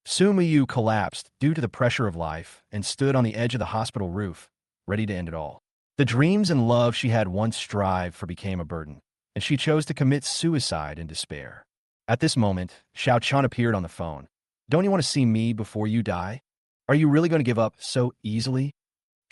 Su Muyu collapsed due to the pressure of life and stood on the edge of the hospital roof, ready to end it all. The dreams and love she had once strived for became a burden, and she chose to commit suicide in despair. At this moment, Shiao Chan appeared on the phone. Don't you want to see me before you die? Are you really going to give up so easily?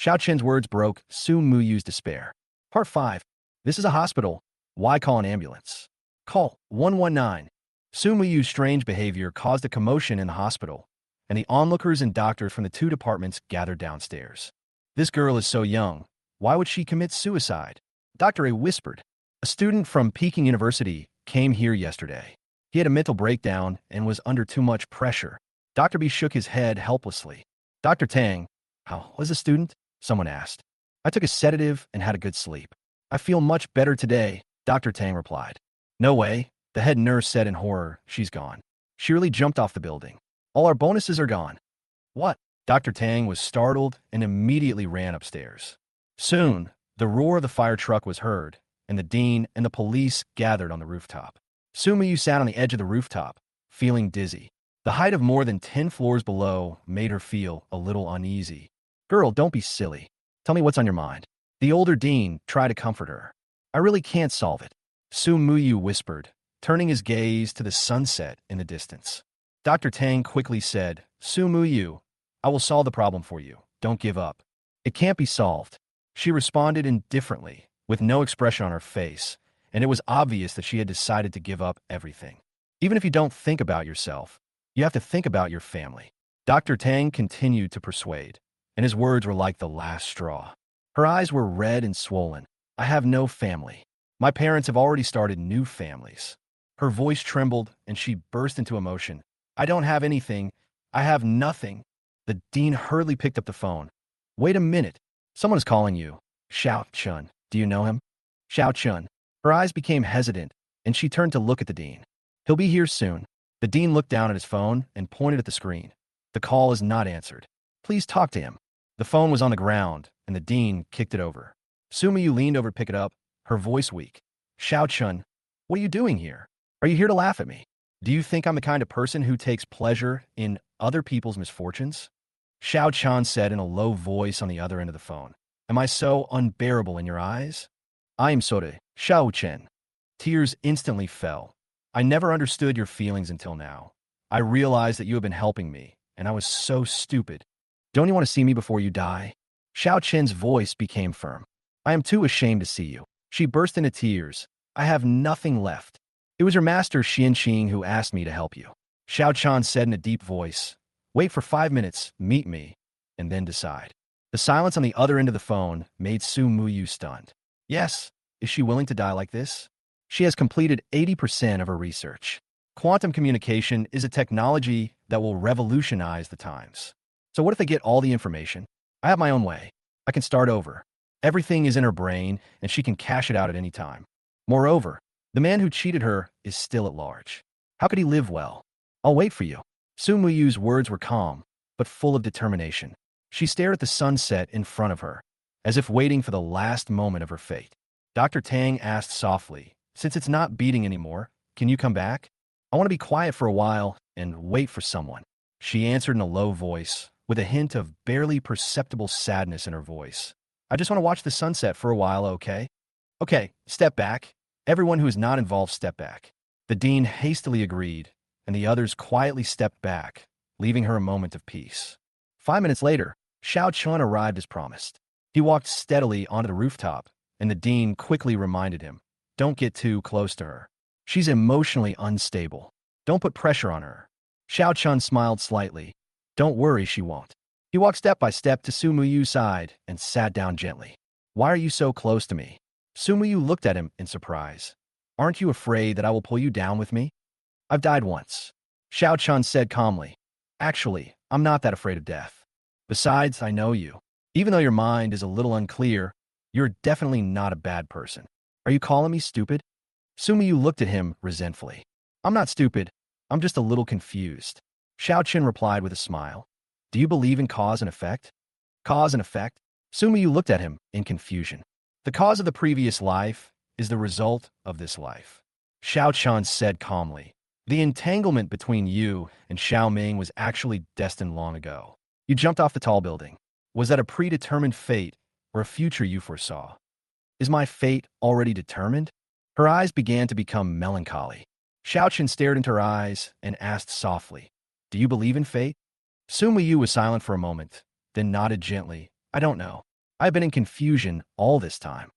Xiao Chen's words broke Su Muyu's despair. Part 5. This is a hospital. Why call an ambulance? Call 119. Su Muyu's strange behavior caused a commotion in the hospital, and the onlookers and doctors from the two departments gathered downstairs. This girl is so young. Why would she commit suicide? Dr. A whispered. A student from Peking University came here yesterday. He had a mental breakdown and was under too much pressure. Dr. B shook his head helplessly. Dr. Tang, how was the student? Someone asked. I took a sedative and had a good sleep. I feel much better today, Dr. Tang replied. No way, the head nurse said in horror. She's gone. She really jumped off the building. All our bonuses are gone. What? Dr. Tang was startled and immediately ran upstairs. Soon, the roar of the fire truck was heard, and the dean and the police gathered on the rooftop. Su Muyu sat on the edge of the rooftop, feeling dizzy. The height of more than 10 floors below made her feel a little uneasy. Girl, don't be silly. Tell me what's on your mind. The older dean tried to comfort her. I really can't solve it, Su Muyu whispered, turning his gaze to the sunset in the distance. Dr. Tang quickly said, Su Muyu, I will solve the problem for you. Don't give up. It can't be solved. She responded indifferently, with no expression on her face, and it was obvious that she had decided to give up everything. Even if you don't think about yourself, you have to think about your family. Dr. Tang continued to persuade, and his words were like the last straw. Her eyes were red and swollen. I have no family. My parents have already started new families. Her voice trembled, and she burst into emotion. I don't have anything. I have nothing. The dean hurriedly picked up the phone. Wait a minute. Someone is calling you. Shiao Chan. Do you know him? Shiao Chan. Her eyes became hesitant, and she turned to look at the dean. He'll be here soon. The dean looked down at his phone and pointed at the screen. The call is not answered. Please talk to him. The phone was on the ground, and the dean kicked it over. Su Muyu leaned over to pick it up, her voice weak. Shiao Chan, what are you doing here? Are you here to laugh at me? Do you think I'm the kind of person who takes pleasure in other people's misfortunes? Shiao Chan said in a low voice on the other end of the phone. Am I so unbearable in your eyes? I am sorry, Shiao Chan. Tears instantly fell. I never understood your feelings until now. I realized that you have been helping me, and I was so stupid. Don't you want to see me before you die? Shiao Chen's voice became firm. I am too ashamed to see you. She burst into tears. I have nothing left. It was your master Xianxing who asked me to help you. Shiao Chan said in a deep voice. Wait for 5 minutes, meet me, and then decide. The silence on the other end of the phone made Su Muyu stunned. Yes, is she willing to die like this? She has completed 80% of her research. Quantum communication is a technology that will revolutionize the times. So what if they get all the information? I have my own way. I can start over. Everything is in her brain, and she can cash it out at any time. Moreover, the man who cheated her is still at large. How could he live well? I'll wait for you. Su Muyu's words were calm, but full of determination. She stared at the sunset in front of her, as if waiting for the last moment of her fate. Dr. Tang asked softly, since it's not beating anymore, can you come back? I want to be quiet for a while and wait for someone. She answered in a low voice, with a hint of barely perceptible sadness in her voice. I just want to watch the sunset for a while, okay? Okay, step back. Everyone who is not involved, step back. The dean hastily agreed, and the others quietly stepped back, leaving her a moment of peace. 5 minutes later, Shiao Chan arrived as promised. He walked steadily onto the rooftop, and the dean quickly reminded him, don't get too close to her. She's emotionally unstable. Don't put pressure on her. Shiao Chan smiled slightly. Don't worry, she won't. He walked step by step to Su Muyu's side and sat down gently. Why are you so close to me? Su Muyu looked at him in surprise. Aren't you afraid that I will pull you down with me? I've died once. Shiao Chan said calmly. Actually, I'm not that afraid of death. Besides, I know you. Even though your mind is a little unclear, you're definitely not a bad person. Are you calling me stupid? Su Muyu looked at him resentfully. I'm not stupid. I'm just a little confused. Shiao Chan replied with a smile. Do you believe in cause and effect? Cause and effect? Su Muyu looked at him in confusion. The cause of the previous life is the result of this life. Shiao Chan said calmly. The entanglement between you and Xiao Ming was actually destined long ago. You jumped off the tall building. Was that a predetermined fate or a future you foresaw? Is my fate already determined? Her eyes began to become melancholy. Xiao Chen stared into her eyes and asked softly, "Do you believe in fate?" Sun Yu was silent for a moment, then nodded gently. "I don't know. I've been in confusion all this time."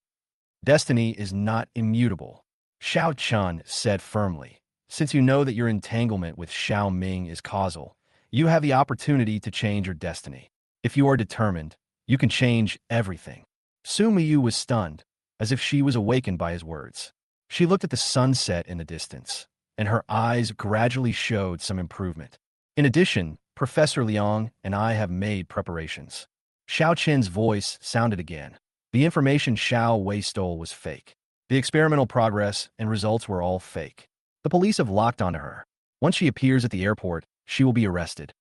"Destiny is not immutable," Xiao Chan said firmly. "Since you know that your entanglement with Xiao Ming is causal, you have the opportunity to change your destiny. If you are determined, you can change everything." Sun Yu was stunned, as if she was awakened by his words. She looked at the sunset in the distance, and her eyes gradually showed some improvement. "In addition, Professor Liang and I have made preparations." Xiao Chen's voice sounded again. The information Xiao Wei stole was fake. The experimental progress and results were all fake. The police have locked onto her. Once she appears at the airport, she will be arrested.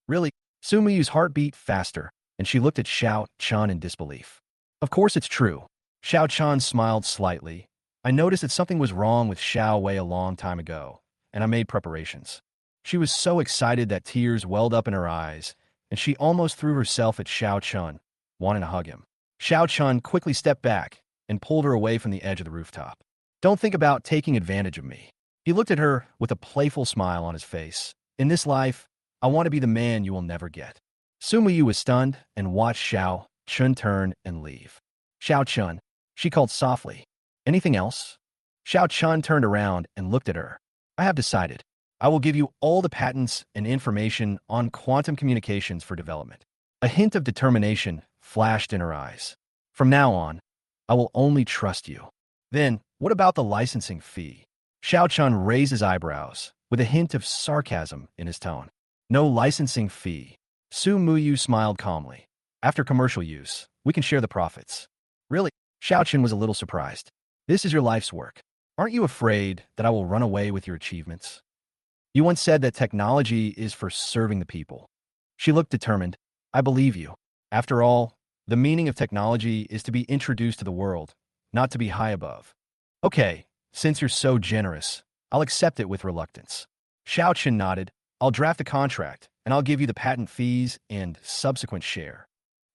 Really? Sun Yu's heart beat faster, and she looked at Xiao Chan in disbelief. "Of course it's true." Xiao Chan smiled slightly. "I noticed that something was wrong with Xiao Wei a long time ago, and I made preparations." She was so excited that tears welled up in her eyes, and she almost threw herself at Xiao Chun, wanting to hug him. Xiao Chun quickly stepped back and pulled her away from the edge of the rooftop. "Don't think about taking advantage of me." He looked at her with a playful smile on his face. "In this life, I want to be the man you will never get." Sun Yu was stunned and watched Xiao Chun turn and leave. "Xiao Chun," she called softly. "Anything else?" Xiao Chun turned around and looked at her. "I have decided. I will give you all the patents and information on quantum communications for development." A hint of determination flashed in her eyes. "From now on, I will only trust you." "Then, what about the licensing fee?" Xiao Chun raised his eyebrows, with a hint of sarcasm in his tone. "No licensing fee." Su Muyu smiled calmly. "After commercial use, we can share the profits." "Really?" Xiao Chun was a little surprised. "This is your life's work. Aren't you afraid that I will run away with your achievements? You once said that technology is for serving the people." She looked determined. "I believe you. After all, the meaning of technology is to be introduced to the world, not to be high above." "Okay, since you're so generous, I'll accept it with reluctance." Xiao Chen nodded. "I'll draft a contract, and I'll give you the patent fees and subsequent share."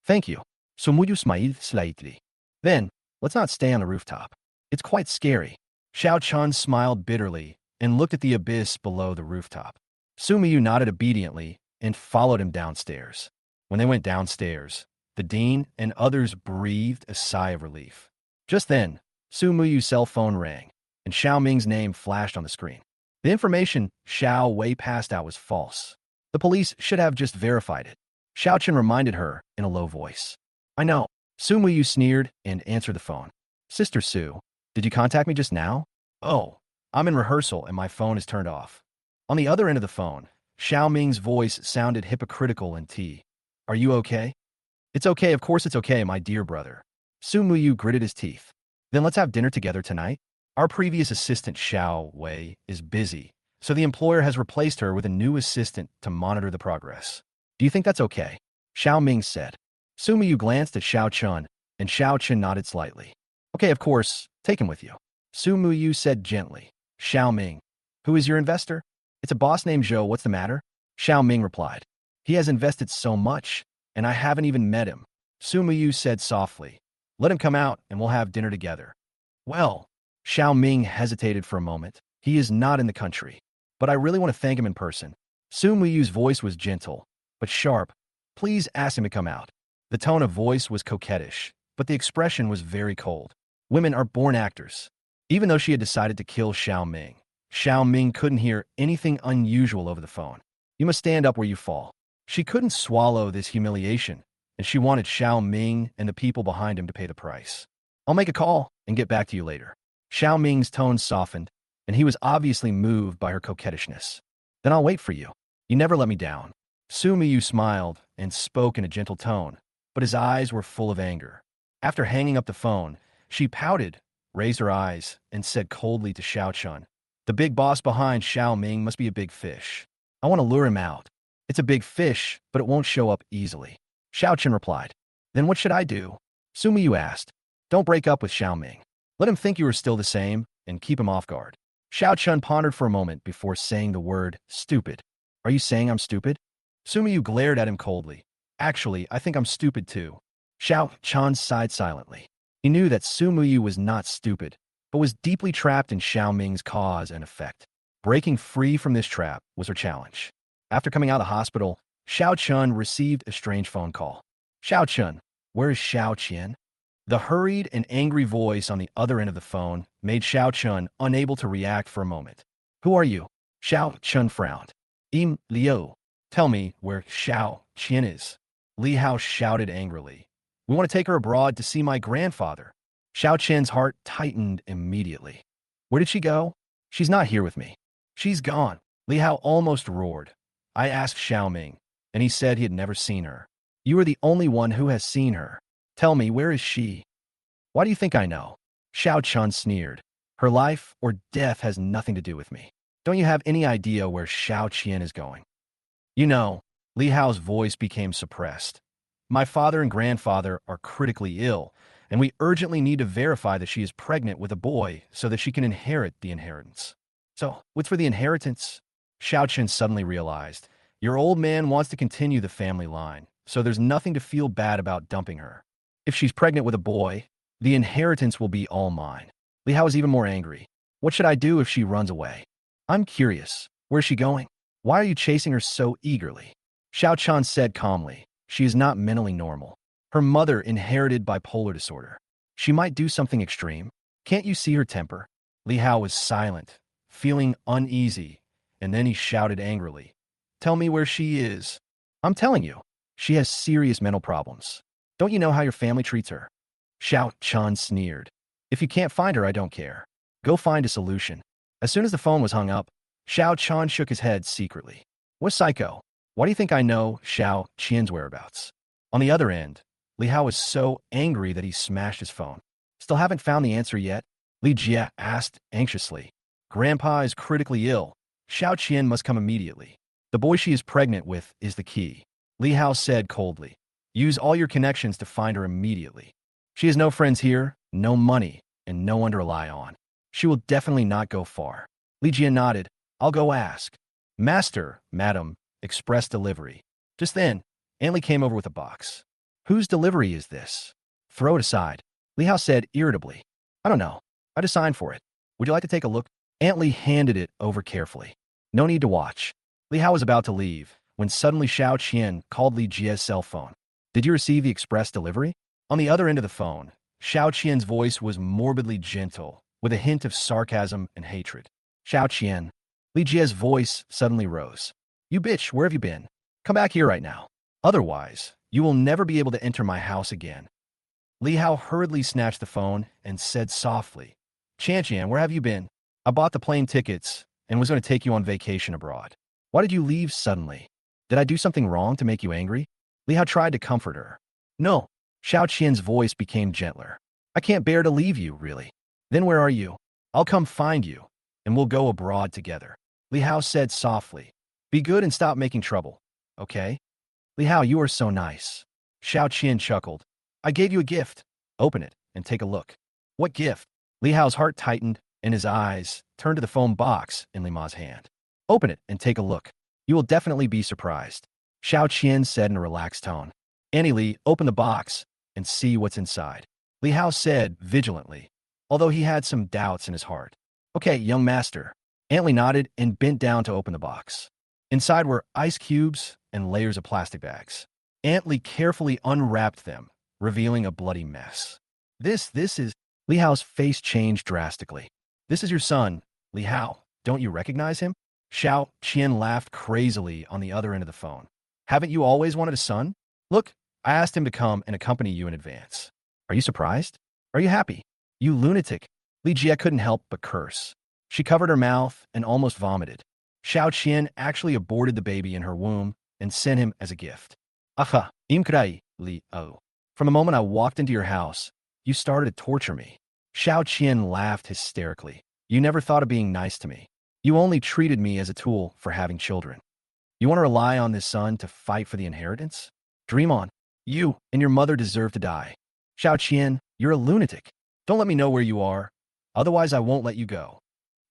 "Thank you." Sumuyu smiled slightly. "Then, let's not stay on the rooftop. It's quite scary." Xiao Chan smiled bitterly and looked at the abyss below the rooftop. Sumiyu nodded obediently and followed him downstairs. When they went downstairs, the dean and others breathed a sigh of relief. Just then, Sumuyu's cell phone rang, and Xiao Ming's name flashed on the screen. The information Xiao Wei passed out was false. The police should have just verified it. Xiao Chen reminded her in a low voice. "I know." Sumuyu sneered and answered the phone. "Sister Su, did you contact me just now?" "Oh, I'm in rehearsal and my phone is turned off." On the other end of the phone, Xiao Ming's voice sounded hypocritical and "Are you okay?" "It's okay, of course it's okay, my dear brother." Su Muyu gritted his teeth. "Then let's have dinner together tonight." "Our previous assistant Xiao Wei is busy, so the employer has replaced her with a new assistant to monitor the progress. Do you think that's okay?" Xiao Ming said. Su Muyu glanced at Xiao Chun, and Xiao Chun nodded slightly. "Okay, of course, take him with you." Su Muyu said gently. Xiao Ming, "Who is your investor?" "It's a boss named Zhou, what's the matter?" Xiao Ming replied. "He has invested so much, and I haven't even met him." Su Muyu said softly. "Let him come out and we'll have dinner together." "Well," Xiao Ming hesitated for a moment. "He is not in the country, but I really want to thank him in person." Su Muyu's voice was gentle, but sharp. "Please ask him to come out." The tone of voice was coquettish, but the expression was very cold. Women are born actors. Even though she had decided to kill Xiao Ming couldn't hear anything unusual over the phone. "You must stand up where you fall." She couldn't swallow this humiliation, and she wanted Xiao Ming and the people behind him to pay the price. "I'll make a call and get back to you later." Xiao Ming's tone softened, and he was obviously moved by her coquettishness. "Then I'll wait for you. You never let me down." Su Miyu smiled and spoke in a gentle tone, but his eyes were full of anger. After hanging up the phone, she pouted, raised her eyes, and said coldly to Xiao Chun, "The big boss behind Xiao Ming must be a big fish. I want to lure him out." "It's a big fish, but it won't show up easily." Xiao Chun replied. "Then what should I do?" Su Miyu asked. "Don't break up with Xiao Ming. Let him think you are still the same, and keep him off guard." Xiao Chun pondered for a moment before saying the word stupid. Are you saying I'm stupid? Sumiyu glared at him coldly. Actually, I think I'm stupid too. Xiao Chan sighed silently. He knew that Sumiyu was not stupid, but was deeply trapped in Xiao Ming's cause and effect. Breaking free from this trap was her challenge. After coming out of the hospital, Xiao Chun received a strange phone call. Xiao Chun, where is Xiao Qian? The hurried and angry voice on the other end of the phone made Xiao Chun unable to react for a moment. Who are you? Xiao Chun frowned. Lihao. Tell me where Xiao Qian is. Lihao shouted angrily. We want to take her abroad to see my grandfather. Xiao Qian's heart tightened immediately. Where did she go? She's not here with me. She's gone. Lihao almost roared. I asked Xiao Ming, and he said he had never seen her. You are the only one who has seen her. Tell me, where is she? Why do you think I know? Xiao Chun sneered. Her life or death has nothing to do with me. Don't you have any idea where Xiao Qian is going? You know, Lihao's voice became suppressed. My father and grandfather are critically ill, and we urgently need to verify that she is pregnant with a boy so that she can inherit the inheritance. So, what's for the inheritance? Xiao Chen suddenly realized. Your old man wants to continue the family line, so there's nothing to feel bad about dumping her. If she's pregnant with a boy, the inheritance will be all mine. Lihao is even more angry. What should I do if she runs away? I'm curious. Where's she going? Why are you chasing her so eagerly? Xiao Chan said calmly. She is not mentally normal. Her mother inherited bipolar disorder. She might do something extreme. Can't you see her temper? Lihao was silent, feeling uneasy, and then he shouted angrily. Tell me where she is. I'm telling you, she has serious mental problems. Don't you know how your family treats her? Xiao Chan sneered. If you can't find her, I don't care. Go find a solution. As soon as the phone was hung up, Xiao Chan shook his head secretly. What psycho? Why do you think I know Xiao Qian's whereabouts? On the other end, Lihao was so angry that he smashed his phone. Still haven't found the answer yet? Li Jie asked anxiously. Grandpa is critically ill. Xiao Qian must come immediately. The boy she is pregnant with is the key. Lihao said coldly. Use all your connections to find her immediately. She has no friends here, no money, and no one to rely on. She will definitely not go far. Li Jie nodded. I'll go ask. Master, madam, express delivery. Just then, Antley came over with a box. Whose delivery is this? Throw it aside. Lihao said irritably. I don't know. I just signed for it. Would you like to take a look? Antley handed it over carefully. No need to watch. Lihao was about to leave, when suddenly Xiao Qian called Li Jie's cell phone. Did you receive the express delivery? On the other end of the phone, Xiao Qian's voice was morbidly gentle, with a hint of sarcasm and hatred. Xiao Qian. Li Jie's voice suddenly rose. You bitch, where have you been? Come back here right now. Otherwise, you will never be able to enter my house again. Lihao hurriedly snatched the phone and said softly, Qian, where have you been? I bought the plane tickets and was going to take you on vacation abroad. Why did you leave suddenly? Did I do something wrong to make you angry? Lihao tried to comfort her. No. Xiao Qian's voice became gentler. I can't bear to leave you, really. Then where are you? I'll come find you, and we'll go abroad together. Lihao said softly. Be good and stop making trouble, okay? Lihao, you are so nice. Xiao Qian chuckled. I gave you a gift. Open it and take a look. What gift? Lihao's heart tightened, and his eyes turned to the foam box in Lima's hand. Open it and take a look. You will definitely be surprised. Xiao Qian said in a relaxed tone. Annie Li, open the box and see what's inside. Lihao said vigilantly, although he had some doubts in his heart. Okay, young master. Antley nodded and bent down to open the box. Inside were ice cubes and layers of plastic bags. Antley carefully unwrapped them, revealing a bloody mess. This is... Lihao's face changed drastically. This is your son, Lihao. Don't you recognize him? Xiao Qian laughed crazily on the other end of the phone. Haven't you always wanted a son? Look, I asked him to come and accompany you in advance. Are you surprised? Are you happy? You lunatic. Li Jie couldn't help but curse. She covered her mouth and almost vomited. Xiao Qian actually aborted the baby in her womb and sent him as a gift. Aha, imkrai, Li O. From the moment I walked into your house, you started to torture me. Xiao Qian laughed hysterically. You never thought of being nice to me. You only treated me as a tool for having children. You want to rely on this son to fight for the inheritance? Dream on. You and your mother deserve to die. Xiao Qian, you're a lunatic. Don't let me know where you are. Otherwise, I won't let you go.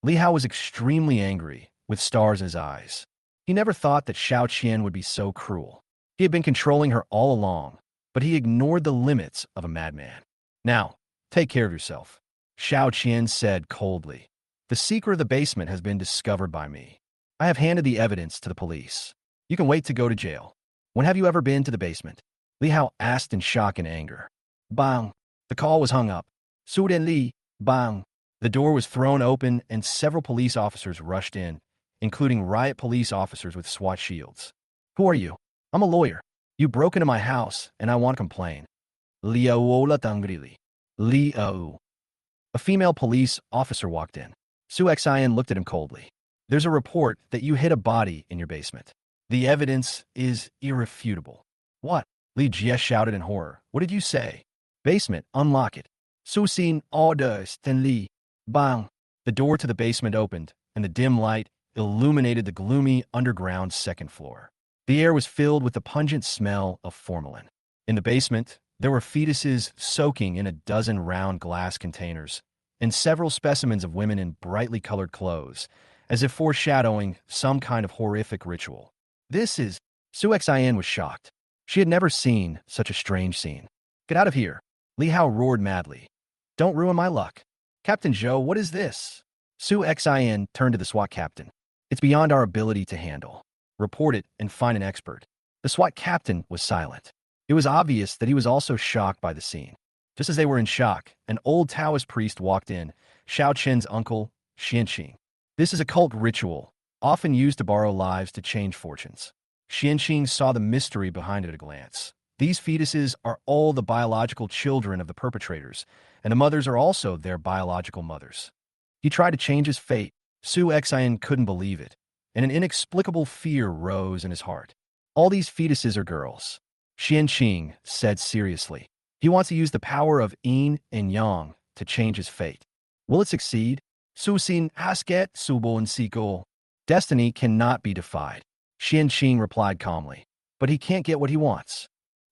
Lihao was extremely angry, with stars in his eyes. He never thought that Shiao Chan would be so cruel. He had been controlling her all along, but he ignored the limits of a madman. Now, take care of yourself, Shiao Chan said coldly. The secret of the basement has been discovered by me. I have handed the evidence to the police. You can wait to go to jail. When have you ever been to the basement? Lihao asked in shock and anger. Bang! The call was hung up. Su Den Li, bang! The door was thrown open and several police officers rushed in, including riot police officers with SWAT shields. Who are you? I'm a lawyer. You broke into my house, and I want to complain. Liao Tangrili. Liao. A female police officer walked in. Su Xian looked at him coldly. There's a report that you hid a body in your basement. The evidence is irrefutable. What? Li Jie shouted in horror. What did you say? Basement, unlock it. Su Xin orders, then Li. Bang! The door to the basement opened, and the dim light illuminated the gloomy underground second floor. The air was filled with the pungent smell of formalin. In the basement, there were fetuses soaking in a dozen round glass containers, and several specimens of women in brightly colored clothes, as if foreshadowing some kind of horrific ritual. This is... Su Xian was shocked. She had never seen such a strange scene. Get out of here! Lihao roared madly. Don't ruin my luck. Captain Zhou, what is this? Su Xian turned to the SWAT captain. It's beyond our ability to handle. Report it and find an expert. The SWAT captain was silent. It was obvious that he was also shocked by the scene. Just as they were in shock, an old Taoist priest walked in, Shiao Chen's uncle, Xianqing. This is a cult ritual, often used to borrow lives to change fortunes. Xianqing saw the mystery behind it at a glance. These fetuses are all the biological children of the perpetrators, and the mothers are also their biological mothers. He tried to change his fate. Su Xian couldn't believe it, and an inexplicable fear rose in his heart. All these fetuses are girls, Xianqing said seriously. He wants to use the power of yin and yang to change his fate. Will it succeed? Su Xin hasket subo and siko. Destiny cannot be defied, Xianqing replied calmly. But he can't get what he wants.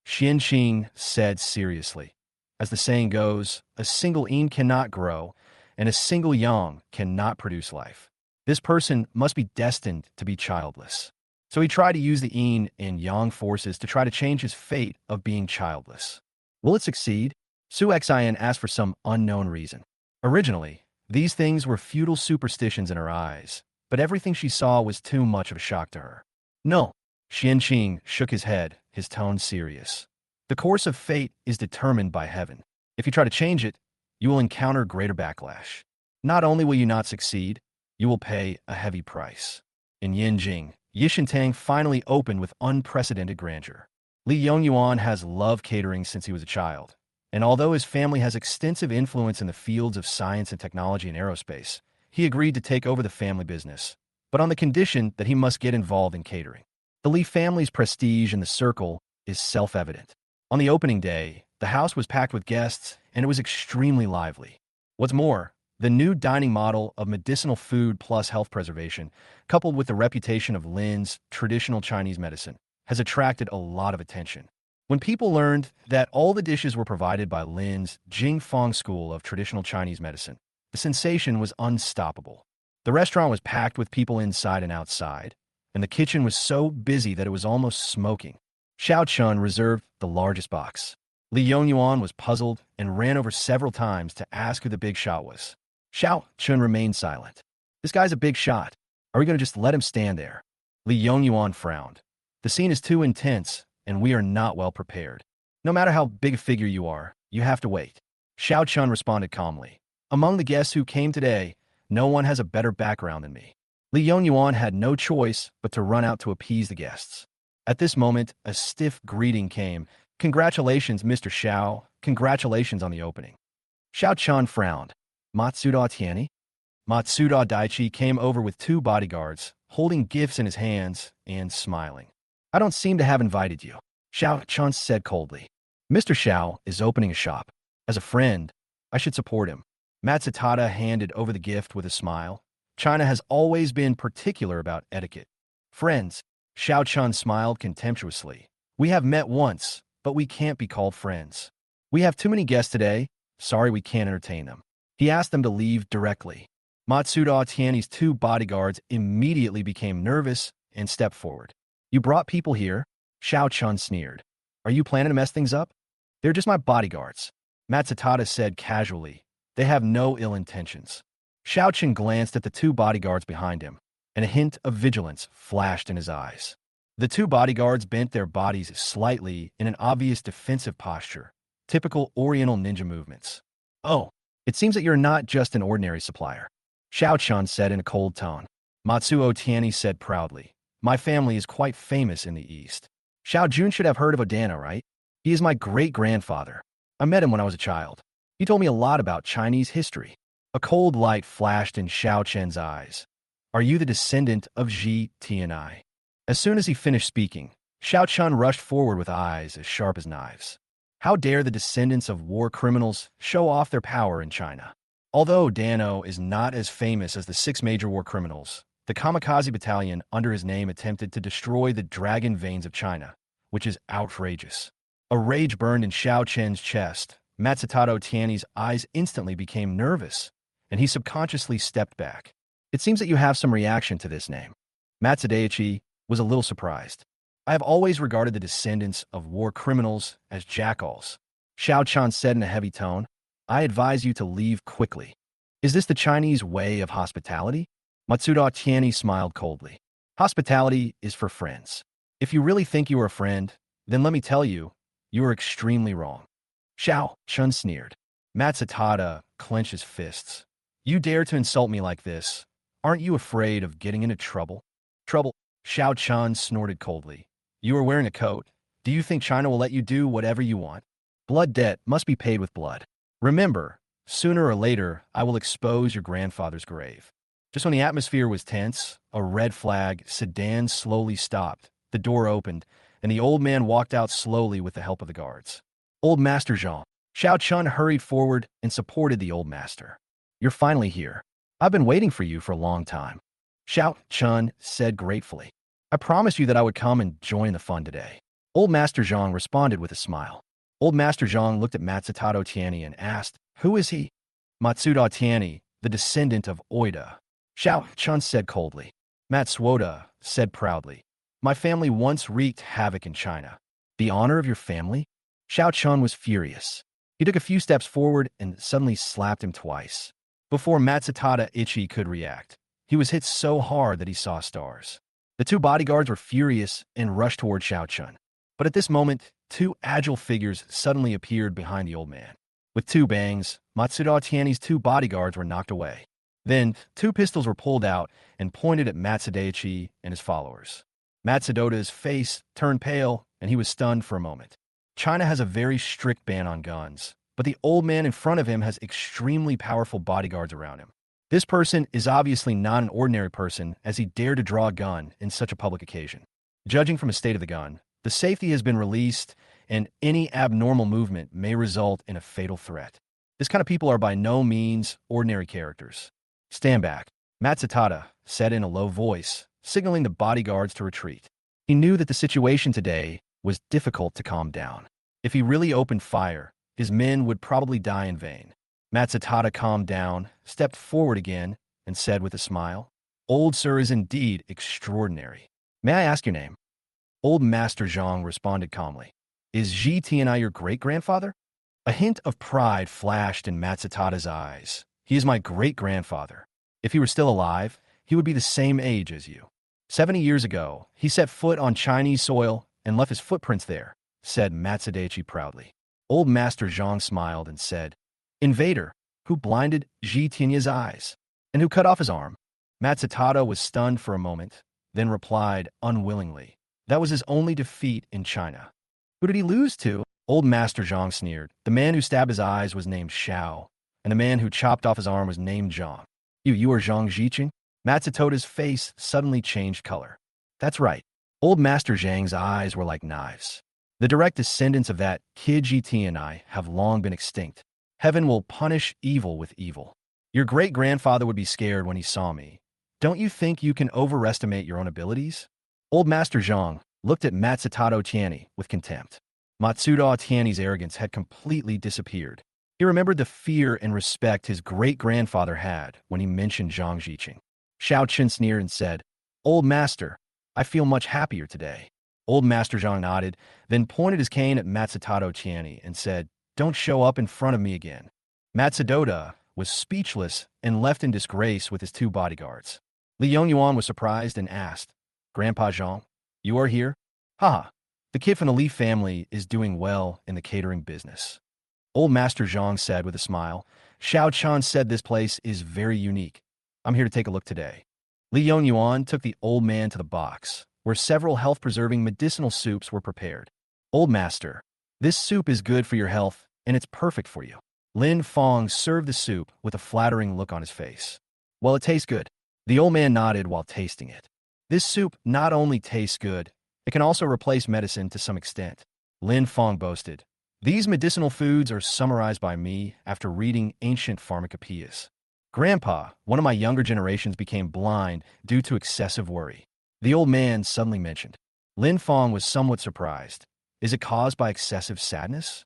Xianqing said seriously. As the saying goes, a single yin cannot grow, and a single yang cannot produce life. This person must be destined to be childless. So he tried to use the yin and yang forces to try to change his fate of being childless. Will it succeed? Su Xian asked for some unknown reason. Originally, these things were futile superstitions in her eyes, but everything she saw was too much of a shock to her. No. Xianqing shook his head, his tone serious. The course of fate is determined by heaven. If you try to change it, you will encounter greater backlash. Not only will you not succeed, you will pay a heavy price. In Yinjing, Yishintang finally opened with unprecedented grandeur. Li Yongyuan has loved catering since he was a child, and although his family has extensive influence in the fields of science and technology and aerospace, he agreed to take over the family business, but on the condition that he must get involved in catering. The Li family's prestige in the circle is self-evident. On the opening day, the house was packed with guests, and it was extremely lively. What's more, the new dining model of medicinal food plus health preservation, coupled with the reputation of Lin's traditional Chinese medicine, has attracted a lot of attention. When people learned that all the dishes were provided by Lin's Jingfeng School of Traditional Chinese Medicine, the sensation was unstoppable. The restaurant was packed with people inside and outside, and the kitchen was so busy that it was almost smoking. Shiao Chan reserved the largest box. Li Yongyuan was puzzled and ran over several times to ask who the big shot was. Shiao Chan remained silent. This guy's a big shot. Are we going to just let him stand there? Li Yongyuan frowned. The scene is too intense, and we are not well prepared. No matter how big a figure you are, you have to wait. Shiao Chan responded calmly. Among the guests who came today, no one has a better background than me. Li Yongyuan had no choice but to run out to appease the guests. At this moment, a stiff greeting came. Congratulations, Mr. Shiao. Congratulations on the opening. Shiao Chan frowned. Matsuda Tiani? Matsuda Daichi came over with two bodyguards, holding gifts in his hands and smiling. I don't seem to have invited you, Shiao Chan said coldly. Mr. Shiao is opening a shop. As a friend, I should support him. Matsutada handed over the gift with a smile. China has always been particular about etiquette. Friends, Shiao Chan smiled contemptuously. We have met once, but we can't be called friends. We have too many guests today. Sorry we can't entertain them. He asked them to leave directly. Matsuda Tiani's two bodyguards immediately became nervous and stepped forward. You brought people here? Shiao Chan sneered. Are you planning to mess things up? They're just my bodyguards. Matsutada said casually. They have no ill intentions. Shiao Chan glanced at the two bodyguards behind him, and a hint of vigilance flashed in his eyes. The two bodyguards bent their bodies slightly in an obvious defensive posture, typical Oriental ninja movements. Oh, it seems that you're not just an ordinary supplier, Shiao Chan said in a cold tone. Matsuo Tiani said proudly, my family is quite famous in the East. Xiao Jun should have heard of Odana, right? He is my great-grandfather. I met him when I was a child. He told me a lot about Chinese history. A cold light flashed in Xiao Chen's eyes. Are you the descendant of Ji Tianai? As soon as he finished speaking, Xiao Chan rushed forward with eyes as sharp as knives. How dare the descendants of war criminals show off their power in China? Although Dano is not as famous as the six major war criminals, the kamikaze battalion under his name attempted to destroy the dragon veins of China, which is outrageous. A rage burned in Xiao Chen's chest. Matsutato Tiani's eyes instantly became nervous, and he subconsciously stepped back. It seems that you have some reaction to this name. Matsudachi was a little surprised. I have always regarded the descendants of war criminals as jackals. Xiao Chan said in a heavy tone, I advise you to leave quickly. Is this the Chinese way of hospitality? Matsuda Tiani smiled coldly. Hospitality is for friends. If you really think you are a friend, then let me tell you, you are extremely wrong. Xiao Chun sneered. Matsutada clenched his fists. You dare to insult me like this? Aren't you afraid of getting into trouble? Trouble? Xiao Chun snorted coldly. You are wearing a coat. Do you think China will let you do whatever you want? Blood debt must be paid with blood. Remember, sooner or later, I will expose your grandfather's grave. Just when the atmosphere was tense, a red flag sedan slowly stopped. The door opened, and the old man walked out slowly with the help of the guards. Old Master Zhang. Xiao Chun hurried forward and supported the old master. You're finally here. I've been waiting for you for a long time. Xiao Chun said gratefully. I promised you that I would come and join the fun today. Old Master Zhang responded with a smile. Old Master Zhang looked at Matsutato Tiani and asked, Who is he? Matsuda Tiani, the descendant of Oida. Xiao Chun said coldly. Matsuoda said proudly. My family once wreaked havoc in China. The honor of your family? Xiao Chun was furious. He took a few steps forward and suddenly slapped him twice. Before Matsutada Ichi could react, he was hit so hard that he saw stars. The two bodyguards were furious and rushed toward Xiao Chun. But at this moment, two agile figures suddenly appeared behind the old man. With two bangs, Matsuda Tiani's two bodyguards were knocked away. Then, two pistols were pulled out and pointed at Matsudachi and his followers. Matsudota's face turned pale, and he was stunned for a moment. China has a very strict ban on guns, but the old man in front of him has extremely powerful bodyguards around him. This person is obviously not an ordinary person, as he dared to draw a gun in such a public occasion. Judging from the state of the gun, the safety has been released, and any abnormal movement may result in a fatal threat. This kind of people are by no means ordinary characters. Stand back, Matsutada said in a low voice, signaling the bodyguards to retreat. He knew that the situation today was difficult to calm down. If he really opened fire, his men would probably die in vain. Matsutada calmed down, stepped forward again, and said with a smile, Old sir is indeed extraordinary. May I ask your name? Old Master Zhang responded calmly. Is Ji Tianai your great-grandfather? A hint of pride flashed in Matsutada's eyes. He is my great-grandfather. If he were still alive, he would be the same age as you. 70 years ago, he set foot on Chinese soil and left his footprints there, said Matsudachi proudly. Old Master Zhang smiled and said, Invader, who blinded Ji Tianya's eyes, and who cut off his arm. Matsutada was stunned for a moment, then replied unwillingly. That was his only defeat in China. Who did he lose to? Old Master Zhang sneered. The man who stabbed his eyes was named Xiao, and the man who chopped off his arm was named Zhang. You are Zhang Ziqing? Matsutoda's face suddenly changed color. That's right. Old Master Zhang's eyes were like knives. The direct descendants of that kid GT and I have long been extinct. Heaven will punish evil with evil. Your great-grandfather would be scared when he saw me. Don't you think you can overestimate your own abilities? Old Master Zhang looked at Matsutato Tiani with contempt. Matsuda Tiani's arrogance had completely disappeared. He remembered the fear and respect his great-grandfather had when he mentioned Zhang Ziqing. Shiao Chan sneered and said, "Old master, I feel much happier today." Old Master Zhang nodded, then pointed his cane at Matsudato Tianyi and said, "Don't show up in front of me again." Matsudato was speechless and left in disgrace with his two bodyguards. Li Yongyuan was surprised and asked, "Grandpa Zhang, you are here?" "Haha, the kid from the Li family is doing well in the catering business." Old Master Zhang said with a smile, "Shiao Chan said this place is very unique. I'm here to take a look today." Li Yongyuan took the old man to the box, where several health-preserving medicinal soups were prepared. "Old Master, this soup is good for your health, and it's perfect for you." Lin Fong served the soup with a flattering look on his face. "Well, it tastes good." The old man nodded while tasting it. "This soup not only tastes good, it can also replace medicine to some extent," Lin Fong boasted. "These medicinal foods are summarized by me after reading ancient pharmacopoeias. Grandpa, one of my younger generations became blind due to excessive worry," the old man suddenly mentioned. Lin Fong was somewhat surprised. "Is it caused by excessive sadness?"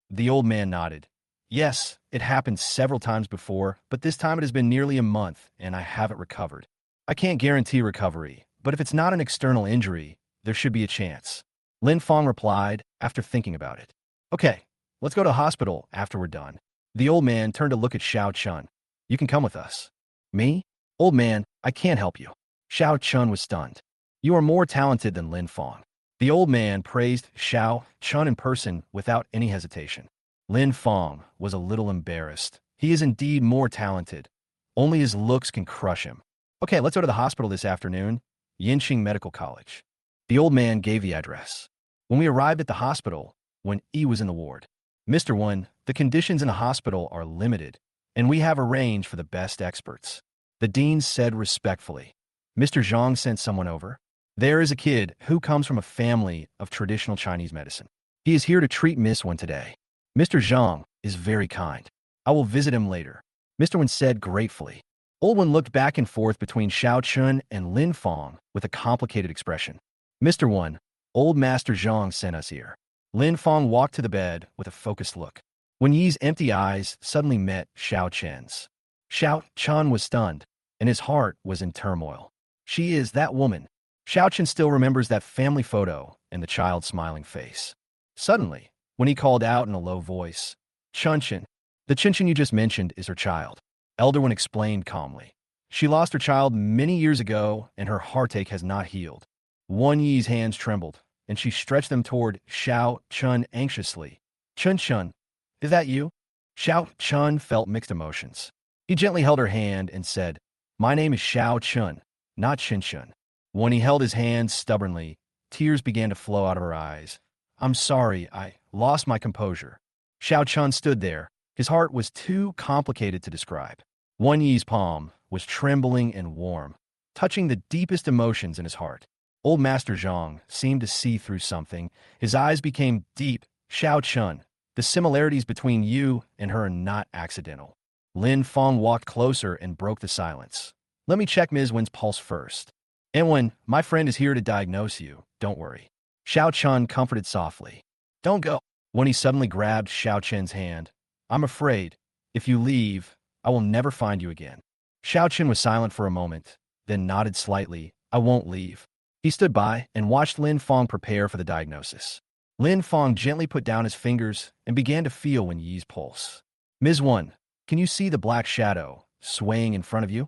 The old man nodded. "Yes, it happened several times before, but this time it has been nearly a month, and I haven't recovered. I can't guarantee recovery, but if it's not an external injury, there should be a chance," Lin Fong replied after thinking about it. "Okay, let's go to the hospital after we're done." The old man turned to look at Shiao Chun. "You can come with us." "Me? Old man, I can't help you." Shiao Chun was stunned. "You are more talented than Lin Fong." The old man praised Shiao Chun in person without any hesitation. Lin Fong was a little embarrassed. He is indeed more talented. Only his looks can crush him. "Okay, let's go to the hospital this afternoon. Yinqing Medical College." The old man gave the address. When we arrived at the hospital, when E was in the ward, "Mr. Wen, the conditions in the hospital are limited, and we have arranged for the best experts," the dean said respectfully. "Mr. Zhang sent someone over. There is a kid who comes from a family of traditional Chinese medicine. He is here to treat Miss Wen today. Mr. Zhang is very kind. I will visit him later," Mr. Wen said gratefully. Old Wen looked back and forth between Shiao Chun and Lin Fong with a complicated expression. "Mr. Wen, old Master Zhang sent us here." Lin Fong walked to the bed with a focused look. Wen Yi's empty eyes suddenly met Shiao Chen's. Shiao Chun was stunned, and his heart was in turmoil. "She is that woman." Shiao Chen still remembers that family photo and the child's smiling face. Suddenly, when he called out in a low voice, "Chun-Chen, the Chun-Chen you just mentioned is her child," Elder One explained calmly. "She lost her child many years ago, and her heartache has not healed." Wan Yi's hands trembled, and she stretched them toward Shiao Chun anxiously. "Chun-Chun, is that you?" Shiao Chun felt mixed emotions. He gently held her hand and said, "My name is Shiao Chun, not Chun-Chun." When he held his hand stubbornly, tears began to flow out of her eyes. "I'm sorry, I lost my composure." Shiao Chun stood there. His heart was too complicated to describe. Wan Yi's palm was trembling and warm, touching the deepest emotions in his heart. Old Master Zhang seemed to see through something. His eyes became deep. "Shiao Chun, the similarities between you and her are not accidental." Lin Fong walked closer and broke the silence. "Let me check Ms. Wen's pulse first. And when my friend is here to diagnose you, don't worry." Shiao Chun comforted softly. "Don't go." When he suddenly grabbed Shiao Chen's hand, "I'm afraid, if you leave, I will never find you again." Shiao Chen was silent for a moment, then nodded slightly. "I won't leave." He stood by and watched Lin Fong prepare for the diagnosis. Lin Fong gently put down his fingers and began to feel Wen Yi's pulse. "Ms. Wen, can you see the black shadow swaying in front of you?"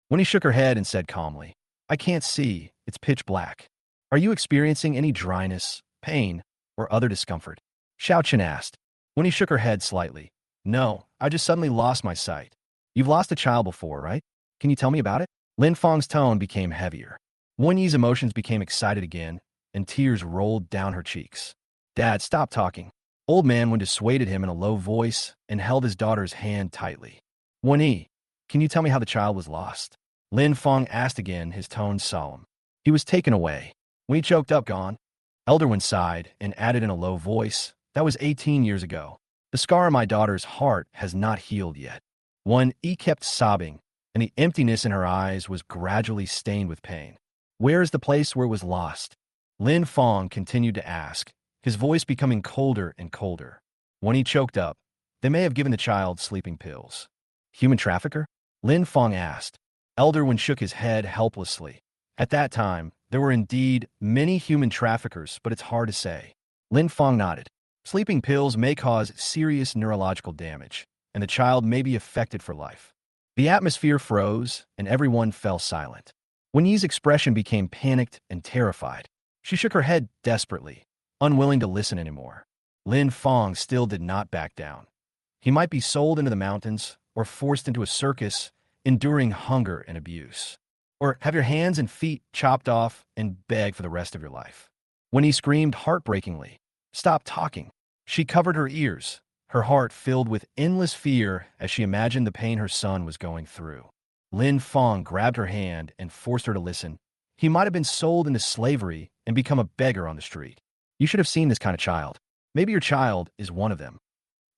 When he shook her head and said calmly, "I can't see, it's pitch black. Are you experiencing any dryness, pain, or other discomfort?" Shiao Chen asked. When he shook her head slightly, "No, I just suddenly lost my sight." "You've lost a child before, right? Can you tell me about it?" Lin Fong's tone became heavier. Wan Yi's emotions became excited again, and tears rolled down her cheeks. "Dad, stop talking." Old Man Wen dissuaded him in a low voice and held his daughter's hand tightly. "Wan Yi, can you tell me how the child was lost?" Lin Fong asked again, his tone solemn. "He was taken away. When he choked up, gone." Elder Wen sighed and added in a low voice, "That was 18 years ago. The scar on my daughter's heart has not healed yet." Wan Yi kept sobbing, and the emptiness in her eyes was gradually stained with pain. "Where is the place where it was lost?" Lin Fong continued to ask, his voice becoming colder and colder. When he choked up, They may have given the child sleeping pills. Human trafficker? Lin Fong asked. Elder Wen shook his head helplessly. At that time, there were indeed many human traffickers, but it's hard to say. Lin Fong nodded. Sleeping pills may cause serious neurological damage, and the child may be affected for life. The atmosphere froze, and everyone fell silent. Wen Yi's expression became panicked and terrified. She shook her head desperately, unwilling to listen anymore. Lin Fong still did not back down. He might be sold into the mountains or forced into a circus, enduring hunger and abuse. Or have your hands and feet chopped off and beg for the rest of your life. When he screamed heartbreakingly, "Stop talking," she covered her ears, her heart filled with endless fear as she imagined the pain her son was going through. Lin Fong grabbed her hand and forced her to listen. He might have been sold into slavery and become a beggar on the street. You should have seen this kind of child. Maybe your child is one of them.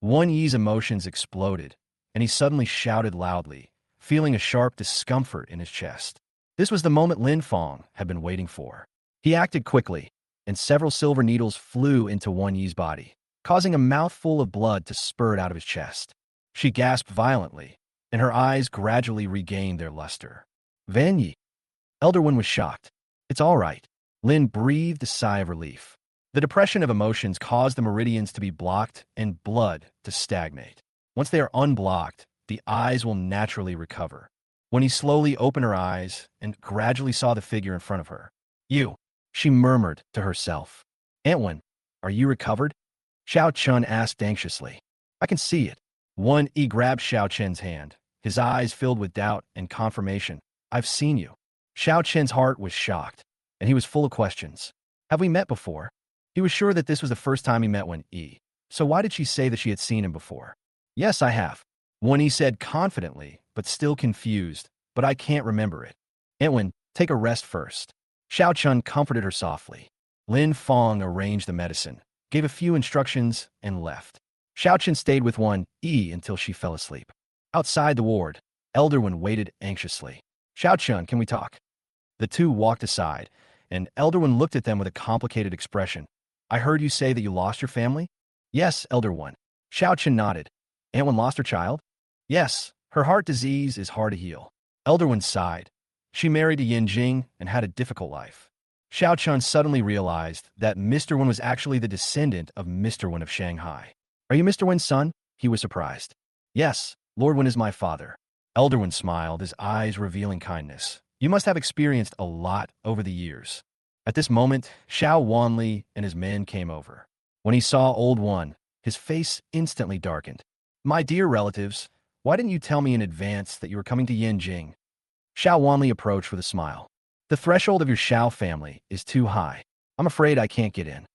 Wen Yi's emotions exploded, and he suddenly shouted loudly, feeling a sharp discomfort in his chest. This was the moment Lin Fong had been waiting for. He acted quickly, and several silver needles flew into Wen Yi's body, causing a mouthful of blood to spurt out of his chest. She gasped violently, and her eyes gradually regained their luster. Van Yi. Elder Wen was shocked. It's all right. Lin breathed a sigh of relief. The depression of emotions caused the meridians to be blocked and blood to stagnate. Once they are unblocked, the eyes will naturally recover. When he slowly opened her eyes and gradually saw the figure in front of her. You, she murmured to herself. Aunt Wen, are you recovered? Shiao Chan asked anxiously. I can see it. Wen Yi grabbed Shiao Chen's hand, his eyes filled with doubt and confirmation. I've seen you. Shiao Chen's heart was shocked, and he was full of questions. Have we met before? He was sure that this was the first time he met Wen Yi. So why did she say that she had seen him before? Yes, I have. Wen Yi said confidently, but still confused, but I can't remember it. Aunt Wen, take a rest first. Shiao Chan comforted her softly. Lin Fong arranged the medicine, gave a few instructions, and left. Shiao Chan stayed with Wen Yi until she fell asleep. Outside the ward, Elder Wen waited anxiously. Shiao Chan, can we talk? The two walked aside, and Elder Wen looked at them with a complicated expression. I heard you say that you lost your family? Yes, Elder Wen. Shiao Chan nodded. Aunt Wen lost her child? Yes, her heart disease is hard to heal. Elder Wen sighed. She married a Yin Jing and had a difficult life. Shiao Chan suddenly realized that Mr. Wen was actually the descendant of Mr. Wen of Shanghai. Are you Mr. Wen's son? He was surprised. Yes, Lord Wen is my father. Elder Wen smiled, his eyes revealing kindness. You must have experienced a lot over the years. At this moment, Xiao Wanli and his men came over. When he saw Old Wen, his face instantly darkened. My dear relatives, why didn't you tell me in advance that you were coming to Yanjing? Xiao Wanli approached with a smile. The threshold of your Xiao family is too high. I'm afraid I can't get in.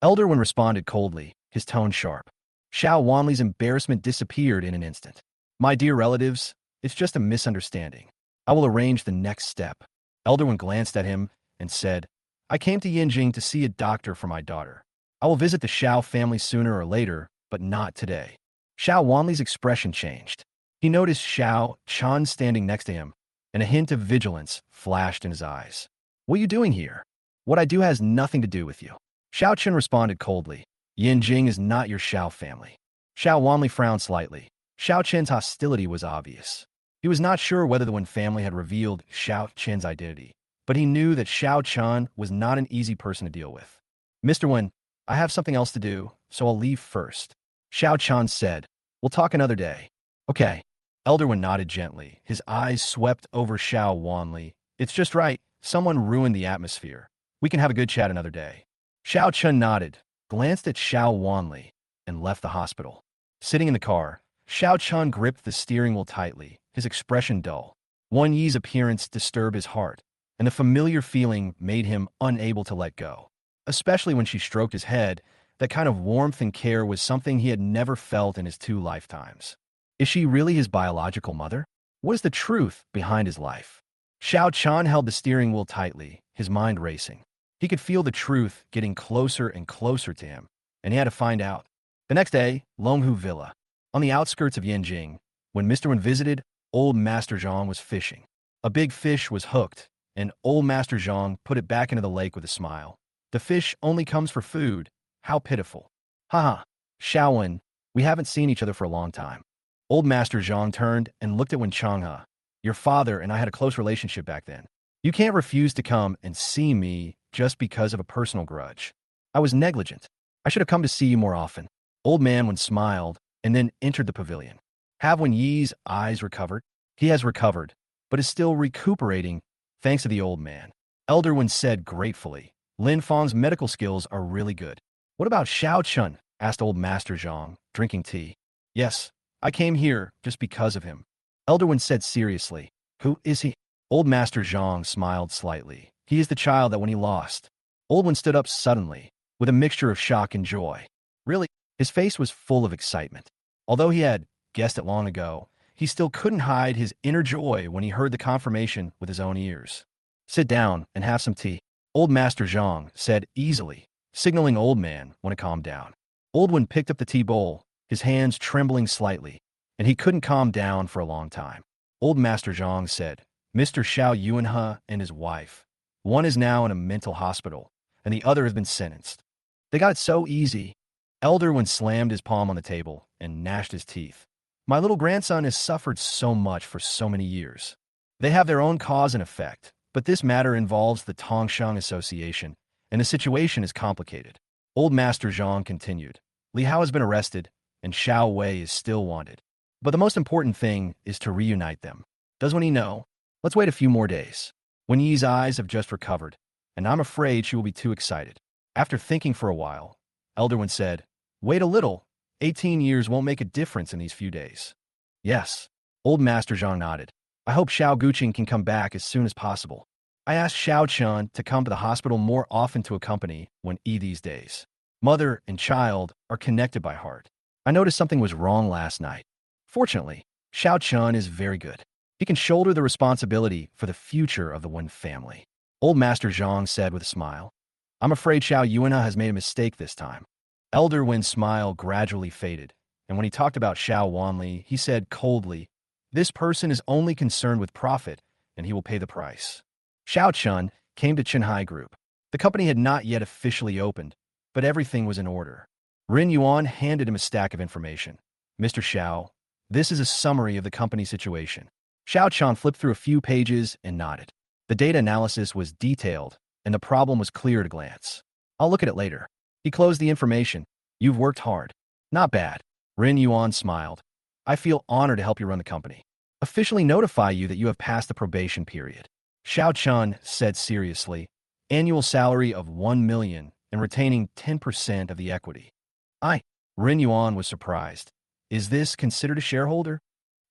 Elder Wen responded coldly, his tone sharp. Xiao Wanli's embarrassment disappeared in an instant. My dear relatives, it's just a misunderstanding. I will arrange the next step. Elder Wen glanced at him and said, I came to Yanjing to see a doctor for my daughter. I will visit the Xiao family sooner or later, but not today. Xiao Wanli's expression changed. He noticed Shiao Chan standing next to him, and a hint of vigilance flashed in his eyes. What are you doing here? What I do has nothing to do with you. Xiao Chen responded coldly. Yanjing is not your Xiao family. Xiao Wanli frowned slightly. Xiao Chen's hostility was obvious. He was not sure whether the Wen family had revealed Xiao Chen's identity, but he knew that Xiao Chan was not an easy person to deal with. Mr. Wen, I have something else to do, so I'll leave first. Xiao Chan said, We'll talk another day. Okay. Elder Wen nodded gently. His eyes swept over Xiao Wanli. It's just right. Someone ruined the atmosphere. We can have a good chat another day. Xiao Chen nodded, glanced at Xiao Wanli, and left the hospital. Sitting in the car, Xiao Chan gripped the steering wheel tightly, his expression dull. Wen Yi's appearance disturbed his heart, and the familiar feeling made him unable to let go. Especially when she stroked his head, that kind of warmth and care was something he had never felt in his 2 lifetimes. Is she really his biological mother? What is the truth behind his life? Xiao Chan held the steering wheel tightly, his mind racing. He could feel the truth getting closer and closer to him, and he had to find out. The next day, Longhu Villa. On the outskirts of Yanjing, when Mr. Wen visited, old Master Zhang was fishing. A big fish was hooked, and old Master Zhang put it back into the lake with a smile. The fish only comes for food. How pitiful. Haha. Xiao Wen, We haven't seen each other for a long time. Old Master Zhang turned and looked at Wen Changhe. Your father and I had a close relationship back then. You can't refuse to come and see me just because of a personal grudge. I was negligent. I should have come to see you more often. Old Man Wen smiled and then entered the pavilion. Have Wen Yi's eyes recovered? He has recovered, but is still recuperating thanks to the old man. Elder Wen said gratefully, Lin Fang's medical skills are really good. What about Shiao Chan? Asked Old Master Zhang, drinking tea. Yes, I came here just because of him. Elder Wen said seriously. Who is he? Old Master Zhang smiled slightly. He is the child that when he lost. Old Wen stood up suddenly, with a mixture of shock and joy. Really? His face was full of excitement. Although he had guessed it long ago, he still couldn't hide his inner joy when he heard the confirmation with his own ears. Sit down and have some tea, Old Master Zhang said easily, signaling Old Man when it calmed down. Old Wen picked up the tea bowl, his hands trembling slightly, and he couldn't calm down for a long time. Old Master Zhang said, Mr. Xiao Yuanhe and his wife. One is now in a mental hospital, and the other has been sentenced. They got it so easy. Elder Wen slammed his palm on the table and gnashed his teeth. My little grandson has suffered so much for so many years. They have their own cause and effect, but this matter involves the Tongshang Association, and the situation is complicated. Old Master Zhang continued. Lihao has been arrested, and Xiao Wei is still wanted. But the most important thing is to reunite them. Does Wen Yi know? Let's wait a few more days. Wen Yi's eyes have just recovered, and I'm afraid she will be too excited. After thinking for a while, Elder Wen said, Wait a little. 18 years won't make a difference in these few days. Yes. Old Master Zhang nodded. I hope Xiao Guqing can come back as soon as possible. I asked Shiao Chan to come to the hospital more often to accompany Wen Yi these days. Mother and child are connected by heart. I noticed something was wrong last night. Fortunately, Shiao Chan is very good. He can shoulder the responsibility for the future of the Wen family. Old Master Zhang said with a smile. I'm afraid Xiao Yuanhe has made a mistake this time. Elder Wen's smile gradually faded, and when he talked about Xiao Wanli, he said coldly, This person is only concerned with profit, and he will pay the price. Xiao Chun came to Chenhai Group. The company had not yet officially opened, but everything was in order. Rin Yuan handed him a stack of information. Mr. Xiao, this is a summary of the company situation. Xiao Chan flipped through a few pages and nodded. The data analysis was detailed, and the problem was clear at a glance. I'll look at it later. He closed the information. You've worked hard. Not bad. Rin Yuan smiled. I feel honored to help you run the company. Officially notify you that you have passed the probation period. Xiao Chun said seriously. Annual salary of 1 million and retaining 10% of the equity. Rin Yuan was surprised. Is this considered a shareholder?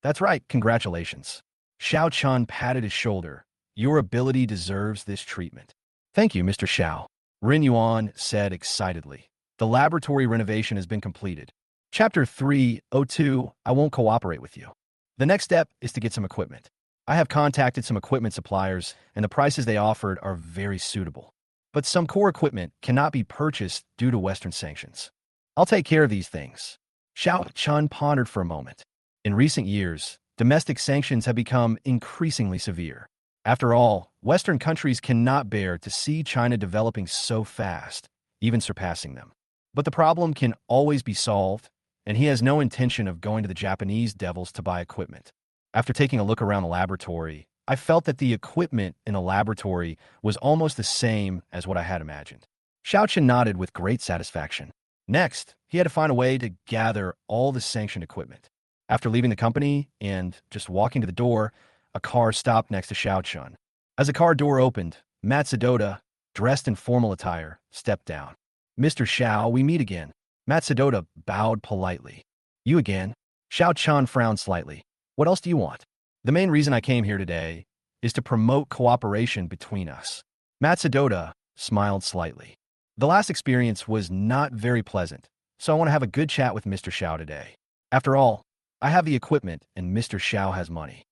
That's right, congratulations. Xiao Chun patted his shoulder. Your ability deserves this treatment. Thank you, Mr. Xiao. Rin Yuan said excitedly. The laboratory renovation has been completed. Chapter 302, I won't cooperate with you. The next step is to get some equipment. I have contacted some equipment suppliers, and the prices they offered are very suitable. But some core equipment cannot be purchased due to Western sanctions. I'll take care of these things. Xiao Chun pondered for a moment. In recent years, domestic sanctions have become increasingly severe. After all, Western countries cannot bear to see China developing so fast, even surpassing them. But the problem can always be solved, and he has no intention of going to the Japanese devils to buy equipment. After taking a look around the laboratory, I felt that the equipment in the laboratory was almost the same as what I had imagined. Xiao Chen nodded with great satisfaction. Next, he had to find a way to gather all the sanctioned equipment. After leaving the company and just walking to the door, a car stopped next to Xiao Chun. As the car door opened, Matsudoda, dressed in formal attire, stepped down. Mr. Xiao, we meet again. Matsudoda bowed politely. You again? Xiao Chun frowned slightly. What else do you want? The main reason I came here today is to promote cooperation between us. Matsudoda smiled slightly. The last experience was not very pleasant, so I want to have a good chat with Mr. Xiao today. After all, I have the equipment and Mr. Xiao has money.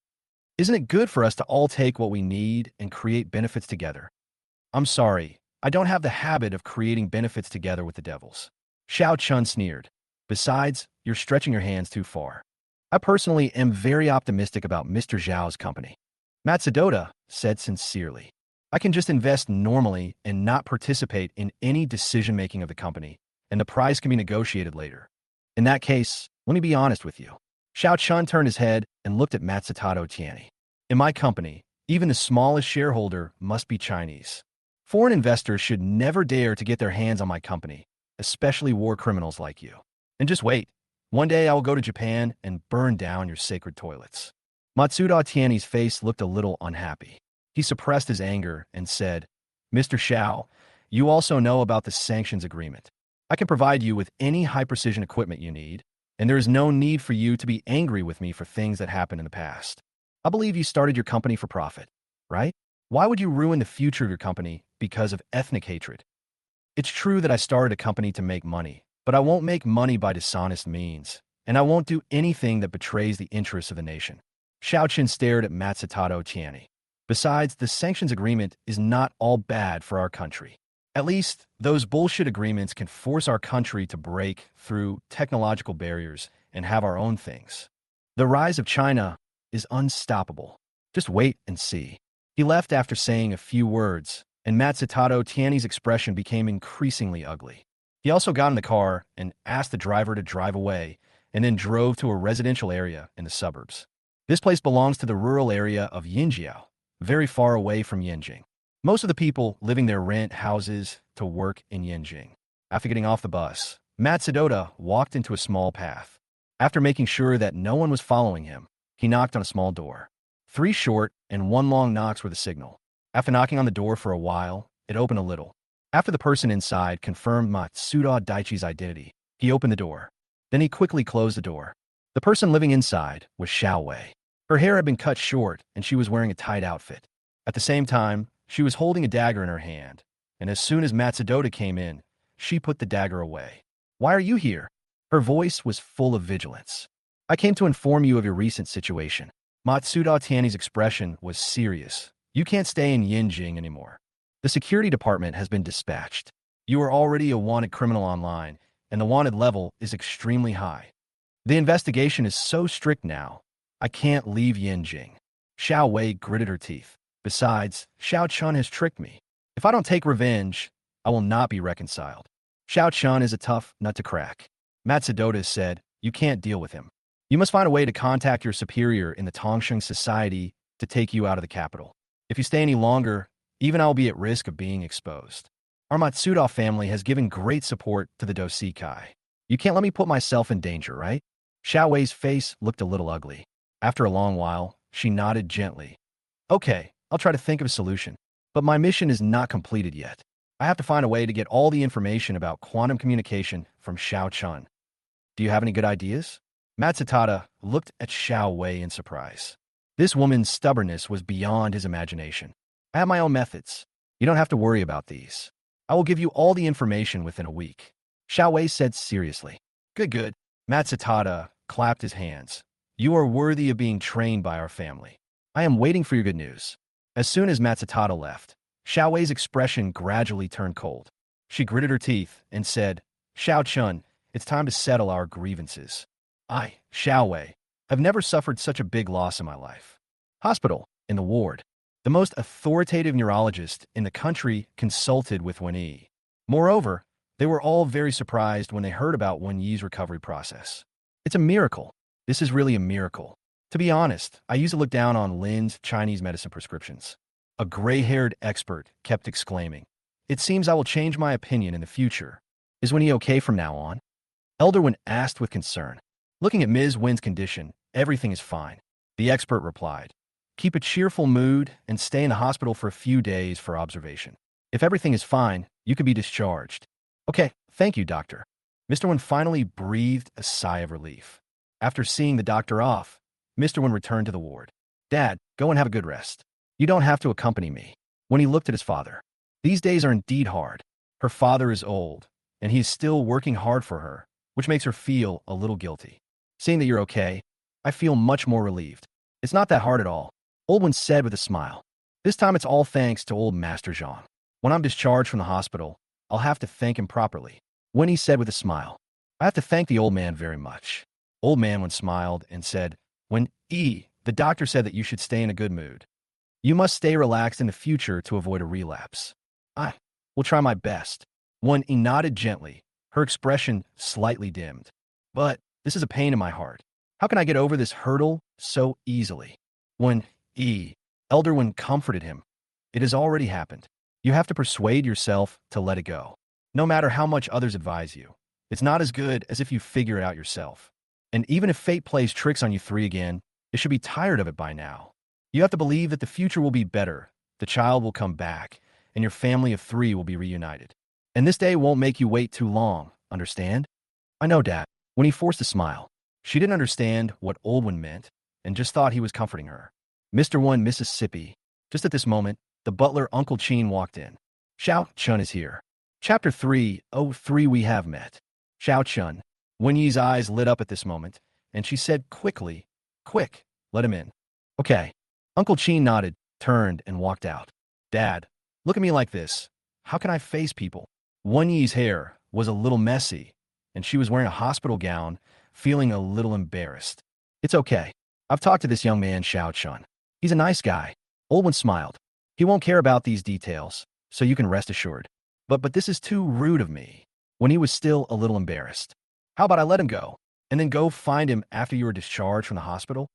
Isn't it good for us to all take what we need and create benefits together? I'm sorry, I don't have the habit of creating benefits together with the devils. Xiao Chun sneered. Besides, you're stretching your hands too far. I personally am very optimistic about Mr. Zhao's company. Matsudoda said sincerely. I can just invest normally and not participate in any decision-making of the company, and the price can be negotiated later. In that case, let me be honest with you. Shiao Chan turned his head and looked at Matsutato Tiani. In my company, even the smallest shareholder must be Chinese. Foreign investors should never dare to get their hands on my company, especially war criminals like you. And just wait. One day I will go to Japan and burn down your sacred toilets. Matsuda Tiani's face looked a little unhappy. He suppressed his anger and said, Mr. Xiao, you also know about the sanctions agreement. I can provide you with any high-precision equipment you need, and there is no need for you to be angry with me for things that happened in the past. I believe you started your company for profit, right? Why would you ruin the future of your company because of ethnic hatred? It's true that I started a company to make money, but I won't make money by dishonest means, and I won't do anything that betrays the interests of the nation. Xiao Qin stared at Matsutato Tiani. Besides, the sanctions agreement is not all bad for our country. At least, those bullshit agreements can force our country to break through technological barriers and have our own things. The rise of China is unstoppable. Just wait and see. He left after saying a few words, and Matsutato Tiani's expression became increasingly ugly. He also got in the car and asked the driver to drive away, and then drove to a residential area in the suburbs. This place belongs to the rural area of Yinjiao, very far away from Yanjing. Most of the people living there rent houses to work in Yanjing. After getting off the bus, Matsudoda walked into a small path. After making sure that no one was following him, he knocked on a small door. 3 short and 1 long knocks were the signal. After knocking on the door for a while, it opened a little. After the person inside confirmed Matsuda Daichi's identity, he opened the door. Then he quickly closed the door. The person living inside was Xiao Wei. Her hair had been cut short, and she was wearing a tight outfit. At the same time, she was holding a dagger in her hand, and as soon as Matsudoda came in, she put the dagger away. Why are you here? Her voice was full of vigilance. I came to inform you of your recent situation. Matsuda Tiani's expression was serious. You can't stay in Yinjing anymore. The security department has been dispatched. You are already a wanted criminal online, and the wanted level is extremely high. The investigation is so strict now, I can't leave Yinjing. Xiao Wei gritted her teeth. Besides, Xiao Chun has tricked me. If I don't take revenge, I will not be reconciled. Xiao Chun is a tough nut to crack. Matsudoda said, you can't deal with him. You must find a way to contact your superior in the Tongsheng society to take you out of the capital. If you stay any longer, even I will be at risk of being exposed. Our Matsuda family has given great support to the Dosikai. You can't let me put myself in danger, right? Xiao Wei's face looked a little ugly. After a long while, she nodded gently. Okay, I'll try to think of a solution. But my mission is not completed yet. I have to find a way to get all the information about quantum communication from Xiao Chun. Do you have any good ideas? Matsutada looked at Xiao Wei in surprise. This woman's stubbornness was beyond his imagination. I have my own methods. You don't have to worry about these. I will give you all the information within a week. Xiao Wei said seriously. Good. Matsutada clapped his hands. You are worthy of being trained by our family. I am waiting for your good news. As soon as Matsutada left, Xiao Wei's expression gradually turned cold. She gritted her teeth and said, Xiao Chun, it's time to settle our grievances. I, Xiao Wei, have never suffered such a big loss in my life. Hospital, in the ward. The most authoritative neurologist in the country consulted with Wen Yi. Moreover, they were all very surprised when they heard about Wen Yi's recovery process. It's a miracle. This is really a miracle. To be honest, I used to look down on Lin's Chinese medicine prescriptions. A gray-haired expert kept exclaiming. It seems I will change my opinion in the future. Is Wen Yi okay from now on? Elder Wen asked with concern. Looking at Ms. Wen's condition, everything is fine. The expert replied. Keep a cheerful mood and stay in the hospital for a few days for observation. If everything is fine, you could be discharged. Okay, thank you, doctor. Mr. Wen finally breathed a sigh of relief. After seeing the doctor off, Mr. Wen returned to the ward. Dad, go and have a good rest. You don't have to accompany me. When he looked at his father. These days are indeed hard. Her father is old, and he is still working hard for her, which makes her feel a little guilty. Seeing that you're okay, I feel much more relieved. It's not that hard at all, Old One said with a smile. This time it's all thanks to old Master Zhang. When I'm discharged from the hospital, I'll have to thank him properly. Winnie said with a smile. I have to thank the old man very much. Old man Wen smiled and said, the doctor said that you should stay in a good mood. You must stay relaxed in the future to avoid a relapse. I will try my best. Wen nodded gently, her expression slightly dimmed. But this is a pain in my heart. How can I get over this hurdle so easily? When Elder One comforted him, it has already happened. You have to persuade yourself to let it go. No matter how much others advise you, it's not as good as if you figure it out yourself. And even if fate plays tricks on you three again, you should be tired of it by now. You have to believe that the future will be better, the child will come back, and your family of three will be reunited. And this day won't make you wait too long, understand? I know, Dad. When he forced a smile, she didn't understand what Old One meant and just thought he was comforting her. Mr. One, Mississippi. Just at this moment, the butler Uncle Chin walked in. Shiao Chan is here. Chapter 303 We have met. Shiao Chan. Wen Yi's eyes lit up at this moment, and she said quickly, Quick, let him in. Okay. Uncle Chin nodded, turned, and walked out. Dad, look at me like this. How can I face people? Wen Yi's hair was a little messy, and she was wearing a hospital gown, feeling a little embarrassed. It's okay. I've talked to this young man, Shiao Chan. He's a nice guy. Old One smiled. He won't care about these details, so you can rest assured. But this is too rude of me. When he was still a little embarrassed. How about I let him go, and then go find him after you were discharged from the hospital?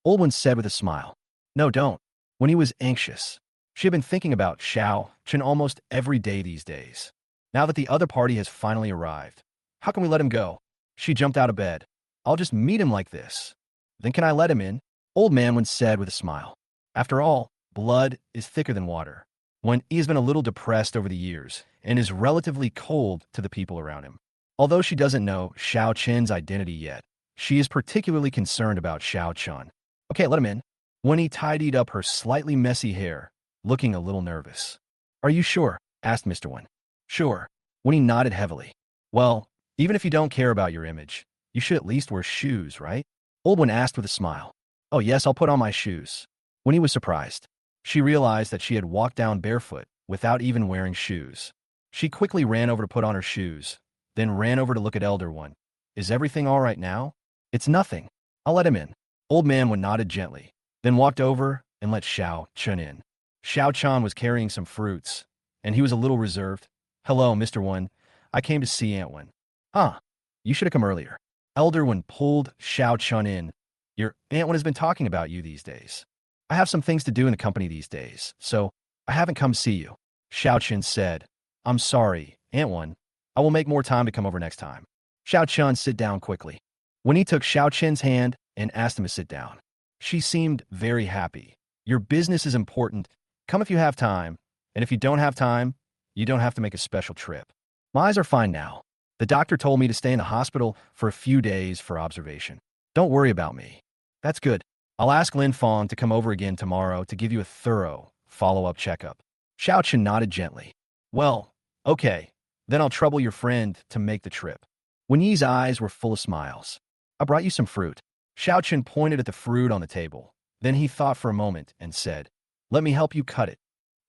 Old One said with a smile. No, don't. When he was anxious. She had been thinking about Shiao Chan almost every day these days. Now that the other party has finally arrived, how can we let him go? She jumped out of bed. I'll just meet him like this. Then can I let him in? Old Man Wen said with a smile. After all, blood is thicker than water. When he has been a little depressed over the years and is relatively cold to the people around him. Although she doesn't know Shiao Chan's identity yet, she is particularly concerned about Shiao Chan. Okay, let him in. When he tidied up her slightly messy hair, looking a little nervous. Are you sure? Asked Mr. Wen. Sure. When he nodded heavily. Well, even if you don't care about your image, you should at least wear shoes, right? Old One asked with a smile. Oh yes, I'll put on my shoes. When he was surprised, she realized that she had walked down barefoot without even wearing shoes. She quickly ran over to put on her shoes, then ran over to look at Elder One. Is everything all right now? It's nothing. I'll let him in. Old Man Wen nodded gently, then walked over and let Shiao Chan in. Shiao Chan was carrying some fruits, and he was a little reserved. Hello, Mr. One. I came to see Aunt Wen. Huh. You should have come earlier. Elder One pulled Shiao Chan in. Your Aunt Wen has been talking about you these days. I have some things to do in the company these days, so I haven't come see you. Shiao Chan said. I'm sorry, Aunt Wen. I will make more time to come over next time. Shiao Chan sit down quickly. When he took Shiao Chan's hand and asked him to sit down, she seemed very happy. Your business is important. Come if you have time, and if you don't have time, you don't have to make a special trip. My eyes are fine now. The doctor told me to stay in the hospital for a few days for observation. Don't worry about me. That's good. I'll ask Lin Fong to come over again tomorrow to give you a thorough follow-up checkup. Shiao Chan nodded gently. Well, okay. Then I'll trouble your friend to make the trip. Wen Yi's eyes were full of smiles. I brought you some fruit. Shiao Chan pointed at the fruit on the table. Then he thought for a moment and said, Let me help you cut it.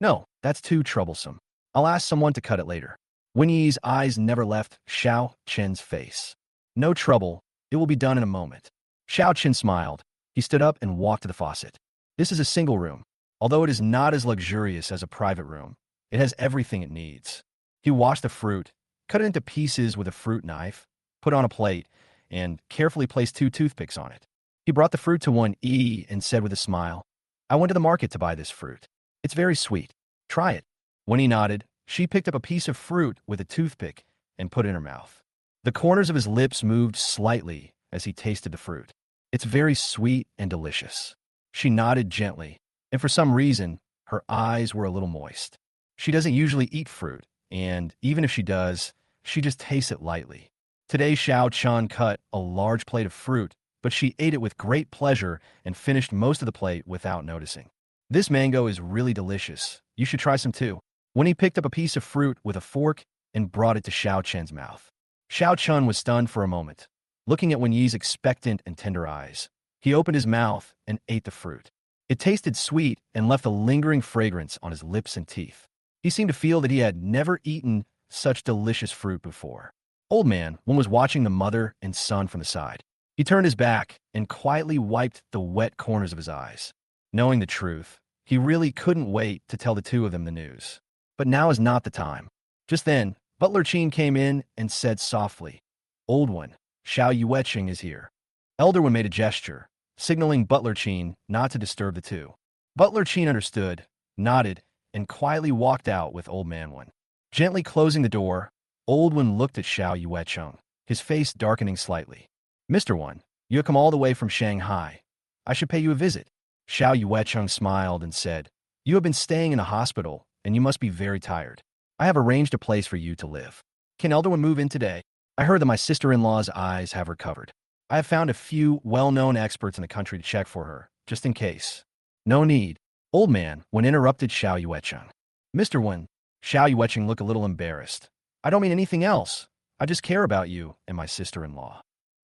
No, that's too troublesome. I'll ask someone to cut it later. Wen Yi's eyes never left Shiao Chen's face. No trouble. It will be done in a moment. Shiao Chen smiled. He stood up and walked to the faucet. This is a single room. Although it is not as luxurious as a private room, it has everything it needs. He washed the fruit, cut it into pieces with a fruit knife, put on a plate, and carefully placed 2 toothpicks on it. He brought the fruit to Wen Yi and said with a smile, I went to the market to buy this fruit. It's very sweet. Try it. When he nodded, she picked up a piece of fruit with a toothpick and put it in her mouth. The corners of his lips moved slightly as he tasted the fruit. It's very sweet and delicious. She nodded gently, and for some reason, her eyes were a little moist. She doesn't usually eat fruit, and even if she does, she just tastes it lightly. Today, Shiao Chan cut a large plate of fruit, but she ate it with great pleasure and finished most of the plate without noticing. This mango is really delicious. You should try some too. When he picked up a piece of fruit with a fork and brought it to Shiao Chan's mouth. Shiao Chan was stunned for a moment, looking at Wen Yi's expectant and tender eyes. He opened his mouth and ate the fruit. It tasted sweet and left a lingering fragrance on his lips and teeth. He seemed to feel that he had never eaten such delicious fruit before. Old Man Wen was watching the mother and son from the side. He turned his back and quietly wiped the wet corners of his eyes. Knowing the truth, he really couldn't wait to tell the two of them the news. But now is not the time. Just then, Butler Chin came in and said softly, Old One, Xiao Yueqing is here. Elder Wen made a gesture, signaling Butler Qin not to disturb the two. Butler Qin understood, nodded, and quietly walked out with Old Man Wen. Gently closing the door, Old Wen looked at Xiao Yueqing, his face darkening slightly. Mr. Wen, you have come all the way from Shanghai. I should pay you a visit. Xiao Yueqing smiled and said, you have been staying in a hospital, and you must be very tired. I have arranged a place for you to live. Can Elder Wen move in today? I heard that my sister-in-law's eyes have recovered. I have found a few well-known experts in the country to check for her, just in case. No need. Old Man Wen interrupted Xiao Yueqing. Mr. Wen, Xiao Yueqing looked a little embarrassed. I don't mean anything else. I just care about you and my sister-in-law.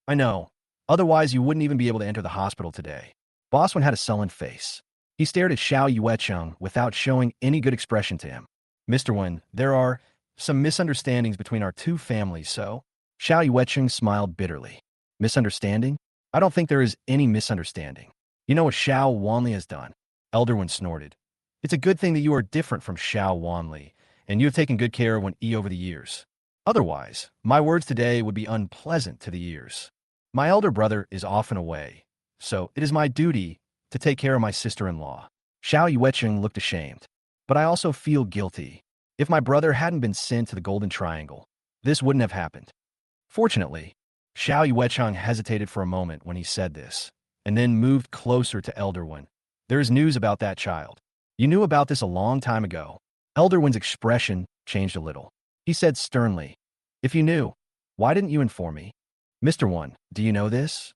I know. Otherwise, you wouldn't even be able to enter the hospital today. Boss Wen had a sullen face. He stared at Xiao Yueqing without showing any good expression to him. Mr. Wen, there are some misunderstandings between our two families, so? Xiao Yueqing smiled bitterly. Misunderstanding? I don't think there is any misunderstanding. You know what Xiao Wanli has done? Elder Wen snorted. It's a good thing that you are different from Xiao Wanli, and you have taken good care of Wen Yi over the years. Otherwise, my words today would be unpleasant to the ears. My elder brother is often away, so it is my duty to take care of my sister-in-law. Xiao Yueqing looked ashamed. But I also feel guilty. If my brother hadn't been sent to the Golden Triangle, this wouldn't have happened. Fortunately, Xiao Yueqing hesitated for a moment when he said this, and then moved closer to Elder Wen. There is news about that child. You knew about this a long time ago. Elder Wen's expression changed a little. He said sternly, if you knew, why didn't you inform me? Mr. Wen, do you know this?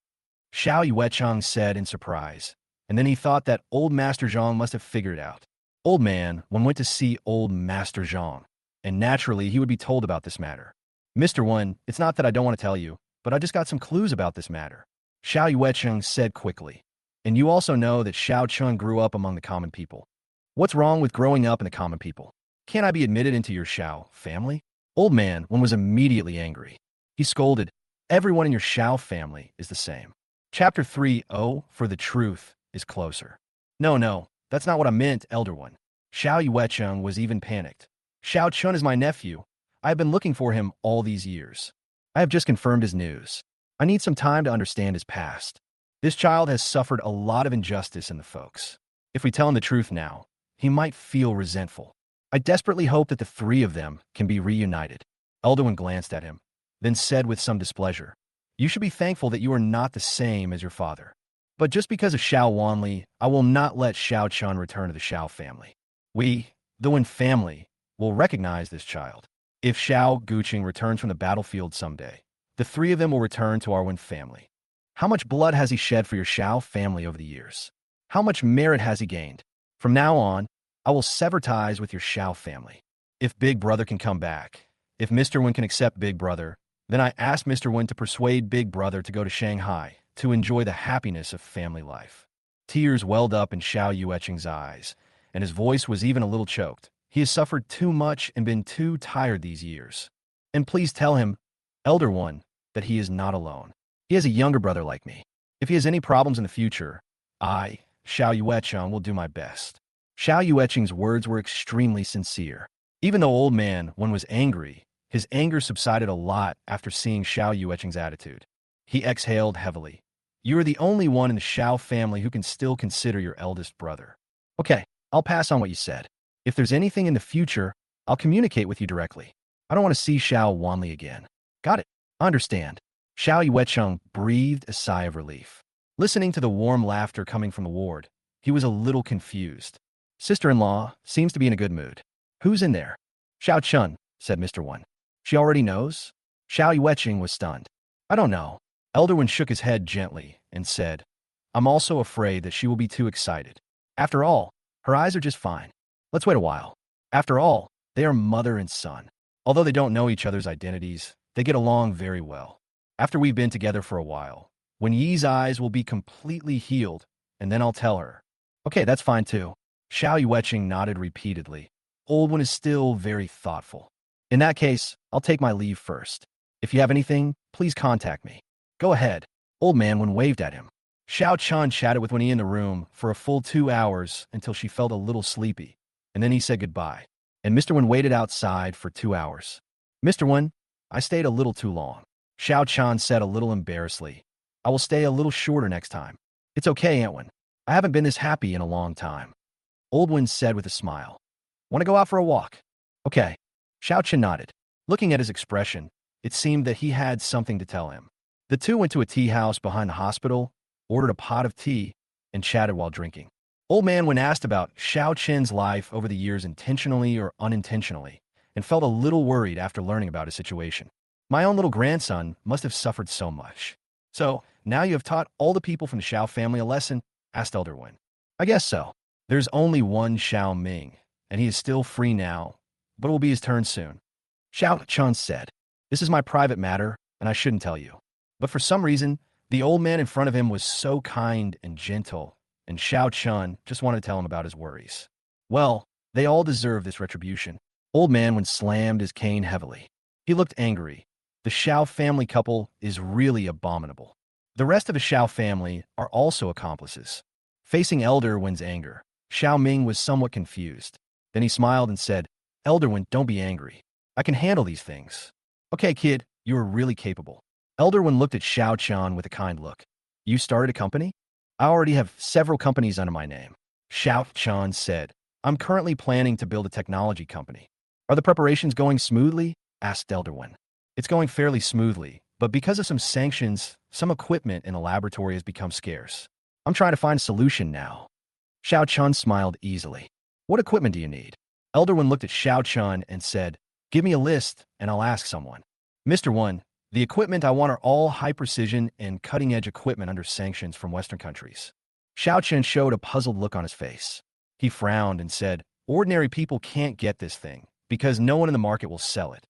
Xiao Yueqing said in surprise, and then he thought that old Master Zhang must have figured it out. Old Man Wen went to see old Master Zhang, and naturally he would be told about this matter. Mr. Wen, it's not that I don't want to tell you, but I just got some clues about this matter. Xiao Yueqing said quickly. And you also know that Shiao Chan grew up among the common people. What's wrong with growing up in the common people? Can't I be admitted into your Shiao family? Old Man Wen was immediately angry. He scolded, everyone in your Shiao family is the same. Chapter 3, Oh, for the truth is closer. No, that's not what I meant, Elder Wen. Xiao Yueqing was even panicked. Shiao Chan is my nephew. I have been looking for him all these years. I have just confirmed his news. I need some time to understand his past. This child has suffered a lot of injustice in the folks. If we tell him the truth now, he might feel resentful. I desperately hope that the three of them can be reunited. Elder Wen glanced at him, then said with some displeasure, you should be thankful that you are not the same as your father. But just because of Xiao Wanli, I will not let Xiao Chan return to the Xiao family. We, the Wen family, will recognize this child. If Xiao Guqing returns from the battlefield someday, the three of them will return to our Wen family. How much blood has he shed for your Xiao family over the years? How much merit has he gained? From now on, I will sever ties with your Xiao family. If Big Brother can come back, if Mr. Wen can accept Big Brother, then I ask Mr. Wen to persuade Big Brother to go to Shanghai to enjoy the happiness of family life. Tears welled up in Xiao Yueqing's eyes, and his voice was even a little choked. He has suffered too much and been too tired these years. And please tell him, Elder One, that he is not alone. He has a younger brother like me. If he has any problems in the future, I, Xiao Yueqing, will do my best. Xiao Yueqing's words were extremely sincere. Even though Old Man Wen was angry, his anger subsided a lot after seeing Xiao Yueqing's attitude. He exhaled heavily. You are the only one in the Xiao family who can still consider your eldest brother. Okay, I'll pass on what you said. If there's anything in the future, I'll communicate with you directly. I don't want to see Xiao Wanli again. Got it. Understand. Xiao Yueqing breathed a sigh of relief. Listening to the warm laughter coming from the ward, he was a little confused. Sister-in-law seems to be in a good mood. Who's in there? Xiao Chun, said Mr. Wen. She already knows? Xiao Yueqing was stunned. I don't know. Elder Wen shook his head gently and said, I'm also afraid that she will be too excited. After all, her eyes are just fine. Let's wait a while. After all, they are mother and son. Although they don't know each other's identities, they get along very well. After we've been together for a while, Wen Yi's eyes will be completely healed, and then I'll tell her. Okay, that's fine too. Xiao Yueqing nodded repeatedly. Old Wen is still very thoughtful. In that case, I'll take my leave first. If you have anything, please contact me. Go ahead. Old Man Wen waved at him. Xiao Chan chatted with Wen Yi in the room for a full 2 hours until she felt a little sleepy, and then he said goodbye. And Mr. Wen waited outside for 2 hours. Mr. Wen, I stayed a little too long. Shiao Chan said a little embarrassedly. I will stay a little shorter next time. It's okay, Antwin. I haven't been this happy in a long time. Oldwin said with a smile. Want to go out for a walk? Okay. Shiao Chan nodded. Looking at his expression, it seemed that he had something to tell him. The two went to a tea house behind the hospital, ordered a pot of tea, and chatted while drinking. Old man, when asked about Shiao Chen's life over the years intentionally or unintentionally, and felt a little worried after learning about his situation. My own little grandson must have suffered so much. So, now you have taught all the people from the Shiao family a lesson? Asked Elder Wen. I guess so. There's only one Shiao Ming, and he is still free now, but it will be his turn soon. Shiao Chan said, This is my private matter, and I shouldn't tell you. But for some reason, the old man in front of him was so kind and gentle, and Shiao Chan just wanted to tell him about his worries. Well, they all deserve this retribution. Old man when slammed his cane heavily. He looked angry. The Shiao family couple is really abominable. The rest of the Shiao family are also accomplices. Facing Elder Wen's anger, Shiao Ming was somewhat confused. Then he smiled and said, Elder Wen, don't be angry. I can handle these things. Okay, kid, you are really capable. Elder Wen looked at Shiao Chan with a kind look. You started a company? I already have several companies under my name. Shiao Chan said, I'm currently planning to build a technology company. Are the preparations going smoothly? Asked Elder Wen. It's going fairly smoothly, but because of some sanctions, some equipment in the laboratory has become scarce. I'm trying to find a solution now. Shiao Chan smiled easily. What equipment do you need? Elder Wen looked at Shiao Chan and said, Give me a list, and I'll ask someone. Mr. Wen, the equipment I want are all high-precision and cutting-edge equipment under sanctions from Western countries. Shiao Chan showed a puzzled look on his face. He frowned and said, Ordinary people can't get this thing, because no one in the market will sell it.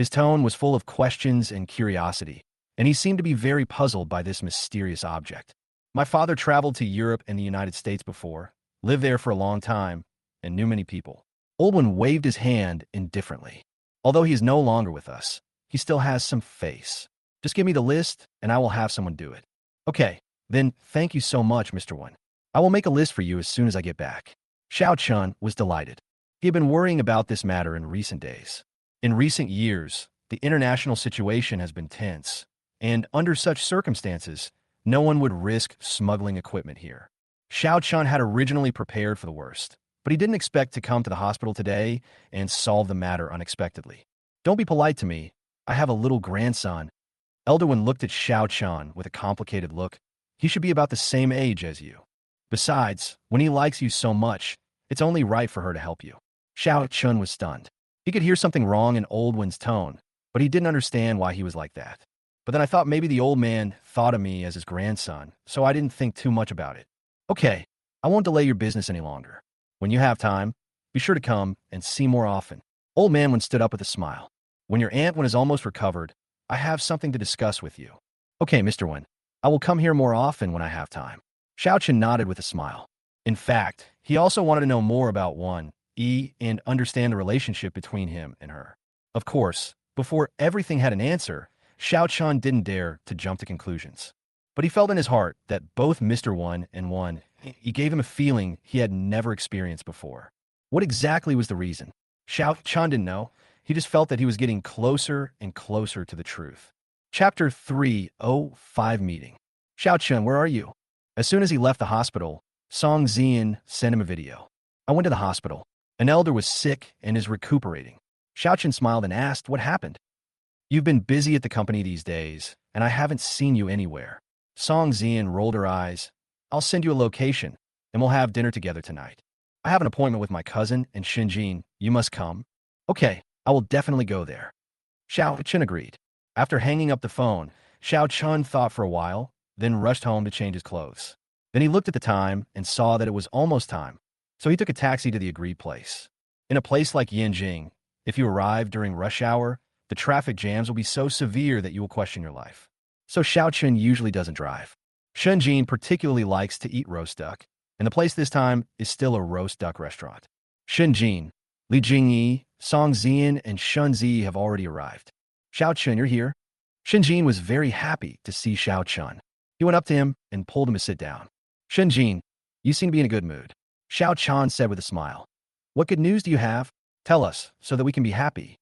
His tone was full of questions and curiosity, and he seemed to be very puzzled by this mysterious object. My father traveled to Europe and the United States before, lived there for a long time, and knew many people. Oldwin waved his hand indifferently. Although he is no longer with us, he still has some face. Just give me the list, and I will have someone do it. Okay, then thank you so much, Mr. Wen. I will make a list for you as soon as I get back. Shiao Chan was delighted. He had been worrying about this matter in recent days. In recent years, the international situation has been tense, and under such circumstances, no one would risk smuggling equipment here. Shiao Chan had originally prepared for the worst, but he didn't expect to come to the hospital today and solve the matter unexpectedly. Don't be polite to me. I have a little grandson. Elder Wen looked at Shiao Chan with a complicated look. He should be about the same age as you. Besides, when he likes you so much, it's only right for her to help you. Shiao Chan was stunned. He could hear something wrong in Old Wen's tone, but he didn't understand why he was like that. But then I thought maybe the old man thought of me as his grandson, so I didn't think too much about it. Okay, I won't delay your business any longer. When you have time, be sure to come and see more often. Old man Wen stood up with a smile. When your Aunt Wen is almost recovered, I have something to discuss with you. Okay, Mr. Wen, I will come here more often when I have time. Shiao Chan nodded with a smile. In fact, he also wanted to know more about and understand the relationship between him and her. Of course, before everything had an answer, Shiao Chan didn't dare to jump to conclusions. But he felt in his heart that both Mr. Wen and he gave him a feeling he had never experienced before. What exactly was the reason? Shiao Chan didn't know. He just felt that he was getting closer and closer to the truth. Chapter 305 Meeting. Shiao Chan, where are you? As soon as he left the hospital, Song Zian sent him a video. I went to the hospital. An elder was sick and is recuperating. Shiao Chan smiled and asked, What happened? You've been busy at the company these days, and I haven't seen you anywhere. Song Zian rolled her eyes. I'll send you a location, and we'll have dinner together tonight. I have an appointment with my cousin and Shinjin. You must come. Okay, I will definitely go there. Shiao Chan agreed. After hanging up the phone, Shiao Chan thought for a while, then rushed home to change his clothes. Then he looked at the time and saw that it was almost time. So he took a taxi to the agreed place. In a place like Yanjing, if you arrive during rush hour, the traffic jams will be so severe that you will question your life. So Shiao Chan usually doesn't drive. Shenjin particularly likes to eat roast duck, and the place this time is still a roast duck restaurant. Shenjin, Li Jingyi, Song Zian, and Shun Zi have already arrived. Shiao Chan, you're here? Shenjin was very happy to see Shiao Chan. He went up to him and pulled him to sit down. Shenjin, you seem to be in a good mood. Shiao Chan said with a smile. What good news do you have? Tell us, so that we can be happy.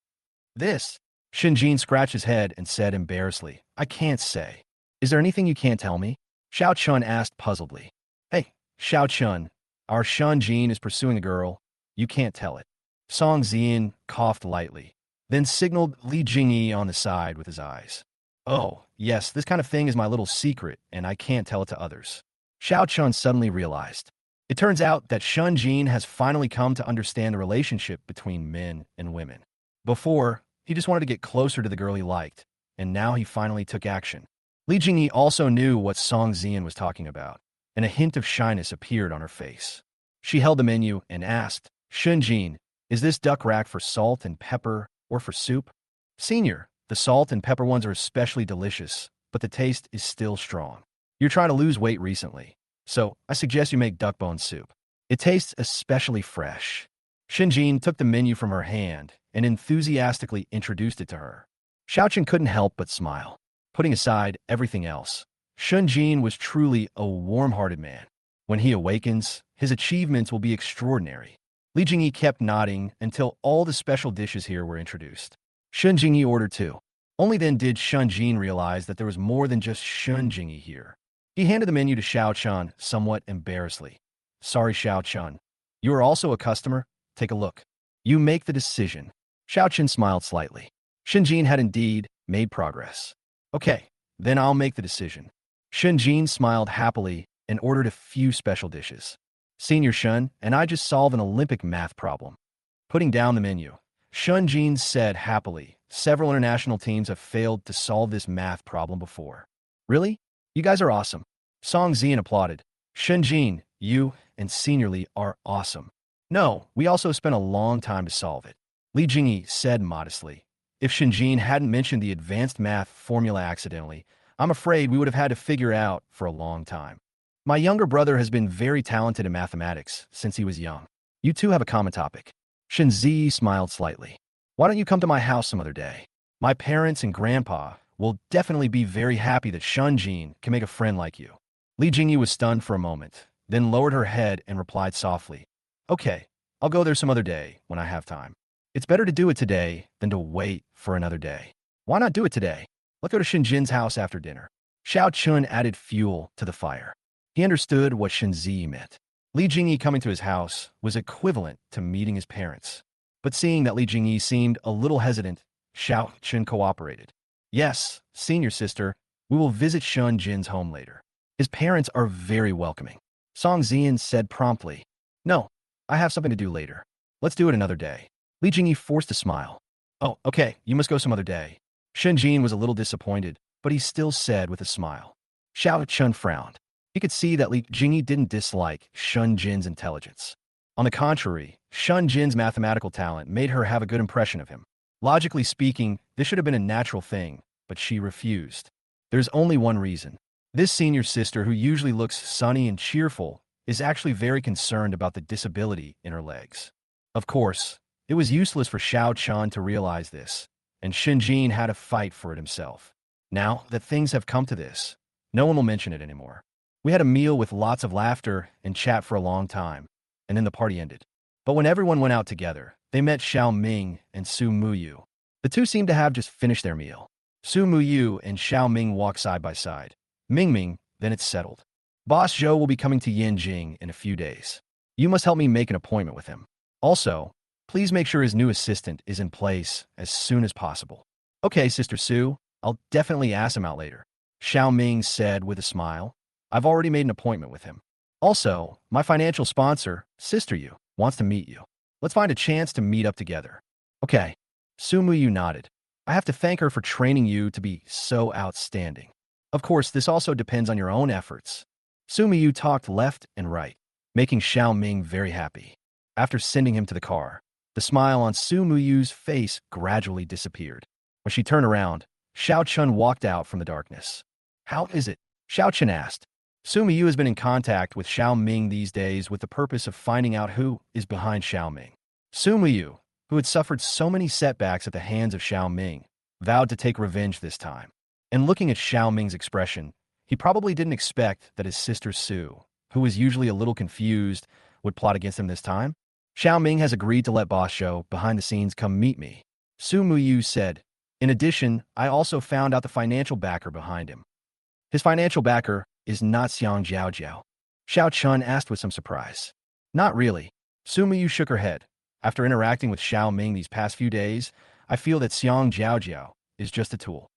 This. Shinjin scratched his head and said embarrassedly, I can't say. Is there anything you can't tell me? Xiao Chun asked puzzledly. Hey, Xiao Chun, our Shunjin is pursuing a girl. You can't tell it. Song Zian coughed lightly, then signaled Li Jingyi on the side with his eyes. Oh, yes, this kind of thing is my little secret, and I can't tell it to others. Xiao Chun suddenly realized. It turns out that Shunjin has finally come to understand the relationship between men and women. Before, he just wanted to get closer to the girl he liked, and now he finally took action. Li Jingyi also knew what Song Zian was talking about, and a hint of shyness appeared on her face. She held the menu and asked, Shunjin, is this duck rack for salt and pepper or for soup? Senior, the salt and pepper ones are especially delicious, but the taste is still strong. You're trying to lose weight recently, so I suggest you make duck bone soup. It tastes especially fresh. Shinjin took the menu from her hand and enthusiastically introduced it to her. Xiaochen couldn't help but smile. Putting aside everything else, Shunjin was truly a warm-hearted man. When he awakens, his achievements will be extraordinary. Li Jingyi kept nodding until all the special dishes here were introduced. Shun Jingyi ordered two. Only then did Shunjin realize that there was more than just Shun Jingyi here. He handed the menu to Xiao Chan somewhat embarrassedly. Sorry, Xiao Chan. You are also a customer? Take a look. You make the decision. Xiao Chan smiled slightly. Shunjin had indeed made progress. Okay, then I'll make the decision. Shunjin smiled happily and ordered a few special dishes. Senior Shun and I just solved an Olympic math problem. Putting down the menu, Shunjin said happily, several international teams have failed to solve this math problem before. Really? You guys are awesome. Song Zian applauded. Shunjin, you and Senior Li are awesome. No, we also spent a long time to solve it. Li Jingyi said modestly. If Shunjin hadn't mentioned the advanced math formula accidentally, I'm afraid we would have had to figure out for a long time. My younger brother has been very talented in mathematics since he was young. You two have a common topic. Shinzi smiled slightly. Why don't you come to my house some other day? My parents and grandpa will definitely be very happy that Shunjin can make a friend like you. Li Jingyi was stunned for a moment, then lowered her head and replied softly. Okay, I'll go there some other day when I have time. It's better to do it today than to wait for another day. Why not do it today? Let's go to Shinjin's house after dinner. Xiao Chun added fuel to the fire. He understood what Shinzi meant. Li Jingyi coming to his house was equivalent to meeting his parents. But seeing that Li Jingyi seemed a little hesitant, Xiao Chun cooperated. Yes, senior sister, we will visit Shun Jin's home later. His parents are very welcoming. Song Zian said promptly. No, I have something to do later. Let's do it another day. Li Jingyi forced a smile. Oh, okay, you must go some other day. Shun Jin was a little disappointed, but he still said with a smile. Xiao Chun frowned. He could see that Li Jingyi didn't dislike Shun Jin's intelligence. On the contrary, Shun Jin's mathematical talent made her have a good impression of him. Logically speaking, this should have been a natural thing, but she refused. There's only one reason. This senior sister, who usually looks sunny and cheerful, is actually very concerned about the disability in her legs. Of course, it was useless for Xiao Chan to realize this, and Shinjin had to fight for it himself. Now that things have come to this, no one will mention it anymore. We had a meal with lots of laughter and chat for a long time, and then the party ended. But when everyone went out together, they met Xiao Ming and Su Muyu. The two seemed to have just finished their meal. Su Muyu and Xiao Ming walked side by side. Ming, then it's settled. Boss Zhou will be coming to Yanjing in a few days. You must help me make an appointment with him. Also, please make sure his new assistant is in place as soon as possible. Okay, Sister Su, I'll definitely ask him out later. Xiao Ming said with a smile. I've already made an appointment with him. Also, my financial sponsor, Sister Yu, wants to meet you. Let's find a chance to meet up together. Okay. Su Muyu nodded. I have to thank her for training you to be so outstanding. Of course, this also depends on your own efforts. Su Muyu talked left and right, making Xiao Ming very happy. After sending him to the car, the smile on Su Muyu's face gradually disappeared. When she turned around, Xiao Chun walked out from the darkness. How is it? Xiao Chun asked. Su Muyu has been in contact with Xiao Ming these days with the purpose of finding out who is behind Xiao Ming. Su Muyu, who had suffered so many setbacks at the hands of Xiao Ming, vowed to take revenge this time. And looking at Xiao Ming's expression, he probably didn't expect that his sister Su, who was usually a little confused, would plot against him this time. Xiao Ming has agreed to let Boss Zhou behind the scenes come meet me. Su Muyu said, In addition, I also found out the financial backer behind him. His financial backer is not Xiang Jiaojiao. Shiao Chan asked with some surprise. Not really. Sumiyu shook her head. After interacting with Xiao Ming these past few days, I feel that Xiang Jiaojiao is just a tool.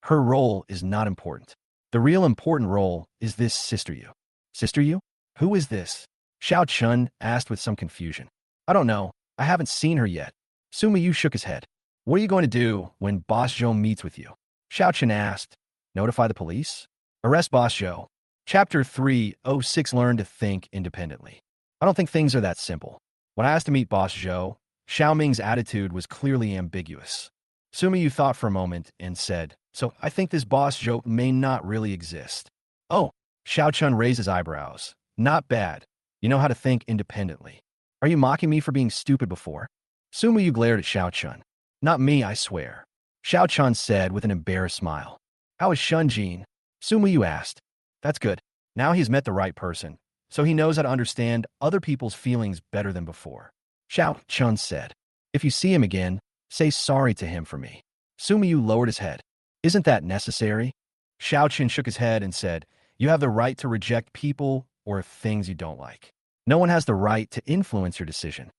Her role is not important. The real important role is this Sister Yu. Sister Yu? Who is this? Xiao Chun asked with some confusion. I don't know. I haven't seen her yet. Sumiyu shook his head. What are you going to do when Boss Zhou meets with you? Xiao Chun asked. Notify the police? Arrest Boss Zhou. Chapter 306 Learn to Think Independently. I don't think things are that simple. When I asked to meet Boss Zhou, Xiao Ming's attitude was clearly ambiguous. Sumiyu thought for a moment and said, so I think this Boss Zhou may not really exist. Oh, Xiao Chun raised his eyebrows. Not bad. You know how to think independently. Are you mocking me for being stupid before? Sumiyu glared at Xiao Chun. Not me, I swear. Xiao Chun said with an embarrassed smile. How is Shunjin? Sumiyu asked. That's good. Now he's met the right person, so he knows how to understand other people's feelings better than before. Xiao Chun said. If you see him again, say sorry to him for me. Sumiyu lowered his head. Isn't that necessary? Xiao Chun shook his head and said, you have the right to reject people or things you don't like. No one has the right to influence your decision.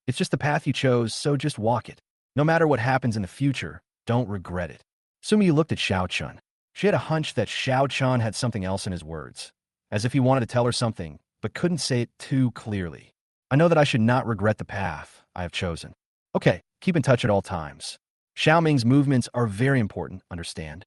It's just the path you chose, so just walk it. No matter what happens in the future, don't regret it. Sumiyu looked at Xiao Chun. She had a hunch that Xiao Chun had something else in his words, as if he wanted to tell her something, but couldn't say it too clearly. I know that I should not regret the path I have chosen. Okay, keep in touch at all times. Xiao Ming's movements are very important, understand?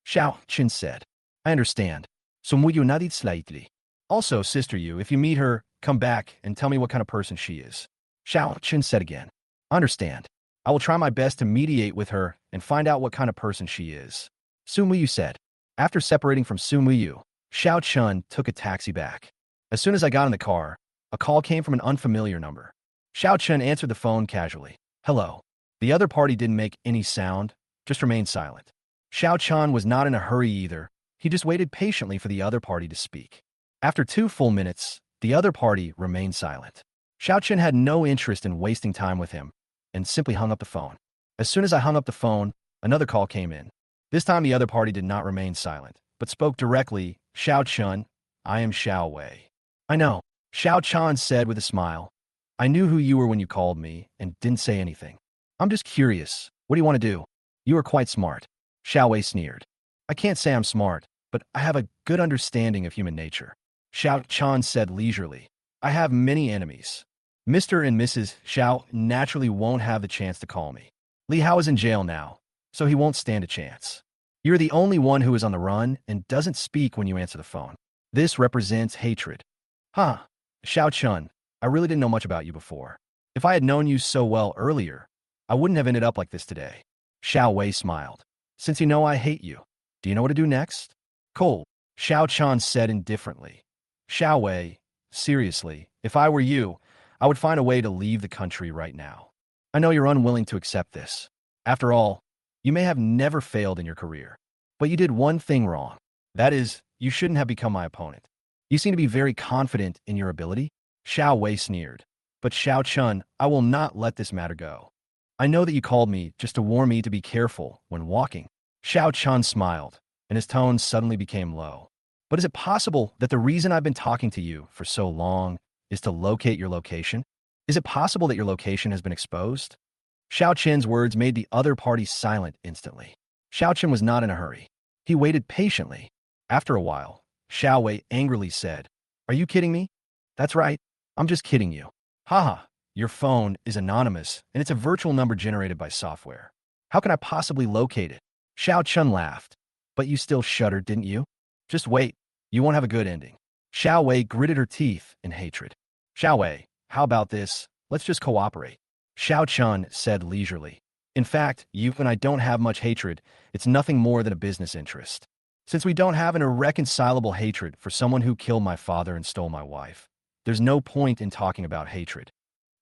Xiao Chun said. I understand. So muyo nadit slightly. Also, Sister Yu, if you meet her, come back and tell me what kind of person she is. Xiao Chun said again. Understand. I will try my best to mediate with her and find out what kind of person she is. Sumiyu said. After separating from Sumiyu, Xiao Chun took a taxi back. As soon as I got in the car, a call came from an unfamiliar number. Xiao Chun answered the phone casually. Hello. The other party didn't make any sound, just remained silent. Xiao Chun was not in a hurry either. He just waited patiently for the other party to speak. After 2 full minutes, the other party remained silent. Xiao Chun had no interest in wasting time with him and simply hung up the phone. As soon as I hung up the phone, another call came in. This time the other party did not remain silent, but spoke directly. Xiao Chun, I am Xiao Wei. I know, Xiao Chun said with a smile. I knew who you were when you called me and didn't say anything. I'm just curious. What do you want to do? You are quite smart. Xiao Wei sneered. I can't say I'm smart, but I have a good understanding of human nature. Xiao Chun said leisurely. I have many enemies. Mr. and Mrs. Xiao naturally won't have the chance to call me. Lihao is in jail now, so he won't stand a chance. You're the only one who is on the run and doesn't speak when you answer the phone. This represents hatred. Huh. Xiao Chun, I really didn't know much about you before. If I had known you so well earlier, I wouldn't have ended up like this today. Xiao Wei smiled. Since you know I hate you, do you know what to do next? Cold. Xiao Chun said indifferently. Xiao Wei, seriously, if I were you, I would find a way to leave the country right now. I know you're unwilling to accept this. After all, you may have never failed in your career, but you did one thing wrong. That is, you shouldn't have become my opponent. You seem to be very confident in your ability. Xiao Wei sneered. But Xiao Chun, I will not let this matter go. I know that you called me just to warn me to be careful when walking. Xiao Chun smiled, and his tone suddenly became low. But is it possible that the reason I've been talking to you for so long is to locate your location? Is it possible that your location has been exposed? Xiao Chen's words made the other party silent instantly. Xiao Chen was not in a hurry. He waited patiently. After a while, Xiao Wei angrily said, Are you kidding me? That's right. I'm just kidding you. Haha, your phone is anonymous, and it's a virtual number generated by software. How can I possibly locate it? Xiao Chun laughed. But you still shuddered, didn't you? Just wait. You won't have a good ending. Xiao Wei gritted her teeth in hatred. Xiao Wei, how about this? Let's just cooperate. Xiao Chun said leisurely. In fact, you and I don't have much hatred. It's nothing more than a business interest. Since we don't have an irreconcilable hatred for someone who killed my father and stole my wife, there's no point in talking about hatred.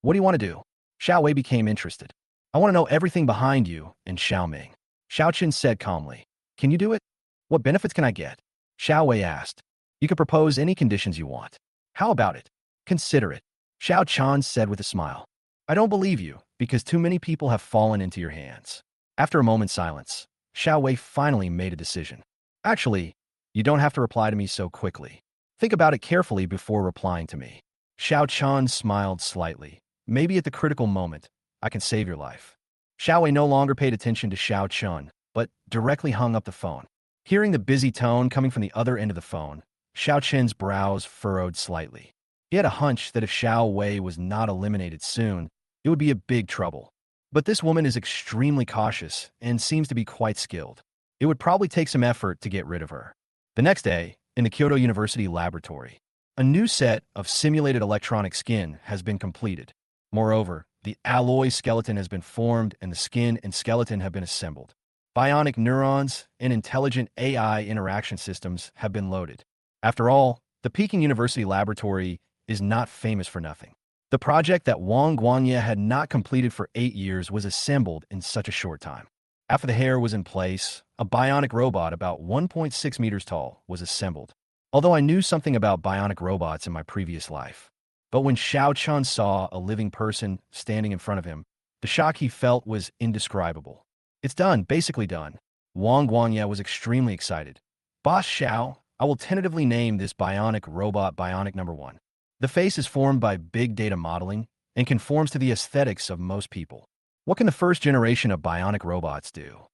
What do you want to do? Xiao Wei became interested. I want to know everything behind you and Xiao Ming. Xiao Chen said calmly. Can you do it? What benefits can I get? Xiao Wei asked. You can propose any conditions you want. How about it? Consider it. Xiao Chan said with a smile. I don't believe you, because too many people have fallen into your hands. After a moment's silence, Xiao Wei finally made a decision. Actually, you don't have to reply to me so quickly. Think about it carefully before replying to me. Shiao Chan smiled slightly. Maybe at the critical moment, I can save your life. Xiao Wei no longer paid attention to Xiao Chun, but directly hung up the phone. Hearing the busy tone coming from the other end of the phone, Xiao Chen's brows furrowed slightly. He had a hunch that if Xiao Wei was not eliminated soon, it would be a big trouble. But this woman is extremely cautious and seems to be quite skilled. It would probably take some effort to get rid of her. The next day, in the Kyoto University laboratory, a new set of simulated electronic skin has been completed. Moreover, the alloy skeleton has been formed and the skin and skeleton have been assembled. Bionic neurons and intelligent AI interaction systems have been loaded. After all, the Peking University laboratory is not famous for nothing. The project that Wang Guanyi had not completed for 8 years was assembled in such a short time. After the hair was in place, a bionic robot about 1.6 meters tall was assembled. Although I knew something about bionic robots in my previous life. But when Xiao Chan saw a living person standing in front of him, the shock he felt was indescribable. It's done, basically done. Wang Guanyi was extremely excited. Boss Xiao, I will tentatively name this bionic robot Bionic Number 1. The face is formed by big data modeling and conforms to the aesthetics of most people. What can the first generation of bionic robots do?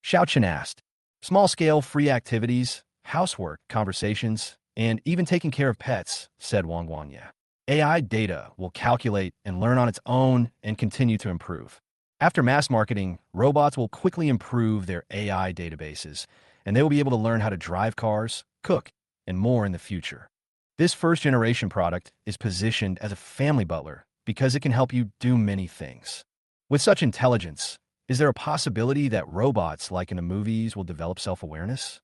Xiao Chen asked. Small-scale free activities, housework, conversations, and even taking care of pets, said Wang Guanyi. AI data will calculate and learn on its own and continue to improve. After mass marketing, robots will quickly improve their AI databases, and they will be able to learn how to drive cars, cook, and more in the future. This first-generation product is positioned as a family butler because it can help you do many things. With such intelligence, is there a possibility that robots, like in the movies, will develop self-awareness?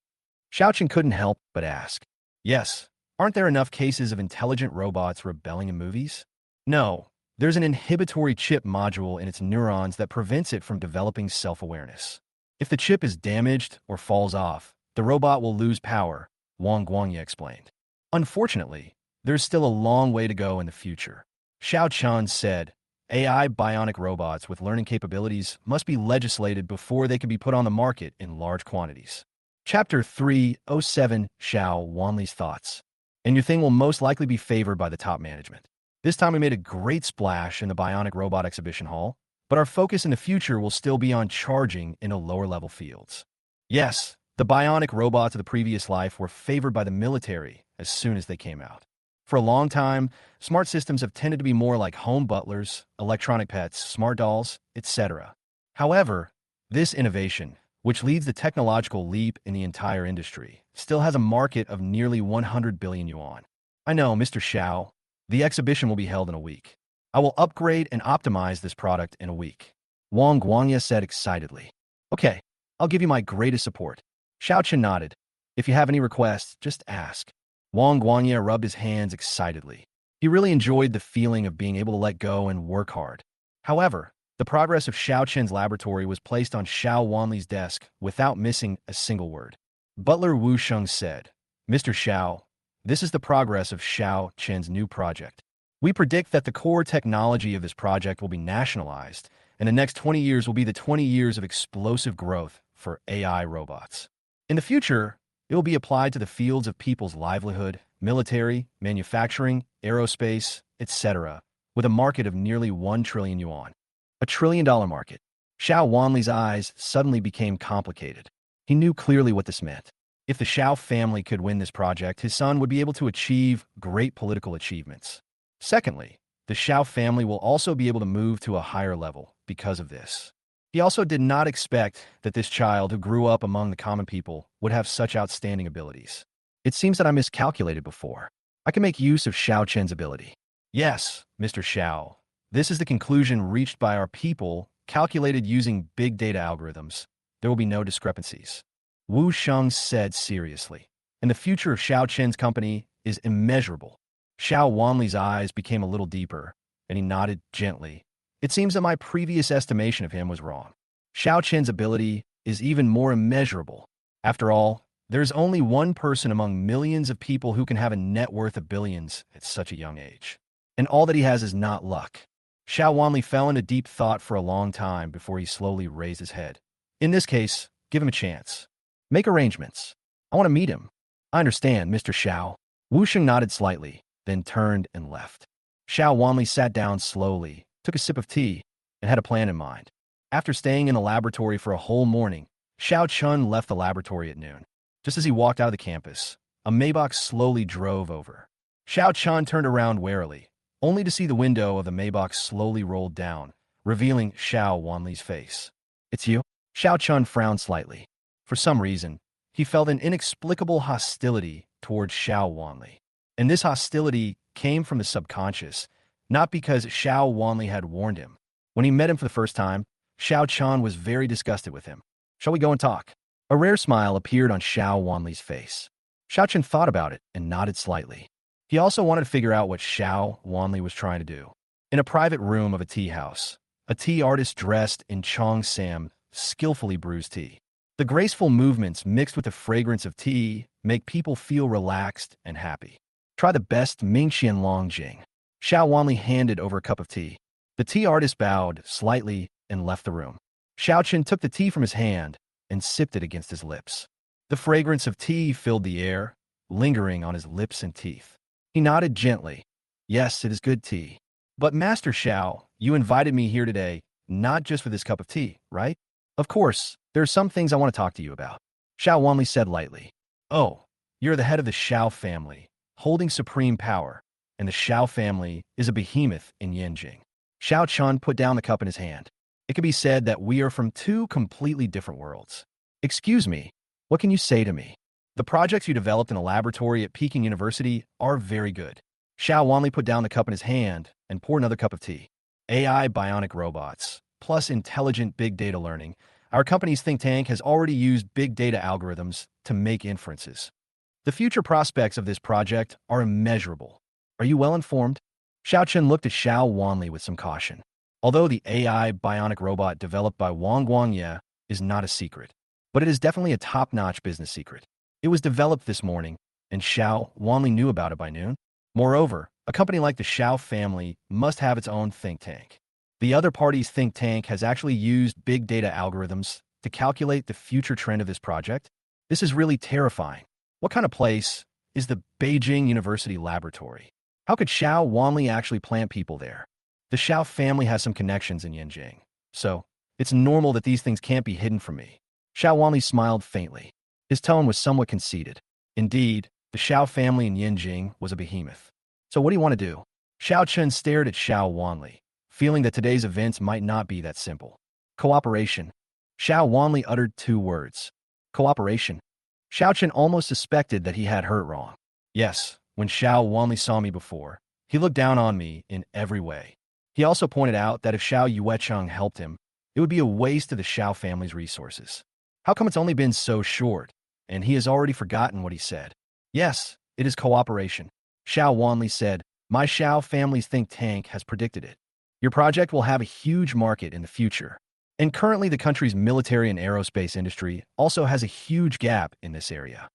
Xiaoqin couldn't help but ask. Yes, aren't there enough cases of intelligent robots rebelling in movies? No, there's an inhibitory chip module in its neurons that prevents it from developing self-awareness. If the chip is damaged or falls off, the robot will lose power, Wang Guanyi explained. Unfortunately, there's still a long way to go in the future. Xiao Chan said, AI bionic robots with learning capabilities must be legislated before they can be put on the market in large quantities. Chapter 307, Xiao Wanli's Thoughts. And your thing will most likely be favored by the top management. This time we made a great splash in the bionic robot exhibition hall, but our focus in the future will still be on charging in the lower-level fields. Yes, the bionic robots of the previous life were favored by the military as soon as they came out. For a long time, smart systems have tended to be more like home butlers, electronic pets, smart dolls, etc. However, this innovation, which leads the technological leap in the entire industry, still has a market of nearly 100 billion yuan. I know, Mr. Xiao, the exhibition will be held in a week. I will upgrade and optimize this product in a week. Wang Guanyi said excitedly. Okay, I'll give you my greatest support. Xiao Chen nodded. If you have any requests, just ask. Wang Guanyi rubbed his hands excitedly. He really enjoyed the feeling of being able to let go and work hard. However, the progress of Xiao Chen's laboratory was placed on Xiao Wanli's desk without missing a single word. Butler Wu Sheng said, Mr. Xiao, this is the progress of Xiao Chen's new project. We predict that the core technology of this project will be nationalized, and the next 20 years will be the 20 years of explosive growth for AI robots. In the future, it will be applied to the fields of people's livelihood, military, manufacturing, aerospace, etc., with a market of nearly 1 trillion yuan. $1 trillion market. Xiao Wanli's eyes suddenly became complicated. He knew clearly what this meant. If the Xiao family could win this project, his son would be able to achieve great political achievements. Secondly, the Xiao family will also be able to move to a higher level because of this. He also did not expect that this child who grew up among the common people would have such outstanding abilities. It seems that I miscalculated before. I can make use of Xiao Chen's ability. Yes, Mr. Xiao. This is the conclusion reached by our people, calculated using big data algorithms. There will be no discrepancies. Wu Sheng said seriously. And the future of Xiao Chen's company is immeasurable. Xiao Wanli's eyes became a little deeper, and he nodded gently. It seems that my previous estimation of him was wrong. Xiao Chen's ability is even more immeasurable. After all, there's only one person among millions of people who can have a net worth of billions at such a young age. And all that he has is not luck. Xiao Wanli fell into deep thought for a long time before he slowly raised his head. In this case, give him a chance. Make arrangements. I want to meet him. I understand, Mr. Xiao. Wu Sheng nodded slightly, then turned and left. Xiao Wanli sat down slowly, took a sip of tea, and had a plan in mind. After staying in the laboratory for a whole morning, Shiao Chan left the laboratory at noon. Just as he walked out of the campus, a Maybach slowly drove over. Shiao Chan turned around warily, only to see the window of the Maybach slowly rolled down, revealing Xiao Wanli's face. "It's you?" Shiao Chan frowned slightly. For some reason, he felt an inexplicable hostility towards Xiao Wanli. And this hostility came from the subconscious, not because Xiao Wanli had warned him. When he met him for the first time, Shiao Chan was very disgusted with him. "Shall we go and talk?" A rare smile appeared on Xiao Wanli's face. Xiao Chan thought about it and nodded slightly. He also wanted to figure out what Xiao Wanli was trying to do. In a private room of a tea house, a tea artist dressed in Chong Sam skillfully brews tea. The graceful movements mixed with the fragrance of tea make people feel relaxed and happy. "Try the best Mingxian Long Jing." Xiao Wanli handed over a cup of tea. The tea artist bowed slightly and left the room. Xiao Chen took the tea from his hand and sipped it against his lips. The fragrance of tea filled the air, lingering on his lips and teeth. He nodded gently. "Yes, it is good tea. But Master Xiao, you invited me here today, not just for this cup of tea, right?" "Of course, there are some things I want to talk to you about," Xiao Wanli said lightly. "Oh, you're the head of the Xiao family, holding supreme power, and the Xiao family is a behemoth in Yanjing." Xiao Chan put down the cup in his hand. "It could be said that we are from two completely different worlds." "Excuse me, what can you say to me?" "The projects you developed in a laboratory at Peking University are very good." Xiao Wanli put down the cup in his hand and poured another cup of tea. "AI bionic robots, plus intelligent big data learning. Our company's think tank has already used big data algorithms to make inferences. The future prospects of this project are immeasurable. Are you well informed?" Xiao Chen looked at Xiao Wanli with some caution. Although the AI bionic robot developed by Wang Guangye is not a secret, but it is definitely a top-notch business secret. It was developed this morning, and Xiao Wanli knew about it by noon. Moreover, a company like the Xiao family must have its own think tank. The other party's think tank has actually used big data algorithms to calculate the future trend of this project. This is really terrifying. What kind of place is the Beijing University Laboratory? How could Xiao Wanli actually plant people there? The Xiao family has some connections in Yanjing, so it's normal that these things can't be hidden from me. Xiao Wanli smiled faintly. His tone was somewhat conceited. Indeed, the Xiao family in Yanjing was a behemoth. "So what do you want to do?" Xiao Chen stared at Xiao Wanli, feeling that today's events might not be that simple. "Cooperation." Xiao Wanli uttered two words. "Cooperation." Xiao Chen almost suspected that he had heard wrong. "Yes, when Xiao Wanli saw me before, he looked down on me in every way. He also pointed out that if Xiao Yuecheng helped him, it would be a waste of the Xiao family's resources. How come it's only been so short, and he has already forgotten what he said?" "Yes, it is cooperation," Xiao Wanli said. "My Xiao family's think tank has predicted it. Your project will have a huge market in the future. And currently the country's military and aerospace industry also has a huge gap in this area.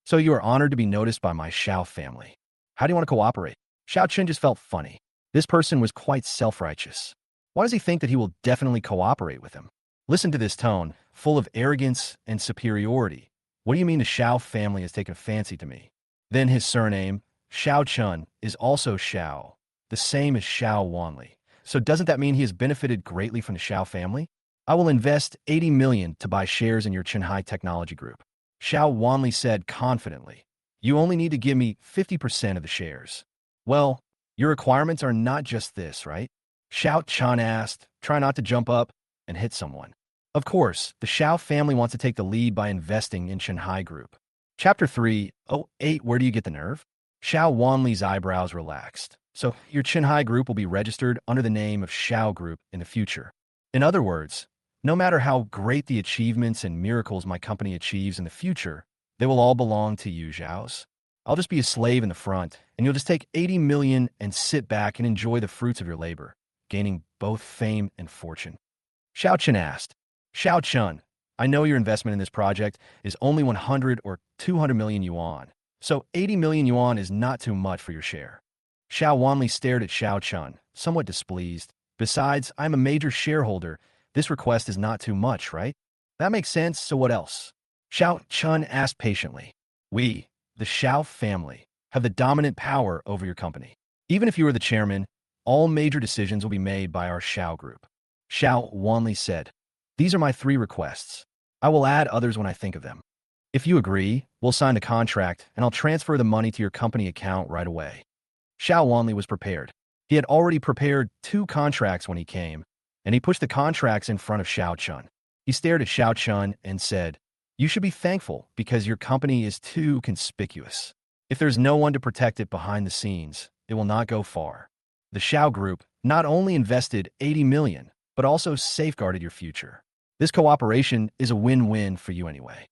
So you are honored to be noticed by my Xiao family. How do you want to cooperate?" Xiao Chen just felt funny. This person was quite self-righteous. Why does he think that he will definitely cooperate with him? Listen to this tone, full of arrogance and superiority. "What do you mean the Xiao family has taken a fancy to me?" Then his surname, Xiao Chun, is also Xiao, the same as Xiao Wanli. So doesn't that mean he has benefited greatly from the Xiao family? "I will invest 80 million to buy shares in your Qinghai Technology Group," Xiao Wanli said confidently. "You only need to give me 50% of the shares." "Well, your requirements are not just this, right?" Xiao Chan asked, try not to jump up and hit someone. Of course, the Xiao family wants to take the lead by investing in Qinghai Group. Chapter 3:08 Where do you get the nerve? Xiao Wanli's eyebrows relaxed. "So, your Qinghai Group will be registered under the name of Xiao Group in the future. In other words, no matter how great the achievements and miracles my company achieves in the future, they will all belong to you, Xiaos. I'll just be a slave in the front, and you'll just take 80 million and sit back and enjoy the fruits of your labor, gaining both fame and fortune." Xiao Chen asked. "Xiao Chun, I know your investment in this project is only 100 or 200 million yuan, so 80 million yuan is not too much for your share." Xiao Wanli stared at Xiao Chun, somewhat displeased. "Besides, I'm a major shareholder. This request is not too much, right?" That makes sense, so what else? Shiao Chan asked patiently. We, the Shiao family, have the dominant power over your company. Even if you are the chairman, all major decisions will be made by our Shiao group. Shiao Wanli said, these are my 3 requests. I will add others when I think of them. If you agree, we'll sign the contract and I'll transfer the money to your company account right away. Shiao Wanli was prepared. He had already prepared 2 contracts when he came, and he pushed the contracts in front of Shiao Chan. He stared at Shiao Chan and said, you should be thankful because your company is too conspicuous. If there's no one to protect it behind the scenes, it will not go far. The Shiao Group not only invested 80 million, but also safeguarded your future. This cooperation is a win-win for you anyway.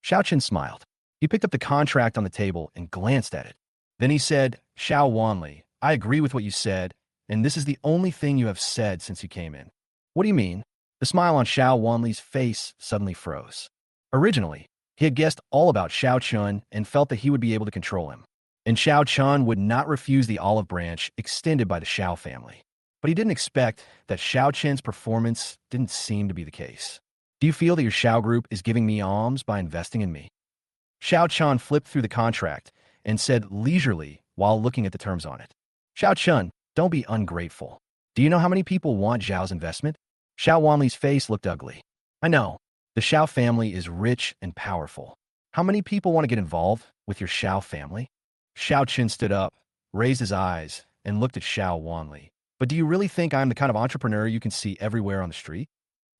Shiao Chan smiled. He picked up the contract on the table and glanced at it. Then he said, Shiao Wanli, I agree with what you said, and this is the only thing you have said since you came in. What do you mean? The smile on Shiao Wanli's face suddenly froze. Originally, he had guessed all about Shiao Chan and felt that he would be able to control him. And Shiao Chan would not refuse the olive branch extended by the Shiao family. But he didn't expect that Shiao Chan's performance didn't seem to be the case. Do you feel that your Shiao group is giving me alms by investing in me? Shiao Chan flipped through the contract and said leisurely while looking at the terms on it. Shiao Chan, don't be ungrateful. Do you know how many people want Zhao's investment? Shiao Wanli's face looked ugly. I know. The Shiao family is rich and powerful. How many people want to get involved with your Shiao family? Shiao Chan stood up, raised his eyes, and looked at Shiao Wanli. But do you really think I'm the kind of entrepreneur you can see everywhere on the street?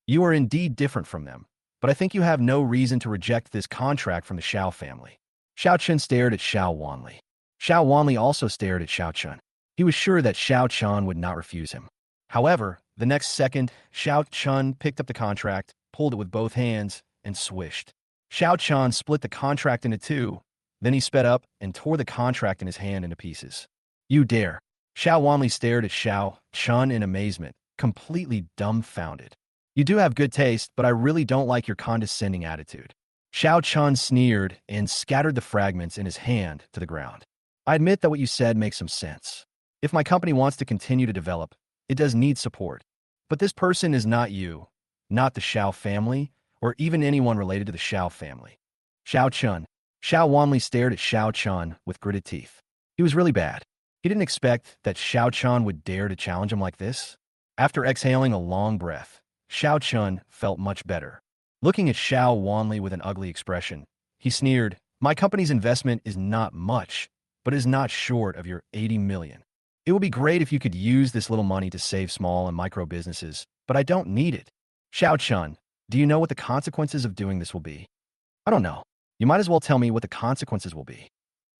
You are indeed different from them, but I think you have no reason to reject this contract from the Shiao family. Shiao Chan stared at Shiao Wanli. Shiao Wanli also stared at Shiao Chan. He was sure that Shiao Chan would not refuse him. However, the next second, Shiao Chan picked up the contract, pulled it with both hands, and swished. Shiao Chan split the contract into 2. Then he sped up and tore the contract in his hand into pieces. You dare. Shiao Wanli stared at Shiao Chan in amazement, completely dumbfounded. You do have good taste, but I really don't like your condescending attitude. Shiao Chan sneered and scattered the fragments in his hand to the ground. I admit that what you said makes some sense. If my company wants to continue to develop, it does need support. But this person is not you, not the Shiao family, or even anyone related to the Shiao family. Shiao Chan. Shiao Wanli stared at Shiao Chan with gritted teeth. He was really bad. He didn't expect that Shiao Chan would dare to challenge him like this. After exhaling a long breath, Shiao Chan felt much better. Looking at Shiao Wanli with an ugly expression, he sneered, my company's investment is not much, but is not short of your 80 million. It would be great if you could use this little money to save small and micro businesses, but I don't need it. Shiao Chan, do you know what the consequences of doing this will be? I don't know. You might as well tell me what the consequences will be.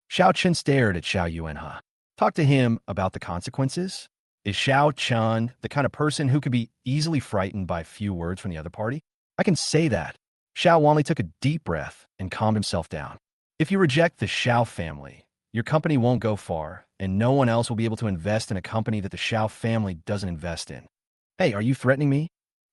Shiao Chan stared at Xiao Yuanhe. Talk to him about the consequences. Is Shiao Chan the kind of person who could be easily frightened by a few words from the other party? I can say that. Shiao Wanli took a deep breath and calmed himself down. If you reject the Shiao family, your company won't go far, and no one else will be able to invest in a company that the Shiao family doesn't invest in. Hey, are you threatening me?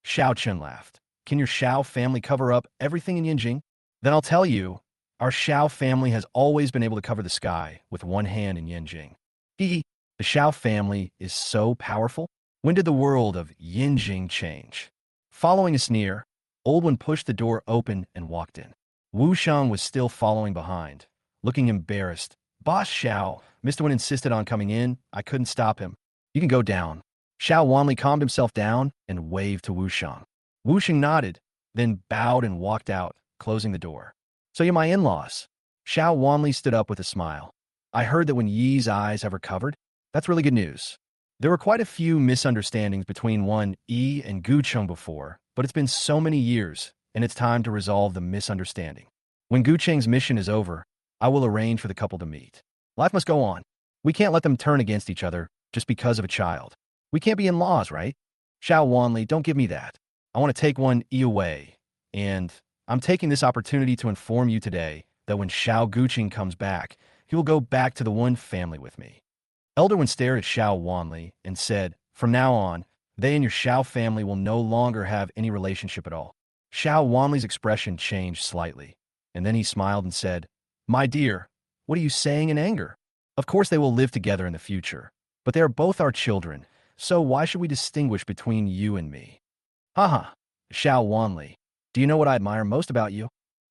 Shiao Chan laughed. Can your Shiao family cover up everything in Yinjing? Then I'll tell you, our Shiao family has always been able to cover the sky with one hand in Yinjing. The Shiao family is so powerful. When did the world of Yinjing change? Following a sneer, Old One pushed the door open and walked in. Wu Shang was still following behind, looking embarrassed. Boss Xiao, Mr. Wen insisted on coming in. I couldn't stop him. You can go down. Shiao Wanli calmed himself down and waved to Wu Shang. Wu Shang nodded, then bowed and walked out, closing the door. So you're my in-laws. Shiao Wanli stood up with a smile. I heard that when Yi's eyes have recovered, that's really good news. There were quite a few misunderstandings between one Yi and Gu Cheng before, but it's been so many years, and it's time to resolve the misunderstanding. When Gu Cheng's mission is over, I will arrange for the couple to meet. Life must go on. We can't let them turn against each other just because of a child. We can't be in-laws, right? Shiao Wanli, don't give me that. I want to take one Yi away, and I'm taking this opportunity to inform you today that when Xiao Guqing comes back, he will go back to the one family with me. Elder One stared at Shiao Wanli and said, from now on, they and your Xiao family will no longer have any relationship at all. Shiao Wanli's expression changed slightly, and then he smiled and said, my dear, what are you saying in anger? Of course they will live together in the future, but they are both our children, so why should we distinguish between you and me? Haha, Shiao Wanli. Do you know what I admire most about you?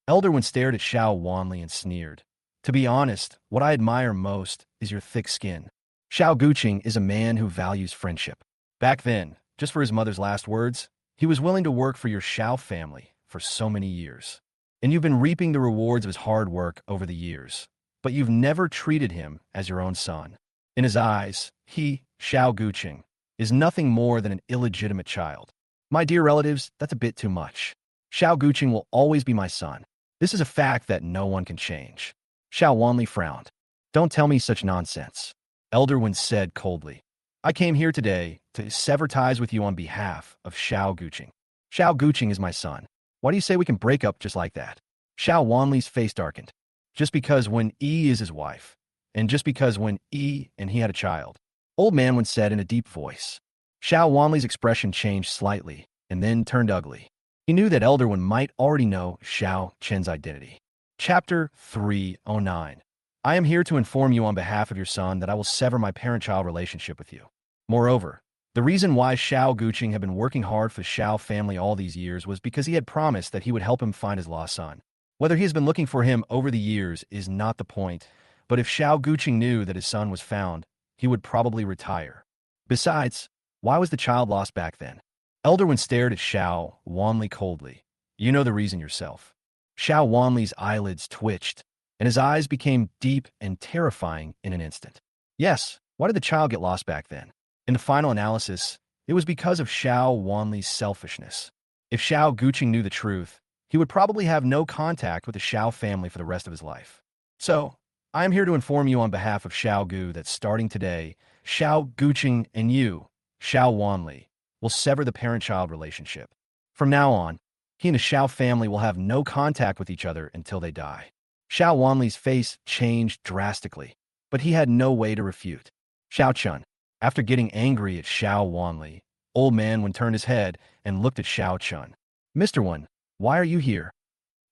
Elder One stared at Xiao wanly and sneered. To be honest, what I admire most is your thick skin. Xiao Guqing is a man who values friendship. Back then, just for his mother's last words, he was willing to work for your Xiao family for so many years. And you've been reaping the rewards of his hard work over the years. But you've never treated him as your own son. In his eyes, he, Xiao Guqing, is nothing more than an illegitimate child. My dear relatives, that's a bit too much. Xiao Guqing will always be my son. This is a fact that no one can change. Xiao Wanli frowned. Don't tell me such nonsense. Elder Wen said coldly. I came here today to sever ties with you on behalf of Xiao Guqing. Xiao Guqing is my son. Why do you say we can break up just like that? Xiao Wanli's face darkened. Just because when E is his wife, and just because when E and he had a child. Old Man Wen said in a deep voice. Xiao Wanli's expression changed slightly, and then turned ugly. He knew that Elder Wen might already know Xiao Chen's identity. Chapter 309. I am here to inform you on behalf of your son that I will sever my parent-child relationship with you. Moreover, the reason why Xiao Guqing had been working hard for the Xiao family all these years was because he had promised that he would help him find his lost son. Whether he has been looking for him over the years is not the point, but if Xiao Guqing knew that his son was found, he would probably retire. Besides, why was the child lost back then? Elder Wen stared at Xiao Wanli coldly. You know the reason yourself. Xiao Wanli's eyelids twitched, and his eyes became deep and terrifying in an instant. Yes, why did the child get lost back then? In the final analysis, it was because of Xiao Wanli's selfishness. If Xiao Guqing knew the truth, he would probably have no contact with the Xiao family for the rest of his life. So, I am here to inform you on behalf of Xiao Gu that starting today, Xiao Guqing and you, Xiao Wanli, will sever the parent-child relationship. From now on, he and the Xiao family will have no contact with each other until they die. Xiao Wanli's face changed drastically, but he had no way to refute. Xiao Chun, after getting angry at Xiao Wanli, Old Man Wen turned his head and looked at Xiao Chun. Mr. Wen, why are you here?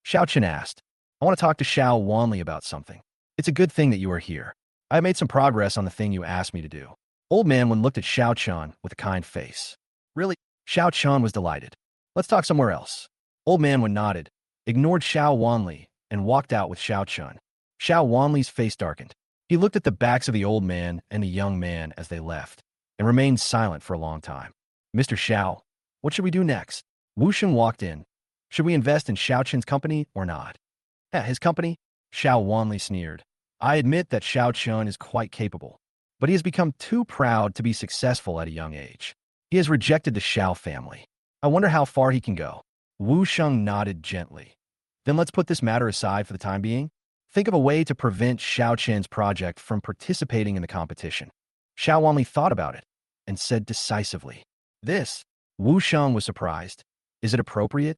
Xiao Chun asked. I want to talk to Xiao Wanli about something. It's a good thing that you are here. I have made some progress on the thing you asked me to do. Old Man Wen looked at Xiao Chun with a kind face. Really? Xiao Chun was delighted. Let's talk somewhere else. Old Man Wen nodded, ignored Xiao Wanli, and walked out with Xiao Chun. Xiao Wanli's face darkened. He looked at the backs of the old man and the young man as they left, and remained silent for a long time. Mr. Xiao, what should we do next? Wu Sheng walked in. Should we invest in Xiao Chen's company or not? His company? Xiao Wanli sneered. I admit that Xiao Chun is quite capable, but he has become too proud to be successful at a young age. He has rejected the Xiao family. I wonder how far he can go. Wu Sheng nodded gently. Then let's put this matter aside for the time being. Think of a way to prevent Xiao Chen's project from participating in the competition. Xiao Wanli thought about it and said decisively, This. Wu Sheng was surprised. Is it appropriate?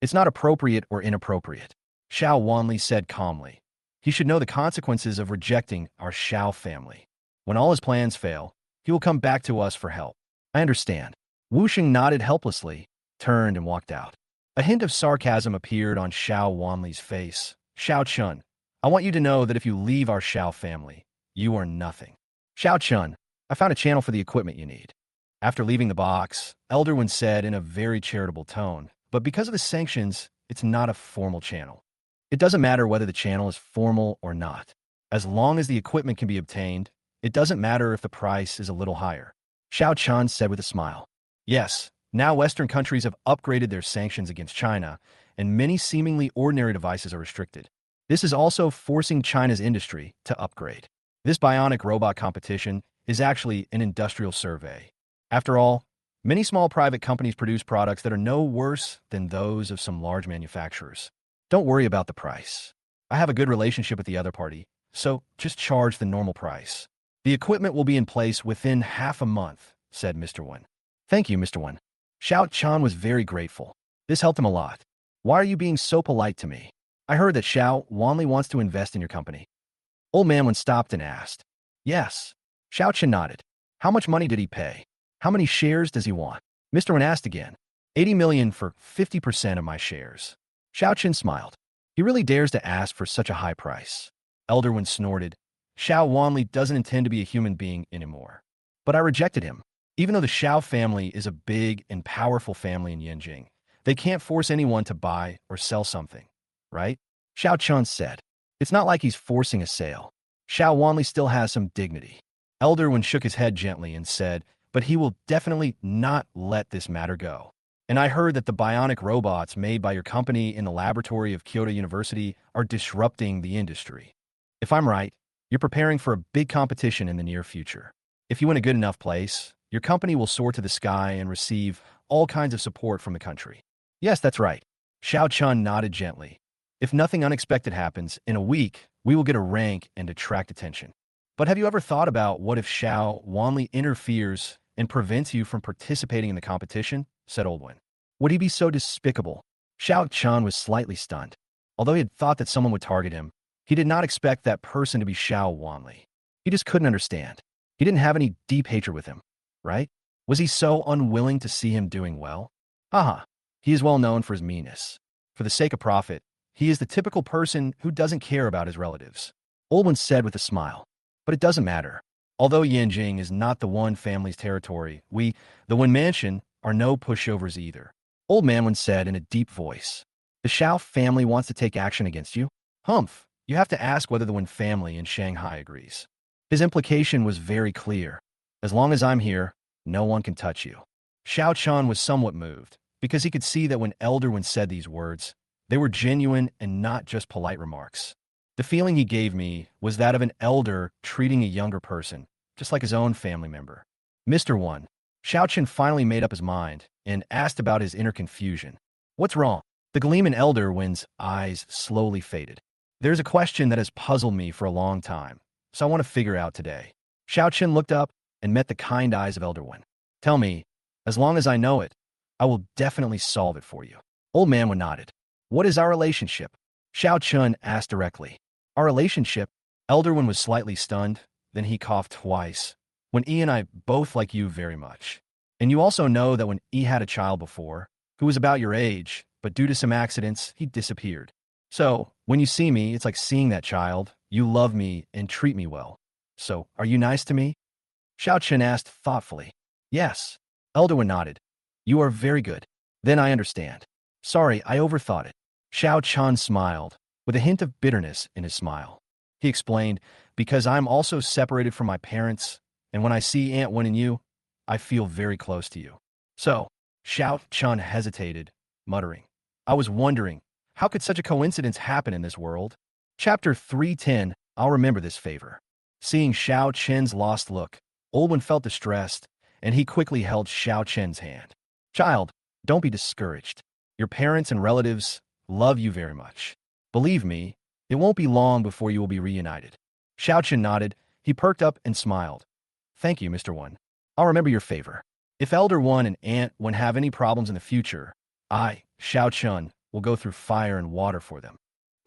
It's not appropriate or inappropriate. Xiao Wanli said calmly. He should know the consequences of rejecting our Xiao family. When all his plans fail, he will come back to us for help. I understand. Wu Sheng nodded helplessly, turned and walked out. A hint of sarcasm appeared on Xiao Wanli's face. Xiao Chun, I want you to know that if you leave our Xiao family, you are nothing. Xiao Chun, I found a channel for the equipment you need. After leaving the box, Elder Wen said in a very charitable tone, but because of the sanctions, it's not a formal channel. It doesn't matter whether the channel is formal or not. As long as the equipment can be obtained, it doesn't matter if the price is a little higher. Xiao Chan said with a smile. Yes, now Western countries have upgraded their sanctions against China, and many seemingly ordinary devices are restricted. This is also forcing China's industry to upgrade. This bionic robot competition is actually an industrial survey. After all, many small private companies produce products that are no worse than those of some large manufacturers. Don't worry about the price. I have a good relationship with the other party, so just charge the normal price. The equipment will be in place within half a month, said Mr. Wen. Thank you, Mr. Wen. Xiao Chan was very grateful. This helped him a lot. Why are you being so polite to me? I heard that Xiao Wanli wants to invest in your company. Old Man Wen stopped and asked. Yes. Xiao Chen nodded. How much money did he pay? How many shares does he want? Mr. Wen asked again. 80 million for 50% of my shares. Xiao Chen smiled. He really dares to ask for such a high price. Elder Wen snorted. Xiao Wanli doesn't intend to be a human being anymore. But I rejected him. Even though the Xiao family is a big and powerful family in Yanjing, They can't force anyone to buy or sell something, right? Shiao Chan said. It's not like he's forcing a sale. Xiao Wanli still has some dignity. Elderwin shook his head gently and said, but he will definitely not let this matter go. And I heard that the bionic robots made by your company in the laboratory of Kyoto University are disrupting the industry. If I'm right, you're preparing for a big competition in the near future. If you win a good enough place, your company will soar to the sky and receive all kinds of support from the country. Yes, that's right. Xiao Chun nodded gently. If nothing unexpected happens, in a week, we will get a rank and attract attention. But have you ever thought about what if Xiao Wanli interferes and prevents you from participating in the competition? Said Oldwin. Would he be so despicable? Xiao Chun was slightly stunned. Although he had thought that someone would target him, he did not expect that person to be Xiao Wanli. He just couldn't understand. He didn't have any deep hatred with him, right? Was he so unwilling to see him doing well? Haha, he is well known for his meanness. For the sake of profit, he is the typical person who doesn't care about his relatives. Oldwin said with a smile. But it doesn't matter. Although Yanjing is not the Wan family's territory, we, the Wan Mansion, are no pushovers either. Old Manwin said in a deep voice. The Xiao family wants to take action against you? Humph, you have to ask whether the Wan family in Shanghai agrees. His implication was very clear. As long as I'm here, no one can touch you. Xiao Chan was somewhat moved, because he could see that when Elderwin said these words, they were genuine and not just polite remarks. The feeling he gave me was that of an elder treating a younger person, just like his own family member. Mr. One, Xiao Chen finally made up his mind and asked about his inner confusion. What's wrong? The gleam in Elderwin's eyes slowly faded. There's a question that has puzzled me for a long time, so I want to figure out today. Xiao Chen looked up and met the kind eyes of Elderwin. Tell me, as long as I know it, I will definitely solve it for you. Old Manwin nodded. What is our relationship? Xiao Chun asked directly. Our relationship? Elderwin was slightly stunned, then he coughed twice. When E and I both like you very much. And you also know that when E had a child before, who was about your age, but due to some accidents, he disappeared. So, when you see me, it's like seeing that child. You love me and treat me well. So, are you nice to me? Xiao Chen asked thoughtfully. Yes. Elderwin nodded. You are very good. Then I understand. Sorry, I overthought it. Xiao Chan smiled, with a hint of bitterness in his smile. He explained, because I'm also separated from my parents, and when I see Aunt Wen and you, I feel very close to you. So, Xiao Chun hesitated, muttering, I was wondering, how could such a coincidence happen in this world? Chapter 310, I'll remember this favor. Seeing Xiao Chen's lost look, Oldwin felt distressed, and he quickly held Xiao Chen's hand. Child, don't be discouraged. Your parents and relatives love you very much. Believe me, it won't be long before you will be reunited. Xiao Chen nodded. He perked up and smiled. Thank you, Mr. One. I'll remember your favor. If Elder One and Aunt One have any problems in the future, I, Xiao Chun, will go through fire and water for them.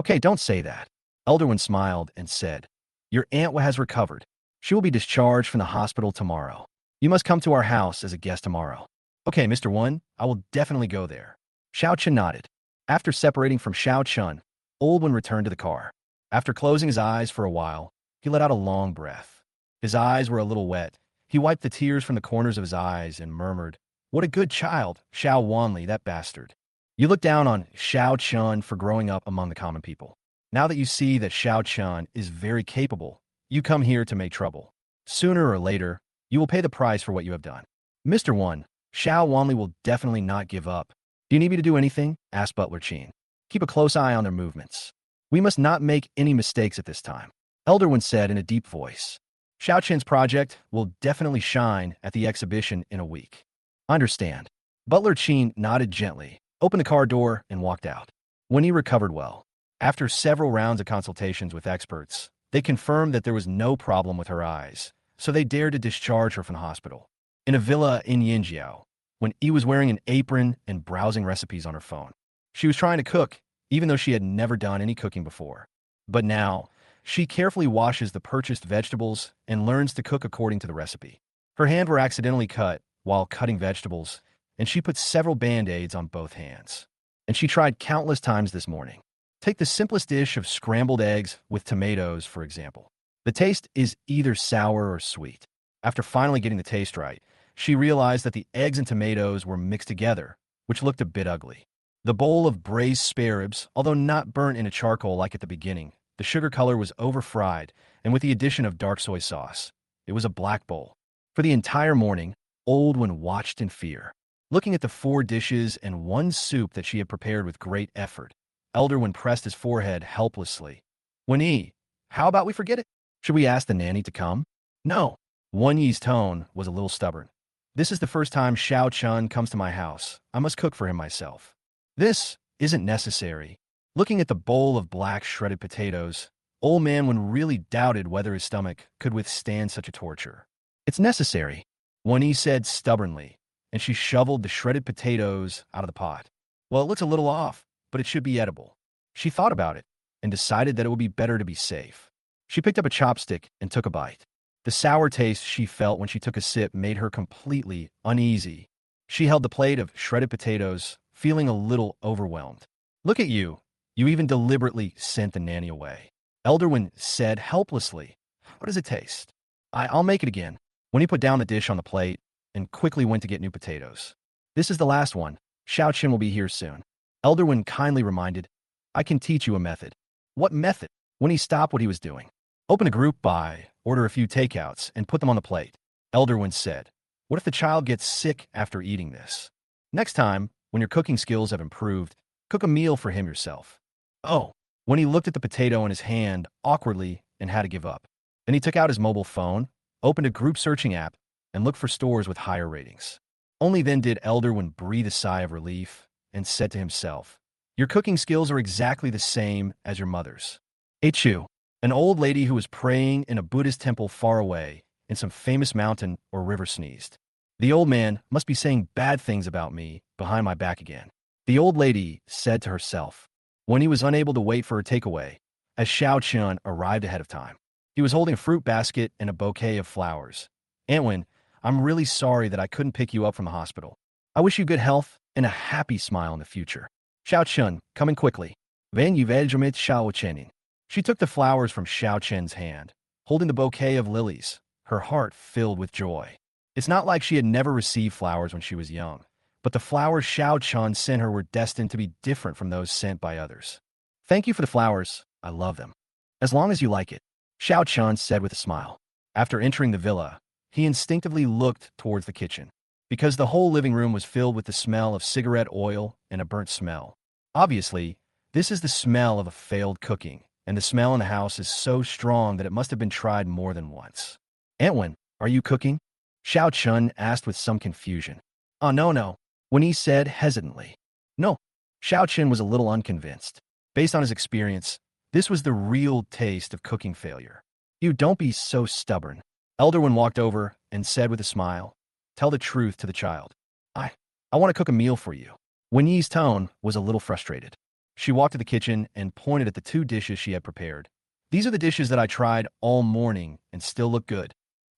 Okay, don't say that. Elder One smiled and said, Your Aunt has recovered. She will be discharged from the hospital tomorrow. You must come to our house as a guest tomorrow. Okay, Mr. One, I will definitely go there. Xiao Chen nodded. After separating from Xiao Chun, Oldwin returned to the car. After closing his eyes for a while, he let out a long breath. His eyes were a little wet. He wiped the tears from the corners of his eyes and murmured, What a good child, Xiao Wanli, that bastard. You look down on Xiao Chun for growing up among the common people. Now that you see that Xiao Chun is very capable, you come here to make trouble. Sooner or later, you will pay the price for what you have done. Mr. One, Xiao Wanli will definitely not give up. Do you need me to do anything? Asked Butler Chin. Keep a close eye on their movements. We must not make any mistakes at this time. Elderwin said in a deep voice. Xiao Chen's project will definitely shine at the exhibition in a week. Understand. Butler Chin nodded gently, opened the car door, and walked out. When he recovered well, after several rounds of consultations with experts, they confirmed that there was no problem with her eyes, so they dared to discharge her from the hospital. In a villa in Yinjiao, when E was wearing an apron and browsing recipes on her phone. She was trying to cook, even though she had never done any cooking before. But now, she carefully washes the purchased vegetables and learns to cook according to the recipe. Her hands were accidentally cut while cutting vegetables, and she put several band-aids on both hands. And she tried countless times this morning. Take the simplest dish of scrambled eggs with tomatoes, for example. The taste is either sour or sweet. After finally getting the taste right, she realized that the eggs and tomatoes were mixed together, which looked a bit ugly. The bowl of braised spare ribs, although not burnt in a charcoal like at the beginning, the sugar color was over-fried, and with the addition of dark soy sauce, it was a black bowl. For the entire morning, Old One watched in fear. Looking at the 4 dishes and 1 soup that she had prepared with great effort, Elder One pressed his forehead helplessly. Wen-yi, how about we forget it? Should we ask the nanny to come? No. Wen-yi's tone was a little stubborn. This is the first time Shiao Chan comes to my house. I must cook for him myself. This isn't necessary. Looking at the bowl of black shredded potatoes, Old Man Wen really doubted whether his stomach could withstand such a torture. It's necessary, Wen-yi said stubbornly, and she shoveled the shredded potatoes out of the pot. Well, it looks a little off, but it should be edible. She thought about it and decided that it would be better to be safe. She picked up a chopstick and took a bite. The sour taste she felt when she took a sip made her completely uneasy. She held the plate of shredded potatoes, feeling a little overwhelmed. Look at you. You even deliberately sent the nanny away. Elderwin said helplessly. What does it taste? I'll make it again. When he put down the dish on the plate and quickly went to get new potatoes. This is the last one. Shiao Chan will be here soon. Elderwin kindly reminded, I can teach you a method. What method? When he stopped what he was doing. Open a group buy, order a few takeouts, and put them on the plate. Elderwin said, what if the child gets sick after eating this? Next time, when your cooking skills have improved, cook a meal for him yourself. Oh, when he looked at the potato in his hand awkwardly and had to give up. Then he took out his mobile phone, opened a group searching app, and looked for stores with higher ratings. Only then did Elderwin breathe a sigh of relief and said to himself, your cooking skills are exactly the same as your mother's. Eichu, an old lady who was praying in a Buddhist temple far away in some famous mountain or river sneezed. The old man must be saying bad things about me behind my back again. The old lady said to herself, when he was unable to wait for her takeaway, as Shiao Chan arrived ahead of time. He was holding a fruit basket and a bouquet of flowers. Antwin, I'm really sorry that I couldn't pick you up from the hospital. I wish you good health and a happy smile in the future. Shiao Chan, coming quickly. Van Yuvejamit Shiao Chenin. She took the flowers from Shiao Chen's hand, holding the bouquet of lilies, her heart filled with joy. It's not like she had never received flowers when she was young, but the flowers Shiao Chan sent her were destined to be different from those sent by others. Thank you for the flowers. I love them. As long as you like it, Shiao Chan said with a smile. After entering the villa, he instinctively looked towards the kitchen, because the whole living room was filled with the smell of cigarette oil and a burnt smell. Obviously, this is the smell of a failed cooking, and the smell in the house is so strong that it must have been tried more than once. Antwin, are you cooking? Shiao Chan asked with some confusion. Oh, no, when he said hesitantly. No. Shiao Chan was a little unconvinced. Based on his experience, this was the real taste of cooking failure. You don't be so stubborn. Elderwin walked over and said with a smile, tell the truth to the child. I want to cook a meal for you. Wen-yi's tone was a little frustrated. She walked to the kitchen and pointed at the 2 dishes she had prepared. These are the dishes that I tried all morning and still look good.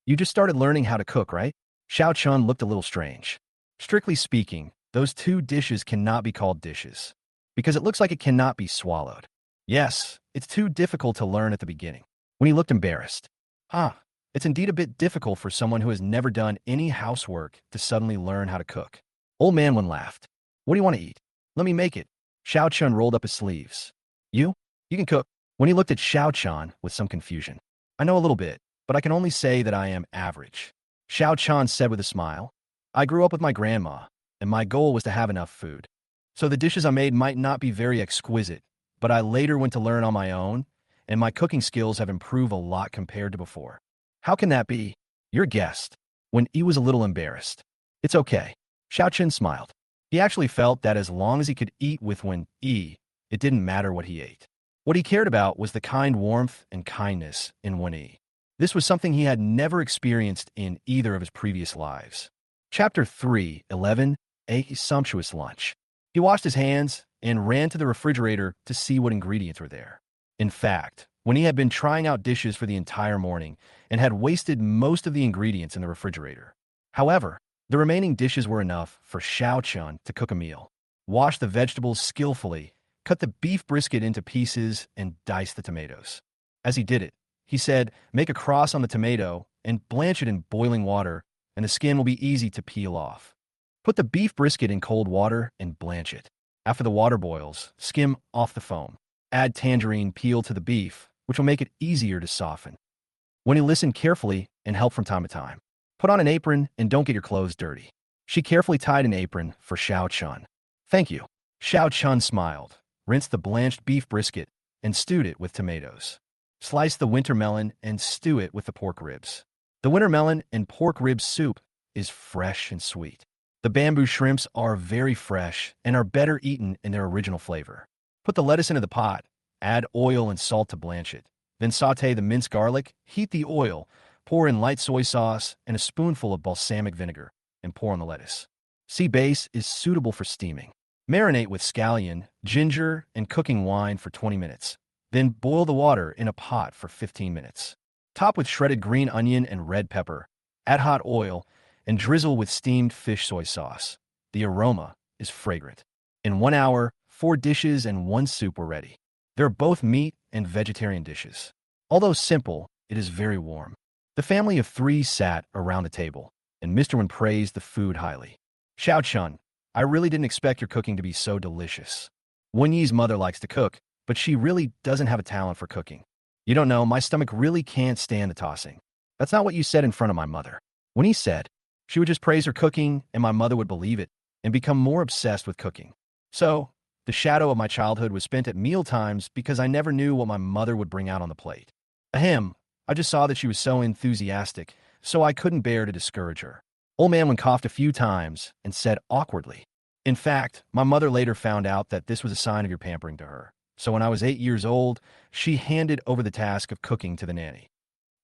You just started learning how to cook, right? Shiao Chan looked a little strange. Strictly speaking, those 2 dishes cannot be called dishes, because it looks like it cannot be swallowed. Yes, it's too difficult to learn at the beginning. When he looked embarrassed. It's indeed a bit difficult for someone who has never done any housework to suddenly learn how to cook. Old Man Wen laughed. What do you want to eat? Let me make it. Shiao Chan rolled up his sleeves. You can cook. When he looked at Shiao Chan with some confusion. I know a little bit, but I can only say that I am average. Shiao Chan said with a smile. I grew up with my grandma, and my goal was to have enough food. So the dishes I made might not be very exquisite, but I later went to learn on my own, and my cooking skills have improved a lot compared to before. How can that be? Your guest. When he was a little embarrassed. It's okay. Shiao Chan smiled. He actually felt that as long as he could eat with Wen-yi, it didn't matter what he ate. What he cared about was the kind warmth and kindness in Wen-yi. This was something he had never experienced in either of his previous lives. Chapter 3:11, A Sumptuous Lunch. He washed his hands and ran to the refrigerator to see what ingredients were there. In fact, when he had been trying out dishes for the entire morning and had wasted most of the ingredients in the refrigerator. However, the remaining dishes were enough for Shiao Chan to cook a meal. Wash the vegetables skillfully, cut the beef brisket into pieces, and dice the tomatoes. As he did it, he said, make a cross on the tomato and blanch it in boiling water, and the skin will be easy to peel off. Put the beef brisket in cold water and blanch it. After the water boils, skim off the foam. Add tangerine peel to the beef, which will make it easier to soften. When you listen carefully and help from time to time. Put on an apron and don't get your clothes dirty. She carefully tied an apron for Shiao Chan. Thank you. Shiao Chan smiled, rinsed the blanched beef brisket, and stewed it with tomatoes. Slice the winter melon and stew it with the pork ribs. The winter melon and pork rib soup is fresh and sweet. The bamboo shrimps are very fresh and are better eaten in their original flavor. Put the lettuce into the pot, add oil and salt to blanch it. Then saute the minced garlic, heat the oil, pour in light soy sauce and a spoonful of balsamic vinegar, and pour on the lettuce. Sea base is suitable for steaming. Marinate with scallion, ginger, and cooking wine for 20 minutes. Then boil the water in a pot for 15 minutes. Top with shredded green onion and red pepper. Add hot oil and drizzle with steamed fish soy sauce. The aroma is fragrant. In 1 hour, 4 dishes and 1 soup were ready. They're both meat and vegetarian dishes. Although simple, it is very warm. The family of 3 sat around the table, and Mr. Wen praised the food highly. Shiao Chan, I really didn't expect your cooking to be so delicious. Wen Yi's mother likes to cook, but she really doesn't have a talent for cooking. You don't know, my stomach really can't stand the tossing. That's not what you said in front of my mother. Wen Yi said, she would just praise her cooking, and my mother would believe it, and become more obsessed with cooking. So, the shadow of my childhood was spent at meal times because I never knew what my mother would bring out on the plate. Ahem, I just saw that she was so enthusiastic, so I couldn't bear to discourage her. Old man Wen coughed a few times and said awkwardly, in fact, my mother later found out that this was a sign of your pampering to her. So when I was 8 years old, she handed over the task of cooking to the nanny.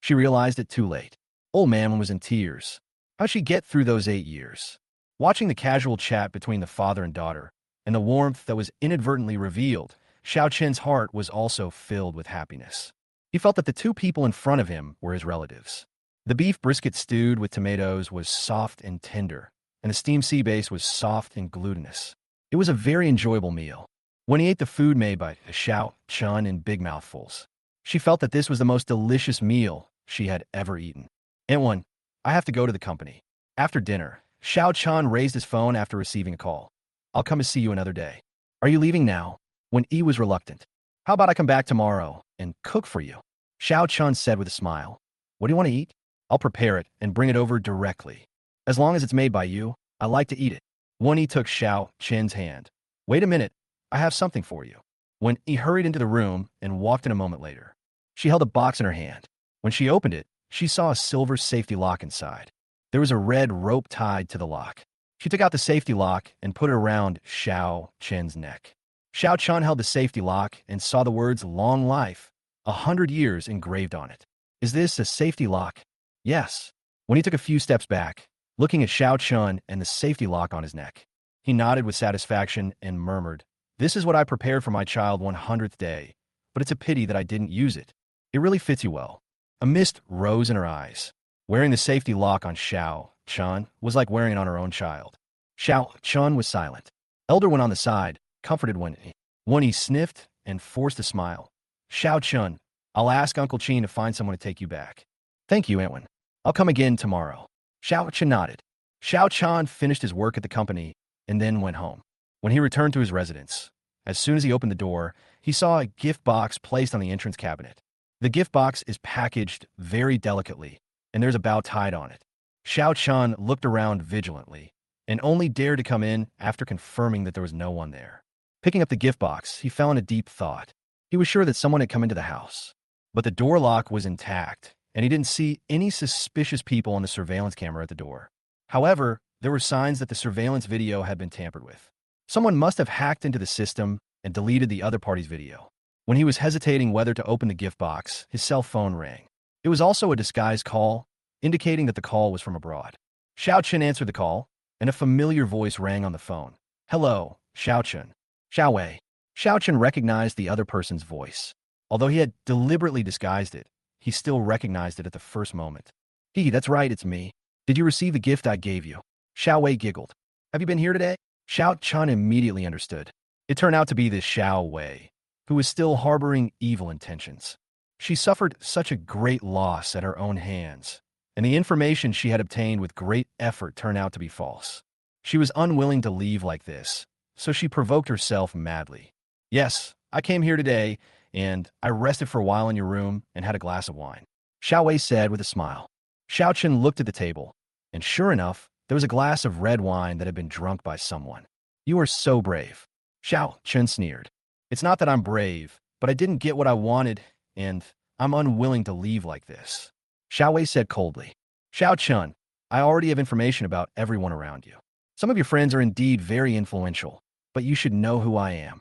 She realized it too late. Old man was in tears. How'd she get through those 8 years? Watching the casual chat between the father and daughter, and the warmth that was inadvertently revealed, Shiao Chan's heart was also filled with happiness. He felt that the 2 people in front of him were his relatives. The beef brisket stewed with tomatoes was soft and tender, and the steamed sea base was soft and glutinous. It was a very enjoyable meal. When he ate the food made by Shiao Chan in big mouthfuls, she felt that this was the most delicious meal she had ever eaten. Wen, I have to go to the company. After dinner, Shiao Chan raised his phone after receiving a call. I'll come to see you another day. Are you leaving now? Wen Yi was reluctant. How about I come back tomorrow and cook for you? Shiao Chan said with a smile. What do you want to eat? I'll prepare it and bring it over directly. As long as it's made by you, I like to eat it. Wen Yi took Shiao Chan's hand. Wait a minute. I have something for you. Wen Yi hurried into the room and walked in a moment later. She held a box in her hand. When she opened it, she saw a silver safety lock inside. There was a red rope tied to the lock. She took out the safety lock and put it around Shiao Chan's neck. Shiao Chan held the safety lock and saw the words long life, 100 years engraved on it. Is this a safety lock? Yes. When he took a few steps back, looking at Shiao Chan and the safety lock on his neck, he nodded with satisfaction and murmured, this is what I prepared for my child 100th day, but it's a pity that I didn't use it. It really fits you well. A mist rose in her eyes. Wearing the safety lock on Shiao Chan was like wearing it on her own child. Shiao Chan was silent. Elder Wen on the side, comforted Wen Yi. Wen Yi sniffed and forced a smile. Shiao Chan, I'll ask Uncle Chin to find someone to take you back. Thank you, Aunt Wen. I'll come again tomorrow. Shiao Chan nodded. Shiao Chan finished his work at the company and then went home. When he returned to his residence, as soon as he opened the door, he saw a gift box placed on the entrance cabinet. The gift box is packaged very delicately, and there's a bow tied on it. Shiao Chan looked around vigilantly and only dared to come in after confirming that there was no one there. Picking up the gift box, he fell into deep thought. He was sure that someone had come into the house, but the door lock was intact, and he didn't see any suspicious people on the surveillance camera at the door. However, there were signs that the surveillance video had been tampered with. Someone must have hacked into the system and deleted the other party's video. When he was hesitating whether to open the gift box, his cell phone rang. It was also a disguised call, indicating that the call was from abroad. Shiao Chan answered the call, and a familiar voice rang on the phone. Hello, Shiao Chan. Xiao Wei. Shiao Chan recognized the other person's voice. Although he had deliberately disguised it, he still recognized it at the first moment. That's right, it's me. Did you receive the gift I gave you? Xiao Wei giggled. Have you been here today? Shiao Chan immediately understood. It turned out to be this Xiao Wei, who was still harboring evil intentions. She suffered such a great loss at her own hands, and the information she had obtained with great effort turned out to be false. She was unwilling to leave like this, so she provoked herself madly. Yes, I came here today, and I rested for a while in your room and had a glass of wine, Xiao Wei said with a smile. Xiao Chen looked at the table, and sure enough, there was a glass of red wine that had been drunk by someone. You are so brave. Xiao Chen sneered. It's not that I'm brave, but I didn't get what I wanted, and I'm unwilling to leave like this, Xiao Wei said coldly. Xiao Chen, I already have information about everyone around you. Some of your friends are indeed very influential, but you should know who I am.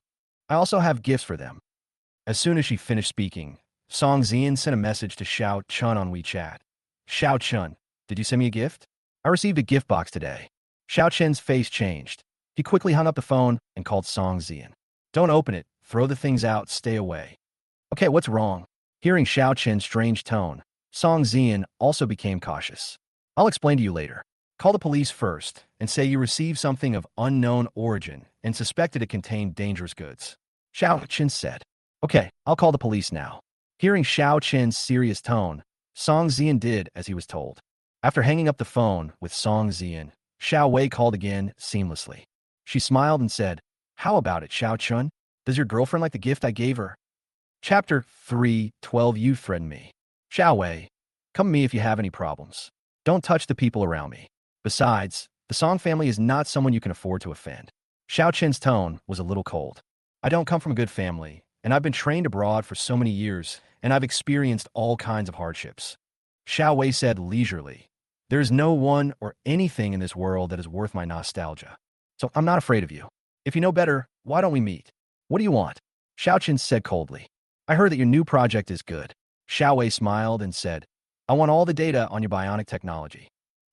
I also have gifts for them. As soon as she finished speaking, Song Zian sent a message to Xiao Chen on WeChat. Xiao Chen, did you send me a gift? I received a gift box today. Xiao Chen's face changed. He quickly hung up the phone and called Song Zian. Don't open it. Throw the things out. Stay away. Okay, what's wrong? Hearing Xiao Chen's strange tone, Song Zian also became cautious. I'll explain to you later. Call the police first and say you received something of unknown origin and suspected it contained dangerous goods, Xiao Chen said. Okay, I'll call the police now. Hearing Xiao Chen's serious tone, Song Zian did as he was told. After hanging up the phone with Song Zian, Xiao Wei called again seamlessly. She smiled and said, How about it, Xiao Chen? Does your girlfriend like the gift I gave her? Chapter 3:12 You threaten me. Xiao Wei, come to me if you have any problems. Don't touch the people around me. Besides, the Song family is not someone you can afford to offend. Xiao Chen's tone was a little cold. I don't come from a good family, and I've been trained abroad for so many years, and I've experienced all kinds of hardships. Xiao Wei said leisurely, There is no one or anything in this world that is worth my nostalgia. So I'm not afraid of you. If you know better, why don't we meet? What do you want? Xiao Chen said coldly. I heard that your new project is good. Xiao Wei smiled and said, I want all the data on your bionic technology.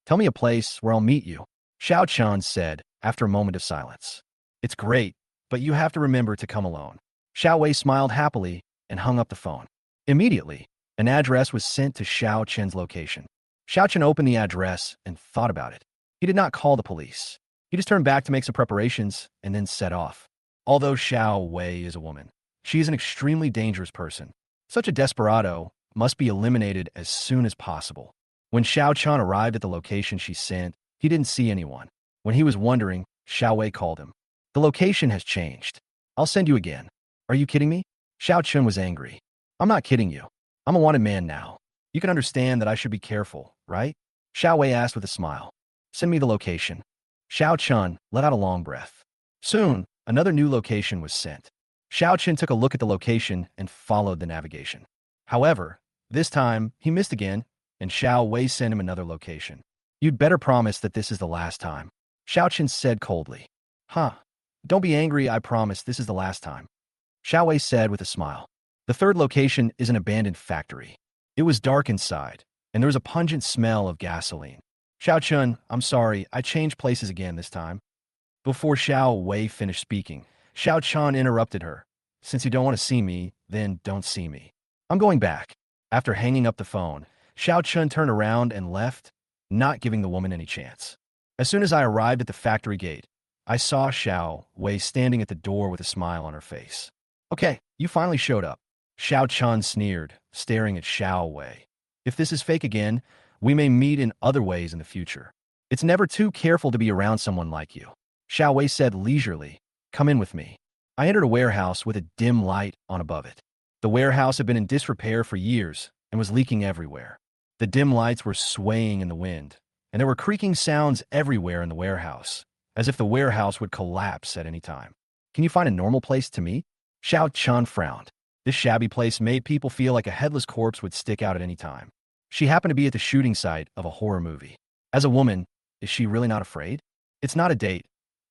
Tell me a place where I'll meet you. Xiao Chan said after a moment of silence. It's great, but you have to remember to come alone. Xiao Wei smiled happily and hung up the phone. Immediately, an address was sent to Xiao Chen's location. Xiao Chen opened the address and thought about it. He did not call the police. He just turned back to make some preparations and then set off. Although Xiao Wei is a woman, she is an extremely dangerous person. Such a desperado must be eliminated as soon as possible. When Xiao Chan arrived at the location she sent, he didn't see anyone. When he was wondering, Xiao Wei called him. The location has changed. I'll send you again. Are you kidding me? Xiao Chen was angry. I'm not kidding you. I'm a wanted man now. You can understand that I should be careful, right? Xiao Wei asked with a smile. Send me the location. Xiao Chen let out a long breath. Soon, another new location was sent. Xiao Chen took a look at the location and followed the navigation. However, this time, he missed again, and Xiao Wei sent him another location. You'd better promise that this is the last time. Xiao Chen said coldly. Huh. Don't be angry, I promise this is the last time. Xiao Wei said with a smile. The third location is an abandoned factory. It was dark inside, and there was a pungent smell of gasoline. Xiao Chen, I'm sorry, I changed places again this time. Before Xiao Wei finished speaking, Xiao Chan interrupted her. Since you don't want to see me, then don't see me. I'm going back. After hanging up the phone, Xiao Chen turned around and left, not giving the woman any chance. As soon as I arrived at the factory gate, I saw Xiao Wei standing at the door with a smile on her face. Okay, you finally showed up. Xiao Chan sneered, staring at Xiao Wei. If this is fake again, we may meet in other ways in the future. It's never too careful to be around someone like you. Xiao Wei said leisurely, Come in with me. I entered a warehouse with a dim light on above it. The warehouse had been in disrepair for years and was leaking everywhere. The dim lights were swaying in the wind, and there were creaking sounds everywhere in the warehouse, as if the warehouse would collapse at any time. Can you find a normal place to meet? Xiao Chan frowned. This shabby place made people feel like a headless corpse would stick out at any time. She happened to be at the shooting site of a horror movie. As a woman, is she really not afraid? It's not a date.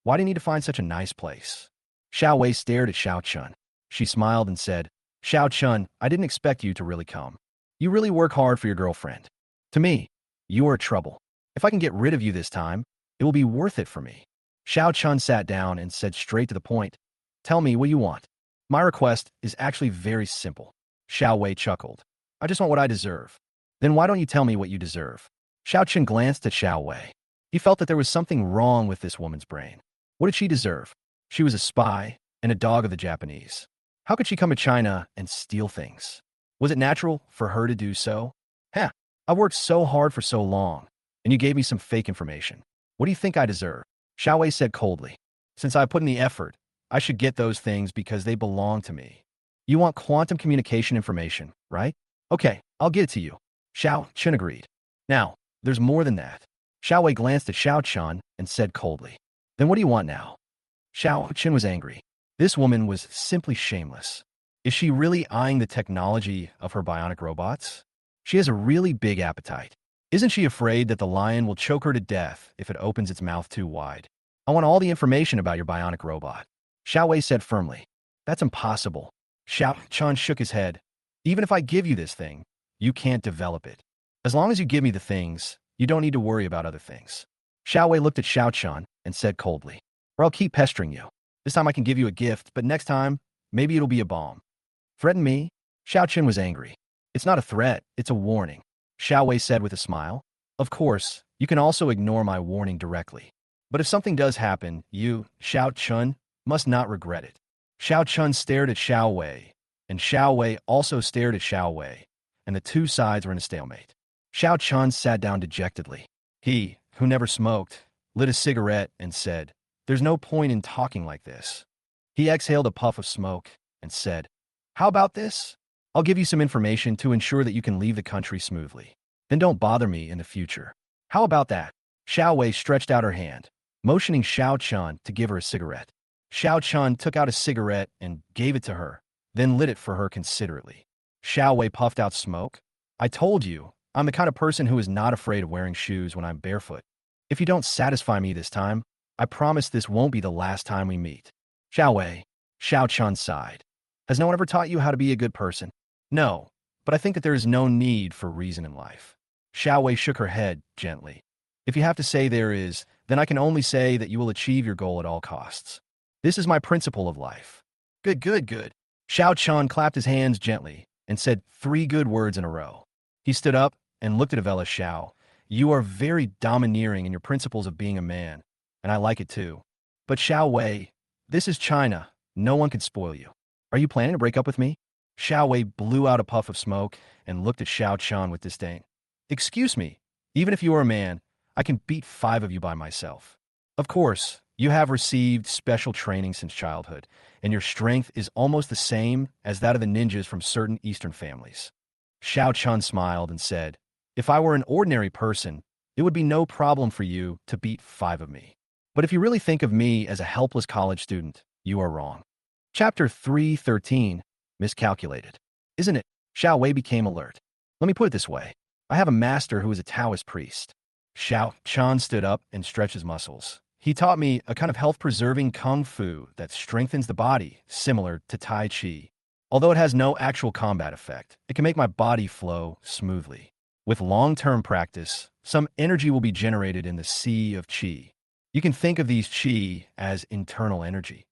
Why do you need to find such a nice place? Xiao Wei stared at Xiao Chun. She smiled and said, Xiao Chun, I didn't expect you to really come. You really work hard for your girlfriend. To me, you are trouble. If I can get rid of you this time, it will be worth it for me. Xiao Chun sat down and said straight to the point, Tell me what you want. My request is actually very simple. Xiao Wei chuckled. I just want what I deserve. Then why don't you tell me what you deserve? Xiao Chun glanced at Xiao Wei. He felt that there was something wrong with this woman's brain. What did she deserve? She was a spy and a dog of the Japanese. How could she come to China and steal things? Was it natural for her to do so? Heh, I worked so hard for so long, and you gave me some fake information. What do you think I deserve? Xiao Wei said coldly. Since I put in the effort, I should get those things because they belong to me. You want quantum communication information, right? Okay, I'll get it to you. Xiao Chan agreed. Now, there's more than that. Xiao Wei glanced at Shiao Chan and said coldly. Then what do you want now? Xiao Chan was angry. This woman was simply shameless. Is she really eyeing the technology of her bionic robots? She has a really big appetite. Isn't she afraid that the lion will choke her to death if it opens its mouth too wide? I want all the information about your bionic robot. Xiao Wei said firmly. That's impossible. Xiao Chan shook his head. Even if I give you this thing, you can't develop it. As long as you give me the things, you don't need to worry about other things. Xiao Wei looked at Xiao Chan and said coldly, or I'll keep pestering you. This time I can give you a gift, but next time, maybe it'll be a bomb. Threaten me? Xiao Chan was angry. It's not a threat, it's a warning. Xiao Wei said with a smile. Of course, you can also ignore my warning directly. But if something does happen, you, Xiao Chan, must not regret it. Xiao Chan stared at Xiao Wei, and Xiao Wei also stared at Xiao Wei, and the two sides were in a stalemate. Xiao Chan sat down dejectedly. He, who never smoked, lit a cigarette and said, There's no point in talking like this. He exhaled a puff of smoke and said, How about this? I'll give you some information to ensure that you can leave the country smoothly. Then don't bother me in the future. How about that? Xiao Wei stretched out her hand, motioning Xiao Chan to give her a cigarette. Xiao Chan took out a cigarette and gave it to her, then lit it for her considerately. Xiao Wei puffed out smoke. I told you, I'm the kind of person who is not afraid of wearing shoes when I'm barefoot. If you don't satisfy me this time, I promise this won't be the last time we meet. Xiao Wei. Xiao Chan sighed. Has no one ever taught you how to be a good person? No, but I think that there is no need for reason in life. Xiao Wei shook her head gently. If you have to say there is, then I can only say that you will achieve your goal at all costs. This is my principle of life. Good, good, good. Xiao Chan clapped his hands gently and said 3 good words in a row. He stood up and looked at Avella Xiao. You are very domineering in your principles of being a man, and I like it too. But Xiao Wei, this is China. No one can spoil you. Are you planning to break up with me? Xiao Wei blew out a puff of smoke and looked at Xiao Chan with disdain. Excuse me, even if you are a man, I can beat 5 of you by myself. Of course, you have received special training since childhood, and your strength is almost the same as that of the ninjas from certain Eastern families. Xiao Chan smiled and said, If I were an ordinary person, it would be no problem for you to beat 5 of me. But if you really think of me as a helpless college student, you are wrong. Chapter 313. Miscalculated. Isn't it? Xiao Wei became alert. Let me put it this way. I have a master who is a Taoist priest. Xiao Chan stood up and stretched his muscles. He taught me a kind of health-preserving kung fu that strengthens the body, similar to Tai Chi. Although it has no actual combat effect, it can make my body flow smoothly. With long-term practice, some energy will be generated in the sea of Qi. You can think of these Qi as internal energy.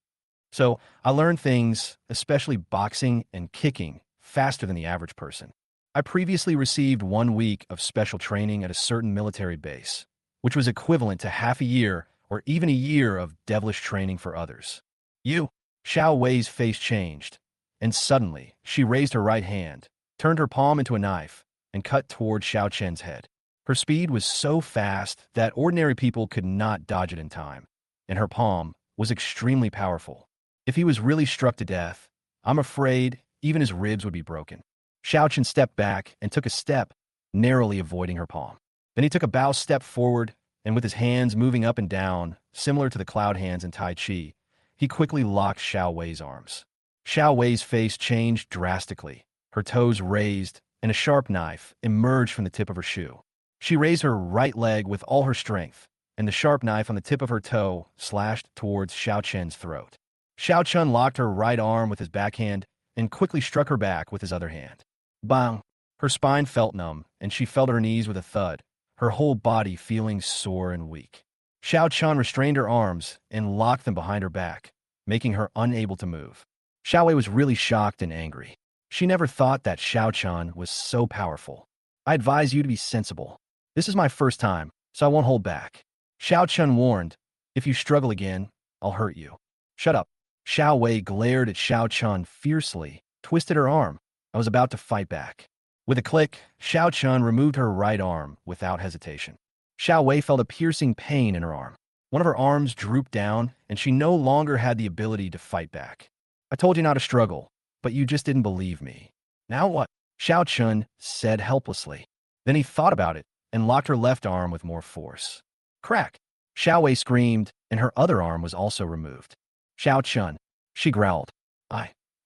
So, I learned things, especially boxing and kicking, faster than the average person. I previously received 1 week of special training at a certain military base, which was equivalent to half a year or even a year of devilish training for others. You, Xiao Wei's face changed, and suddenly she raised her right hand, turned her palm into a knife, and cut toward Xiao Chen's head. Her speed was so fast that ordinary people could not dodge it in time, and her palm was extremely powerful. If he was really struck to death, I'm afraid even his ribs would be broken. Xiao Chen stepped back and took a step, narrowly avoiding her palm. Then he took a bow step forward, and with his hands moving up and down, similar to the cloud hands in Tai Chi, he quickly locked Xiao Wei's arms. Xiao Wei's face changed drastically, her toes raised, and a sharp knife emerged from the tip of her shoe. She raised her right leg with all her strength, and the sharp knife on the tip of her toe slashed towards Xiao Chen's throat. Xiao Chan locked her right arm with his backhand and quickly struck her back with his other hand. Bang! Her spine felt numb, and she fell to her knees with a thud, her whole body feeling sore and weak. Xiao Chan restrained her arms and locked them behind her back, making her unable to move. Xiao Wei was really shocked and angry. She never thought that Xiao Chan was so powerful. I advise you to be sensible. This is my first time, so I won't hold back. Xiao Chan warned, If you struggle again, I'll hurt you. Shut up. Xiao Wei glared at Xiao Chan fiercely, twisted her arm. I was about to fight back. With a click, Xiao Chan removed her right arm without hesitation. Xiao Wei felt a piercing pain in her arm. One of her arms drooped down, and she no longer had the ability to fight back. I told you not to struggle, but you just didn't believe me. Now what? Shiao Chan said helplessly. Then he thought about it and locked her left arm with more force. Crack! Xiao Wei screamed, and her other arm was also removed. Xiao Chan, she growled.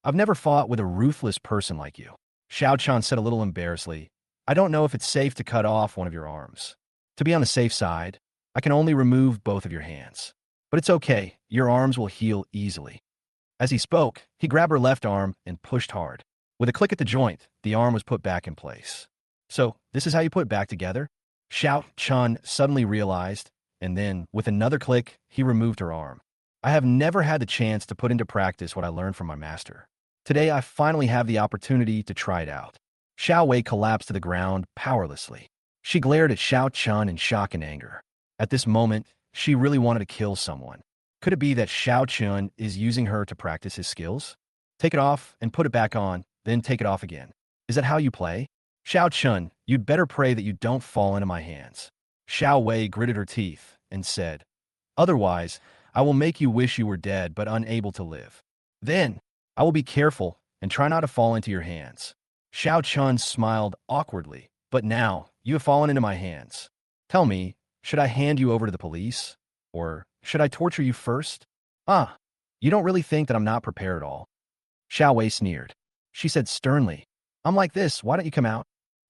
I've never fought with a ruthless person like you. Xiao Chan said a little embarrassedly. I don't know if it's safe to cut off one of your arms. To be on the safe side, I can only remove both of your hands. But it's okay, your arms will heal easily. As he spoke, he grabbed her left arm and pushed hard. With a click at the joint, the arm was put back in place. So, this is how you put it back together? Xiao Chan suddenly realized, and then, with another click, he removed her arm. I have never had the chance to put into practice what I learned from my master. Today, I finally have the opportunity to try it out. Xiao Wei collapsed to the ground powerlessly. She glared at Xiao Chan in shock and anger. At this moment, she really wanted to kill someone. Could it be that Xiao Chan is using her to practice his skills? Take it off and put it back on, then take it off again. Is that how you play? Xiao Chan, you'd better pray that you don't fall into my hands. Xiao Wei gritted her teeth and said, Otherwise, I will make you wish you were dead but unable to live. Then, I will be careful and try not to fall into your hands. Xiao Chan smiled awkwardly, but now you have fallen into my hands. Tell me, should I hand you over to the police? Or should I torture you first? You don't really think that I'm not prepared at all. Xiao Wei sneered. She said sternly, I'm like this, why don't you come out?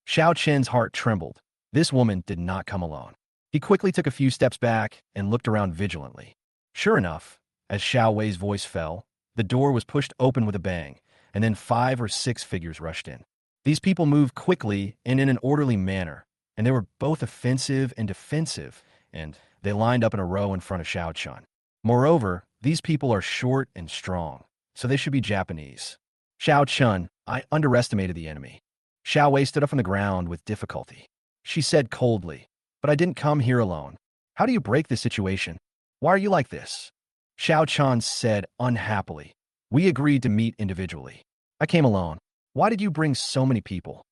Xiao Chen's heart trembled. This woman did not come alone. He quickly took a few steps back and looked around vigilantly. Sure enough, as Xiao Wei's voice fell, the door was pushed open with a bang, and then 5 or 6 figures rushed in. These people moved quickly and in an orderly manner, and they were both offensive and defensive, and they lined up in a row in front of Xiao Chan. Moreover, these people are short and strong, so they should be Japanese. Xiao Chan, I underestimated the enemy. Xiao Wei stood up on the ground with difficulty. She said coldly, But I didn't come here alone. How do you break this situation? Why are you like this? Xiao Chan said unhappily. We agreed to meet individually. I came alone. Why did you bring so many people?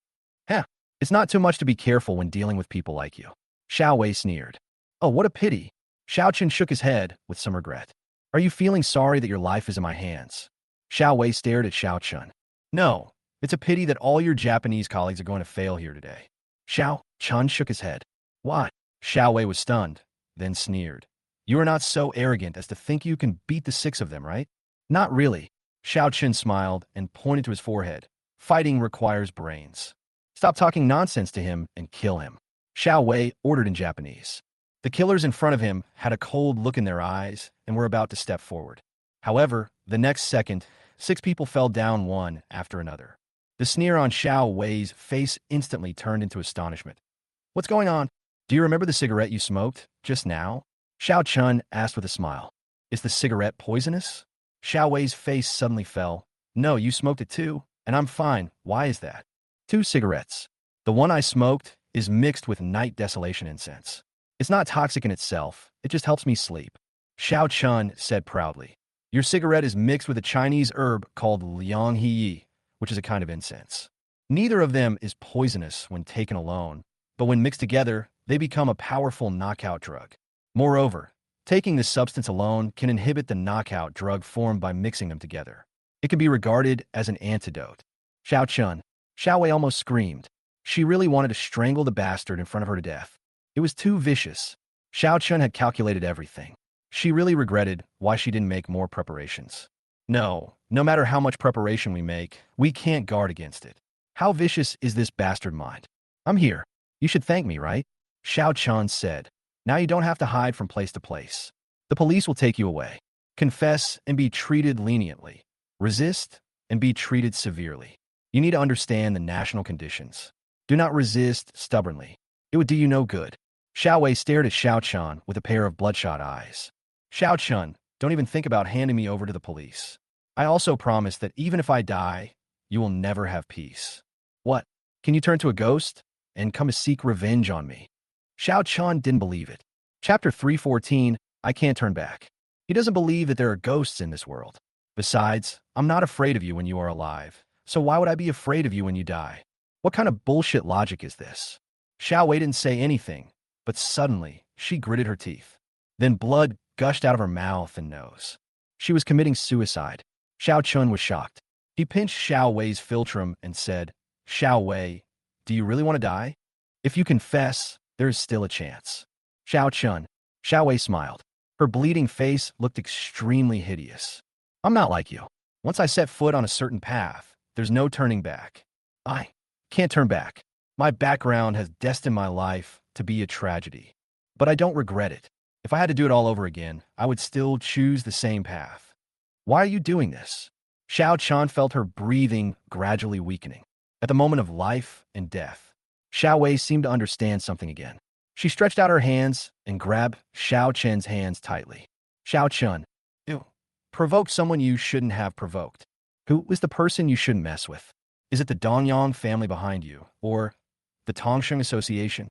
It's not too much to be careful when dealing with people like you. Xiao Wei sneered. Oh, what a pity. Xiao Chan shook his head with some regret. Are you feeling sorry that your life is in my hands? Xiao Wei stared at Xiao Chan. No, it's a pity that all your Japanese colleagues are going to fail here today. Xiao Chan shook his head. Why? Xiao Wei was stunned, then sneered. You are not so arrogant as to think you can beat the 6 of them, right? Not really. Xiao Chan smiled and pointed to his forehead. Fighting requires brains. Stop talking nonsense to him and kill him. Xiao Wei ordered in Japanese. The killers in front of him had a cold look in their eyes and were about to step forward. However, the next second, 6 people fell down one after another. The sneer on Xiao Wei's face instantly turned into astonishment. What's going on? Do you remember the cigarette you smoked just now? Xiao Chan asked with a smile. Is the cigarette poisonous? Xiao Wei's face suddenly fell. No, you smoked it too, and I'm fine. Why is that? 2 cigarettes. The one I smoked is mixed with night desolation incense. It's not toxic in itself, it just helps me sleep. Xiao Chan said proudly. Your cigarette is mixed with a Chinese herb called liang he, which is a kind of incense. Neither of them is poisonous when taken alone, but when mixed together, they become a powerful knockout drug. Moreover, taking this substance alone can inhibit the knockout drug formed by mixing them together. It can be regarded as an antidote. Xiao Wei almost screamed. She really wanted to strangle the bastard in front of her to death. It was too vicious. Xiao Chan had calculated everything. She really regretted why she didn't make more preparations. No matter how much preparation we make, we can't guard against it. How vicious is this bastard mind? I'm here. You should thank me, right? Xiao Chan said. Now you don't have to hide from place to place. The police will take you away. Confess and be treated leniently. Resist and be treated severely. You need to understand the national conditions. Do not resist stubbornly. It would do you no good. Xiao Wei stared at Xiao Chan with a pair of bloodshot eyes. Xiao Chan, don't even think about handing me over to the police. I also promise that even if I die, you will never have peace. What? Can you turn to a ghost and come to seek revenge on me? Xiao Chan didn't believe it. Chapter 314, I can't turn back. He doesn't believe that there are ghosts in this world. Besides, I'm not afraid of you when you are alive, so why would I be afraid of you when you die? What kind of bullshit logic is this? Xiao Wei didn't say anything, but suddenly, she gritted her teeth. Then blood gushed out of her mouth and nose. She was committing suicide. Shiao Chun was shocked. He pinched Xiao Wei's philtrum and said, Xiao Wei, do you really want to die? If you confess, there is still a chance. Xiao Chun. Xiao Wei smiled. Her bleeding face looked extremely hideous. I'm not like you. Once I set foot on a certain path, there's no turning back. I can't turn back. My background has destined my life to be a tragedy. But I don't regret it. If I had to do it all over again, I would still choose the same path. Why are you doing this? Xiao Chan felt her breathing gradually weakening. At the moment of life and death, Xiao Wei seemed to understand something again. She stretched out her hands and grabbed Xiao Chen's hands tightly. Xiao Chun, you provoked someone you shouldn't have provoked. Who is the person you shouldn't mess with? Is it the Dongyang family behind you, or the Tongsheng Association?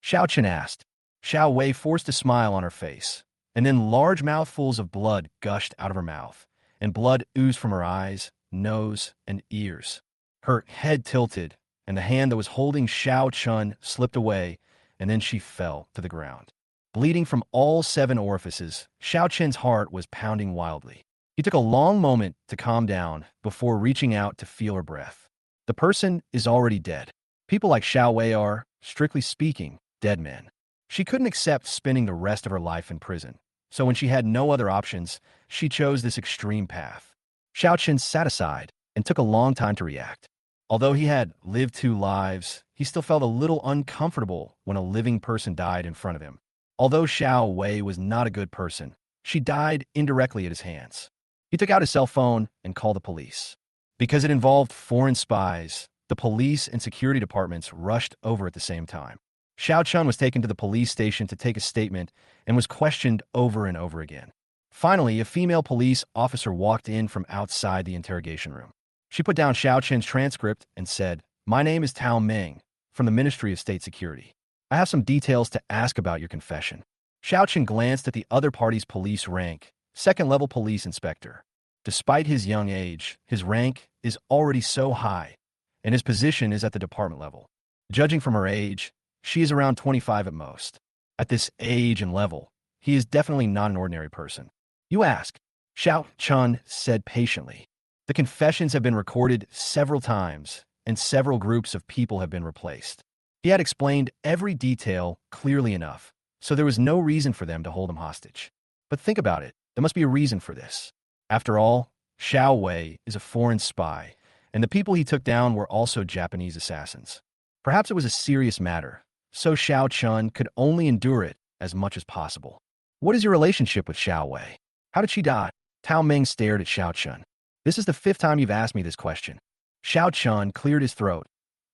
Xiao Chen asked. Xiao Wei forced a smile on her face, and then large mouthfuls of blood gushed out of her mouth, and blood oozed from her eyes, nose, and ears. Her head tilted, and the hand that was holding Xiao Chun slipped away, and then she fell to the ground. Bleeding from all 7 orifices, Xiao Chen's heart was pounding wildly. He took a long moment to calm down before reaching out to feel her breath. The person is already dead. People like Xiao Wei are, strictly speaking, dead men. She couldn't accept spending the rest of her life in prison, so when she had no other options, she chose this extreme path. Xiao Chen sat aside and took a long time to react. Although he had lived 2 lives, he still felt a little uncomfortable when a living person died in front of him. Although Xiao Wei was not a good person, she died indirectly at his hands. He took out his cell phone and called the police. Because it involved foreign spies, the police and security departments rushed over at the same time. Xiao Chun was taken to the police station to take a statement and was questioned over and over again. Finally, a female police officer walked in from outside the interrogation room. She put down Xiao Chen's transcript and said, My name is Tao Meng, from the Ministry of State Security. I have some details to ask about your confession. Xiao Chen glanced at the other party's police rank, second-level police inspector. Despite his young age, his rank is already so high, and his position is at the department level. Judging from her age, she is around 25 at most. At this age and level, he is definitely not an ordinary person. You ask, Xiao Chun said patiently. The confessions have been recorded several times, and several groups of people have been replaced. He had explained every detail clearly enough, so there was no reason for them to hold him hostage. But think about it, there must be a reason for this. After all, Xiao Wei is a foreign spy, and the people he took down were also Japanese assassins. Perhaps it was a serious matter, so Xiao Chun could only endure it as much as possible. What is your relationship with Xiao Wei? How did she die? Tao Meng stared at Xiao Chun. This is the 5th time you've asked me this question. Xiao Chun cleared his throat.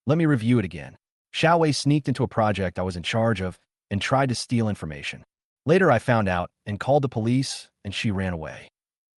Let me review it again. Xiao Wei sneaked into a project I was in charge of and tried to steal information. Later I found out and called the police, and she ran away.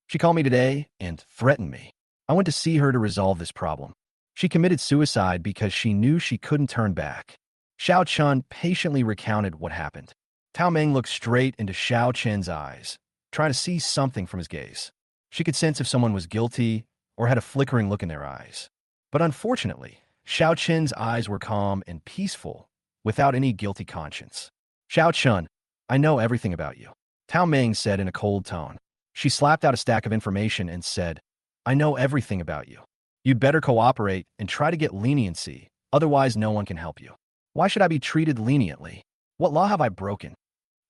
She called me today and threatened me. I went to see her to resolve this problem. She committed suicide because she knew she couldn't turn back. Xiao Chun patiently recounted what happened. Tao Meng looked straight into Xiao Chen's eyes, trying to see something from his gaze. She could sense if someone was guilty or had a flickering look in their eyes. But unfortunately, Xiao Chen's eyes were calm and peaceful, without any guilty conscience. Xiao Chun, I know everything about you, Tao Meng said in a cold tone. She slapped out a stack of information and said, I know everything about you. You'd better cooperate and try to get leniency, otherwise no one can help you. Why should I be treated leniently? What law have I broken?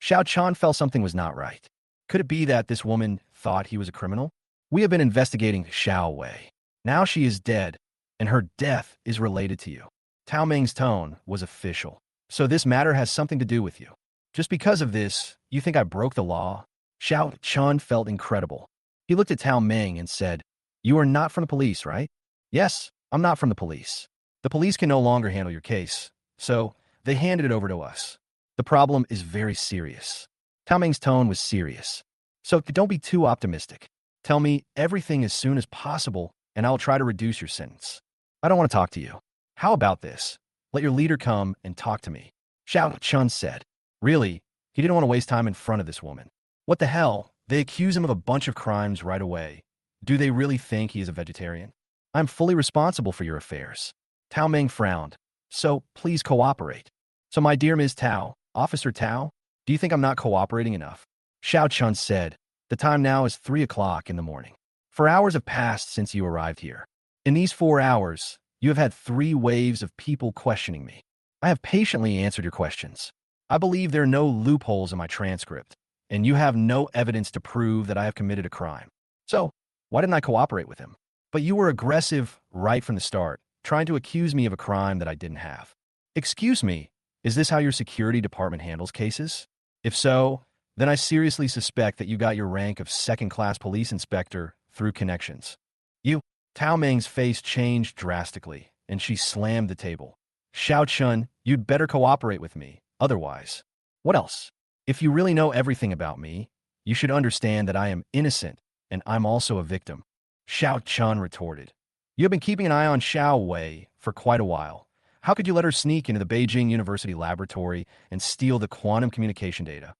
Xiao Chan felt something was not right. Could it be that this woman thought he was a criminal? We have been investigating Xiao Wei. Now she is dead, and her death is related to you. Tao Meng's tone was official. So this matter has something to do with you. Just because of this, you think I broke the law? Xiao Chun felt incredible. He looked at Tao Meng and said, You are not from the police, right? Yes, I'm not from the police. The police can no longer handle your case, so they handed it over to us. The problem is very serious. Tao Meng's tone was serious. So don't be too optimistic. Tell me everything as soon as possible, and I'll try to reduce your sentence. I don't want to talk to you. How about this? Let your leader come and talk to me. Xiao Chun said. Really, he didn't want to waste time in front of this woman. What the hell? They accuse him of a bunch of crimes right away. Do they really think he is a vegetarian? I'm fully responsible for your affairs. Tao Meng frowned. So please cooperate. So my dear Ms. Tao, Officer Tao, do you think I'm not cooperating enough? Shiao Chan said, "The time now is 3 o'clock in the morning. 4 hours have passed since you arrived here. In these 4 hours, you have had 3 waves of people questioning me. I have patiently answered your questions. I believe there are no loopholes in my transcript, and you have no evidence to prove that I have committed a crime. So, why didn't I cooperate with him? But you were aggressive right from the start, trying to accuse me of a crime that I didn't have. Excuse me, is this how your security department handles cases? If so, then I seriously suspect that you got your rank of second-class police inspector through connections." You, Tao Meng's face changed drastically, and she slammed the table. "Shiao Chun, you'd better cooperate with me, otherwise. What else? If you really know everything about me, you should understand that I am innocent, and I'm also a victim." Shiao Chun retorted. "You have been keeping an eye on Xiao Wei for quite a while. How could you let her sneak into the Beijing University laboratory and steal the quantum communication data?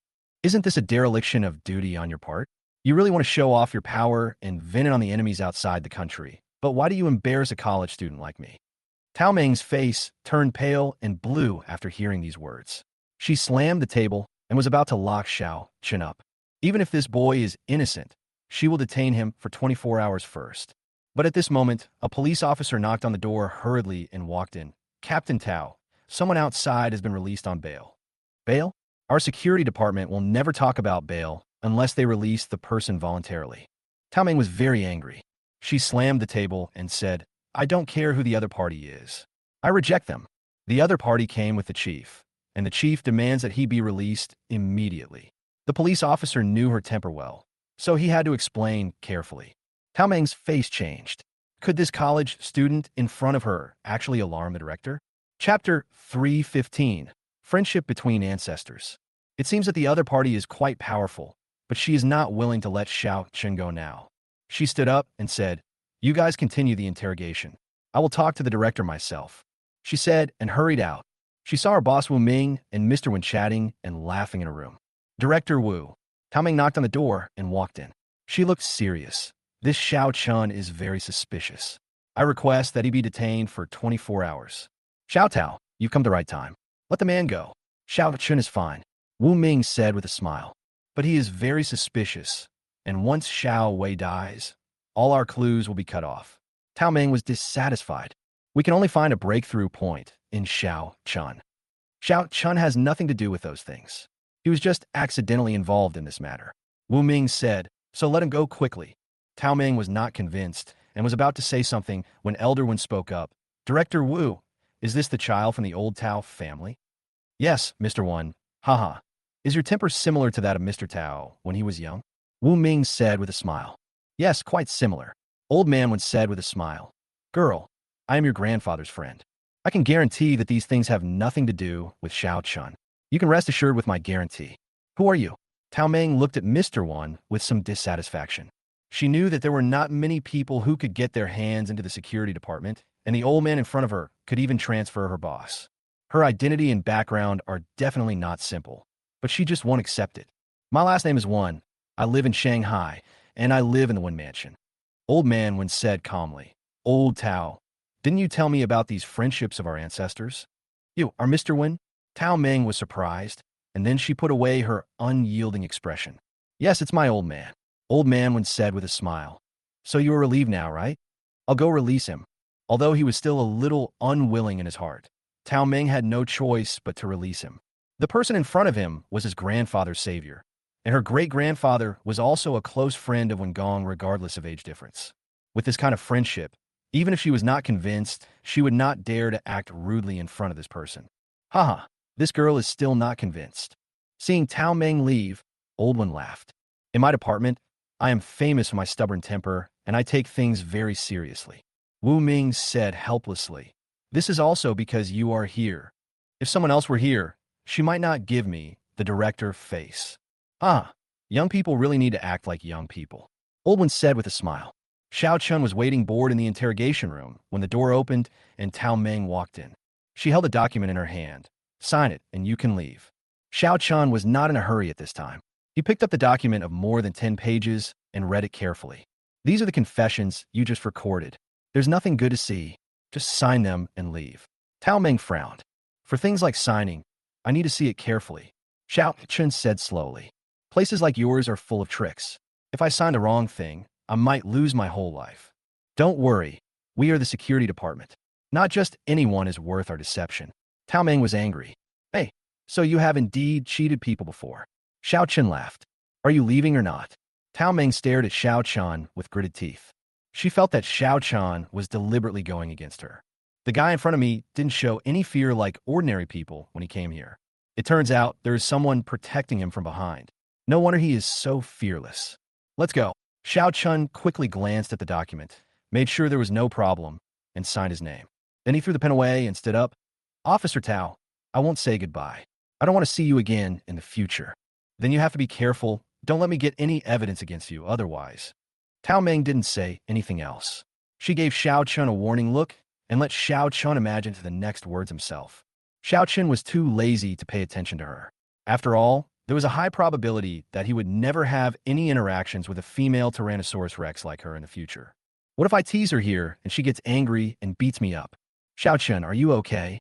Isn't this a dereliction of duty on your part? You really want to show off your power and vent it on the enemies outside the country, but why do you embarrass a college student like me?" Tao Meng's face turned pale and blue after hearing these words. She slammed the table and was about to lock Shiao Chun up. Even if this boy is innocent, she will detain him for 24 hours first. But at this moment, a police officer knocked on the door hurriedly and walked in. "Captain Tao, someone outside has been released on bail." "Bail? Our security department will never talk about bail unless they release the person voluntarily." Tao Meng was very angry. She slammed the table and said, "I don't care who the other party is. I reject them." The other party came with the chief, and the chief demands that he be released immediately. The police officer knew her temper well, so he had to explain carefully. Tao Meng's face changed. Could this college student in front of her actually alarm the director? Chapter 315, Friendship Between Ancestors. It seems that the other party is quite powerful, but she is not willing to let Shiao Chun go now. She stood up and said, "You guys continue the interrogation. I will talk to the director myself," she said and hurried out. She saw her boss Wu Ming and Mr. Wen chatting and laughing in a room. "Director Wu." Tao Meng knocked on the door and walked in. She looked serious. "This Shiao Chun is very suspicious. I request that he be detained for 24 hours. Xiao Tao, you've come the right time. Let the man go. Shiao Chun is fine," Wu Ming said with a smile. "But he is very suspicious, and once Xiao Wei dies, all our clues will be cut off." Tao Meng was dissatisfied. "We can only find a breakthrough point in Shiao Chun. Shiao Chun has nothing to do with those things. He was just accidentally involved in this matter," Wu Ming said, "so let him go quickly." Tao Meng was not convinced and was about to say something when Elder Wen spoke up. "Director Wu, is this the child from the old Tao family?" "Yes, Mr. Wen. Haha. Is your temper similar to that of Mr. Tao when he was young?" Wu Ming said with a smile. "Yes, quite similar." Old Man Wen said with a smile. "Girl, I am your grandfather's friend. I can guarantee that these things have nothing to do with Shiao Chun. You can rest assured with my guarantee." "Who are you?" Tao Meng looked at Mr. Wen with some dissatisfaction. She knew that there were not many people who could get their hands into the security department, and the old man in front of her could even transfer her boss. Her identity and background are definitely not simple, but she just won't accept it. "My last name is Wen. I live in Shanghai, and I live in the Wen Mansion," Old Man Wen said calmly. "Old Tao, didn't you tell me about these friendships of our ancestors?" "You are Mr. Wen?" Tao Meng was surprised, and then she put away her unyielding expression. "Yes, it's my old man," Old Man Wen said with a smile. "So you are relieved now, right? I'll go release him." Although he was still a little unwilling in his heart, Tao Meng had no choice but to release him. The person in front of him was his grandfather's savior, and her great-grandfather was also a close friend of Wen Gong regardless of age difference. With this kind of friendship, even if she was not convinced, she would not dare to act rudely in front of this person. Haha, this girl is still not convinced. Seeing Tao Meng leave, Old One laughed. "In my department, I am famous for my stubborn temper, and I take things very seriously," Wu Ming said helplessly. "This is also because you are here. If someone else were here, she might not give me the director face." "Ah, young people really need to act like young people," Old One said with a smile. Shiao Chun was waiting bored in the interrogation room when the door opened and Tao Meng walked in. She held a document in her hand. "Sign it, and you can leave." Shiao Chun was not in a hurry at this time. He picked up the document of more than 10 pages and read it carefully. "These are the confessions you just recorded. There's nothing good to see. Just sign them and leave." Tao Meng frowned. "For things like signing, I need to see it carefully," Shiao Chun said slowly. Places like yours are full of tricks. If I sign the wrong thing, I might lose my whole life. Don't worry. We are the security department. Not just anyone is worth our deception. Tao Meng was angry. Hey, so you have indeed cheated people before. Shiao Chan laughed. Are you leaving or not? Tao Meng stared at Shiao Chan with gritted teeth. She felt that Shiao Chan was deliberately going against her. The guy in front of me didn't show any fear like ordinary people when he came here. It turns out there is someone protecting him from behind. No wonder he is so fearless. Let's go. Shiao Chan quickly glanced at the document, made sure there was no problem, and signed his name. Then he threw the pen away and stood up. Officer Tao, I won't say goodbye. I don't want to see you again in the future. Then you have to be careful. Don't let me get any evidence against you otherwise. Tao Meng didn't say anything else. She gave Shiao Chan a warning look and let Shiao Chan imagine to the next words himself. Shiao Chan was too lazy to pay attention to her. After all, there was a high probability that he would never have any interactions with a female Tyrannosaurus Rex like her in the future. What if I tease her here and she gets angry and beats me up? Shiao Chan, are you okay?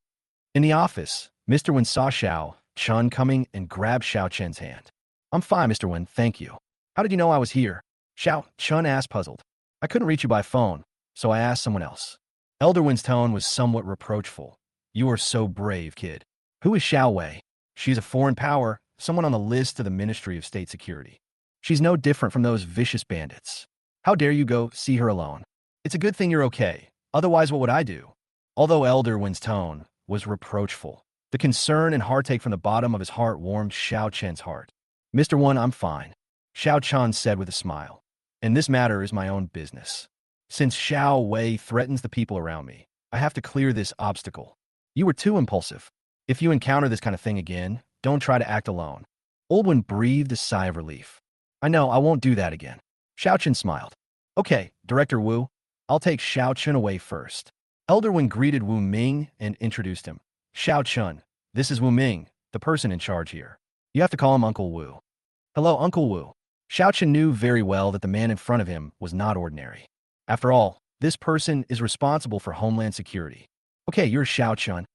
In the office, Mr. Wen saw Shiao Chan coming and grabbed Shiao Chan's hand. I'm fine, Mr. Wen, thank you. How did you know I was here? Shiao Chan asked, puzzled. I couldn't reach you by phone, so I asked someone else. Elder Wen's tone was somewhat reproachful. You are so brave, kid. Who is Xiao Wei? She's a foreign power, someone on the list of the Ministry of State Security. She's no different from those vicious bandits. How dare you go see her alone? It's a good thing you're okay. Otherwise, what would I do? Although Elder Wen's tone was reproachful, the concern and heartache from the bottom of his heart warmed Shiao Chan's heart. Mr. Wen, I'm fine, Shiao Chan said with a smile. And this matter is my own business. Since Xiao Wei threatens the people around me, I have to clear this obstacle. You were too impulsive. If you encounter this kind of thing again, don't try to act alone. Old Wen breathed a sigh of relief. I know, I won't do that again. Shiao Chan smiled. Okay, Director Wu, I'll take Shiao Chan away first. Elder Wen greeted Wu Ming and introduced him. Shiao Chan, this is Wu Ming, the person in charge here. You have to call him Uncle Wu. Hello, Uncle Wu. Shiao Chan knew very well that the man in front of him was not ordinary. After all, this person is responsible for Homeland Security. Okay, you're Shiao Chan.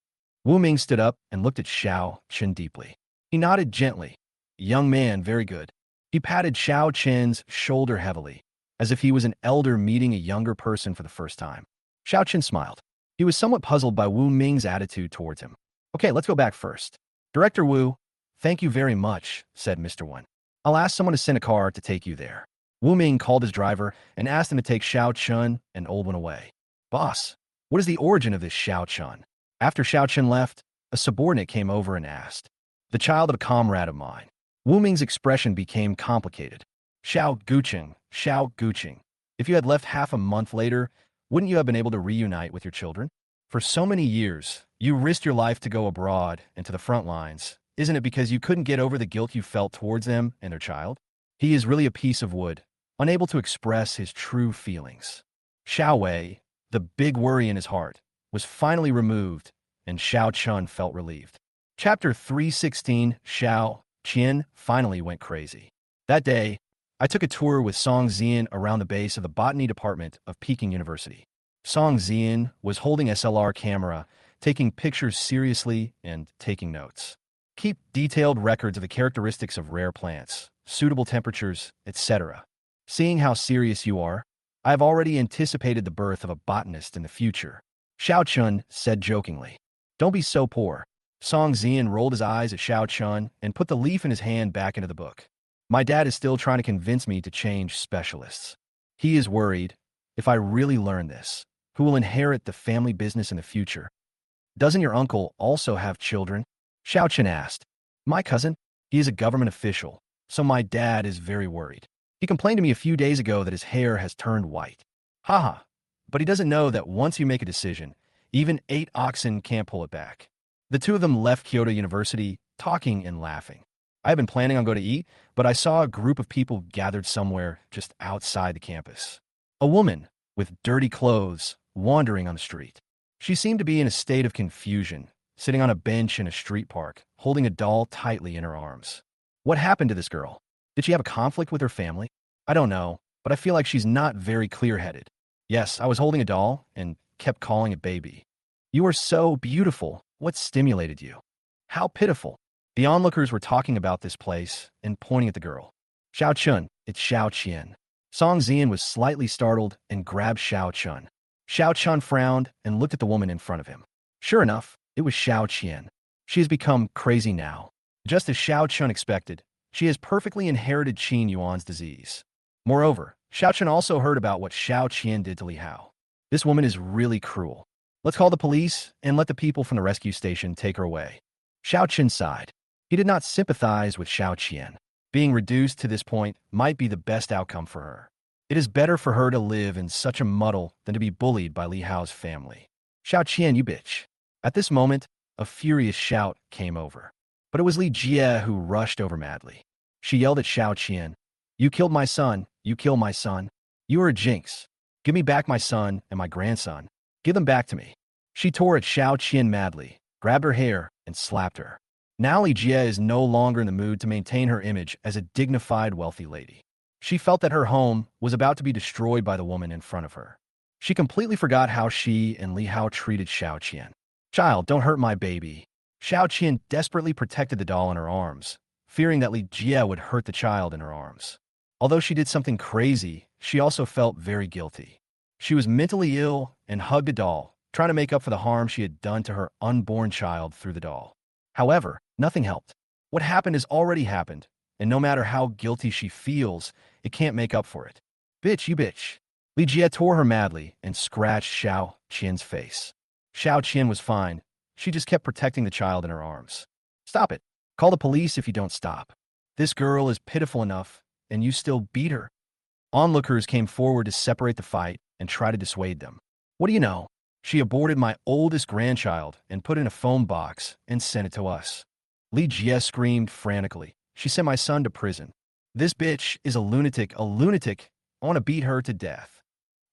Wu Ming stood up and looked at Shiao Chan deeply. He nodded gently. Young man, very good. He patted Shiao Chan's shoulder heavily, as if he was an elder meeting a younger person for the first time. Shiao Chan smiled. He was somewhat puzzled by Wu Ming's attitude towards him. Okay, let's go back first. Director Wu, thank you very much, said Mr. Wen. I'll ask someone to send a car to take you there. Wu Ming called his driver and asked him to take Shiao Chan and Old Wen away. Boss, what is the origin of this Shiao Chan? After Shiao Chan left, a subordinate came over and asked. The child of a comrade of mine. Wu Ming's expression became complicated. Xiao Guqing. If you had left half a month later, wouldn't you have been able to reunite with your children? For so many years, you risked your life to go abroad and to the front lines. Isn't it because you couldn't get over the guilt you felt towards them and their child? He is really a piece of wood, unable to express his true feelings. Xiao Wei, the big worry in his heart, was finally removed, and Shiao Chan felt relieved. Chapter 316, Xiao Qian finally went crazy. That day, I took a tour with Song Zian around the base of the botany department of Peking University. Song Zian was holding SLR camera, taking pictures seriously and taking notes. Keep detailed records of the characteristics of rare plants, suitable temperatures, etc. Seeing how serious you are, I have already anticipated the birth of a botanist in the future. Shiao Chan said jokingly. Don't be so poor. Song Zian rolled his eyes at Shiao Chan and put the leaf in his hand back into the book. My dad is still trying to convince me to change specialists. He is worried, if I really learn this, who will inherit the family business in the future? Doesn't your uncle also have children? Shiao Chan asked. My cousin? He is a government official, so my dad is very worried. He complained to me a few days ago that his hair has turned white. Haha, but he doesn't know that once you make a decision, even 8 oxen can't pull it back. The two of them left Kyoto University, talking and laughing. I had been planning on going to eat, but I saw a group of people gathered somewhere just outside the campus. A woman, with dirty clothes, wandering on the street. She seemed to be in a state of confusion, sitting on a bench in a street park, holding a doll tightly in her arms. What happened to this girl? Did she have a conflict with her family? I don't know, but I feel like she's not very clear-headed. Yes, I was holding a doll and kept calling it baby. You are so beautiful. What stimulated you? How pitiful. The onlookers were talking about this place and pointing at the girl. Xiao Chun, it's Xiao Qian. Song Zian was slightly startled and grabbed Xiao Chun. Xiao Chun frowned and looked at the woman in front of him. Sure enough, it was Xiao Qian. She has become crazy now. Just as Xiao Chun expected, she has perfectly inherited Qin Yuan's disease. Moreover, Xiao Chun also heard about what Xiao Qian did to Lihao. This woman is really cruel. Let's call the police and let the people from the rescue station take her away. Xiao Chun sighed. He did not sympathize with Xiao Qian. Being reduced to this point might be the best outcome for her. It is better for her to live in such a muddle than to be bullied by Lihao's family. Xiao Qian, you bitch. At this moment, a furious shout came over. But it was Li Jie who rushed over madly. She yelled at Xiao Qian, "You killed my son, you killed my son. You are a jinx. Give me back my son and my grandson. Give them back to me." She tore at Xiao Qian madly, grabbed her hair, and slapped her. Now Li Jie is no longer in the mood to maintain her image as a dignified, wealthy lady. She felt that her home was about to be destroyed by the woman in front of her. She completely forgot how she and Lihao treated Xiao Qian. "Child, don't hurt my baby." Xiao Qian desperately protected the doll in her arms, fearing that Li Jie would hurt the child in her arms. Although she did something crazy, she also felt very guilty. She was mentally ill and hugged the doll, trying to make up for the harm she had done to her unborn child through the doll. However, nothing helped. What happened has already happened, and no matter how guilty she feels, it can't make up for it. "Bitch, you bitch." Li Jie tore her madly and scratched Xiao Qian's face. Xiao Qian was fine. She just kept protecting the child in her arms. "Stop it. Call the police if you don't stop. This girl is pitiful enough, and you still beat her." Onlookers came forward to separate the fight and try to dissuade them. "What do you know? She aborted my oldest grandchild and put it in a foam box and sent it to us." Li Jie screamed frantically. "She sent my son to prison. This bitch is a lunatic, a lunatic. I want to beat her to death."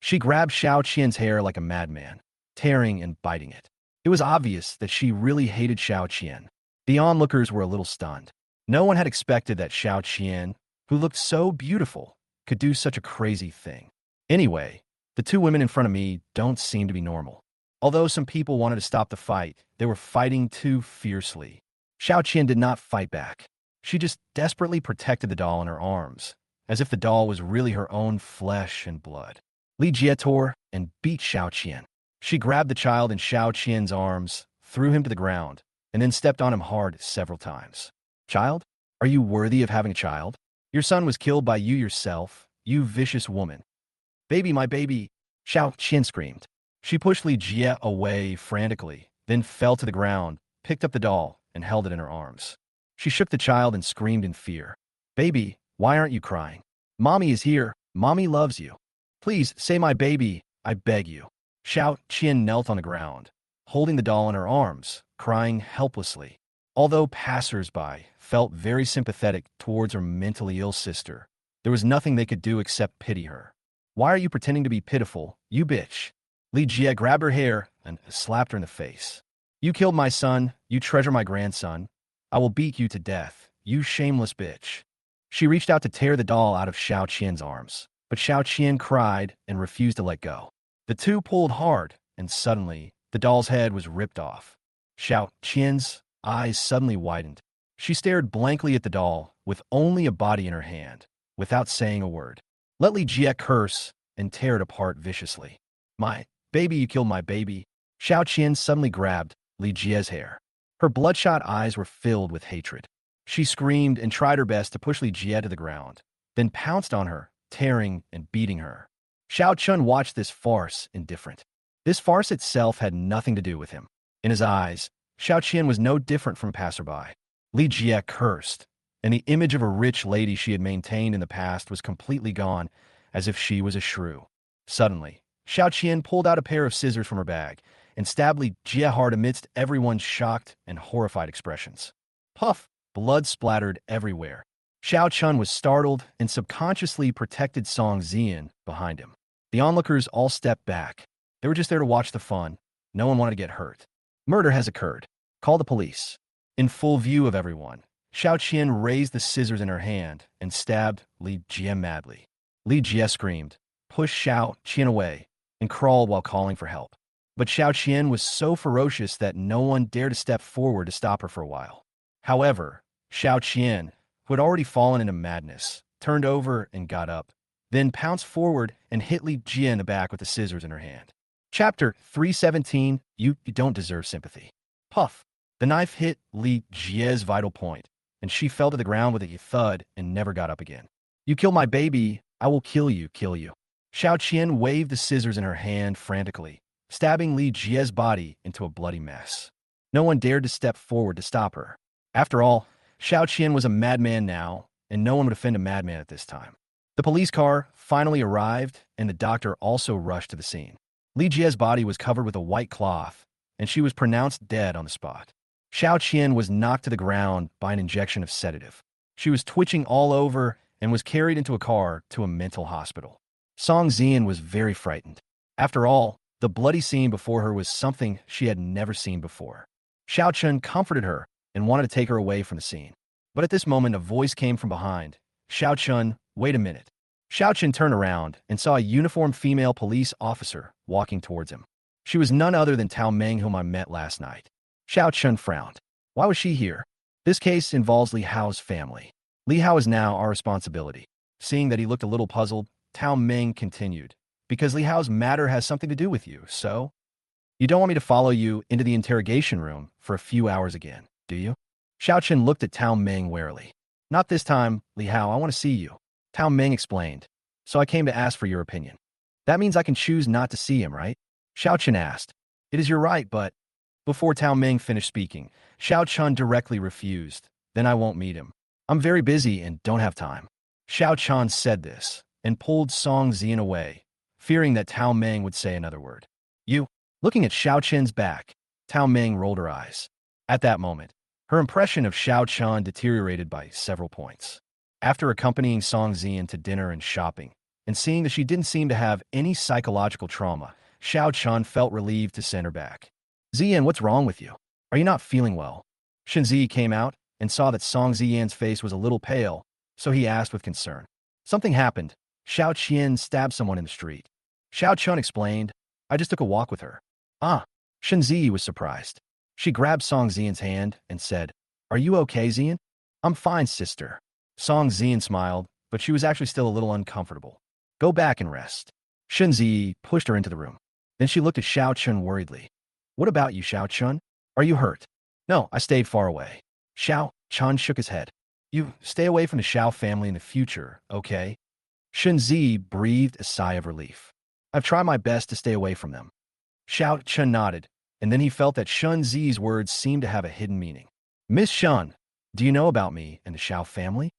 She grabbed Xiao Qian's hair like a madman, tearing and biting it. It was obvious that she really hated Xiao Qian. The onlookers were a little stunned. No one had expected that Xiao Qian, who looked so beautiful, could do such a crazy thing. Anyway, the two women in front of me don't seem to be normal. Although some people wanted to stop the fight, they were fighting too fiercely. Xiao Qian did not fight back. She just desperately protected the doll in her arms, as if the doll was really her own flesh and blood. Li Jie tore and beat Xiao Qian. She grabbed the child in Xiao Qian's arms, threw him to the ground, and then stepped on him hard several times. "Child, are you worthy of having a child? Your son was killed by you yourself, you vicious woman." "Baby, my baby!" Xiao Qian screamed. She pushed Li Jie away frantically, then fell to the ground, picked up the doll, and held it in her arms. She shook the child and screamed in fear. "Baby, why aren't you crying? Mommy is here. Mommy loves you. Please, say my baby, I beg you." Xiao Qian knelt on the ground, holding the doll in her arms, crying helplessly. Although passers-by felt very sympathetic towards her mentally ill sister, there was nothing they could do except pity her. "Why are you pretending to be pitiful, you bitch?" Li Jie grabbed her hair and slapped her in the face. "You killed my son, you treasure my grandson. I will beat you to death, you shameless bitch." She reached out to tear the doll out of Xiao Qian's arms, but Xiao Qian cried and refused to let go. The two pulled hard, and suddenly, the doll's head was ripped off. Xiao Qian's eyes suddenly widened. She stared blankly at the doll, with only a body in her hand, without saying a word. Let Li Jie curse and tear it apart viciously. "My baby, you killed my baby." Xiao Qian suddenly grabbed Li Jie's hair. Her bloodshot eyes were filled with hatred. She screamed and tried her best to push Li Jie to the ground, then pounced on her, tearing and beating her. Xiao Chun watched this farce indifferent. This farce itself had nothing to do with him. In his eyes, Xiao Qian was no different from a passerby. Li Jie cursed, and the image of a rich lady she had maintained in the past was completely gone, as if she was a shrew. Suddenly, Xiao Qian pulled out a pair of scissors from her bag and stabbed Li Jie hard amidst everyone's shocked and horrified expressions. Puff! Blood splattered everywhere. Xiao Chun was startled and subconsciously protected Song Zian behind him. The onlookers all stepped back. They were just there to watch the fun. No one wanted to get hurt. "Murder has occurred. Call the police." In full view of everyone, Xiao Qian raised the scissors in her hand and stabbed Li Jie madly. Li Jie screamed, pushed Xiao Qian away, and crawled while calling for help. But Xiao Qian was so ferocious that no one dared to step forward to stop her for a while. However, Shiao Chan, who had already fallen into madness, turned over and got up, then pounced forward and hit Li Jie in the back with the scissors in her hand. Chapter 317, You Don't Deserve Sympathy. Puff. The knife hit Li Jie's vital point, and she fell to the ground with a thud and never got up again. You kill my baby, I will kill you, kill you. Shiao Qian waved the scissors in her hand frantically, stabbing Li Jie's body into a bloody mess. No one dared to step forward to stop her. After all, Shiao Qian was a madman now, and no one would offend a madman at this time. The police car finally arrived, and the doctor also rushed to the scene. Li Jie's body was covered with a white cloth, and she was pronounced dead on the spot. Shiao Qian was knocked to the ground by an injection of sedative. She was twitching all over and was carried into a car to a mental hospital. Song Zian was very frightened. After all, the bloody scene before her was something she had never seen before. Shiao Chen comforted her and wanted to take her away from the scene. But at this moment, a voice came from behind. Shiao Chen, wait a minute. Shiao Chen turned around and saw a uniformed female police officer walking towards him. She was none other than Tao Meng, whom I met last night. Shiao Chen frowned. Why was she here? This case involves Lihao's family. Lihao is now our responsibility. Seeing that he looked a little puzzled, Tao Meng continued. Because Lihao's matter has something to do with you, so? You don't want me to follow you into the interrogation room for a few hours again, do you? Shiao Chen looked at Tao Meng warily. Not this time, Lihao, I want to see you. Tao Meng explained. So I came to ask for your opinion. That means I can choose not to see him, right? Shiao Chen asked. It is your right, but... Before Tao Meng finished speaking, Shiao Chen directly refused. Then I won't meet him. I'm very busy and don't have time. Shiao Chen said this and pulled Song Zian away, fearing that Tao Meng would say another word. You? Looking at Shiao Chen's back, Tao Meng rolled her eyes. At that moment, her impression of Shiao Chen deteriorated by several points. After accompanying Song Zian to dinner and shopping, and seeing that she didn't seem to have any psychological trauma, Shiao Chen felt relieved to send her back. Zian, what's wrong with you? Are you not feeling well? Shenzi came out and saw that Song Ziyan's face was a little pale, so he asked with concern. Something happened. Shiao Qian stabbed someone in the street. Shiao Chen explained, I just took a walk with her. Ah, Shenzi was surprised. She grabbed Song Ziyan's hand and said, Are you okay, Ziyan? I'm fine, sister. Song Ziyan smiled, but she was actually still a little uncomfortable. Go back and rest. Shenzi pushed her into the room. Then she looked at Shiao Chen worriedly. What about you, Shiao Chen? Are you hurt? No, I stayed far away. Shiao Chen shook his head. You stay away from the Shiao family in the future, okay? Shenzi breathed a sigh of relief. I've tried my best to stay away from them. Shiao Chen nodded, and then he felt that Shenzi's words seemed to have a hidden meaning. Miss Shen, do you know about me and the Shiao family?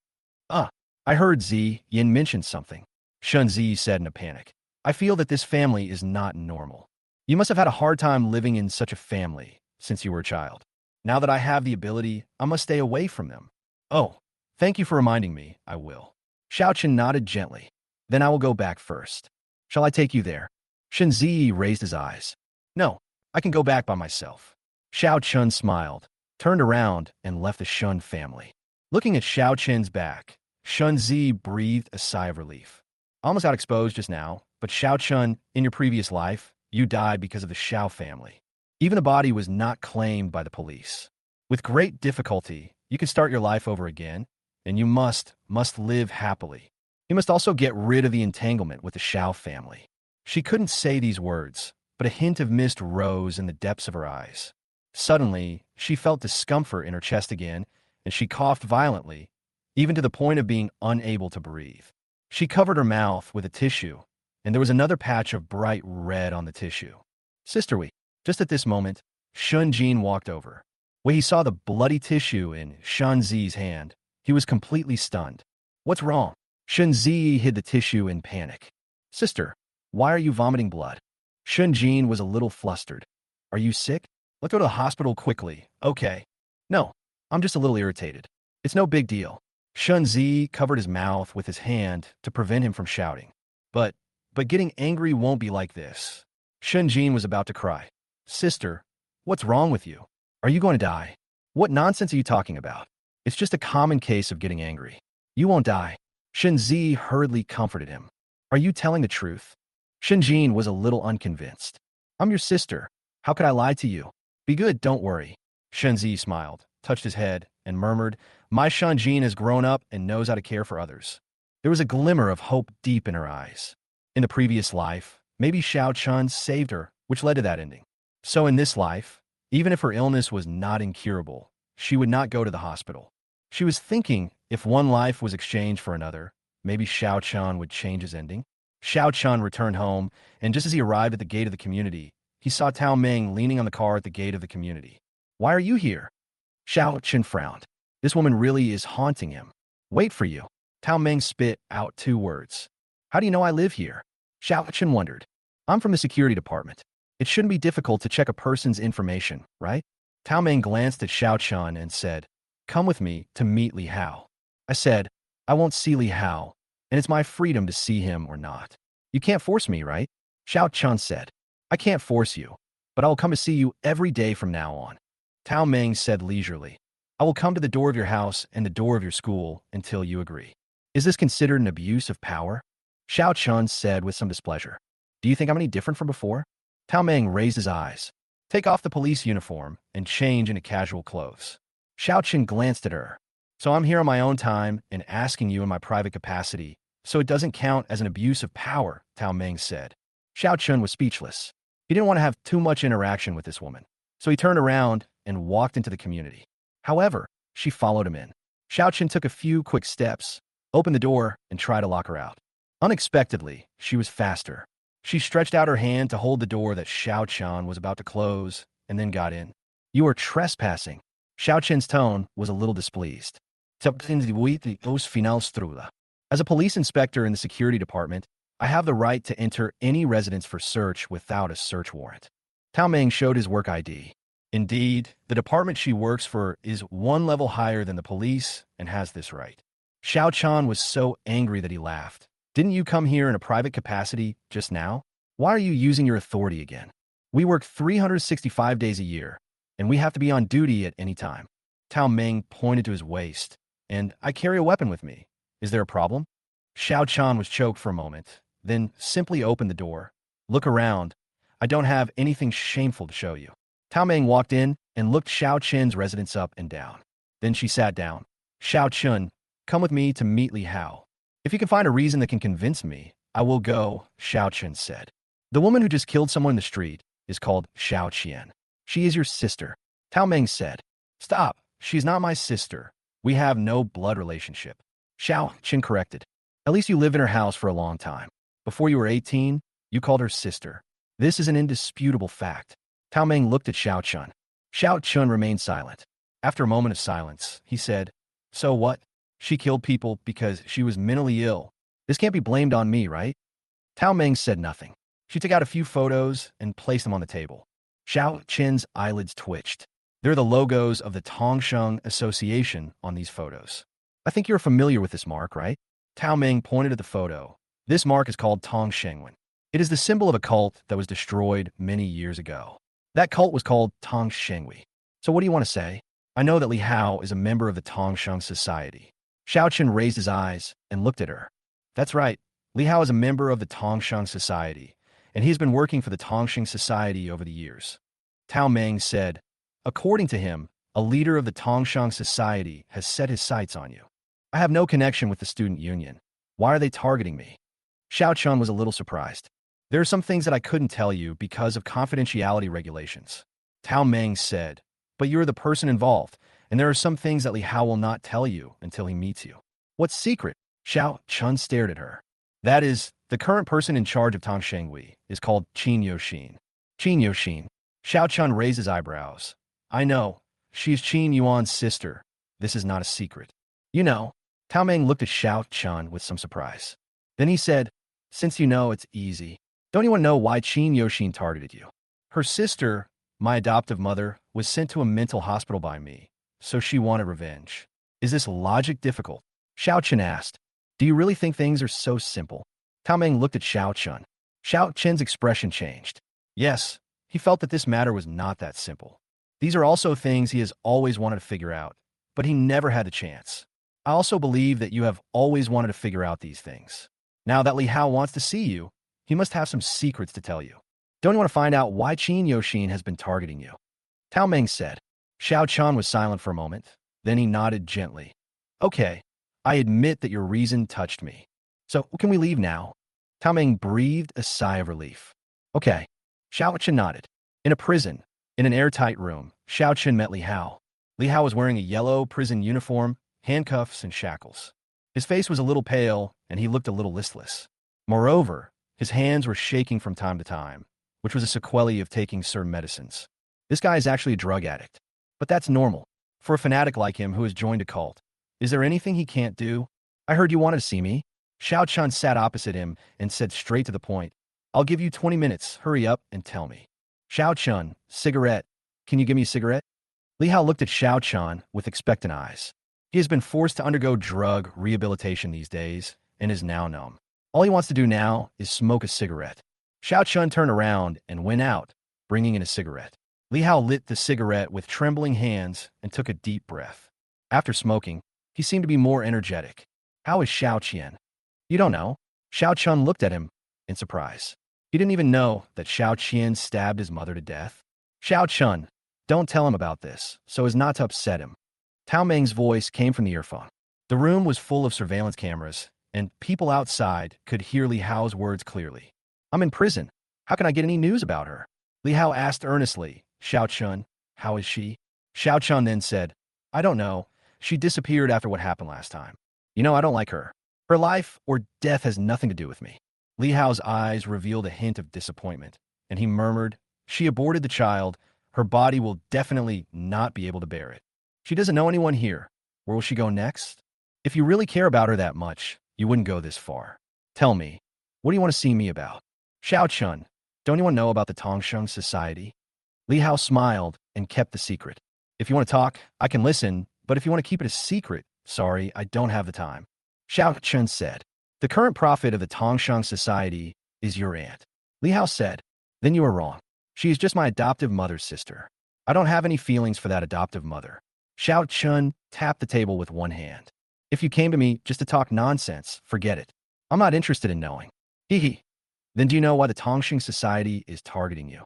I heard Yin mention something. Shenzi said in a panic. I feel that this family is not normal. You must have had a hard time living in such a family since you were a child. Now that I have the zi, I must stay away from them. Oh, thank you for reminding me. I will. Shiao Chen nodded gently. Then I will go back first. Shall I take you there? Shenzi raised his eyes. No, I can go back by myself. Shiao Chen smiled, turned around, and left the Shun family. Looking at Shiao Chen's back, Shenzi breathed a sigh of relief. I almost got exposed just now, but Shiao Chen, in your previous life, you died because of the Shiao family. Even the body was not claimed by the police. With great difficulty, you can start your life over again, and you must live happily. You must also get rid of the entanglement with the Shiao family. She couldn't say these words, but a hint of mist rose in the depths of her eyes. Suddenly, she felt discomfort in her chest again, and she coughed violently, even to the point of being unable to breathe. She covered her mouth with a tissue, and there was another patch of bright red on the tissue. Sister Wei. Just at this moment, Shun Jin walked over. When he saw the bloody tissue in Shenzi's hand, he was completely stunned. What's wrong? Shenzi hid the tissue in panic. Sister, why are you vomiting blood? Shun Jin was a little flustered. Are you sick? Let's go to the hospital quickly, okay? No, I'm just a little irritated. It's no big deal. Shenzi covered his mouth with his hand to prevent him from shouting. But getting angry won't be like this. Shun Jin was about to cry. Sister, what's wrong with you? Are you going to die? What nonsense are you talking about? It's just a common case of getting angry. You won't die. Shenzi hurriedly comforted him. Are you telling the truth? Shun Jin was a little unconvinced. I'm your sister. How could I lie to you? Be good, don't worry. Shenzi smiled, touched his head, and murmured, "My Shanjin has grown up and knows how to care for others." There was a glimmer of hope deep in her eyes. In the previous life, maybe Shiao Chan saved her, which led to that ending. So in this life, even if her illness was not incurable, she would not go to the hospital. She was thinking if one life was exchanged for another, maybe Shiao Chan would change his ending. Shiao Chan returned home, and just as he arrived at the gate of the community, he saw Tao Meng leaning on the car at the gate of the community. "Why are you here?" Shiao Chan frowned. This woman really is haunting him. "Wait for you." Tao Meng spit out 2 words. "How do you know I live here?" Shiao Chan wondered. "I'm from the security department. It shouldn't be difficult to check a person's information, right?" Tao Meng glanced at Shiao Chan and said, "Come with me to meet Lihao." I said, "I won't see Lihao, and it's my freedom to see him or not." "You can't force me, right?" Shiao Chan said. "I can't force you, but I will come to see you every day from now on." Tao Meng said leisurely, "I will come to the door of your house and the door of your school until you agree." "Is this considered an abuse of power?" Shiao Chan said with some displeasure. "Do you think I'm any different from before?" Tao Meng raised his eyes. "Take off the police uniform and change into casual clothes." Shiao Chan glanced at her. "So I'm here on my own time and asking you in my private capacity, so it doesn't count as an abuse of power," Tao Meng said. Shiao Chan was speechless. He didn't want to have too much interaction with this woman, so he turned around and walked into the community. However, she followed him in. Shiao Chan took a few quick steps, opened the door, and tried to lock her out. Unexpectedly, she was faster. She stretched out her hand to hold the door that Shiao Chan was about to close, and then got in. "You are trespassing." Shiao Chan's tone was a little displeased. "As a police inspector in the security department, I have the right to enter any residence for search without a search warrant." Tao Meng showed his work ID. Indeed, the department she works for is 1 level higher than the police and has this right. Shiao Chan was so angry that he laughed. "Didn't you come here in a private capacity just now? Why are you using your authority again? We work 365 days a year, and we have to be on duty at any time." Tao Meng pointed to his waist. "And I carry a weapon with me. Is there a problem?" Shiao Chan was choked for a moment, then simply opened the door. "Look around. I don't have anything shameful to show you." Tao Meng walked in and looked Shiao Chan's residence up and down. Then she sat down. "Shiao Chan, come with me to meet Lihao. If you can find a reason that can convince me, I will go," Shiao Chan said. "The woman who just killed someone in the street is called Shiao Qian. She is your sister." Tao Meng said. "Stop. She's not my sister. We have no blood relationship." Shiao Qian corrected. "At least you lived in her house for a long time. Before you were 18, you called her sister. This is an indisputable fact." Tao Meng looked at Shiao Chan. Shiao Chan remained silent. After a moment of silence, he said, "So what? She killed people because she was mentally ill. This can't be blamed on me, right?" Tao Meng said nothing. She took out a few photos and placed them on the table. Shiao Chen's eyelids twitched. "They're the logos of the Tongsheng Association on these photos. I think you're familiar with this mark, right?" Tao Meng pointed at the photo. "This mark is called Tongshengwen. It is the symbol of a cult that was destroyed many years ago. That cult was called Tongshengwi. So what do you want to say? I know that Lihao is a member of the Tongsheng Society." Shiao Chen raised his eyes and looked at her. "That's right. Lihao is a member of the Tongsheng Society, and he's been working for the Tongsheng Society over the years." Tao Meng said, "According to him, a leader of the Tongsheng Society has set his sights on you. I have no connection with the student union. Why are they targeting me?" Shiao Chen was a little surprised. "There are some things that I couldn't tell you because of confidentiality regulations." Tao Meng said, "But you're the person involved, and there are some things that Lihao will not tell you until he meets you." "What secret?" Shiao Chen stared at her. "That is, the current person in charge of Tongshengwi is called Qin Yoxin." "Qin Yoxin." Shiao Chen raised his eyebrows. "I know. She's Qin Yuan's sister. This is not a secret." "You know." Tao Meng looked at Shiao Chen with some surprise. Then he said, "Since you know, it's easy. Don't you want to know why Qin Yoxin targeted you? Her sister, my adoptive mother, was sent to a mental hospital by me, so she wanted revenge. Is this logic difficult?" Shiao Chen asked. "Do you really think things are so simple?" Tao Meng looked at Shiao Chen. Shiao Chen's expression changed. Yes, he felt that this matter was not that simple. These are also things he has always wanted to figure out, but he never had the chance. I also believe that you have always wanted to figure out these things. Now that Lihao wants to see you, he must have some secrets to tell you. Don't you want to find out why Qin Yoxin has been targeting you?" Tao Meng said. Shiao Chan was silent for a moment. Then he nodded gently. Okay, I admit that your reason touched me. So, can we leave now? Tao Ming breathed a sigh of relief. Okay. Shiao Chan nodded. In a prison, in an airtight room, Shiao Chan met Lihao. Lihao was wearing a yellow prison uniform, handcuffs, and shackles. His face was a little pale, and he looked a little listless. Moreover, his hands were shaking from time to time, which was a sequelae of taking certain medicines. This guy is actually a drug addict. But that's normal. For a fanatic like him who has joined a cult. Is there anything he can't do? I heard you wanted to see me. Shiao Chan sat opposite him and said straight to the point. I'll give you 20 minutes. Hurry up and tell me. Shiao Chan, cigarette. Can you give me a cigarette? Lihao looked at Shiao Chan with expectant eyes. He has been forced to undergo drug rehabilitation these days and is now numb. All he wants to do now is smoke a cigarette. Shiao Chan turned around and went out, bringing in a cigarette. Lihao lit the cigarette with trembling hands and took a deep breath. After smoking, he seemed to be more energetic. How is Shiao Qian? You don't know? Shiao Chan looked at him in surprise. He didn't even know that Shiao Qian stabbed his mother to death. Shiao Chan, don't tell him about this, so as not to upset him. Tao Ming's voice came from the earphone. The room was full of surveillance cameras, and people outside could hear Lihao's words clearly. I'm in prison. How can I get any news about her? Lihao asked earnestly. Shiao Chan, how is she? Shiao Chan then said, I don't know. She disappeared after what happened last time. You know, I don't like her. Her life or death has nothing to do with me. Lihao's eyes revealed a hint of disappointment, and he murmured, she aborted the child. Her body will definitely not be able to bear it. She doesn't know anyone here. Where will she go next? If you really care about her that much, you wouldn't go this far. Tell me, what do you want to see me about? Shiao Chan, don't anyone know about the Tongsheng Society? Lihao smiled and kept the secret. If you want to talk, I can listen, but if you want to keep it a secret, sorry, I don't have the time. Shiao Chan said, the current prophet of the Tongsheng Society is your aunt. Lihao said, then you are wrong. She is just my adoptive mother's sister. I don't have any feelings for that adoptive mother. Shiao Chan tapped the table with one hand. If you came to me just to talk nonsense, forget it. I'm not interested in knowing. Hee hee. Then do you know why the Tongsheng Society is targeting you?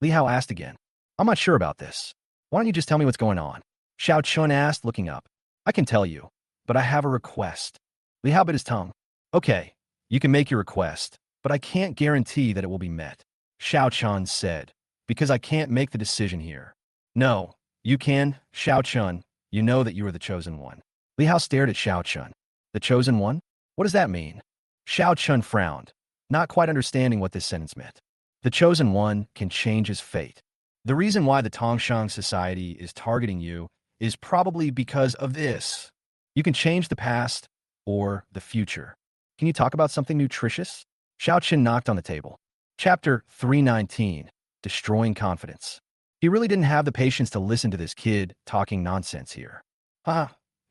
Lihao asked again. I'm not sure about this. Why don't you just tell me what's going on? Shiao Chan asked, looking up. I can tell you, but I have a request. Lihao bit his tongue. Okay, you can make your request, but I can't guarantee that it will be met. Shiao Chan said, because I can't make the decision here. No, you can, Shiao Chan. You know that you are the chosen one. Lihao stared at Shiao Chan. The chosen one? What does that mean? Shiao Chan frowned, not quite understanding what this sentence meant. The chosen one can change his fate. The reason why the Tongsheng Society is targeting you is probably because of this. You can change the past or the future. Can you talk about something nutritious? Shiao Chan knocked on the table. Chapter 319, Destroying Confidence. He really didn't have the patience to listen to this kid talking nonsense here.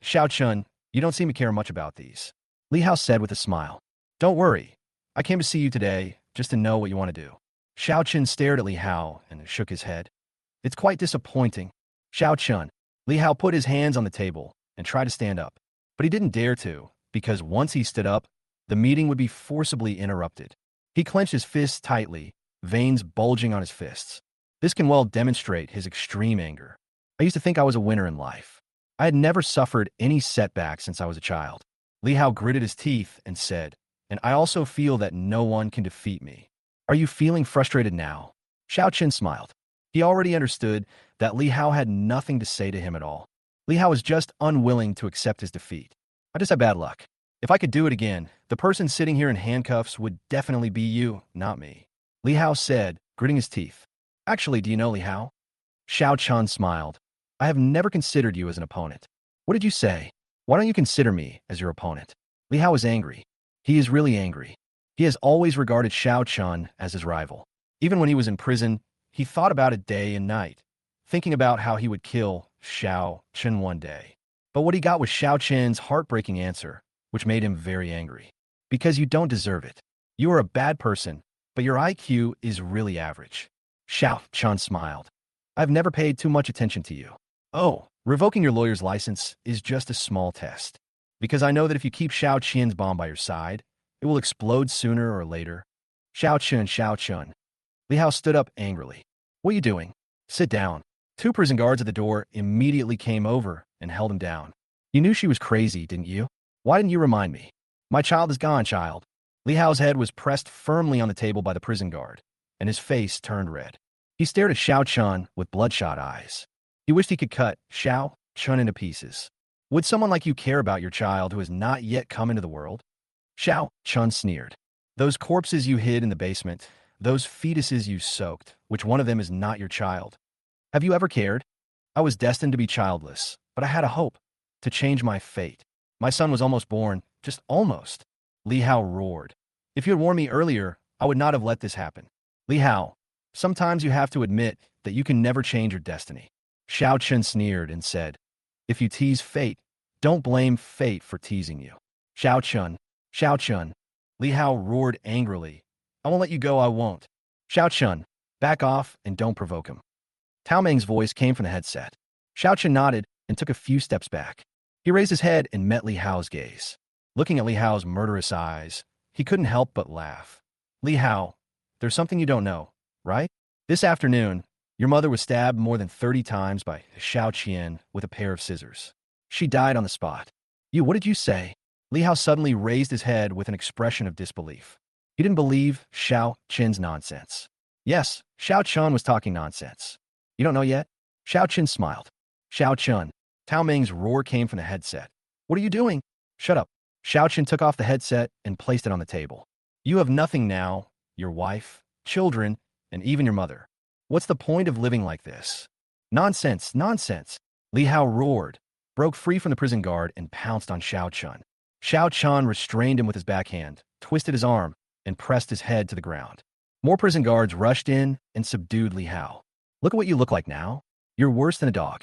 Shiao Chan, you don't seem to care much about these. Lihao said with a smile. Don't worry. I came to see you today just to know what you want to do. Shiao Chan stared at Lihao and shook his head. It's quite disappointing. Shiao Chan. Lihao put his hands on the table and tried to stand up. But he didn't dare to, because once he stood up, the meeting would be forcibly interrupted. He clenched his fists tightly, veins bulging on his fists. This can well demonstrate his extreme anger. I used to think I was a winner in life. I had never suffered any setbacks since I was a child. Lihao gritted his teeth and said, and I also feel that no one can defeat me. Are you feeling frustrated now? Shiao Chan smiled. He already understood that Lihao had nothing to say to him at all. Lihao was just unwilling to accept his defeat. I just had bad luck. If I could do it again, the person sitting here in handcuffs would definitely be you, not me. Lihao said, gritting his teeth. Actually, do you know Lihao? Shiao Chan smiled. I have never considered you as an opponent. What did you say? Why don't you consider me as your opponent? Lihao is angry. He is really angry. He has always regarded Shiao Chan as his rival. Even when he was in prison, he thought about it day and night, thinking about how he would kill Shiao Chan one day. But what he got was Shiao Chan's heartbreaking answer, which made him very angry. Because you don't deserve it. You are a bad person, but your IQ is really average. Shiao Chan smiled. I've never paid too much attention to you. Oh, revoking your lawyer's license is just a small test. Because I know that if you keep Shiao Qian's bomb by your side, it will explode sooner or later. Shiao Chan, Shiao Chan. Lihao stood up angrily. What are you doing? Sit down. Two prison guards at the door immediately came over and held him down. You knew she was crazy, didn't you? Why didn't you remind me? My child is gone, child. Lihao's head was pressed firmly on the table by the prison guard, and his face turned red. He stared at Shiao Chan with bloodshot eyes. He wished he could cut Shiao Chan into pieces. Would someone like you care about your child who has not yet come into the world? Shiao Chan sneered. Those corpses you hid in the basement, those fetuses you soaked, which one of them is not your child? Have you ever cared? I was destined to be childless, but I had a hope to change my fate. My son was almost born, just almost. Lihao roared. If you had warned me earlier, I would not have let this happen. Lihao, sometimes you have to admit that you can never change your destiny. Shiao Chan sneered and said, if you tease fate, don't blame fate for teasing you. Shiao Chan. Lihao roared angrily. I won't let you go, I won't. Shiao Chan, back off and don't provoke him. Tao Meng's voice came from the headset. Shiao Chan nodded and took a few steps back. He raised his head and met Lihao's gaze. Looking at Lihao's murderous eyes, he couldn't help but laugh. Lihao, there's something you don't know, right? This afternoon, your mother was stabbed more than 30 times by Shiao Chan with a pair of scissors. She died on the spot. What did you say? Lihao suddenly raised his head with an expression of disbelief. He didn't believe Shiao Chan's nonsense. Yes, Shiao Chan was talking nonsense. You don't know yet? Shiao Chan smiled. Shiao Chan. Tao Meng's roar came from the headset. What are you doing? Shut up. Shiao Chan took off the headset and placed it on the table. You have nothing now, your wife, children, and even your mother. What's the point of living like this? Nonsense, nonsense. Lihao roared, broke free from the prison guard, and pounced on Shiao Chan. Shiao Chan restrained him with his backhand, twisted his arm, and pressed his head to the ground. More prison guards rushed in and subdued Lihao. Look at what you look like now. You're worse than a dog.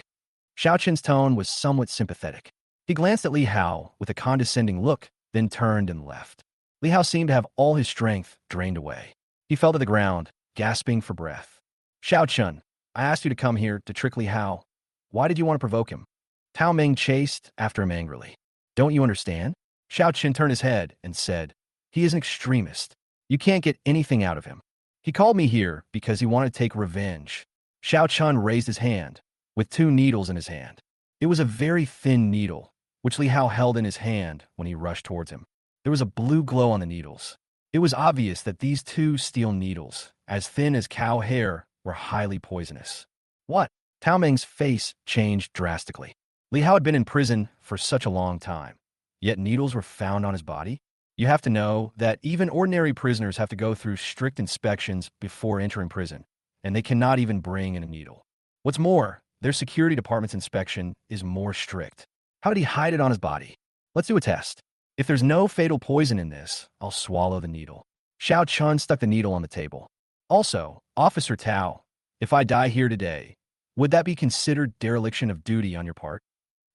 Shiao Chan's tone was somewhat sympathetic. He glanced at Lihao with a condescending look, then turned and left. Lihao seemed to have all his strength drained away. He fell to the ground, gasping for breath. Shiao Chan, I asked you to come here to trick Lihao. Why did you want to provoke him? Tao Meng chased after him angrily. Don't you understand? Shiao Chan turned his head and said, he is an extremist. You can't get anything out of him. He called me here because he wanted to take revenge. Shiao Chan raised his hand, with two needles in his hand. It was a very thin needle, which Lihao held in his hand when he rushed towards him. There was a blue glow on the needles. It was obvious that these two steel needles, as thin as cow hair, were highly poisonous. What? Tao Meng's face changed drastically. Lihao had been in prison for such a long time, yet needles were found on his body? You have to know that even ordinary prisoners have to go through strict inspections before entering prison, and they cannot even bring in a needle. What's more, their security department's inspection is more strict. How did he hide it on his body? Let's do a test. If there's no fatal poison in this, I'll swallow the needle. Shiao Chan stuck the needle on the table. Also, Officer Tao, if I die here today, would that be considered dereliction of duty on your part?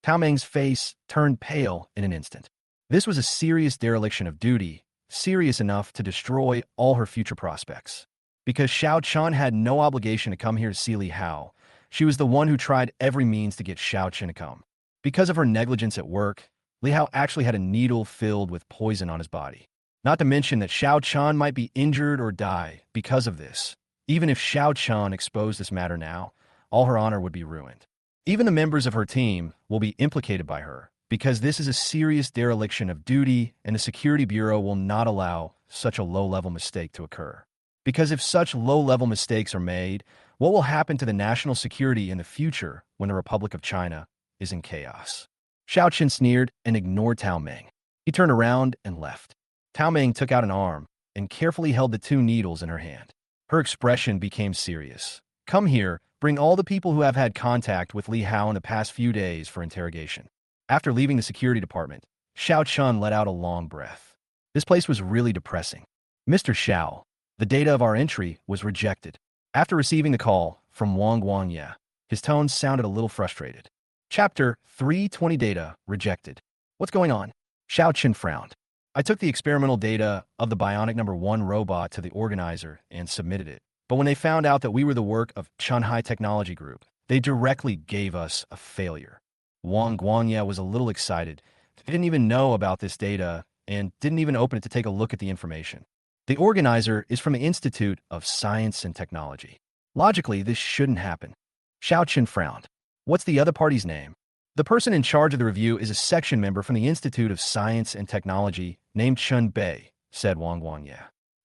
Tao Meng's face turned pale in an instant. This was a serious dereliction of duty, serious enough to destroy all her future prospects. Because Shiao Chan had no obligation to come here to see Lihao, she was the one who tried every means to get Shiao Chan to come. Because of her negligence at work, Lihao actually had a needle filled with poison on his body. Not to mention that Shiao Chan might be injured or die because of this. Even if Shiao Chan exposed this matter now, all her honor would be ruined. Even the members of her team will be implicated by her, because this is a serious dereliction of duty and the Security Bureau will not allow such a low-level mistake to occur. Because if such low-level mistakes are made, what will happen to the national security in the future when the Republic of China is in chaos? Shiao Chan sneered and ignored Tao Meng. He turned around and left. Tao Meng took out an arm and carefully held the two needles in her hand. Her expression became serious. Come here, bring all the people who have had contact with Lihao in the past few days for interrogation. After leaving the security department, Shiao Chan let out a long breath. This place was really depressing. Mr. Xiao, the data of our entry was rejected. After receiving the call from Wang Guangye, his tone sounded a little frustrated. Chapter 320 data rejected. What's going on? Shiao Chan frowned. I took the experimental data of the bionic number 1 robot to the organizer and submitted it. But when they found out that we were the work of Chanhai Technology Group, they directly gave us a failure. Wang Guangye was a little excited. He didn't even know about this data and didn't even open it to take a look at the information. The organizer is from the Institute of Science and Technology. Logically, this shouldn't happen. Xiao Chan frowned. What's the other party's name? The person in charge of the review is a section member from the Institute of Science and Technology named Chun Bei, said Wang Guangye.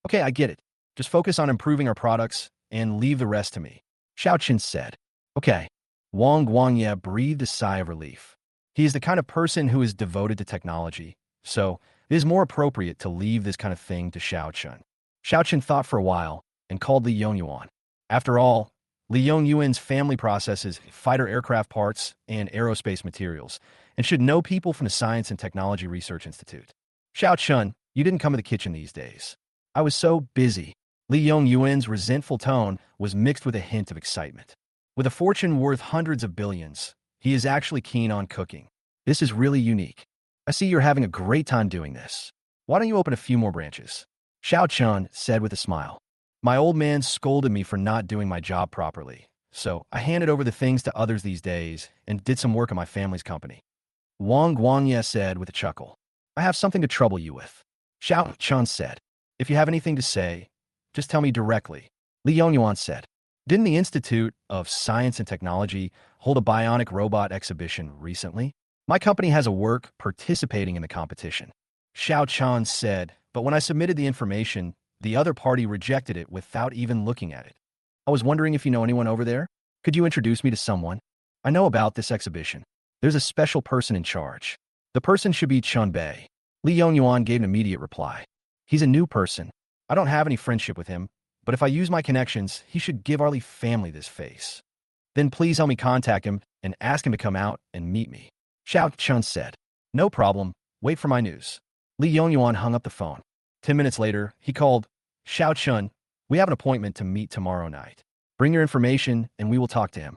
Okay, I get it. Just focus on improving our products and leave the rest to me, Xiao Chan said. Okay. Wang Guangye breathed a sigh of relief. He is the kind of person who is devoted to technology, so it is more appropriate to leave this kind of thing to Xiao Chan. Xiao Chan thought for a while and called Li Yongyuan. After all, Li Yongyuan's family processes fighter aircraft parts and aerospace materials and should know people from the Science and Technology Research Institute. Xiao Chan, you didn't come to the kitchen these days. I was so busy. Li Yongyuan's resentful tone was mixed with a hint of excitement. With a fortune worth hundreds of billions, he is actually keen on cooking. This is really unique. I see you're having a great time doing this. Why don't you open a few more branches? Xiao Chan said with a smile. My old man scolded me for not doing my job properly, so I handed over the things to others these days and did some work on my family's company. Wang Guangye said with a chuckle. I have something to trouble you with. Xiao Chan said. If you have anything to say, just tell me directly. Li Yongyuan said. Didn't the Institute of Science and Technology hold a bionic robot exhibition recently? My company has a work participating in the competition. Xiao Chan said, but when I submitted the information, the other party rejected it without even looking at it. I was wondering if you know anyone over there? Could you introduce me to someone? I know about this exhibition. There's a special person in charge. The person should be Chun Bei. Li Yongyuan gave an immediate reply. He's a new person. I don't have any friendship with him, but if I use my connections, he should give our Li family this face. Then please help me contact him and ask him to come out and meet me. Xiao Chun said. No problem. Wait for my news. Li Yongyuan hung up the phone. 10 minutes later, he called, Xiao Chun, we have an appointment to meet tomorrow night. Bring your information and we will talk to him.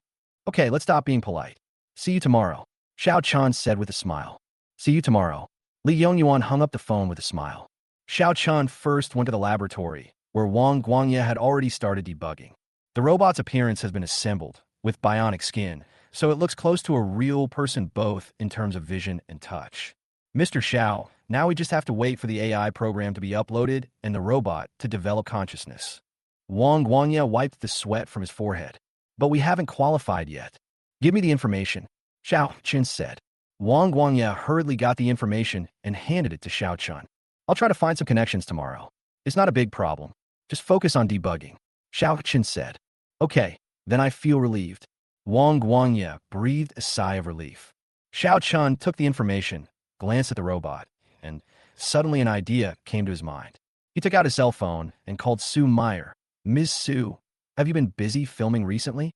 Okay, let's stop being polite. See you tomorrow, Xiao Chan said with a smile. See you tomorrow. Li Yongyuan hung up the phone with a smile. Xiao Chan first went to the laboratory, where Wang Guangye had already started debugging. The robot's appearance has been assembled, with bionic skin, so it looks close to a real person both in terms of vision and touch. Mr. Xiao, now we just have to wait for the AI program to be uploaded and the robot to develop consciousness. Wang Guangye wiped the sweat from his forehead. But we haven't qualified yet. Give me the information, Xiao Chan said. Wang Guangye hurriedly got the information and handed it to Xiao Chan. I'll try to find some connections tomorrow. It's not a big problem. Just focus on debugging, Xiao Chan said. Okay, then I feel relieved. Wang Guangye breathed a sigh of relief. Xiao Chan took the information, glanced at the robot, and suddenly an idea came to his mind. He took out his cell phone and called Sue Meyer. Ms. Sue, have you been busy filming recently?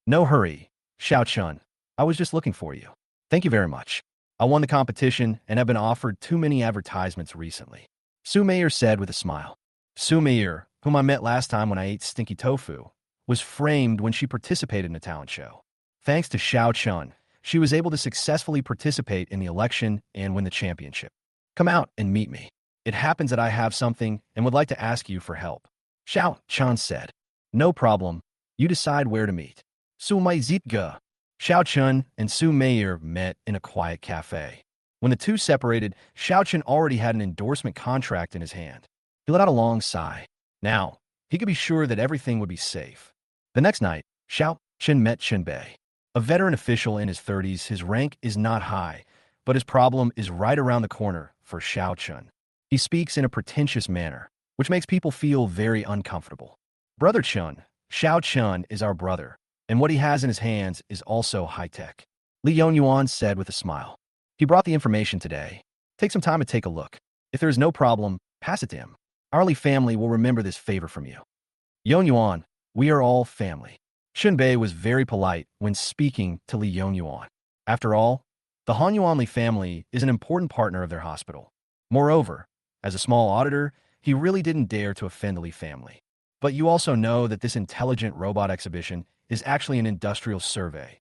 No hurry, Xiao Chan. I was just looking for you. Thank you very much. I won the competition and have been offered too many advertisements recently, Sue Meyer said with a smile. Sue Meyer, whom I met last time when I ate stinky tofu, was framed when she participated in a talent show. Thanks to Xiao Chan, she was able to successfully participate in the election and win the championship. Come out and meet me. It happens that I have something and would like to ask you for help, Xiao Chan said. No problem. You decide where to meet. Su Mai Zitga. Xiao Chan and Sue Meyer met in a quiet cafe. When the two separated, Xiao Chan already had an endorsement contract in his hand. He let out a long sigh. Now, he could be sure that everything would be safe. The next night, Xiao Chan met Chun Bei. A veteran official in his 30s, his rank is not high, but his problem is right around the corner for Xiao Chan. He speaks in a pretentious manner, which makes people feel very uncomfortable. Brother Chun, Xiao Chan is our brother, and what he has in his hands is also high-tech, Li Yongyuan said with a smile. He brought the information today. Take some time to take a look. If there is no problem, pass it to him. Our Li family will remember this favor from you. Yongyuan, we are all family. Chun Bei was very polite when speaking to Li Yongyuan. After all, the Hanyuan Li family is an important partner of their hospital. Moreover, as a small auditor, he really didn't dare to offend the Li family. But you also know that this intelligent robot exhibition is actually an industrial survey.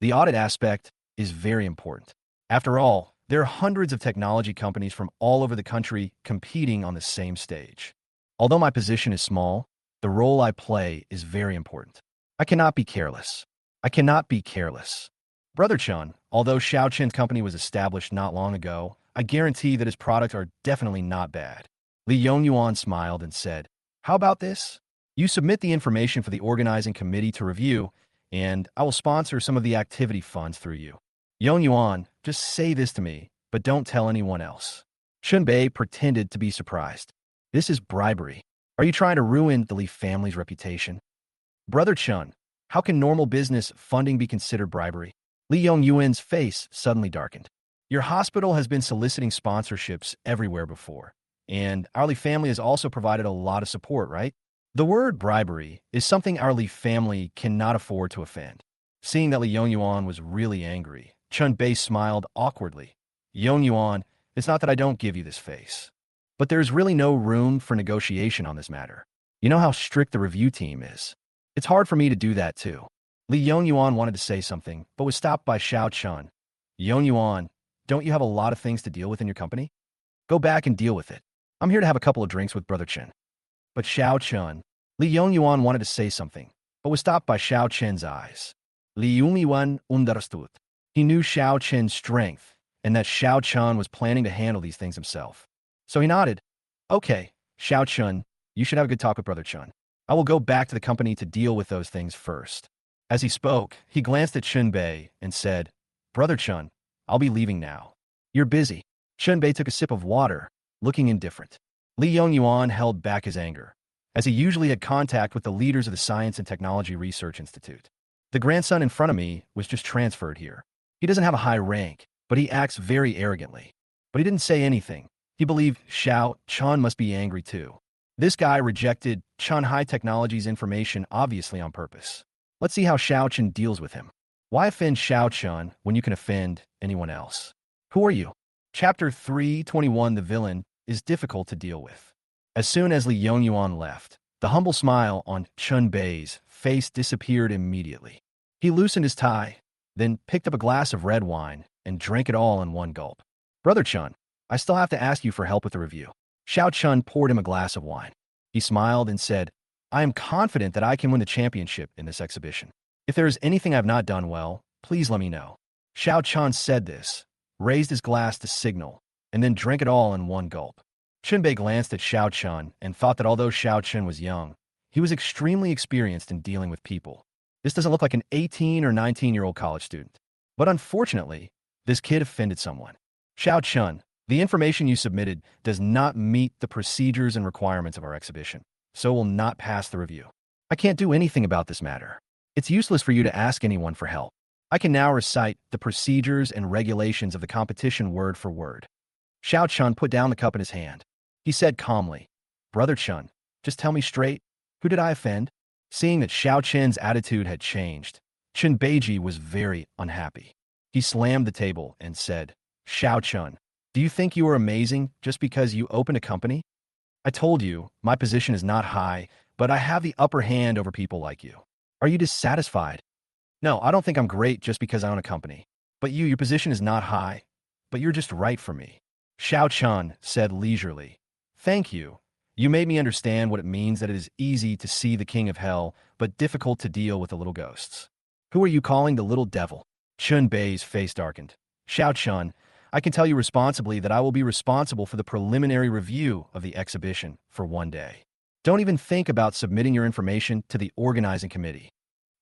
The audit aspect is very important. After all, there are hundreds of technology companies from all over the country competing on the same stage. Although my position is small, the role I play is very important. I cannot be careless. I cannot be careless. Brother Chun, although Xiao Chen's company was established not long ago, I guarantee that his products are definitely not bad. Li Yongyuan smiled and said, How about this? You submit the information for the organizing committee to review, and I will sponsor some of the activity funds through you. Yong Yuan, just say this to me, but don't tell anyone else. Chunbei pretended to be surprised. This is bribery. Are you trying to ruin the Li family's reputation? Brother Chun, how can normal business funding be considered bribery? Li Yongyuan's face suddenly darkened. Your hospital has been soliciting sponsorships everywhere before, and our Li family has also provided a lot of support, right? The word bribery is something our Li family cannot afford to offend. Seeing that Li Yongyuan was really angry, Chun Bei smiled awkwardly. Yongyuan, it's not that I don't give you this face, but there's really no room for negotiation on this matter. You know how strict the review team is. It's hard for me to do that too. Li Yongyuan wanted to say something, but was stopped by Shiao Chan. Yongyuan, don't you have a lot of things to deal with in your company? Go back and deal with it. I'm here to have a couple of drinks with Brother Chen. But Shiao Chan, Li Yongyuan wanted to say something, but was stopped by Shiao Chen's eyes. Li Yongyuan understood. He knew Shiao Chen's strength, and that Shiao Chan was planning to handle these things himself. So he nodded. Okay, Shiao Chan, you should have a good talk with Brother Chun. I will go back to the company to deal with those things first. As he spoke, he glanced at Chunbei and said, Brother Chun, I'll be leaving now. You're busy. Chunbei took a sip of water, looking indifferent. Li Yongyuan held back his anger, as he usually had contact with the leaders of the Science and Technology Research Institute. The grandson in front of me was just transferred here. He doesn't have a high rank, but he acts very arrogantly. But he didn't say anything. He believed Shiao Chan must be angry too. This guy rejected Chan High Technology's information obviously on purpose. Let's see how Shiao Chan deals with him. Why offend Shiao Chan when you can offend anyone else? Who are you? Chapter 321 The Villain is difficult to deal with. As soon as Li Yongyuan left, the humble smile on Chunbei's face disappeared immediately. He loosened his tie, then picked up a glass of red wine and drank it all in one gulp. Brother Chun, I still have to ask you for help with the review. Shiao Chun poured him a glass of wine. He smiled and said, I am confident that I can win the championship in this exhibition. If there is anything I've not done well, please let me know. Shiao Chan said this, raised his glass to signal, and then drank it all in one gulp. Chunbei glanced at Shiao Chan and thought that although Shiao Chan was young, he was extremely experienced in dealing with people. This doesn't look like an 18 or 19-year-old college student. But unfortunately, this kid offended someone. Shiao Chan, the information you submitted does not meet the procedures and requirements of our exhibition, so will not pass the review. I can't do anything about this matter. It's useless for you to ask anyone for help. I can now recite the procedures and regulations of the competition word for word. Shiao Chan put down the cup in his hand. He said calmly, Brother Chun, just tell me straight, who did I offend? Seeing that Shiao Chen's attitude had changed, Chunbeiji was very unhappy. He slammed the table and said, Shiao Chan, do you think you are amazing just because you opened a company? I told you, my position is not high, but I have the upper hand over people like you. Are you dissatisfied? No, I don't think I'm great just because I own a company. But your position is not high, but you're just right for me. Shiao Chan said leisurely, Thank you. You made me understand what it means that it is easy to see the king of hell, but difficult to deal with the little ghosts. Who are you calling the little devil? Chunbei's face darkened. Shiao Chan, I can tell you responsibly that I will be responsible for the preliminary review of the exhibition for one day. Don't even think about submitting your information to the organizing committee.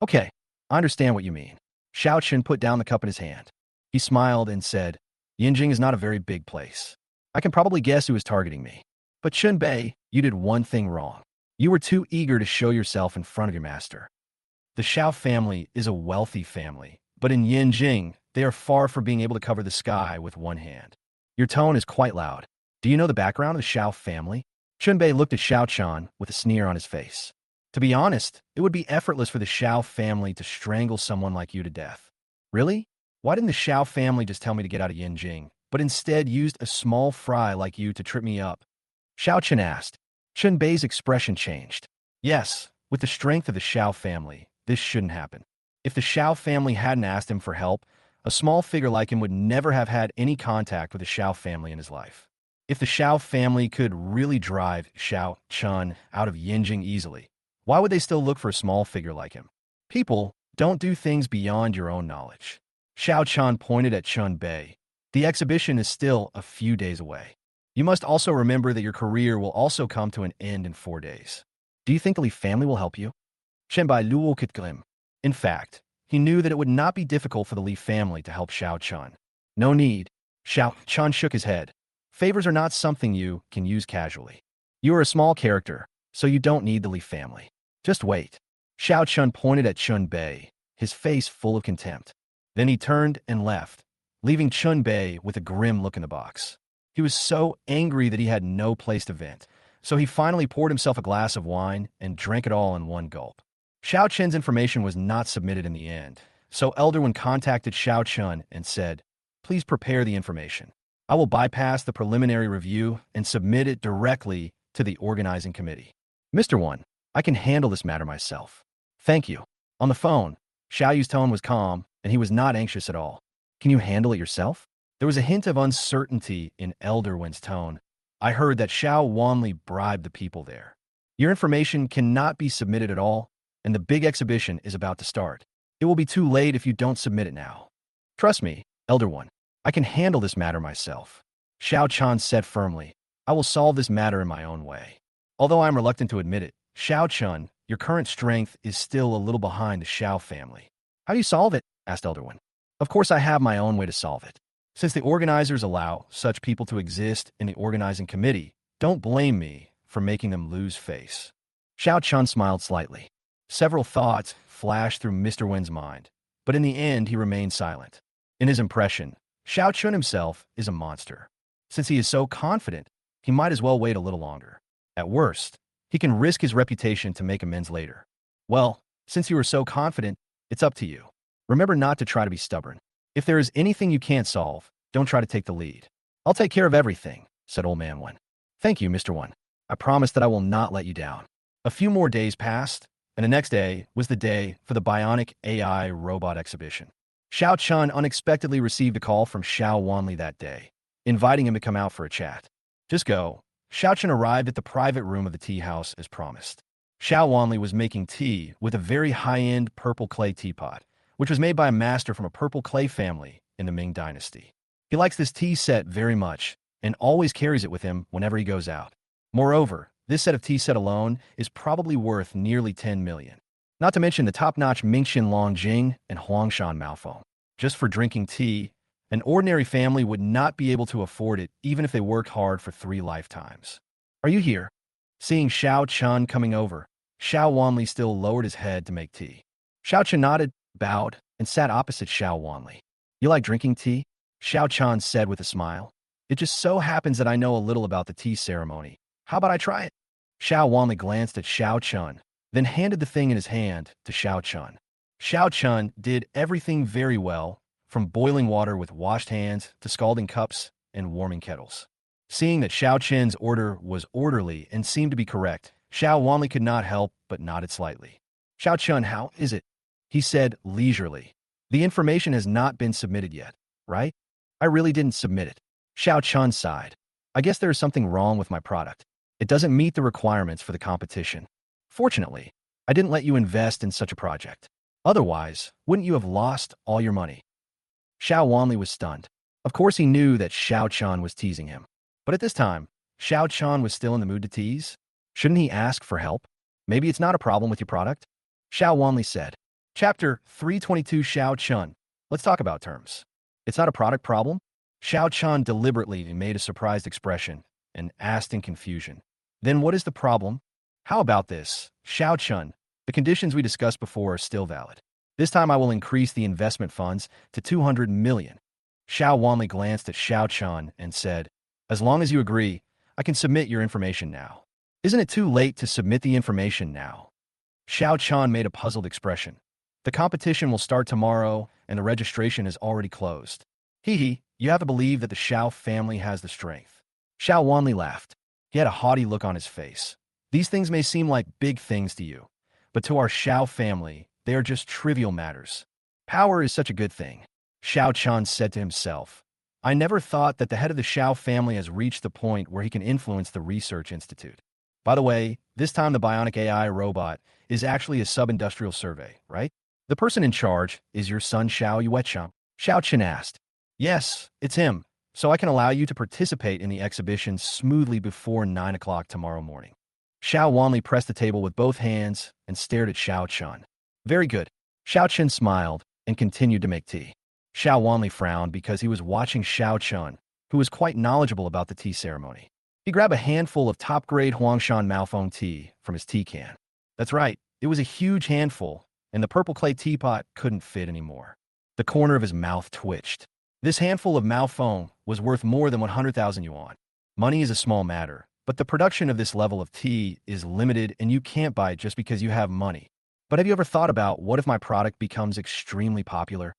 Okay, I understand what you mean. Shiao Chan put down the cup in his hand. He smiled and said, Yinjing is not a very big place. I can probably guess who is targeting me. But Chunbei, you did one thing wrong. You were too eager to show yourself in front of your master. The Shiao family is a wealthy family, but in Yinjing, they are far from being able to cover the sky with one hand. Your tone is quite loud. Do you know the background of the Shiao family? Chunbei looked at Shiao Chan with a sneer on his face. To be honest, it would be effortless for the Shiao family to strangle someone like you to death. Really? Why didn't the Shiao family just tell me to get out of Yinjing, but instead used a small fry like you to trip me up? Shiao Chan asked. Chunbei's expression changed. Yes, with the strength of the Shiao family, this shouldn't happen. If the Shiao family hadn't asked him for help, a small figure like him would never have had any contact with the Shiao family in his life. If the Shiao family could really drive Shiao Chan out of Yinjing easily, why would they still look for a small figure like him? People don't do things beyond your own knowledge. Shiao Chan pointed at Chunbei. The exhibition is still a few days away. You must also remember that your career will also come to an end in 4 days. Do you think the Li family will help you? Chunbei Luo Kitglim. In fact, he knew that it would not be difficult for the Li family to help Shiao Chan. No need. Shiao Chan shook his head. Favors are not something you can use casually. You are a small character, so you don't need the Li family. Just wait. Shiao Chan pointed at Chun Bei, his face full of contempt. Then he turned and left, leaving Chun Bei with a grim look in the box. He was so angry that he had no place to vent, so he finally poured himself a glass of wine and drank it all in one gulp. Shiao Chen's information was not submitted in the end, so Elder One contacted Shiao Chun and said, "Please prepare the information. I will bypass the preliminary review and submit it directly to the organizing committee. Mr. One, I can handle this matter myself. Thank you." On the phone, Xiao Yu's tone was calm, and he was not anxious at all. "Can you handle it yourself?" There was a hint of uncertainty in Elder Wen's tone. "I heard that Xiao Wanli bribed the people there. Your information cannot be submitted at all, and the big exhibition is about to start. It will be too late if you don't submit it now. Trust me, Elder One, I can handle this matter myself." Shiao Chan said firmly, "I will solve this matter in my own way." Although I am reluctant to admit it, Shiao Chun, your current strength is still a little behind the Xiao family. "How do you solve it?" asked Elder One. "Of course I have my own way to solve it. Since the organizers allow such people to exist in the organizing committee, don't blame me for making them lose face." Shiao Chun smiled slightly. Several thoughts flashed through Mr. Wen's mind, but in the end he remained silent. In his impression, Shiao Chun himself is a monster. Since he is so confident, he might as well wait a little longer. At worst, he can risk his reputation to make amends later. "Well, since you are so confident, it's up to you. Remember not to try to be stubborn. If there is anything you can't solve, don't try to take the lead." "I'll take care of everything," said Old Man One. "Thank you, Mr. One. I promise that I will not let you down." A few more days passed, and the next day was the day for the bionic AI robot exhibition. Shiao Chan unexpectedly received a call from Xiao Wanli that day, inviting him to come out for a chat. "Just go." Xiao Chan arrived at the private room of the tea house as promised. Xiao Wanli was making tea with a very high-end purple clay teapot, which was made by a master from a purple clay family in the Ming Dynasty. He likes this tea set very much and always carries it with him whenever he goes out. Moreover, this set of tea set alone is probably worth nearly 10 million. Not to mention the top-notch Mingxin Longjing and Huangshan Maofoam. Just for drinking tea, an ordinary family would not be able to afford it even if they worked hard for 3 lifetimes. "Are you here?" Seeing Shiao Chan coming over, Xiao Wanli still lowered his head to make tea. Xiao Chan nodded, bowed, and sat opposite Xiao Wanli. "You like drinking tea?" Xiao Chan said with a smile. "It just so happens that I know a little about the tea ceremony. How about I try it?" Xiao Wanli glanced at Xiao Chun, then handed the thing in his hand to Xiao Chun. Xiao Chun did everything very well, from boiling water with washed hands to scalding cups and warming kettles. Seeing that Xiao Chen's order was orderly and seemed to be correct, Xiao Wanli could not help but nodded slightly. "Xiao Chun, how is it?" he said leisurely. "The information has not been submitted yet, right?" "I really didn't submit it." Xiao Chun sighed. "I guess there is something wrong with my product. It doesn't meet the requirements for the competition. Fortunately, I didn't let you invest in such a project. Otherwise, wouldn't you have lost all your money?" Xiao Wanli was stunned. Of course he knew that Xiao Chan was teasing him. But at this time, Xiao Chan was still in the mood to tease. Shouldn't he ask for help? "Maybe it's not a problem with your product?" Xiao Wanli said. Chapter 322 Xiao Chun. Let's talk about terms. "It's not a product problem?" Xiao Chan deliberately made a surprised expression and asked in confusion. "Then what is the problem?" "How about this, Xiao Chun? The conditions we discussed before are still valid. This time I will increase the investment funds to 200 million. Xiao Wanli glanced at Xiao Chan and said, "As long as you agree, I can submit your information now." "Isn't it too late to submit the information now?" Xiao Chan made a puzzled expression. "The competition will start tomorrow, and the registration is already closed." "Hee, you have to believe that the Xiao family has the strength." Xiao Wanli laughed. He had a haughty look on his face. "These things may seem like big things to you, but to our Xiao family, they are just trivial matters. Power is such a good thing." Xiao Chan said to himself, "I never thought that the head of the Xiao family has reached the point where he can influence the research institute. By the way, this time the bionic AI robot is actually a sub-industrial survey, right? The person in charge is your son Xiao Yuechang?" Xiao Chen asked. "Yes, it's him, so I can allow you to participate in the exhibition smoothly before 9 o'clock tomorrow morning." Xiao Wanli pressed the table with both hands and stared at Xiao Chan. "Very good. Xiao Chen smiled and continued to make tea. Xiao Wanli frowned because he was watching Shiao Chan, who was quite knowledgeable about the tea ceremony. He grabbed a handful of top-grade Huangshan Maofeng tea from his tea can. That's right, it was a huge handful, and the purple clay teapot couldn't fit anymore. The corner of his mouth twitched. This handful of Maofeng was worth more than 100,000 yuan. Money is a small matter, but the production of this level of tea is limited and you can't buy it just because you have money. But have you ever thought about what if my product becomes extremely popular?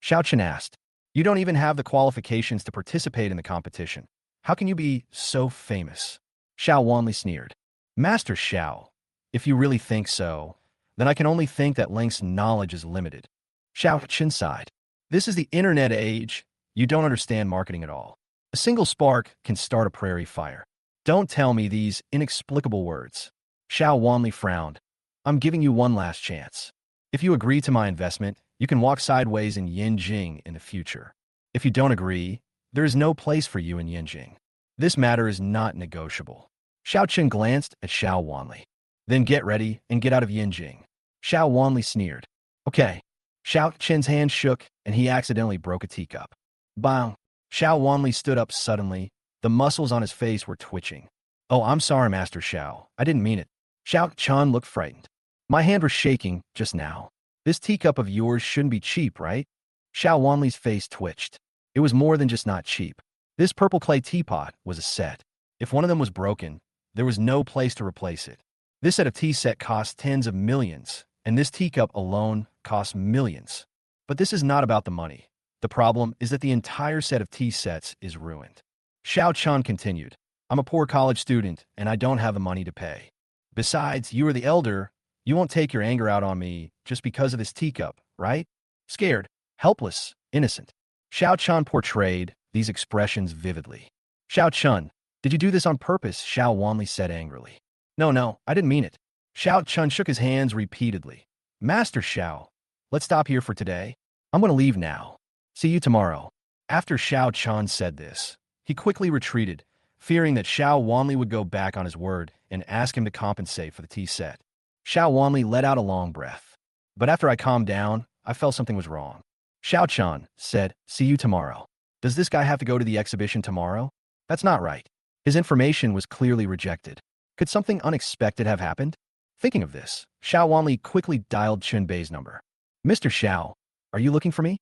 Xiao Chen asked. You don't even have the qualifications to participate in the competition. How can you be so famous? Xiao Wanli sneered. Master Xiao, if you really think so, then I can only think that Link's knowledge is limited. Xiao Chen sighed. This is the internet age. You don't understand marketing at all. A single spark can start a prairie fire. Don't tell me these inexplicable words. Xiao Wanli frowned. I'm giving you one last chance. If you agree to my investment, you can walk sideways in Yinjing in the future. If you don't agree, there is no place for you in Yinjing. This matter is not negotiable. Xiao Chen glanced at Xiao Wanli. Then get ready and get out of Yinjing. Xiao Wanli sneered. Okay. Xiao Chen's hand shook and he accidentally broke a teacup. Bang! Xiao Wanli stood up suddenly. The muscles on his face were twitching. Oh, I'm sorry, Master Xiao. I didn't mean it. Xiao Chan looked frightened. My hand was shaking just now. This teacup of yours shouldn't be cheap, right? Xiao Wanli's face twitched. It was more than just not cheap. This purple clay teapot was a set. If one of them was broken, there was no place to replace it. This set of tea set cost tens of millions, and this teacup alone cost millions. But this is not about the money. The problem is that the entire set of tea sets is ruined. Xiao Chan continued. I'm a poor college student, and I don't have the money to pay. Besides, you are the elder. You won't take your anger out on me just because of this teacup, right? Scared, helpless, innocent. Xiao Chan portrayed these expressions vividly. Xiao Chun, did you do this on purpose? Xiao Wanli said angrily. No, I didn't mean it. Xiao Chun shook his hands repeatedly. Master Xiao, let's stop here for today. I'm going to leave now. See you tomorrow. After Xiao Chan said this, he quickly retreated, fearing that Xiao Wanli would go back on his word and ask him to compensate for the tea set. Xiao Wanli let out a long breath. But after I calmed down, I felt something was wrong. Xiao Chan said, see you tomorrow. Does this guy have to go to the exhibition tomorrow? That's not right. His information was clearly rejected. Could something unexpected have happened? Thinking of this, Xiao Wanli quickly dialed Chun Bei's number. Mr. Xiao, are you looking for me?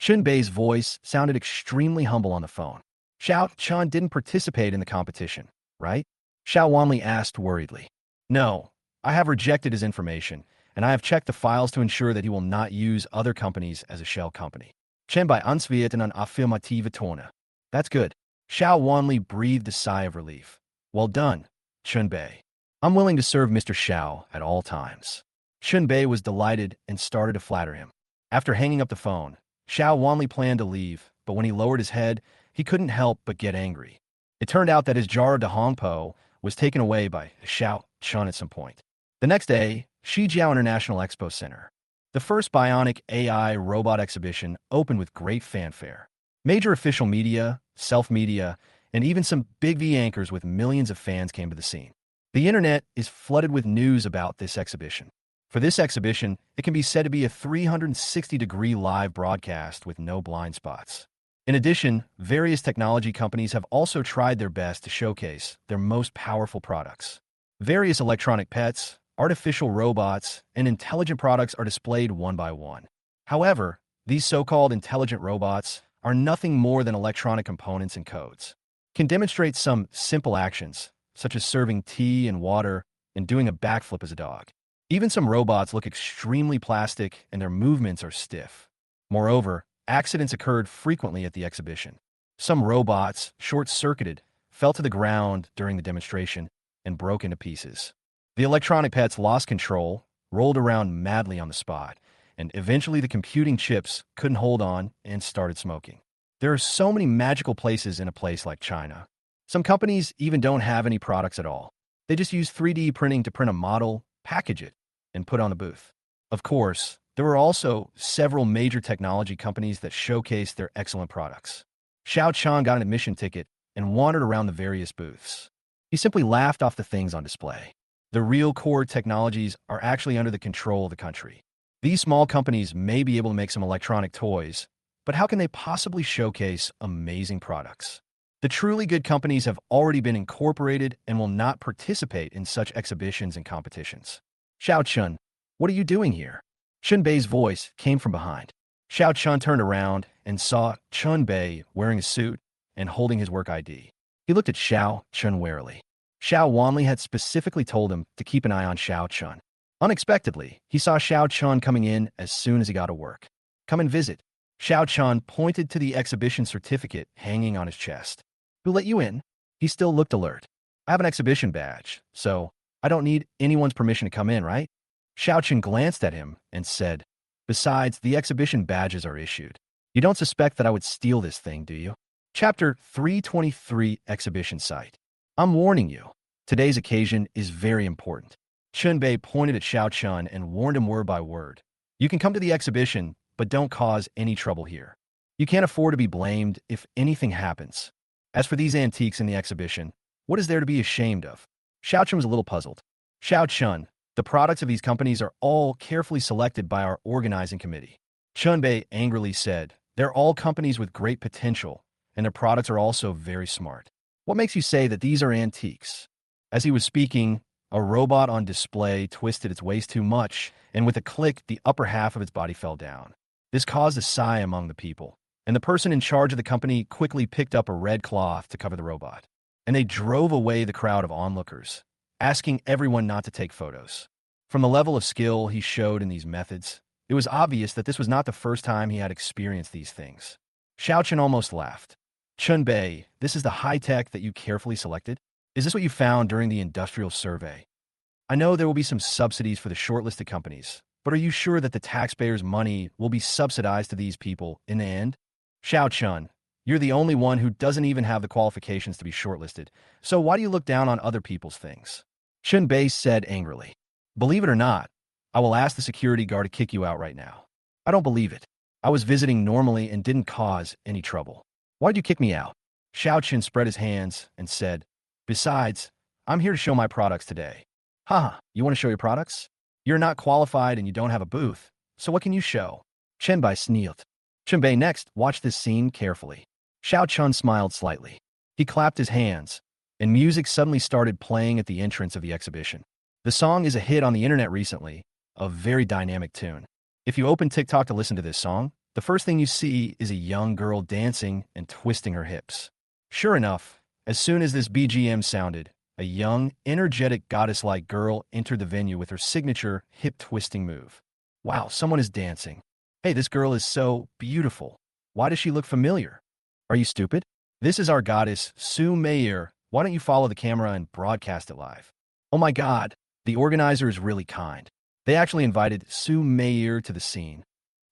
Chun Bei's voice sounded extremely humble on the phone. Xiao Chan didn't participate in the competition, right? Xiao Wanli asked worriedly. No, I have rejected his information, and I have checked the files to ensure that he will not use other companies as a shell company. Chen bei Unsveiten an affirmative Tone. That's good. Xiao Wanli breathed a sigh of relief. Well done, Chun Bei. I'm willing to serve Mr. Xiao at all times. Chun Bei was delighted and started to flatter him. After hanging up the phone, Xiao Wanli planned to leave, but when he lowered his head, he couldn't help but get angry. It turned out that his jar of Dahongpo was taken away by Xiao Chun at some point. The next day, Shijiao International Expo Center. The first bionic AI robot exhibition opened with great fanfare. Major official media, self-media, and even some big V anchors with millions of fans came to the scene. The internet is flooded with news about this exhibition. For this exhibition, it can be said to be a 360-degree live broadcast with no blind spots. In addition, various technology companies have also tried their best to showcase their most powerful products. Various electronic pets, artificial robots, and intelligent products are displayed one by one. However, these so-called intelligent robots are nothing more than electronic components and codes. Can demonstrate some simple actions, such as serving tea and water and doing a backflip as a dog. Even some robots look extremely plastic and their movements are stiff. Moreover, accidents occurred frequently at the exhibition. Some robots, short-circuited, fell to the ground during the demonstration and broke into pieces. The electronic pets lost control, rolled around madly on the spot, and eventually the computing chips couldn't hold on and started smoking. There are so many magical places in a place like China. Some companies even don't have any products at all. They just use 3D printing to print a model, package it, and put on the booth. Of course, there were also several major technology companies that showcased their excellent products. Xiao Chan got an admission ticket and wandered around the various booths. He simply laughed off the things on display. The real core technologies are actually under the control of the country. These small companies may be able to make some electronic toys, but how can they possibly showcase amazing products? The truly good companies have already been incorporated and will not participate in such exhibitions and competitions. Shiao Chan, what are you doing here? Chun Bei's voice came from behind. Shiao Chan turned around and saw Chun Bei wearing a suit and holding his work ID. He looked at Shiao Chan warily. Xiao Wanli had specifically told him to keep an eye on Shiao Chan. Unexpectedly, he saw Shiao Chan coming in as soon as he got to work. Come and visit. Shiao Chan pointed to the exhibition certificate hanging on his chest. Who let you in? He still looked alert. I have an exhibition badge, so I don't need anyone's permission to come in, right? Shiao Chan glanced at him and said, besides, the exhibition badges are issued. You don't suspect that I would steal this thing, do you? Chapter 323 Exhibition Site. I'm warning you, today's occasion is very important. Chun Bei pointed at Shiao Chan and warned him word by word. You can come to the exhibition, but don't cause any trouble here. You can't afford to be blamed if anything happens. As for these antiques in the exhibition, what is there to be ashamed of? Shiao Chan was a little puzzled. Shiao Chan, the products of these companies are all carefully selected by our organizing committee. Chun Bei angrily said, they're all companies with great potential, and their products are also very smart. What makes you say that these are antiques? As he was speaking, a robot on display twisted its waist too much, and with a click, the upper half of its body fell down. This caused a sigh among the people, and the person in charge of the company quickly picked up a red cloth to cover the robot. And they drove away the crowd of onlookers, asking everyone not to take photos. From the level of skill he showed in these methods, it was obvious that this was not the first time he had experienced these things. Shiao Chan almost laughed. Chun Bei, this is the high-tech that you carefully selected? Is this what you found during the industrial survey? I know there will be some subsidies for the shortlisted companies, but are you sure that the taxpayers' money will be subsidized to these people in the end? Shiao Chan, you're the only one who doesn't even have the qualifications to be shortlisted, so why do you look down on other people's things? Chun Bei said angrily. Believe it or not, I will ask the security guard to kick you out right now. I don't believe it. I was visiting normally and didn't cause any trouble. Why'd you kick me out? Shiao Chan spread his hands and said, besides, I'm here to show my products today. Haha, you want to show your products? You're not qualified and you don't have a booth, so what can you show? Chun Bei sneered. Chun Bei next watched this scene carefully. Shiao Chan smiled slightly. He clapped his hands, and music suddenly started playing at the entrance of the exhibition. The song is a hit on the internet recently, a very dynamic tune. If you open TikTok to listen to this song, the first thing you see is a young girl dancing and twisting her hips. Sure enough, as soon as this BGM sounded, a young, energetic goddess-like girl entered the venue with her signature hip-twisting move. Wow, someone is dancing. Hey, this girl is so beautiful. Why does she look familiar? Are you stupid? This is our goddess, Su Meier. Why don't you follow the camera and broadcast it live? Oh my God, the organizer is really kind. They actually invited Su Meier to the scene.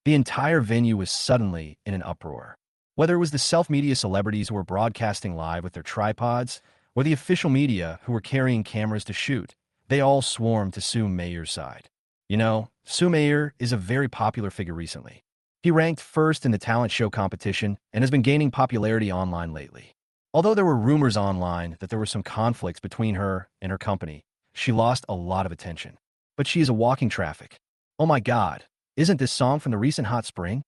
The entire venue was suddenly in an uproar. Whether it was the self-media celebrities who were broadcasting live with their tripods, or the official media who were carrying cameras to shoot, they all swarmed to Su Meier's side. You know, Su Meier is a very popular figure recently. He ranked first in the talent show competition and has been gaining popularity online lately. Although there were rumors online that there were some conflicts between her and her company, she lost a lot of attention. But she is a walking traffic. Oh my God, isn't this song from the recent Hot Spring?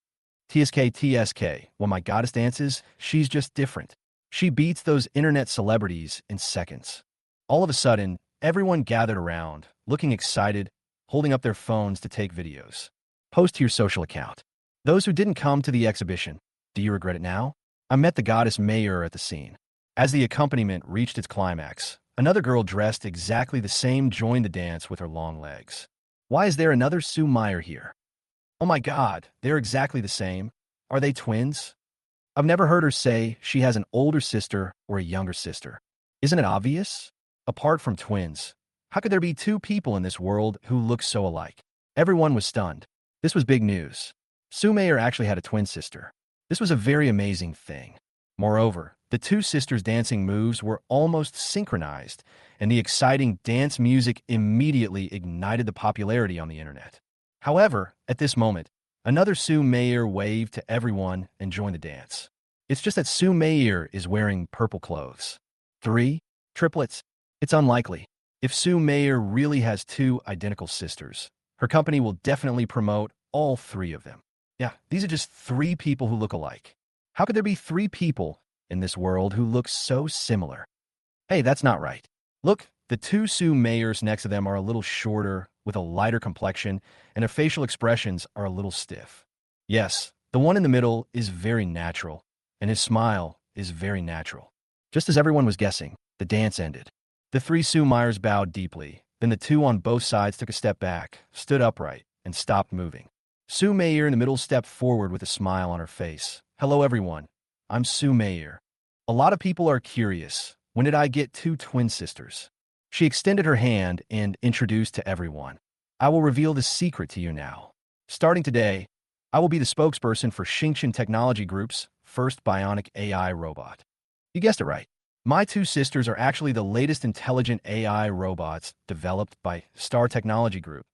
TSK, when my goddess dances, she's just different. She beats those internet celebrities in seconds. All of a sudden, everyone gathered around, looking excited, holding up their phones to take videos. Post to your social account. Those who didn't come to the exhibition, do you regret it now? I met the goddess Meier at the scene. As the accompaniment reached its climax, another girl dressed exactly the same joined the dance with her long legs. Why is there another Su Meier here? Oh my God, they're exactly the same. Are they twins? I've never heard her say she has an older sister or a younger sister. Isn't it obvious? Apart from twins, how could there be two people in this world who look so alike? Everyone was stunned. This was big news. Su Meier actually had a twin sister. This was a very amazing thing. Moreover, the two sisters' dancing moves were almost synchronized, and the exciting dance music immediately ignited the popularity on the internet. However, at this moment, another Su Meier waved to everyone and joined the dance. It's just that Su Meier is wearing purple clothes. 3 triplets? It's unlikely. If Su Meier really has two identical sisters, Her company will definitely promote all three of them. Yeah, these are just three people who look alike. How could there be three people in this world who look so similar? Hey, that's not right. Look, the two Sue mayors next to them are a little shorter, with a lighter complexion, and their facial expressions are a little stiff. Yes, the one in the middle is very natural, and his smile is very natural. Just as everyone was guessing, the dance ended. The three Sue Myers bowed deeply, then the two on both sides took a step back, stood upright, and stopped moving. Sue Mayer in the middle stepped forward with a smile on her face. Hello, everyone. I'm Sue Mayer. A lot of people are curious. When did I get two twin sisters? She extended her hand and introduced to everyone. I will reveal the secret to you now. Starting today, I will be the spokesperson for Shinchan Technology Group's first bionic AI robot. You guessed it right. My two sisters are actually the latest intelligent AI robots developed by Star Technology Group,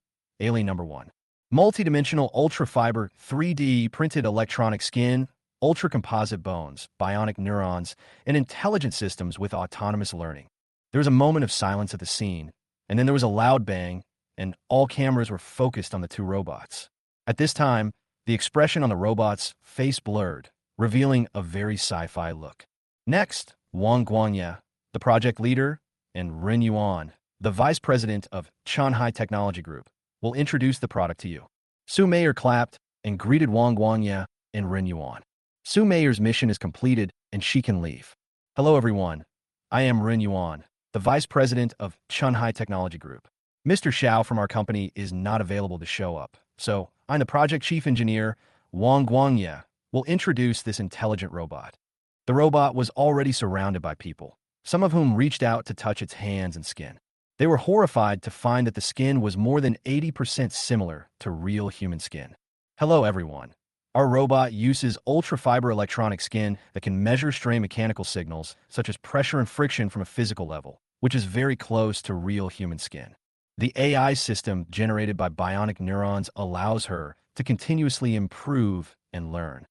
Alien Number 1. Multidimensional ultra-fiber 3D printed electronic skin, ultra-composite bones, bionic neurons, and intelligent systems with autonomous learning. There was a moment of silence at the scene, and then there was a loud bang, and all cameras were focused on the two robots. At this time, the expression on the robot's face blurred, revealing a very sci-fi look. Next, Wang Guangye, the project leader, and Ren Yuan, the vice president of Shanghai Technology Group, will introduce the product to you. Sue Mayer clapped and greeted Wang Guangye and Ren Yuan. Sue Mayer's mission is completed and she can leave. Hello, everyone. I am Ren Yuan, the vice president of Shanghai Technology Group. Mr. Xiao from our company is not available to show up, so I'm the project chief engineer, Wang Guangye, will introduce this intelligent robot. The robot was already surrounded by people, some of whom reached out to touch its hands and skin. They were horrified to find that the skin was more than 80% similar to real human skin. Hello, everyone. Our robot uses ultra-fiber electronic skin that can measure stray mechanical signals, such as pressure and friction from a physical level, which is very close to real human skin. The AI system generated by bionic neurons allows her to continuously improve and learn.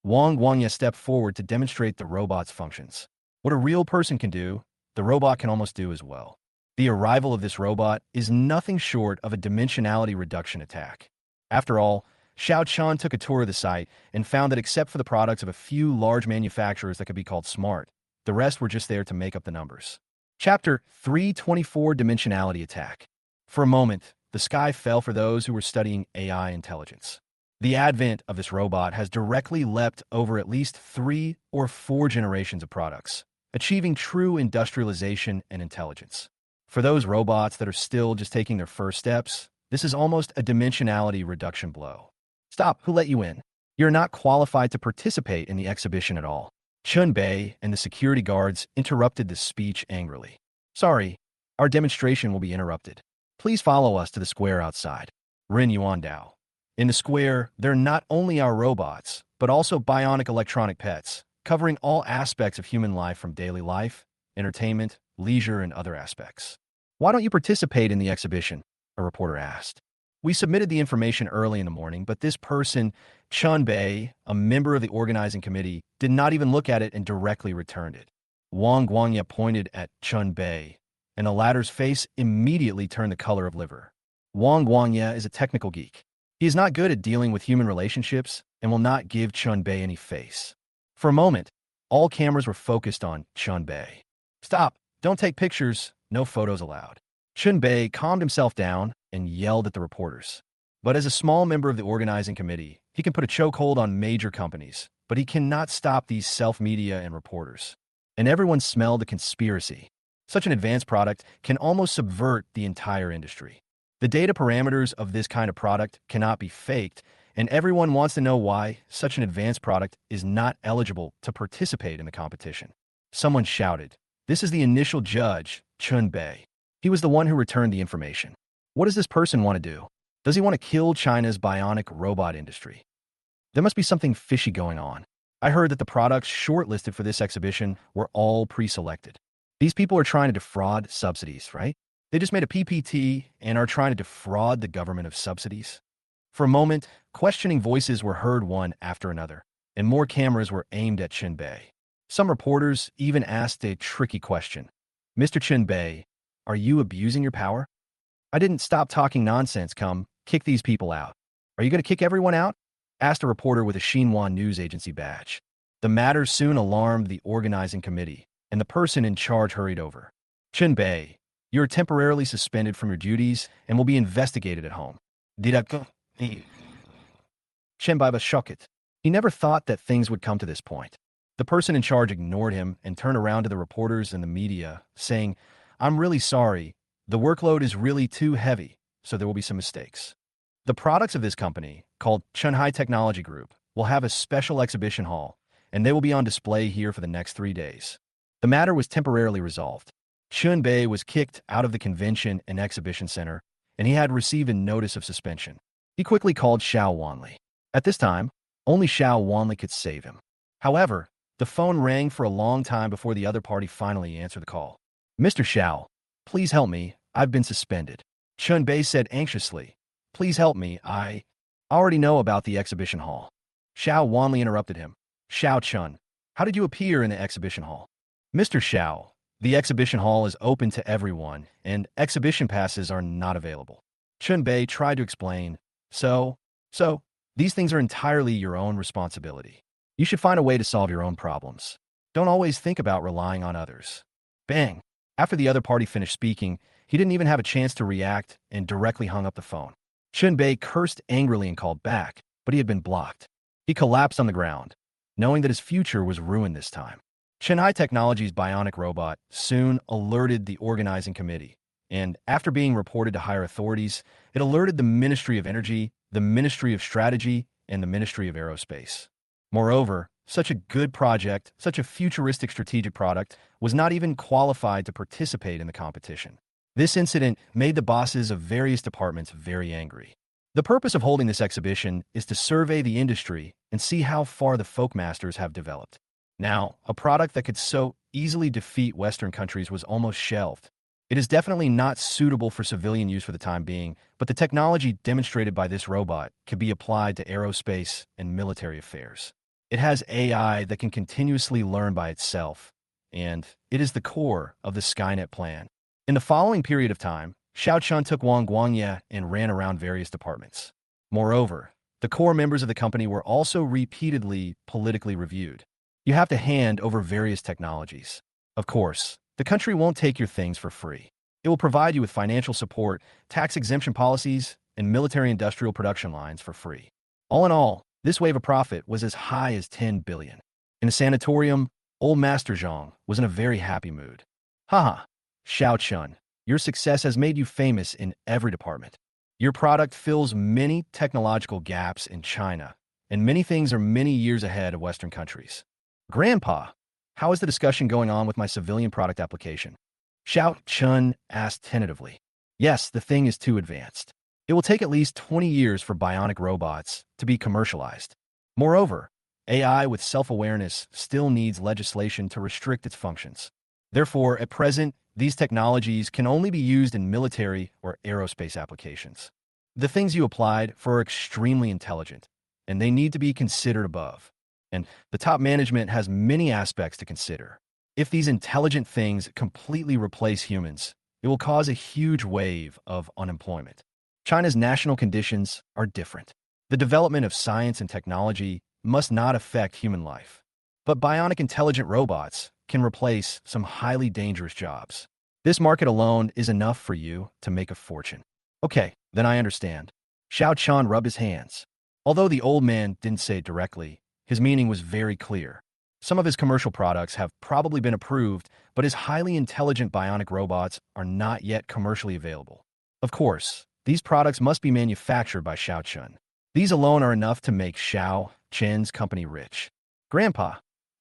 Wang Guangye stepped forward to demonstrate the robot's functions. What a real person can do, the robot can almost do as well. The arrival of this robot is nothing short of a dimensionality reduction attack. After all, Shiao Chan took a tour of the site and found that except for the products of a few large manufacturers that could be called smart, the rest were just there to make up the numbers. Chapter 324 Dimensionality Attack. For a moment, the sky fell for those who were studying AI intelligence. The advent of this robot has directly leapt over at least 3 or 4 generations of products, achieving true industrialization and intelligence. For those robots that are still just taking their first steps, this is almost a dimensionality reduction blow. Stop, who let you in? You're not qualified to participate in the exhibition at all. Chun Bei and the security guards interrupted the speech angrily. Sorry, our demonstration will be interrupted. Please follow us to the square outside. Ren Yuan Dao. In the square, they're not only our robots, but also bionic electronic pets, covering all aspects of human life from daily life, entertainment, leisure, and other aspects. Why don't you participate in the exhibition? A reporter asked. We submitted the information early in the morning, but this person, Chun Bei, a member of the organizing committee, did not even look at it and directly returned it. Wang Guangye pointed at Chun Bei, and the latter's face immediately turned the color of liver. Wang Guangye is a technical geek. He is not good at dealing with human relationships and will not give Chun Bei any face. For a moment, all cameras were focused on Chun Bei. Stop! Don't take pictures. No photos allowed. Chun Bei calmed himself down and yelled at the reporters. But as a small member of the organizing committee, he can put a chokehold on major companies, but he cannot stop these self-media and reporters. And everyone smelled the conspiracy. Such an advanced product can almost subvert the entire industry. The data parameters of this kind of product cannot be faked, and everyone wants to know why such an advanced product is not eligible to participate in the competition. Someone shouted, "This is the initial judge, Chun Bei. He was the one who returned the information. What does this person want to do? Does he want to kill China's bionic robot industry? There must be something fishy going on. I heard that the products shortlisted for this exhibition were all pre-selected. These people are trying to defraud subsidies, right? They just made a PPT and are trying to defraud the government of subsidies." For a moment, questioning voices were heard one after another, and more cameras were aimed at Chun Bei. Some reporters even asked a tricky question. "Mr. Chun Bei, are you abusing your power?" "I didn't stop talking nonsense, Kick these people out. Are you going to kick everyone out? Asked a reporter with a Xinhua news agency badge. The matter soon alarmed the organizing committee, and the person in charge hurried over. Chen Bei, you are temporarily suspended from your duties and will be investigated at home. Chen Bai was shocked. He never thought that things would come to this point. The person in charge ignored him and turned around to the reporters and the media, saying, I'm really sorry. The workload is really too heavy, so there will be some mistakes. The products of this company, called Chunhai Technology Group, will have a special exhibition hall, and they will be on display here for the next 3 days. The matter was temporarily resolved. Chun Bei was kicked out of the convention and exhibition center, and he had received a notice of suspension. He quickly called Xiao Wanli. At this time, only Xiao Wanli could save him. However, the phone rang for a long time before the other party finally answered the call. Mr. Xiao, please help me. I've been suspended. Chun Bei said anxiously. Please help me. I already know about the exhibition hall. Xiao Wanli interrupted him. Xiao Chun, how did you appear in the exhibition hall? Mr. Xiao, the exhibition hall is open to everyone, and exhibition passes are not available. Chun Bei tried to explain. So, these things are entirely your own responsibility. You should find a way to solve your own problems. Don't always think about relying on others. Bang! After the other party finished speaking, he didn't even have a chance to react and directly hung up the phone. Chun Bei cursed angrily and called back, but he had been blocked. He collapsed on the ground, knowing that his future was ruined this time. Chunhai Technology's bionic robot soon alerted the organizing committee, and after being reported to higher authorities, it alerted the Ministry of Energy, the Ministry of Strategy, and the Ministry of Aerospace. Moreover, such a good project, such a futuristic strategic product, was not even qualified to participate in the competition. This incident made the bosses of various departments very angry. The purpose of holding this exhibition is to survey the industry and see how far the folk masters have developed. Now, a product that could so easily defeat Western countries was almost shelved. It is definitely not suitable for civilian use for the time being, but the technology demonstrated by this robot could be applied to aerospace and military affairs. It has AI that can continuously learn by itself, and it is the core of the Skynet plan. In the following period of time, Shiao Chan took Wang Guangye and ran around various departments. Moreover, the core members of the company were also repeatedly politically reviewed. You have to hand over various technologies. Of course, the country won't take your things for free. It will provide you with financial support, tax exemption policies, and military-industrial production lines for free. All in all, this wave of profit was as high as 10 billion. In a sanatorium, old Master Zhang was in a very happy mood. Haha, Xiao Chun, your success has made you famous in every department. Your product fills many technological gaps in China, and many things are many years ahead of Western countries. Grandpa, how is the discussion going on with my civilian product application? Xiao Chun asked tentatively. Yes, the thing is too advanced. It will take at least 20 years for bionic robots to be commercialized. Moreover, AI with self-awareness still needs legislation to restrict its functions. Therefore, at present, these technologies can only be used in military or aerospace applications. The things you applied for are extremely intelligent, and they need to be considered above. And the top management has many aspects to consider. If these intelligent things completely replace humans, it will cause a huge wave of unemployment. China's national conditions are different. The development of science and technology must not affect human life. But bionic intelligent robots can replace some highly dangerous jobs. This market alone is enough for you to make a fortune. Okay, then I understand. Xiao Chan rubbed his hands. Although the old man didn't say it directly, his meaning was very clear. Some of his commercial products have probably been approved, but his highly intelligent bionic robots are not yet commercially available. Of course, these products must be manufactured by Xiao Chun. These alone are enough to make Xiao Chen's company rich. Grandpa,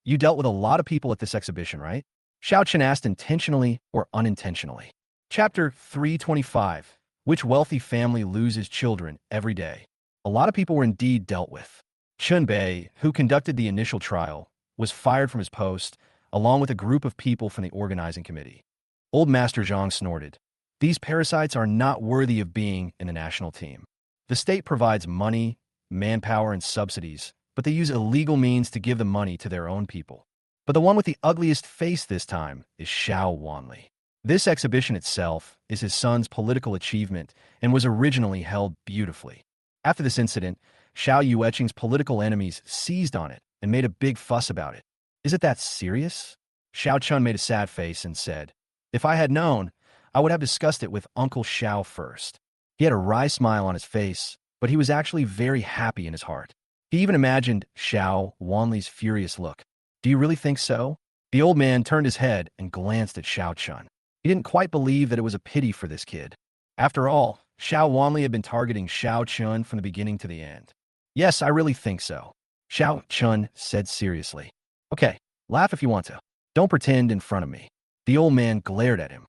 you dealt with a lot of people at this exhibition, right? Xiao Chen asked intentionally or unintentionally. Chapter 325. Which wealthy family loses children every day? A lot of people were indeed dealt with. Chun Bei, who conducted the initial trial, was fired from his post, along with a group of people from the organizing committee. Old Master Zhang snorted. These parasites are not worthy of being in the national team. The state provides money, manpower, and subsidies, but they use illegal means to give the money to their own people. But the one with the ugliest face this time is Xiao Wanli. This exhibition itself is his son's political achievement and was originally held beautifully. After this incident, Xiao Yueqing's political enemies seized on it and made a big fuss about it. Is it that serious? Xiao Chun made a sad face and said, if I had known, I would have discussed it with Uncle Xiao first. He had a wry smile on his face, but he was actually very happy in his heart. He even imagined Xiao Wanli's furious look. Do you really think so? The old man turned his head and glanced at Xiao Chun. He didn't quite believe that it was a pity for this kid. After all, Xiao Wanli had been targeting Xiao Chun from the beginning to the end. Yes, I really think so, Xiao Chun said seriously. Okay, laugh if you want to. Don't pretend in front of me. The old man glared at him.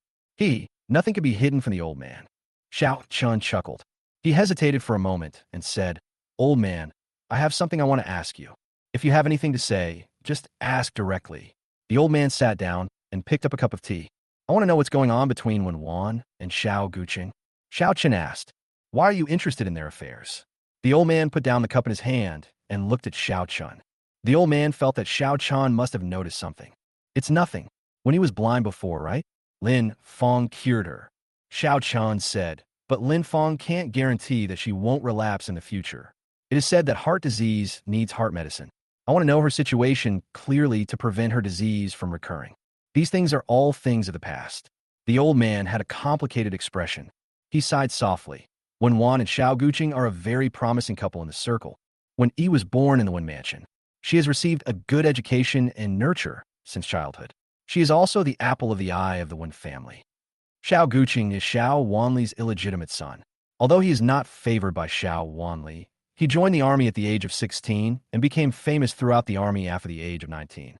Nothing could be hidden from the old man. Xiao Chun chuckled. He hesitated for a moment and said, Old man, I have something I want to ask you. If you have anything to say, just ask directly. The old man sat down and picked up a cup of tea. I want to know what's going on between Wen Wan and Xiao Guqing. Xiao Chen asked, why are you interested in their affairs? The old man put down the cup in his hand and looked at Xiao Chun. The old man felt that Xiao Chun must have noticed something. It's nothing. When he was blind before, right? Lin Fong cured her. Xiao Chun said, but Lin Fong can't guarantee that she won't relapse in the future. It is said that heart disease needs heart medicine. I want to know her situation clearly to prevent her disease from recurring. These things are all things of the past. The old man had a complicated expression. He sighed softly. Wen Wan and Xiao Guqing are a very promising couple in the circle. When Yi was born in the Wen mansion, she has received a good education and nurture since childhood. She is also the apple of the eye of the Wen family. Xiao Guqing is Xiao Wanli's illegitimate son. Although he is not favored by Xiao Wanli, he joined the army at the age of 16 and became famous throughout the army after the age of 19.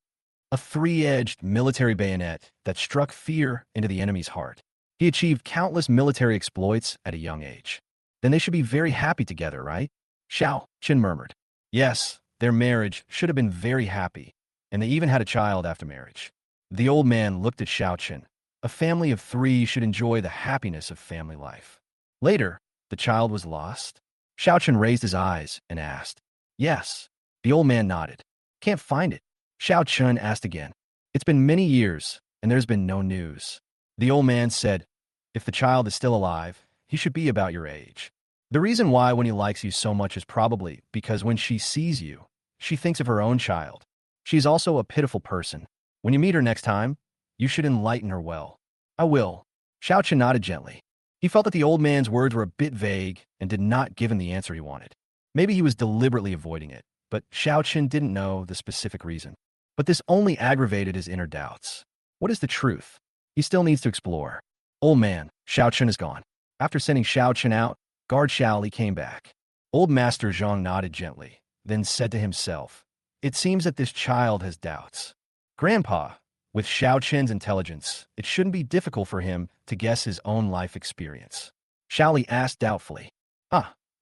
A three-edged military bayonet that struck fear into the enemy's heart. He achieved countless military exploits at a young age. Then they should be very happy together, right? Xiao Qin murmured. Yes, their marriage should have been very happy, and they even had a child after marriage. The old man looked at Xiao Qin. A family of three should enjoy the happiness of family life. Later, the child was lost. Xiao Qin raised his eyes and asked, yes. The old man nodded. Can't find it. Xiao Qin asked again. It's been many years, and there's been no news. The old man said, if the child is still alive, he should be about your age. The reason why when he likes you so much is probably because when she sees you, she thinks of her own child. She's also a pitiful person. When you meet her next time, you should enlighten her well. I will. Xiao Qin nodded gently. He felt that the old man's words were a bit vague and did not give him the answer he wanted. Maybe he was deliberately avoiding it, but Xiao Qin didn't know the specific reason. But this only aggravated his inner doubts. What is the truth? He still needs to explore. Old man, Xiao Qin is gone. After sending Xiao Qin out, guard Xiao Li came back. Old Master Zhang nodded gently, then said to himself, it seems that this child has doubts. Grandpa, with Xiao Qin's intelligence, it shouldn't be difficult for him to guess his own life experience. Xiao Li asked doubtfully.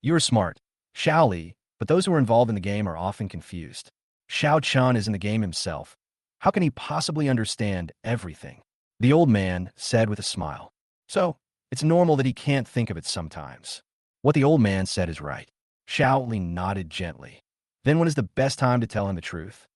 You're smart, Xiao Li, but those who are involved in the game are often confused. Xiao Chan is in the game himself. How can he possibly understand everything? The old man said with a smile. So, it's normal that he can't think of it sometimes. What the old man said is right. Xiao Li nodded gently. Then when is the best time to tell him the truth?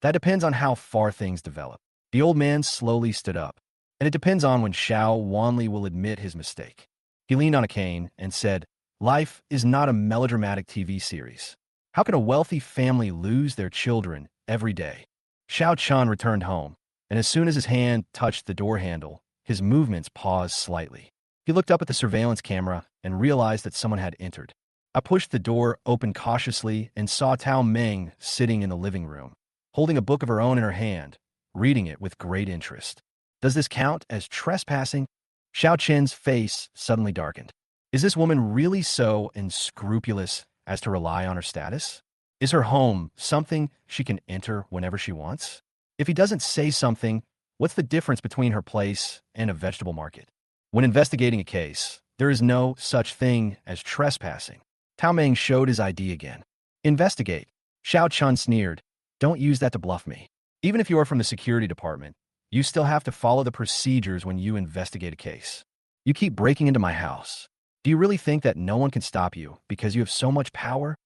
That depends on how far things develop. The old man slowly stood up. And it depends on when Xiao Wanli will admit his mistake. He leaned on a cane and said, life is not a melodramatic TV series. How can a wealthy family lose their children every day? Xiao Chan returned home, and as soon as his hand touched the door handle, his movements paused slightly. He looked up at the surveillance camera and realized that someone had entered. I pushed the door open cautiously and saw Tao Meng sitting in the living room, holding a book of her own in her hand, reading it with great interest. Does this count as trespassing? Xiao Chen's face suddenly darkened. Is this woman really so unscrupulous as to rely on her status? Is her home something she can enter whenever she wants? If he doesn't say something, what's the difference between her place and a vegetable market? When investigating a case, there is no such thing as trespassing. Tao Meng showed his ID again. Investigate. Xiao Chun sneered. Don't use that to bluff me. Even if you are from the security department, you still have to follow the procedures when you investigate a case. You keep breaking into my house. Do you really think that no one can stop you because you have so much power?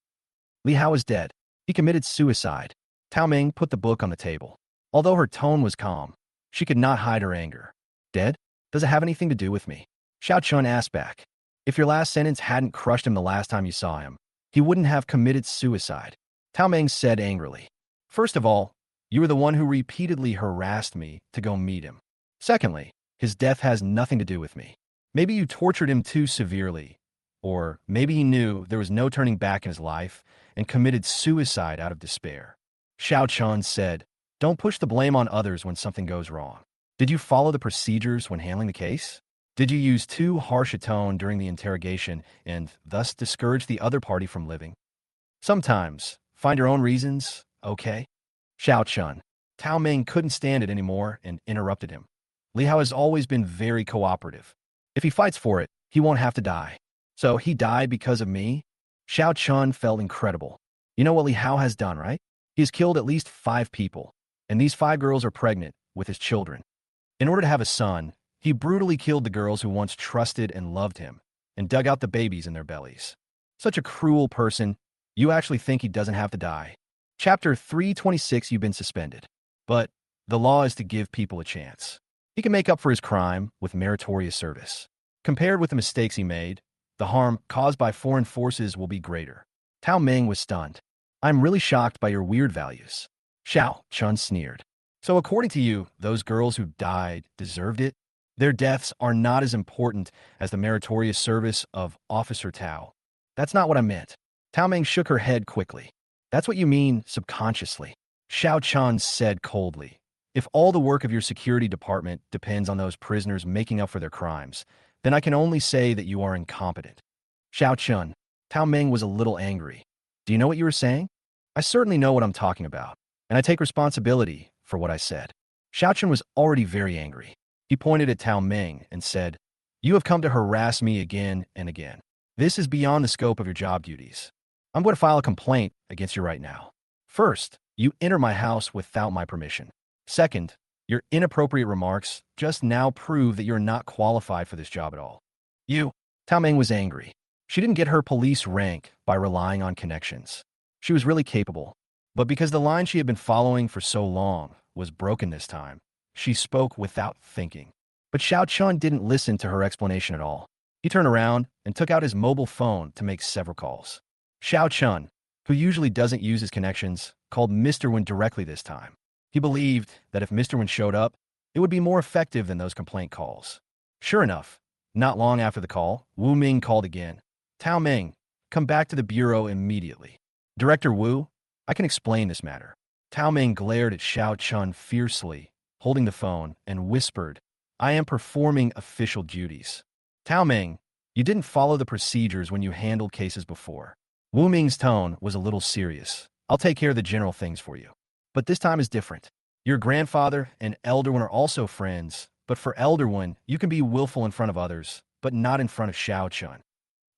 Lihao is dead. He committed suicide. Tao Meng put the book on the table. Although her tone was calm, she could not hide her anger. Dead? Does it have anything to do with me? Shiao Chan asked back. If your last sentence hadn't crushed him the last time you saw him, he wouldn't have committed suicide. Tao Meng said angrily. First of all, you were the one who repeatedly harassed me to go meet him. Secondly, his death has nothing to do with me. Maybe you tortured him too severely, or maybe he knew there was no turning back in his life and committed suicide out of despair. Shiao Chan said, don't push the blame on others when something goes wrong. Did you follow the procedures when handling the case? Did you use too harsh a tone during the interrogation and thus discourage the other party from living? Sometimes, find your own reasons, okay? Shiao Chan. Tao Meng couldn't stand it anymore and interrupted him. Lihao has always been very cooperative. If he fights for it, he won't have to die. So he died because of me? Shiao Chan felt incredible. You know what Lihao has done, right? He has killed at least 5 people, and these 5 girls are pregnant with his children. In order to have a son, he brutally killed the girls who once trusted and loved him, and dug out the babies in their bellies. Such a cruel person, you actually think he doesn't have to die. Chapter 326, you've been suspended. But the law is to give people a chance. He can make up for his crime with meritorious service. Compared with the mistakes he made, the harm caused by foreign forces will be greater. Tao Meng was stunned. I'm really shocked by your weird values. Shiao Chan sneered. So according to you, those girls who died deserved it? Their deaths are not as important as the meritorious service of Officer Tao. That's not what I meant. Tao Meng shook her head quickly. That's what you mean subconsciously. Shiao Chan said coldly. If all the work of your security department depends on those prisoners making up for their crimes, then I can only say that you are incompetent. Shiao Chan. Tao Meng was a little angry. Do you know what you were saying? I certainly know what I'm talking about, and I take responsibility for what I said. Shiao Chan was already very angry. He pointed at Tao Meng and said, you have come to harass me again and again. This is beyond the scope of your job duties. I'm going to file a complaint against you right now. First, you enter my house without my permission. Second, your inappropriate remarks just now prove that you're not qualified for this job at all. Tao Meng was angry. She didn't get her police rank by relying on connections. She was really capable. But because the line she had been following for so long was broken this time, she spoke without thinking. But Shiao Chan didn't listen to her explanation at all. He turned around and took out his mobile phone to make several calls. Shiao Chan, who usually doesn't use his connections, called Mr. Wen directly this time. He believed that if Mr. Wen showed up, it would be more effective than those complaint calls. Sure enough, not long after the call, Wu Ming called again. Tao Meng, come back to the bureau immediately. Director Wu, I can explain this matter. Tao Meng glared at Shiao Chan fiercely, holding the phone, and whispered, I am performing official duties. Tao Meng, you didn't follow the procedures when you handled cases before. Wu Ming's tone was a little serious. I'll take care of the general things for you. But this time is different. Your grandfather and Elder Wen are also friends, but for Elder Wen, you can be willful in front of others, but not in front of Shiao Chan.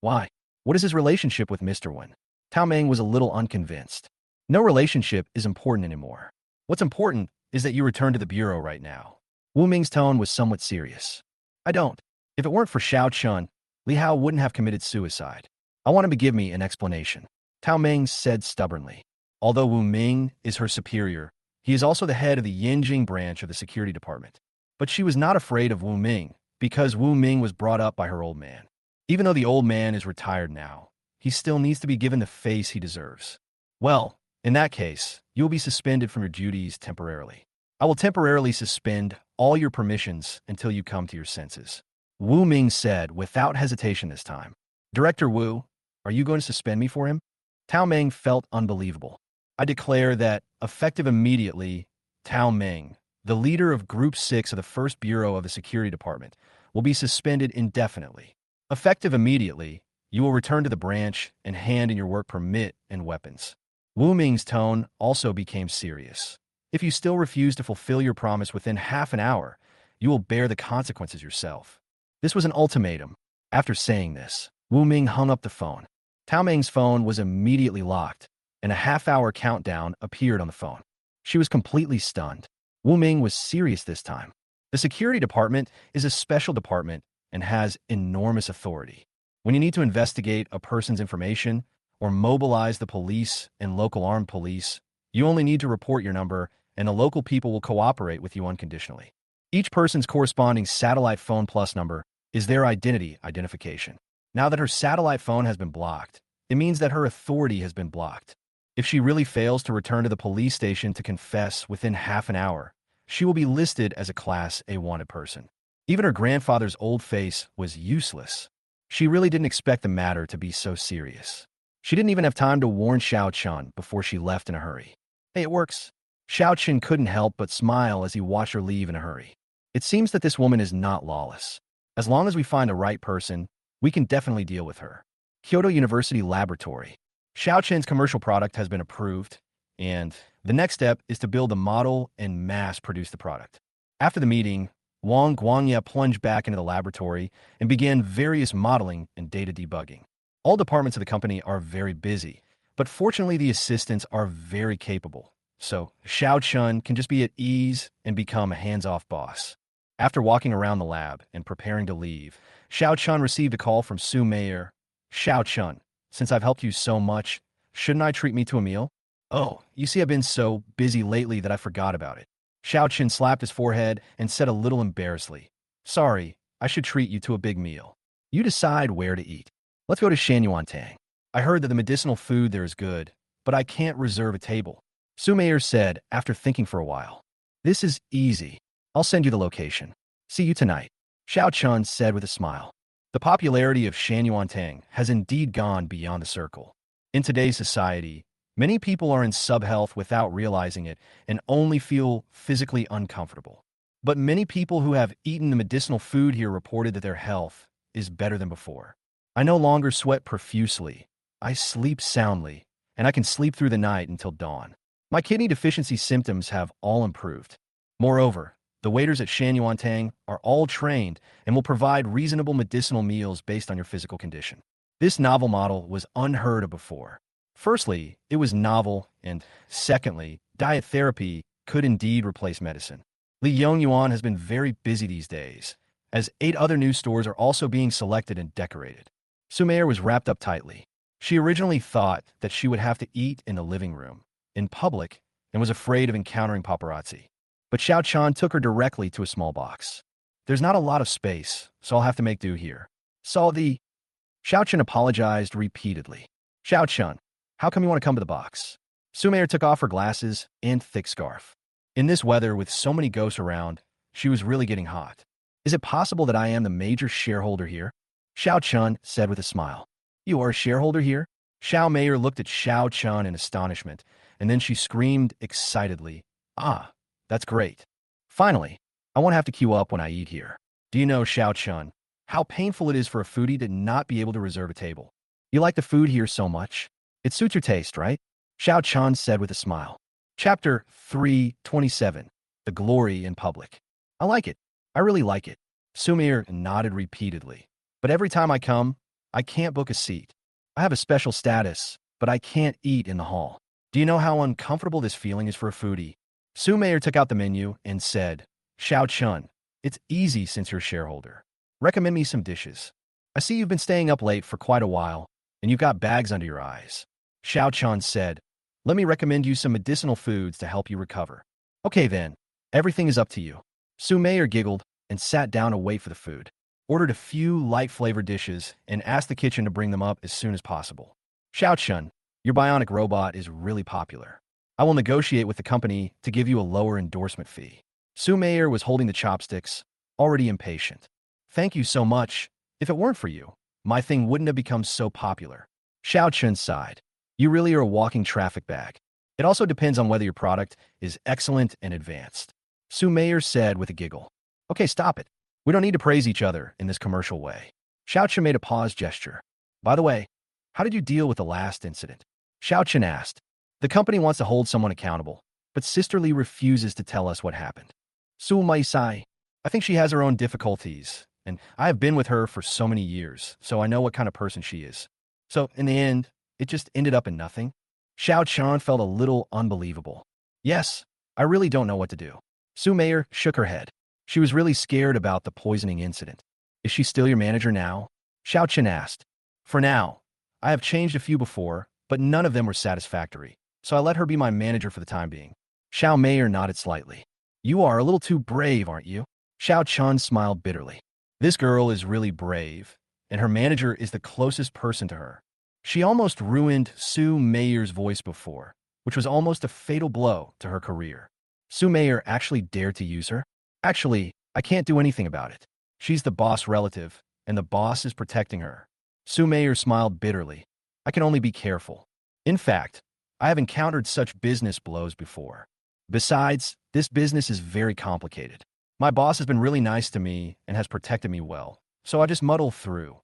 Why? What is his relationship with Mr. Wen? Tao Meng was a little unconvinced. No relationship is important anymore. What's important is that you return to the bureau right now. Wu Ming's tone was somewhat serious. I don't. If it weren't for Shiao Chan, Lihao wouldn't have committed suicide. I want him to give me an explanation. Tao Meng said stubbornly. Although Wu Ming is her superior, he is also the head of the Yinjing branch of the security department. But she was not afraid of Wu Ming because Wu Ming was brought up by her old man. Even though the old man is retired now, he still needs to be given the face he deserves. Well, in that case, you will be suspended from your duties temporarily. I will temporarily suspend all your permissions until you come to your senses. Wu Ming said without hesitation this time. Director Wu, are you going to suspend me for him? Tao Meng felt unbelievable. I declare that, effective immediately, Tao Meng, the leader of Group 6 of the 1st Bureau of the Security Department, will be suspended indefinitely. Effective immediately, you will return to the branch and hand in your work permit and weapons. Wu Ming's tone also became serious. If you still refuse to fulfill your promise within half an hour, you will bear the consequences yourself. This was an ultimatum. After saying this, Wu Ming hung up the phone. Tao Meng's phone was immediately locked, and a half-hour countdown appeared on the phone. She was completely stunned. Wu Ming was serious this time. The security department is a special department and has enormous authority. When you need to investigate a person's information or mobilize the police and local armed police, you only need to report your number and the local people will cooperate with you unconditionally. Each person's corresponding satellite phone plus number is their identity identification. Now that her satellite phone has been blocked, it means that her authority has been blocked. If she really fails to return to the police station to confess within half an hour, she will be listed as a Class A wanted person. Even her grandfather's old face was useless. She really didn't expect the matter to be so serious. She didn't even have time to warn Shiao Chan before she left in a hurry. Hey, it works. Shiao Chan couldn't help but smile as he watched her leave in a hurry. It seems that this woman is not lawless. As long as we find the right person, we can definitely deal with her. Kyoto University Laboratory. Shiao Chan's commercial product has been approved, and the next step is to build a model and mass-produce the product. After the meeting, Wang Guangya plunged back into the laboratory and began various modeling and data debugging. All departments of the company are very busy, but fortunately the assistants are very capable, so Shiao Chan can just be at ease and become a hands-off boss. After walking around the lab and preparing to leave, Shiao Chan received a call from Su Meier. Shiao Chan, since I've helped you so much, shouldn't I treat me to a meal? Oh, you see I've been so busy lately that I forgot about it. Shiao Chan slapped his forehead and said a little embarrassedly, Sorry, I should treat you to a big meal. You decide where to eat. Let's go to Shanyuantang. I heard that the medicinal food there is good, but I can't reserve a table. Su Meier said after thinking for a while. This is easy. I'll send you the location. See you tonight. Shiao Chan said with a smile. The popularity of Shanyuantang has indeed gone beyond the circle. In today's society, many people are in sub-health without realizing it and only feel physically uncomfortable. But many people who have eaten the medicinal food here reported that their health is better than before. I no longer sweat profusely. I sleep soundly, and I can sleep through the night until dawn. My kidney deficiency symptoms have all improved. Moreover, the waiters at Shanyuantang are all trained and will provide reasonable medicinal meals based on your physical condition. This novel model was unheard of before. Firstly, it was novel, and secondly, diet therapy could indeed replace medicine. Li Yongyuan has been very busy these days, as 8 other new stores are also being selected and decorated. Su Meier was wrapped up tightly. She originally thought that she would have to eat in the living room, in public, and was afraid of encountering paparazzi. But Shiao Chan took her directly to a small box. There's not a lot of space, so I'll have to make do here. Shiao Chan apologized repeatedly. Shiao Chan, how come you want to come to the box? Su Meier took off her glasses and thick scarf. In this weather with so many ghosts around, she was really getting hot. Is it possible that I am the major shareholder here? Shiao Chan said with a smile. You are a shareholder here? Shiao Meier looked at Shiao Chan in astonishment, and then she screamed excitedly, Ah, that's great. Finally, I won't have to queue up when I eat here. Do you know, Shiao Chan, how painful it is for a foodie to not be able to reserve a table? You like the food here so much? It suits your taste, right? Shiao Chan said with a smile. Chapter 327. The Glory in Public. I like it. I really like it. Su Meier nodded repeatedly. But every time I come, I can't book a seat. I have a special status, but I can't eat in the hall. Do you know how uncomfortable this feeling is for a foodie? Su Meier took out the menu and said, Shiao Chan, it's easy since you're a shareholder. Recommend me some dishes. I see you've been staying up late for quite a while, and you've got bags under your eyes. Shiao Chan said, Let me recommend you some medicinal foods to help you recover. Okay then, everything is up to you. Su Meier giggled and sat down to wait for the food, ordered a few light-flavored dishes, and asked the kitchen to bring them up as soon as possible. Shiao Chan, your bionic robot is really popular. I will negotiate with the company to give you a lower endorsement fee. Su Meier was holding the chopsticks, already impatient. Thank you so much. If it weren't for you, my thing wouldn't have become so popular. Shiao Chan sighed. You really are a walking traffic bag. It also depends on whether your product is excellent and advanced. Su Meier said with a giggle. Okay, stop it. We don't need to praise each other in this commercial way. Shiao Chan made a pause gesture. By the way, how did you deal with the last incident? Shiao Chan asked. The company wants to hold someone accountable, but Sister Lee refuses to tell us what happened. Su Mei-sai, I think she has her own difficulties, and I have been with her for so many years, so I know what kind of person she is. So, in the end, it just ended up in nothing. Shiao Chan felt a little unbelievable. Yes, I really don't know what to do. Su Meier shook her head. She was really scared about the poisoning incident. Is she still your manager now? Shiao Chan asked. For now. I have changed a few before, but none of them were satisfactory, so I let her be my manager for the time being. Shiao Meier nodded slightly. You are a little too brave, aren't you? Shiao Chan smiled bitterly. This girl is really brave, and her manager is the closest person to her. She almost ruined Su Meier's voice before, which was almost a fatal blow to her career. Su Meier actually dared to use her? Actually, I can't do anything about it. She's the boss relative, and the boss is protecting her. Su Meier smiled bitterly. I can only be careful. In fact, I have encountered such business blows before. Besides, this business is very complicated. My boss has been really nice to me and has protected me well, so I just muddle through.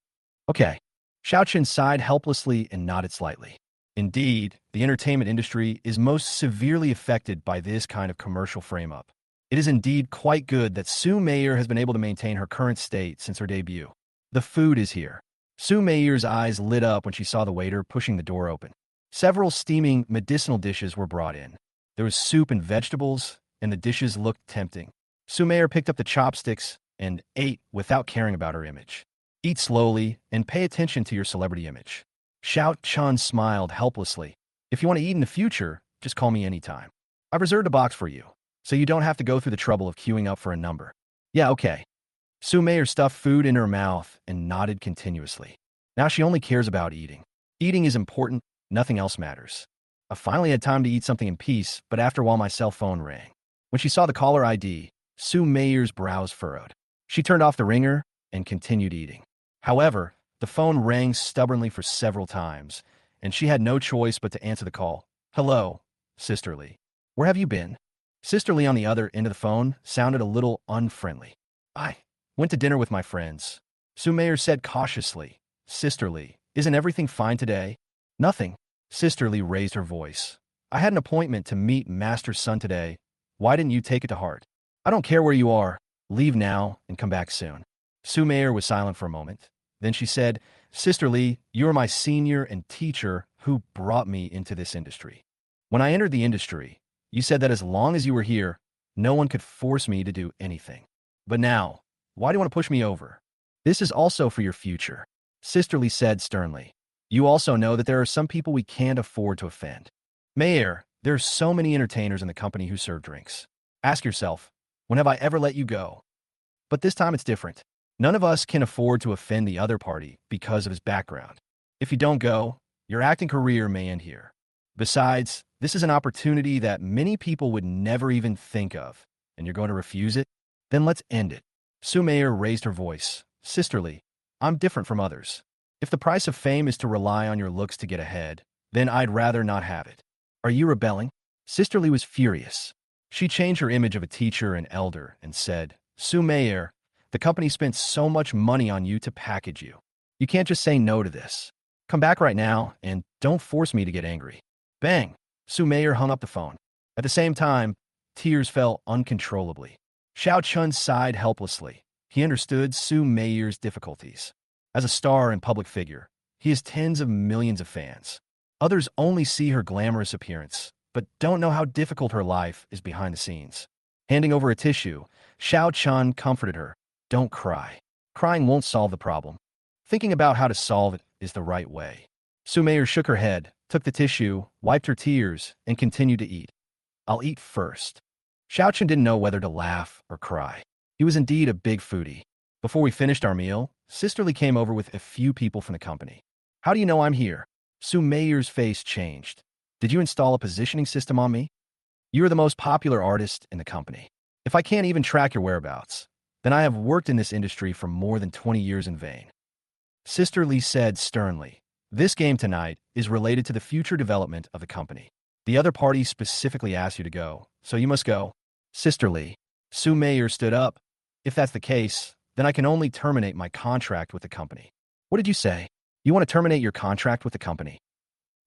Okay. Xiao Chen sighed helplessly and nodded slightly. Indeed, the entertainment industry is most severely affected by this kind of commercial frame-up. It is indeed quite good that Su Meier has been able to maintain her current state since her debut. The food is here. Su Meier's eyes lit up when she saw the waiter pushing the door open. Several steaming medicinal dishes were brought in. There was soup and vegetables, and the dishes looked tempting. Su Meier picked up the chopsticks and ate without caring about her image. Eat slowly and pay attention to your celebrity image. Xiao Chan smiled helplessly. If you want to eat in the future, just call me anytime. I've reserved a box for you, so you don't have to go through the trouble of queuing up for a number. Yeah, okay. Su Meier stuffed food in her mouth and nodded continuously. Now she only cares about eating. Eating is important, nothing else matters. I finally had time to eat something in peace, but after a while my cell phone rang. When she saw the caller ID, Su Meier's brows furrowed. She turned off the ringer and continued eating. However, the phone rang stubbornly for several times, and she had no choice but to answer the call. Hello, Sister Lee. Where have you been? Sister Lee on the other end of the phone sounded a little unfriendly. I went to dinner with my friends. Su Meier said cautiously. Sister Lee, isn't everything fine today? Nothing. Sister Lee raised her voice. I had an appointment to meet Master Zhang today. Why didn't you take it to heart? I don't care where you are. Leave now and come back soon. Su Meier was silent for a moment. Then she said, Sister Lee, you are my senior and teacher who brought me into this industry. When I entered the industry, you said that as long as you were here, no one could force me to do anything. But now, why do you want to push me over? This is also for your future. Sister Lee said sternly. You also know that there are some people we can't afford to offend. Meier, there are so many entertainers in the company who serve drinks. Ask yourself, when have I ever let you go? But this time it's different. None of us can afford to offend the other party because of his background. If you don't go, your acting career may end here. Besides, this is an opportunity that many people would never even think of, and you're going to refuse it? Then let's end it. Su Meier raised her voice. Sister Lee, I'm different from others. If the price of fame is to rely on your looks to get ahead, then I'd rather not have it. Are you rebelling? Sister Lee was furious. She changed her image of a teacher and elder and said, Su Meier, the company spent so much money on you to package you. You can't just say no to this. Come back right now and don't force me to get angry. Bang! Su Meier hung up the phone. At the same time, tears fell uncontrollably. Xiao Chun sighed helplessly. He understood Su Meier's difficulties. As a star and public figure, he has tens of millions of fans. Others only see her glamorous appearance, but don't know how difficult her life is behind the scenes. Handing over a tissue, Xiao Chun comforted her. Don't cry. Crying won't solve the problem. Thinking about how to solve it is the right way. Su Meier shook her head, took the tissue, wiped her tears, and continued to eat. I'll eat first. Xiao Chun didn't know whether to laugh or cry. He was indeed a big foodie. Before we finished our meal, Sister Lee came over with a few people from the company. How do you know I'm here? Su Meier's face changed. Did you install a positioning system on me? You are the most popular artist in the company. If I can't even track your whereabouts, then I have worked in this industry for more than 20 years in vain. Sister Lee said sternly, this game tonight is related to the future development of the company. The other party specifically asked you to go, so you must go. Sister Lee. Su Meier stood up. If that's the case, then I can only terminate my contract with the company. What did you say? You want to terminate your contract with the company?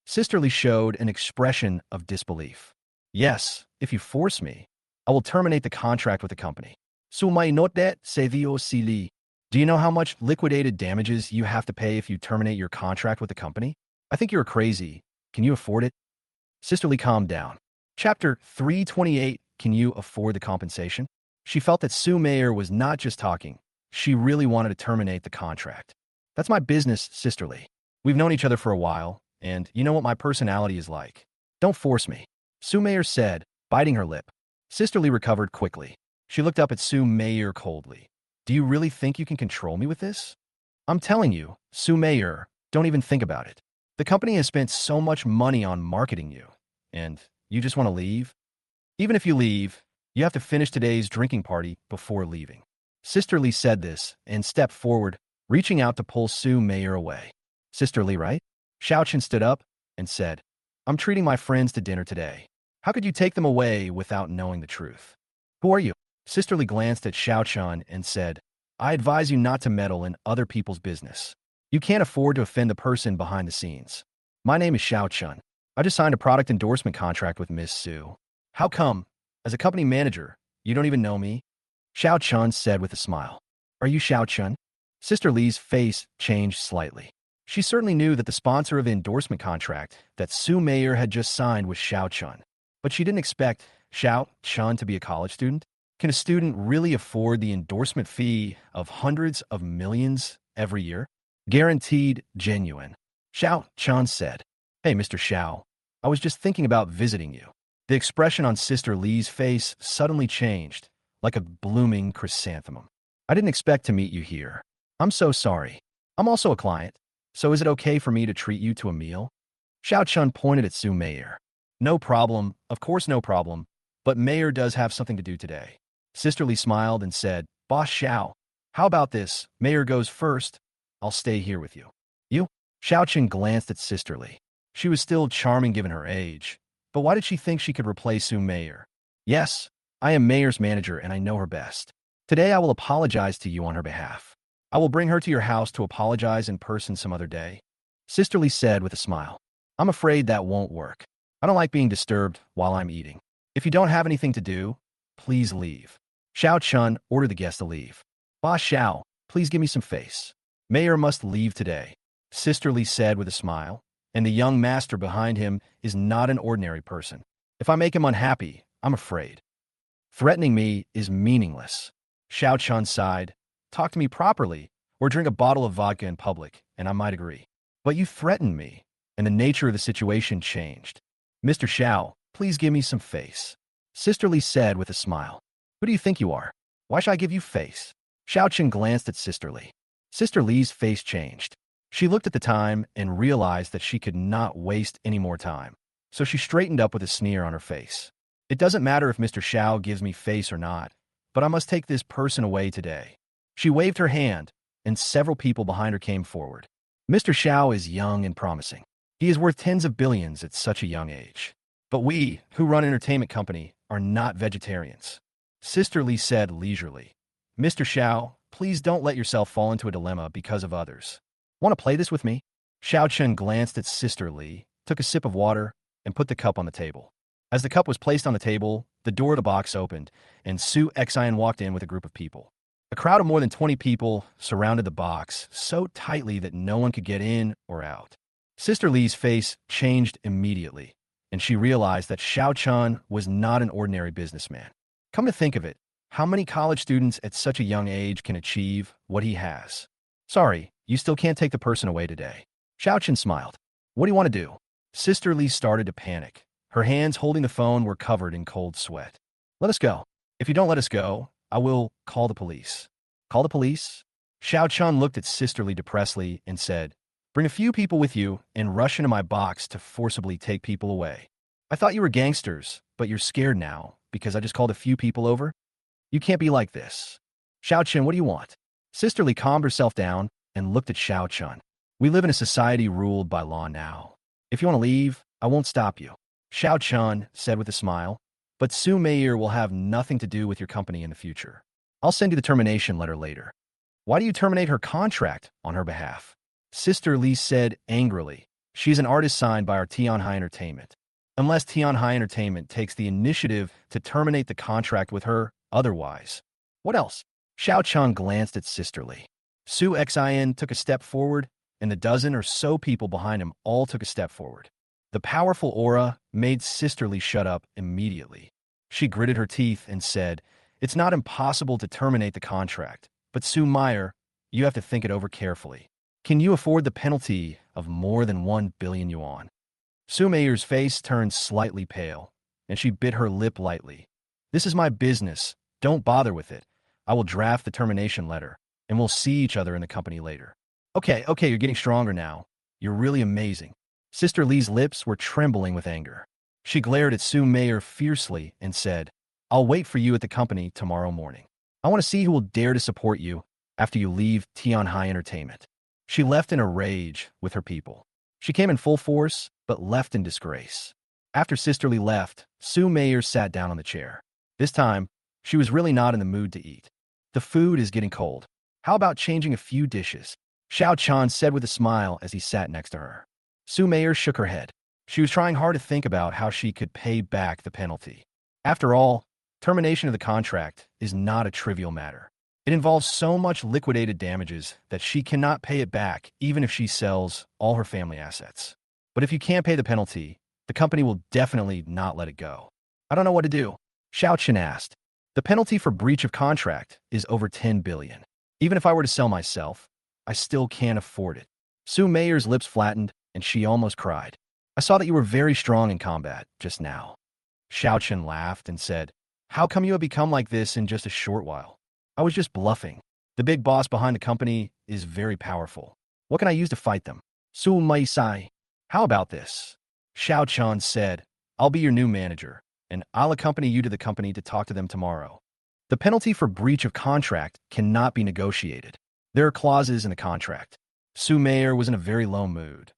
Sister Lee showed an expression of disbelief. Yes, if you force me, I will terminate the contract with the company. Su Mei note that, se dio si li. Do you know how much liquidated damages you have to pay if you terminate your contract with the company? I think you're crazy. Can you afford it? Sister Lee calmed down. Chapter 328, Can you afford the compensation? She felt that Su Meier was not just talking. She really wanted to terminate the contract. That's my business, Sister Lee. We've known each other for a while, and you know what my personality is like. Don't force me. Su Meier said, biting her lip. Sister Lee recovered quickly. She looked up at Su Meier coldly. Do you really think you can control me with this? I'm telling you, Su Meier, don't even think about it. The company has spent so much money on marketing you, and you just want to leave? Even if you leave, you have to finish today's drinking party before leaving. Sister Lee said this and stepped forward, reaching out to pull Su Meier away. Sister Lee, right? Shiao Chan stood up and said, I'm treating my friends to dinner today. How could you take them away without knowing the truth? Who are you? Sister Lee glanced at Shiao Chan and said, I advise you not to meddle in other people's business. You can't afford to offend the person behind the scenes. My name is Shiao Chan. I just signed a product endorsement contract with Miss Su. How come, as a company manager, you don't even know me? Shiao Chan said with a smile. Are you Shiao Chan? Sister Lee's face changed slightly. She certainly knew that the sponsor of the endorsement contract that Su Meier had just signed was Shiao Chan. But she didn't expect Shiao Chan to be a college student. Can a student really afford the endorsement fee of hundreds of millions every year? Guaranteed genuine. Shiao Chan said, Hey, Mr. Shiao, I was just thinking about visiting you. The expression on Sister Lee's face suddenly changed, like a blooming chrysanthemum. I didn't expect to meet you here. I'm so sorry. I'm also a client, so is it okay for me to treat you to a meal? Shiao Chan pointed at Su Meier. No problem, of course no problem, but Meier does have something to do today. Sister Lee smiled and said, Boss Shiao, how about this? Meier goes first. I'll stay here with you. You? Shiao Chan glanced at Sister Lee. She was still charming given her age, but why did she think she could replace Su Meier? Yes, I am Meier's manager and I know her best. Today I will apologize to you on her behalf. I will bring her to your house to apologize in person some other day. Sister Lee said with a smile. I'm afraid that won't work. I don't like being disturbed while I'm eating. If you don't have anything to do, please leave. Shiao Chan ordered the guest to leave. Boss Shiao, please give me some face. Meier must leave today, Sister Lee said with a smile, and the young master behind him is not an ordinary person. If I make him unhappy, I'm afraid. Threatening me is meaningless. Shiao Chan sighed. Talk to me properly, or drink a bottle of vodka in public, and I might agree. But you threatened me, and the nature of the situation changed. Mr. Shiao, please give me some face. Sister Lee said with a smile. Who do you think you are? Why should I give you face? Shiao Chan glanced at Sister Lee. Sister Lee's face changed. She looked at the time and realized that she could not waste any more time. So she straightened up with a sneer on her face. It doesn't matter if Mr. Shiao gives me face or not, but I must take this person away today. She waved her hand, and several people behind her came forward. Mr. Shiao is young and promising. He is worth tens of billions at such a young age. But we, who run an entertainment company, are not vegetarians. Sister Lee said leisurely. Mr. Shiao, please don't let yourself fall into a dilemma because of others. Want to play this with me? Shiao Chan glanced at Sister Lee, took a sip of water, and put the cup on the table. As the cup was placed on the table, the door of the box opened, and Su Xian walked in with a group of people. A crowd of more than 20 people surrounded the box so tightly that no one could get in or out. Sister Lee's face changed immediately, and she realized that Shiao Chan was not an ordinary businessman. Come to think of it, how many college students at such a young age can achieve what he has? Sorry, you still can't take the person away today. Shiao Chan smiled. What do you want to do? Sister Lee started to panic. Her hands holding the phone were covered in cold sweat. Let us go. If you don't let us go, I will call the police. Call the police? Shiao Chan looked at Sister Lee depressedly and said, Bring a few people with you and rush into my box to forcibly take people away. I thought you were gangsters, but you're scared now because I just called a few people over? You can't be like this. Shiao Chan, what do you want? Sister Lee calmed herself down and looked at Shiao Chan. We live in a society ruled by law now. If you want to leave, I won't stop you. Shiao Chan said with a smile, but Su Meier will have nothing to do with your company in the future. I'll send you the termination letter later. Why do you terminate her contract on her behalf? Sister Lee said angrily. She's an artist signed by our Tianhai Entertainment. Unless Tianhai Entertainment takes the initiative to terminate the contract with her, otherwise. What else? Shiao Chan glanced at Sister Lee. Su Xian took a step forward, and the dozen or so people behind him all took a step forward. The powerful aura made Sister Lee shut up immediately. She gritted her teeth and said, It's not impossible to terminate the contract, but Su Meier, you have to think it over carefully. Can you afford the penalty of more than 1 billion yuan? Su Meier's face turned slightly pale, and she bit her lip lightly. This is my business. Don't bother with it. I will draft the termination letter, and we'll see each other in the company later. Okay, okay, you're getting stronger now. You're really amazing. Sister Lee's lips were trembling with anger. She glared at Sue Mayer fiercely and said, I'll wait for you at the company tomorrow morning. I want to see who will dare to support you after you leave Tianhai Entertainment. She left in a rage with her people. She came in full force, but left in disgrace. After Sister Lee left, Sue Mayer sat down on the chair. This time, she was really not in the mood to eat. The food is getting cold. How about changing a few dishes? Shiao Chan said with a smile as he sat next to her. Sue Mayer shook her head. She was trying hard to think about how she could pay back the penalty. After all, termination of the contract is not a trivial matter. It involves so much liquidated damages that she cannot pay it back even if she sells all her family assets. But if you can't pay the penalty, the company will definitely not let it go. I don't know what to do, Shiao Chan asked. The penalty for breach of contract is over 10 billion. Even if I were to sell myself, I still can't afford it. Sue Mayer's lips flattened, and she almost cried. I saw that you were very strong in combat just now. Shiao Chan laughed and said, How come you have become like this in just a short while? I was just bluffing. The big boss behind the company is very powerful. What can I use to fight them? Sue Mei sighed. How about this? Shiao Chan said, I'll be your new manager, and I'll accompany you to the company to talk to them tomorrow. The penalty for breach of contract cannot be negotiated. There are clauses in the contract. Sue Mayer was in a very low mood.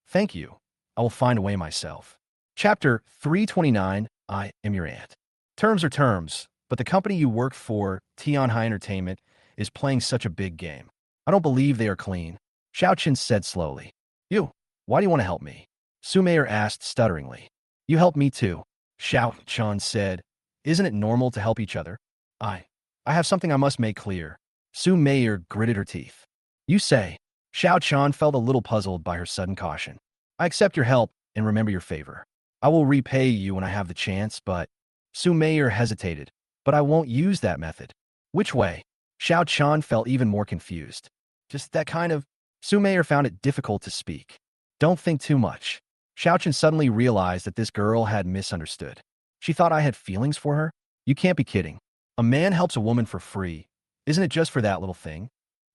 Thank you. I will find a way myself. Chapter 329, I am your aunt. Terms are terms, but the company you work for, Tianhai Entertainment, is playing such a big game. I don't believe they are clean. Shiao Chan said slowly. You, why do you want to help me? Sue Mayer asked stutteringly. You help me too, Shiao Chan said. Isn't it normal to help each other? I have something I must make clear. Sue Mayer gritted her teeth. You say. Shiao Chan felt a little puzzled by her sudden caution. I accept your help and remember your favor. I will repay you when I have the chance, but... Sue Mayer hesitated. But I won't use that method. Which way? Shiao Chan felt even more confused. Just that kind of... Sue Mayer found it difficult to speak. Don't think too much. Shiao Chan suddenly realized that this girl had misunderstood. She thought I had feelings for her? You can't be kidding. A man helps a woman for free. Isn't it just for that little thing?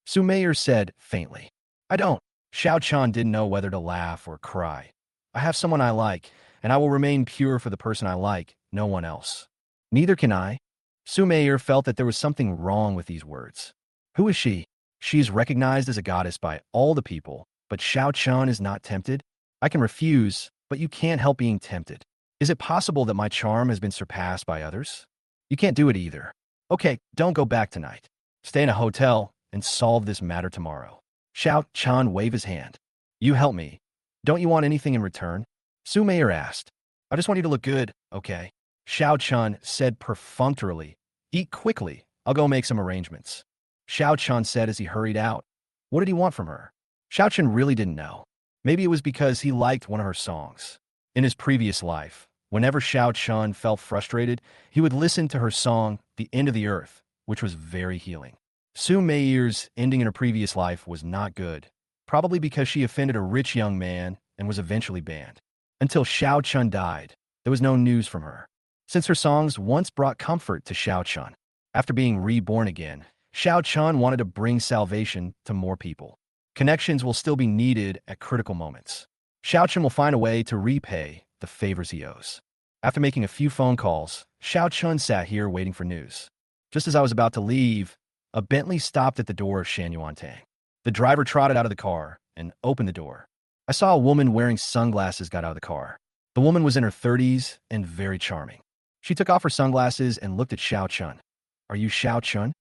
Sue Mayer said faintly. I don't. Shiao Chan didn't know whether to laugh or cry. I have someone I like, and I will remain pure for the person I like, no one else. Neither can I. Sue Mayer felt that there was something wrong with these words. Who is she? She is recognized as a goddess by all the people, but Shiao Chan is not tempted? I can refuse, but you can't help being tempted. Is it possible that my charm has been surpassed by others? You can't do it either. Okay, don't go back tonight. Stay in a hotel and solve this matter tomorrow. Shiao Chan waved his hand. You help me. Don't you want anything in return? Sue Mayer asked. I just want you to look good, okay? Shiao Chan said perfunctorily. Eat quickly. I'll go make some arrangements. Shiao Chan said as he hurried out. What did he want from her? Shiao Chan really didn't know. Maybe it was because he liked one of her songs. In his previous life, whenever Shiao Chan felt frustrated, he would listen to her song, The End of the Earth, which was very healing. Sue Mayer's ending in her previous life was not good, probably because she offended a rich young man and was eventually banned. Until Shiao Chan died, there was no news from her. Since her songs once brought comfort to Shiao Chan, after being reborn again, Shiao Chan wanted to bring salvation to more people. Connections will still be needed at critical moments. Shiao Chan will find a way to repay the favors he owes. After making a few phone calls, Shiao Chan sat here waiting for news. Just as I was about to leave, a Bentley stopped at the door of Shanyuantang. The driver trotted out of the car and opened the door. I saw a woman wearing sunglasses got out of the car. The woman was in her 30s and very charming. She took off her sunglasses and looked at Shiao Chan. Are you Shiao Chan?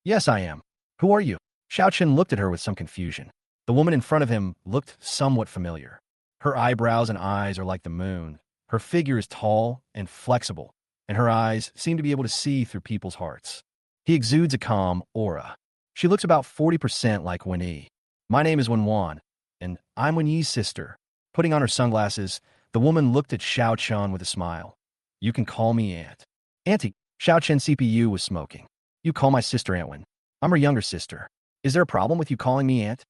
Yes, I am. Who are you? Shiao Chan looked at her with some confusion. The woman in front of him looked somewhat familiar. Her eyebrows and eyes are like the moon. Her figure is tall and flexible, and her eyes seem to be able to see through people's hearts. He exudes a calm aura. She looks about 40% like Wen-Yi. My name is Wen-Wan, and I'm Wen-Yi's sister. Putting on her sunglasses, the woman looked at Shiao Chan with a smile. You can call me Aunt. Auntie, Shiao Chan's CPU was smoking. You call my sister Aunt Wen. I'm her younger sister. Is there a problem with you calling me Aunt?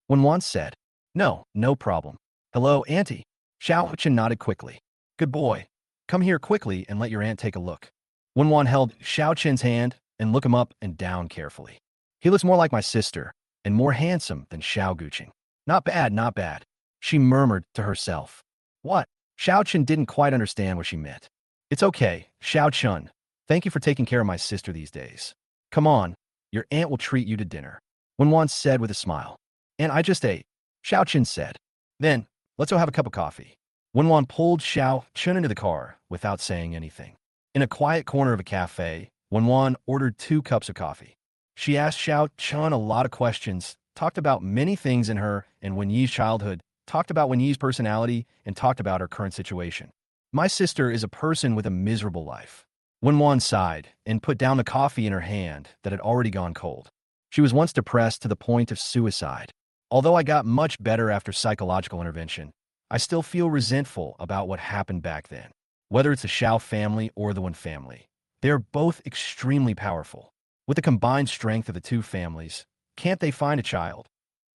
Wen-Wan said. No, no problem. Hello, Auntie. Shiao Chan nodded quickly. Good boy. Come here quickly and let your aunt take a look. Wen-Wan held Shiao Chan's hand and look him up and down carefully. He looks more like my sister and more handsome than Xiao Guqing. Not bad, not bad, she murmured to herself. What? Xiao Chan didn't quite understand what she meant. It's okay, Xiao Chan. Thank you for taking care of my sister these days. Come on, your aunt will treat you to dinner, Wenwan said with a smile. And I just ate, Xiao Chan said. Then, let's go have a cup of coffee. Wenwan pulled Xiao Chan into the car without saying anything. In a quiet corner of a cafe, Wenwan ordered 2 cups of coffee. She asked Xiao Chan a lot of questions, talked about many things in her and Wenyi's childhood, talked about Wenyi's personality, and talked about her current situation. My sister is a person with a miserable life. Wenwan sighed and put down the coffee in her hand that had already gone cold. She was once depressed to the point of suicide. Although I got much better after psychological intervention, I still feel resentful about what happened back then. Whether it's the Xiao family or the Wen family, they are both extremely powerful. With the combined strength of the 2 families, can't they find a child?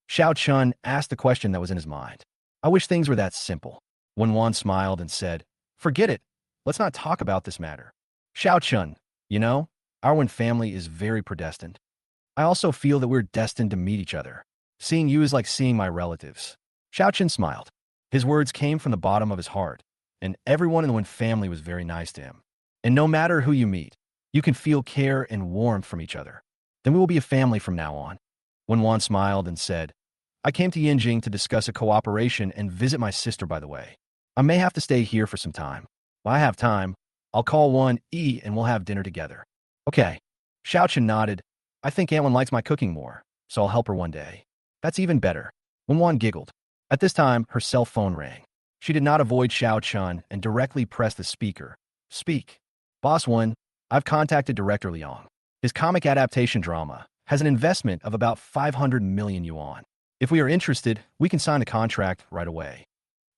Xiao Chan asked the question that was in his mind. I wish things were that simple. Wenwan smiled and said, forget it. Let's not talk about this matter. Xiao Chan, you know, our Wen family is very predestined. I also feel that we're destined to meet each other. Seeing you is like seeing my relatives. Xiao Chan smiled. His words came from the bottom of his heart, and everyone in the Wen family was very nice to him. And no matter who you meet, you can feel care and warmth from each other. Then we will be a family from now on. Wenwan smiled and said, I came to Yinjing to discuss a cooperation and visit my sister, by the way. I may have to stay here for some time. When I have time, I'll call Wan Yi and we'll have dinner together. Okay. Xiao Chan nodded. I think Aunt Wan likes my cooking more, so I'll help her one day. That's even better. Wenwan giggled. At this time, her cell phone rang. She did not avoid Xiao Chan and directly pressed the speaker. Speak. Boss Wan, I've contacted Director Liang. His comic adaptation drama has an investment of about 500 million yuan. If we are interested, we can sign a contract right away.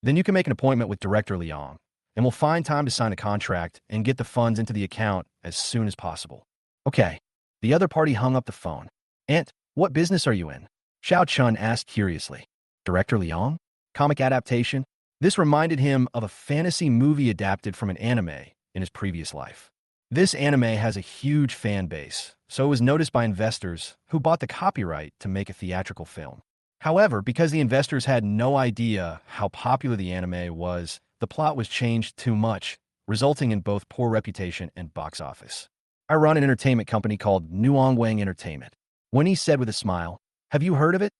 Then you can make an appointment with Director Liang, and we'll find time to sign a contract and get the funds into the account as soon as possible. Okay. The other party hung up the phone. Aunt, what business are you in? Xiao Chan asked curiously. Director Liang? Comic adaptation? This reminded him of a fantasy movie adapted from an anime in his previous life. This anime has a huge fan base, so it was noticed by investors who bought the copyright to make a theatrical film. However, because the investors had no idea how popular the anime was, the plot was changed too much, resulting in both poor reputation and box office. I run an entertainment company called Nuongwang Entertainment. Wenyi said with a smile, have you heard of it?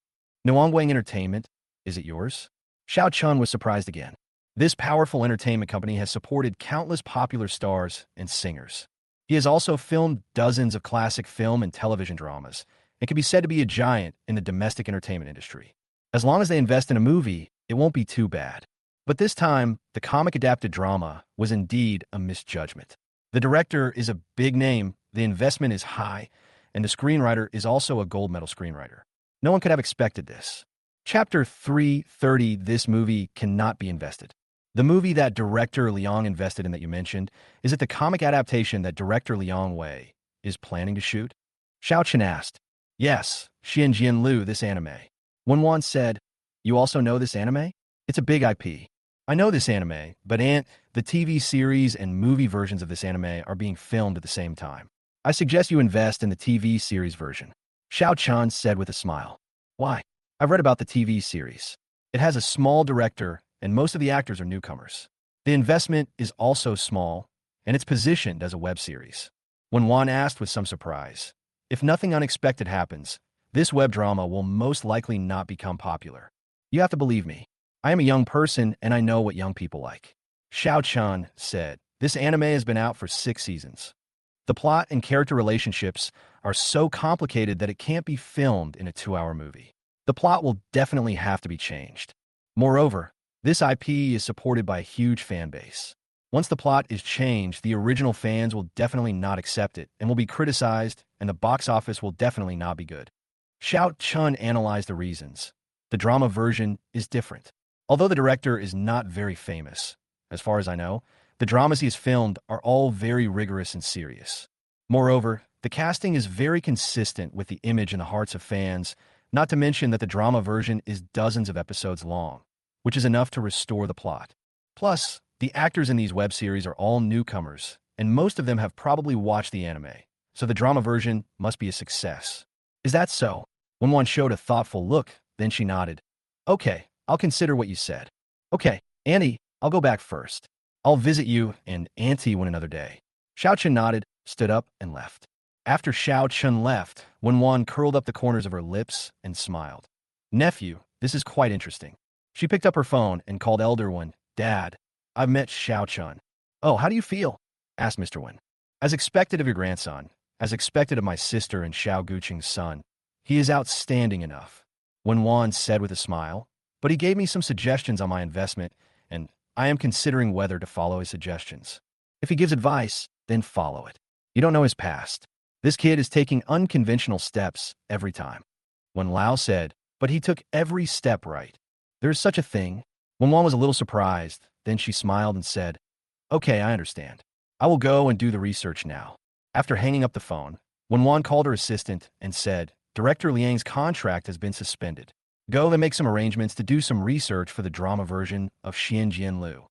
Nuongwang Entertainment? Is it yours? Xiao Chan was surprised again. This powerful entertainment company has supported countless popular stars and singers. He has also filmed dozens of classic film and television dramas and can be said to be a giant in the domestic entertainment industry. As long as they invest in a movie, it won't be too bad. But this time, the comic-adapted drama was indeed a misjudgment. The director is a big name, the investment is high, and the screenwriter is also a gold medal screenwriter. No one could have expected this. Chapter 330, this movie cannot be invested. The movie that director Liang invested in that you mentioned, is it the comic adaptation that director Liang Wei is planning to shoot? Xiao Chan asked. Yes, Xian Jian Lu, this anime. Wenwan said, you also know this anime? It's a big IP. I know this anime, but Aunt, the TV series and movie versions of this anime are being filmed at the same time. I suggest you invest in the TV series version. Xiao Chan said with a smile. Why? I've read about the TV series. It has a small director, and most of the actors are newcomers. The investment is also small, and it's positioned as a web series. Wenwan asked with some surprise. If nothing unexpected happens, this web drama will most likely not become popular. You have to believe me. I am a young person, and I know what young people like. Xiao Chan said, this anime has been out for 6 seasons. The plot and character relationships are so complicated that it can't be filmed in a 2-hour movie. The plot will definitely have to be changed. Moreover, this IP is supported by a huge fan base. Once the plot is changed, the original fans will definitely not accept it and will be criticized, and the box office will definitely not be good. Xiao Chan analyzed the reasons. The drama version is different. Although the director is not very famous, as far as I know, the dramas he has filmed are all very rigorous and serious. Moreover, the casting is very consistent with the image in the hearts of fans, not to mention that the drama version is dozens of episodes long, which is enough to restore the plot. Plus, the actors in these web series are all newcomers, and most of them have probably watched the anime, so the drama version must be a success. Is that so? Wenwan showed a thoughtful look, then she nodded. Okay, I'll consider what you said. Okay, Annie, I'll go back first. I'll visit you and Auntie one another day. Xiao Chen nodded, stood up, and left. After Xiao Chen left, Wenwan curled up the corners of her lips and smiled. Nephew, this is quite interesting. She picked up her phone and called Elder Wen. Dad, I've met Xiao Chen. Oh, how do you feel? Asked Mr. Wen. As expected of your grandson, as expected of my sister and Xiao Guqing's son, he is outstanding enough, Wenwan said with a smile, but he gave me some suggestions on my investment, and I am considering whether to follow his suggestions. If he gives advice, then follow it. You don't know his past. This kid is taking unconventional steps every time. Wen Lao said, but he took every step right. There is such a thing. Wenwan was a little surprised, then she smiled and said, okay, I understand. I will go and do the research now. After hanging up the phone, Wenwan called her assistant and said, Director Liang's contract has been suspended. Go and make some arrangements to do some research for the drama version of Xian Jianlu.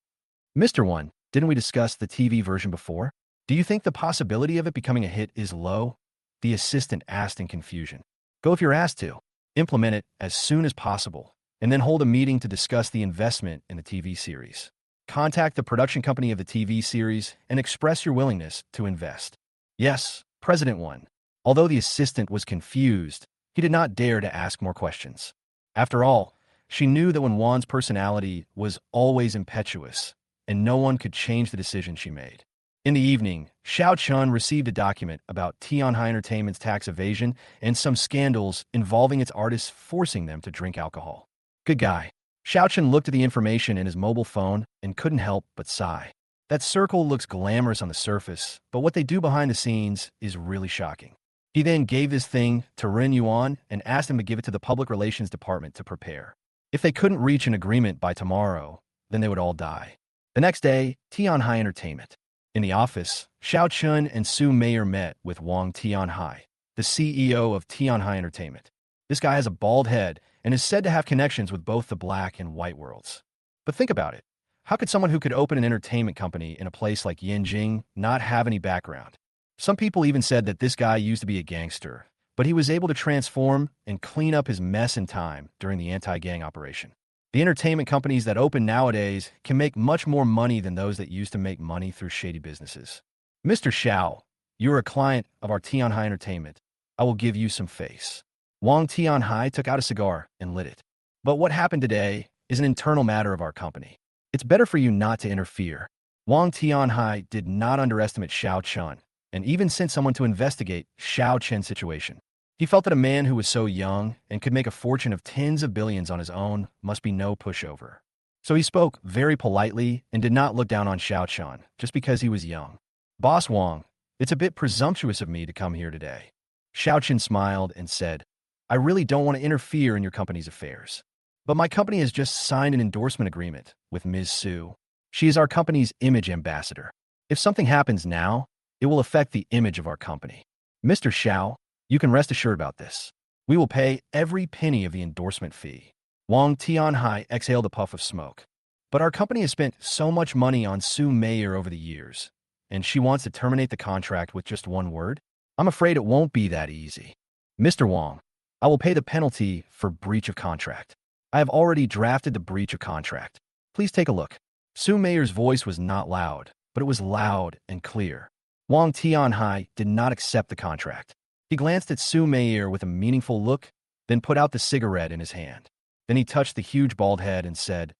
Mr. Wen, didn't we discuss the TV version before? Do you think the possibility of it becoming a hit is low? The assistant asked in confusion. Go if you're asked to. Implement it as soon as possible, and then hold a meeting to discuss the investment in the TV series. Contact the production company of the TV series and express your willingness to invest. Yes, President Wen. Although the assistant was confused, he did not dare to ask more questions. After all, she knew that Wenwan's personality was always impetuous, and no one could change the decision she made. In the evening, Xiao Chan received a document about Tianhai Entertainment's tax evasion and some scandals involving its artists forcing them to drink alcohol. Good guy. Xiao Chen looked at the information in his mobile phone and couldn't help but sigh. That circle looks glamorous on the surface, but what they do behind the scenes is really shocking. He then gave this thing to Ren Yuan and asked him to give it to the public relations department to prepare. If they couldn't reach an agreement by tomorrow, then they would all die. The next day, Tianhai Entertainment. In the office, Xiao Chun and Su Meier met with Wang Tianhai, the CEO of Tianhai Entertainment. This guy has a bald head and is said to have connections with both the black and white worlds. But think about it. How could someone who could open an entertainment company in a place like Yanjing not have any background? Some people even said that this guy used to be a gangster, but he was able to transform and clean up his mess in time during the anti-gang operation. The entertainment companies that open nowadays can make much more money than those that used to make money through shady businesses. Mr. Xiao, you are a client of our Tianhai Entertainment. I will give you some face. Wang Tianhai took out a cigar and lit it. But what happened today is an internal matter of our company. It's better for you not to interfere. Wang Tianhai did not underestimate Xiao Chan, and even sent someone to investigate Xiao Chen's situation. He felt that a man who was so young and could make a fortune of tens of billions on his own must be no pushover. So he spoke very politely and did not look down on Xiao Chan just because he was young. Boss Wang, it's a bit presumptuous of me to come here today. Xiao Chen smiled and said, I really don't want to interfere in your company's affairs. But my company has just signed an endorsement agreement with Ms. Su. She is our company's image ambassador. If something happens now, it will affect the image of our company. Mr. Xiao, you can rest assured about this. We will pay every penny of the endorsement fee. Wang Tianhai exhaled a puff of smoke. But our company has spent so much money on Su Meier over the years, and she wants to terminate the contract with just one word? I'm afraid it won't be that easy. Mr. Wang, I will pay the penalty for breach of contract. I have already drafted the breach of contract. Please take a look. Su Meier's voice was not loud, but it was loud and clear. Wang Tianhai did not accept the contract. He glanced at Su Meier with a meaningful look, then put out the cigarette in his hand. Then he touched the huge bald head and said,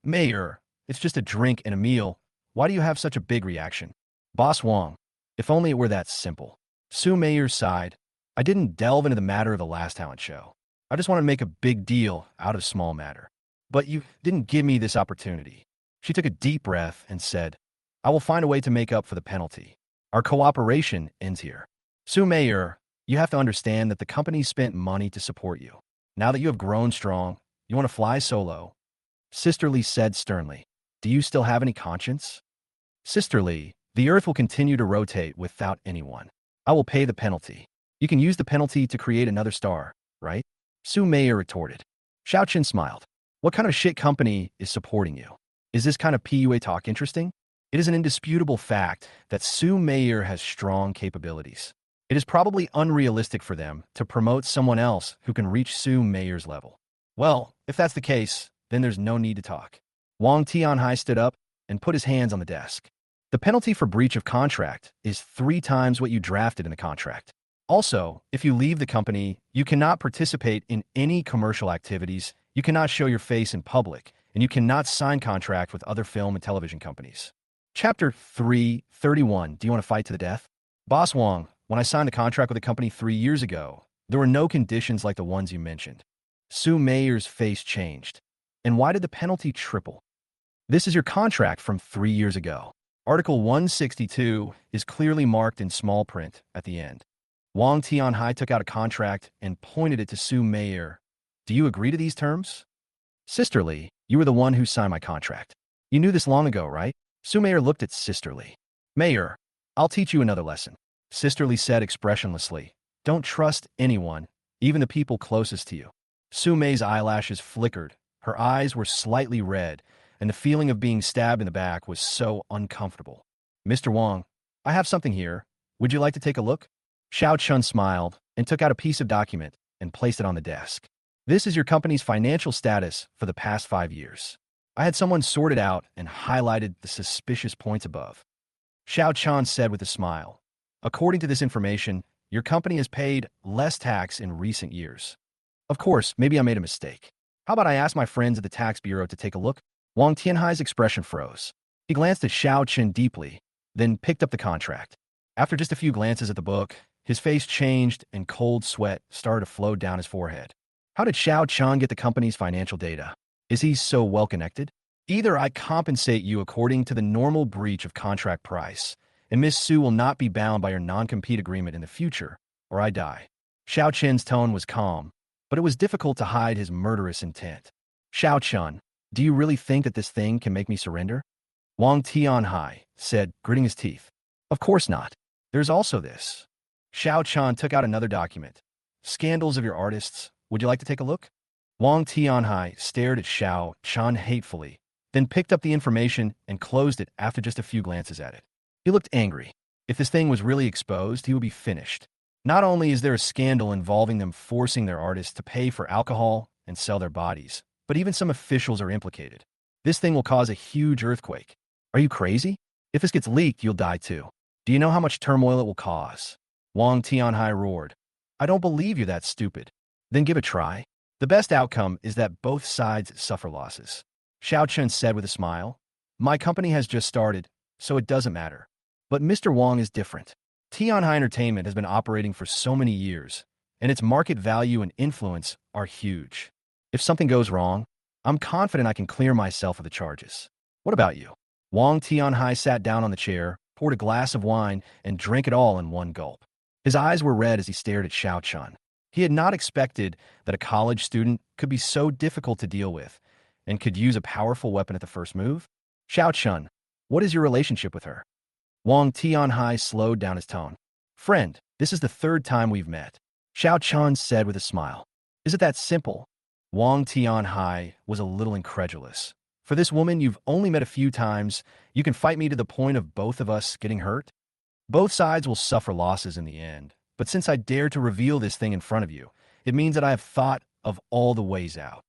Meier, it's just a drink and a meal. Why do you have such a big reaction? Boss Wang, if only it were that simple. Su Meier sighed. I didn't delve into the matter of the last talent show. I just want to make a big deal out of small matter. But you didn't give me this opportunity. She took a deep breath and said, I will find a way to make up for the penalty. Our cooperation ends here. Su Meier, you have to understand that the company spent money to support you. Now that you have grown strong, you want to fly solo. Sister Lee said sternly, do you still have any conscience? Sister Lee, the earth will continue to rotate without anyone. I will pay the penalty. You can use the penalty to create another star, right? Su Meier retorted. Xiao Chen smiled. What kind of shit company is supporting you? Is this kind of PUA talk interesting? It is an indisputable fact that Su Meier has strong capabilities. It is probably unrealistic for them to promote someone else who can reach Su Meier's level. Well, if that's the case, then there's no need to talk. Wang Tianhai stood up and put his hands on the desk. The penalty for breach of contract is 3 times what you drafted in the contract. Also, if you leave the company, you cannot participate in any commercial activities, you cannot show your face in public, and you cannot sign contract with other film and television companies. Chapter 331. Do you want to fight to the death? Boss Wang, when I signed the contract with the company 3 years ago, there were no conditions like the ones you mentioned. Su Meier's face changed. And why did the penalty triple? This is your contract from 3 years ago. Article 162 is clearly marked in small print at the end. Wang Tianhai took out a contract and pointed it to Su Meier. Do you agree to these terms? Sisterly, you were the one who signed my contract. You knew this long ago, right? Su Meier looked at Sisterly. Meier, I'll teach you another lesson. Sisterly said expressionlessly. Don't trust anyone, even the people closest to you. Su Mei's eyelashes flickered. Her eyes were slightly red, and the feeling of being stabbed in the back was so uncomfortable. Mr. Wang, I have something here. Would you like to take a look? Shiao Chan smiled and took out a piece of document and placed it on the desk. This is your company's financial status for the past 5 years. I had someone sort it out and highlighted the suspicious points above. Shiao Chan said with a smile. According to this information, your company has paid less tax in recent years. Of course, maybe I made a mistake. How about I ask my friends at the tax bureau to take a look? Wang Tianhai's expression froze. He glanced at Shiao Chan deeply, then picked up the contract. After just a few glances at the book, his face changed and cold sweat started to flow down his forehead. How did Shiao Chan get the company's financial data? Is he so well-connected? Either I compensate you according to the normal breach of contract price, and Miss Su will not be bound by your non-compete agreement in the future, or I die. Shiao Chan's tone was calm, but it was difficult to hide his murderous intent. Shiao Chan, do you really think that this thing can make me surrender? Wang Tianhai said, gritting his teeth. Of course not. There's also this. Shiao Chan took out another document. Scandals of your artists. Would you like to take a look? Wang Tianhai stared at Shiao Chan hatefully, then picked up the information and closed it after just a few glances at it. He looked angry. If this thing was really exposed, he would be finished. Not only is there a scandal involving them forcing their artists to pay for alcohol and sell their bodies, but even some officials are implicated. This thing will cause a huge earthquake. Are you crazy? If this gets leaked, you'll die too. Do you know how much turmoil it will cause? Wang Tianhai roared. I don't believe you're that stupid. Then give it a try. The best outcome is that both sides suffer losses. Shiao Chan said with a smile. My company has just started, so it doesn't matter. But Mr. Wang is different. Tianhai Entertainment has been operating for so many years, and its market value and influence are huge. If something goes wrong, I'm confident I can clear myself of the charges. What about you? Wang Tianhai sat down on the chair, poured a glass of wine, and drank it all in one gulp. His eyes were red as he stared at Shiao Chan. He had not expected that a college student could be so difficult to deal with and could use a powerful weapon at the first move. Shiao Chan, what is your relationship with her? Wang Tianhai slowed down his tone. Friend, this is the 3rd time we've met. Shiao Chan said with a smile. Is it that simple? Wang Tianhai was a little incredulous. For this woman you've only met a few times, you can fight me to the point of both of us getting hurt? Both sides will suffer losses in the end, but since I dare to reveal this thing in front of you, it means that I have thought of all the ways out.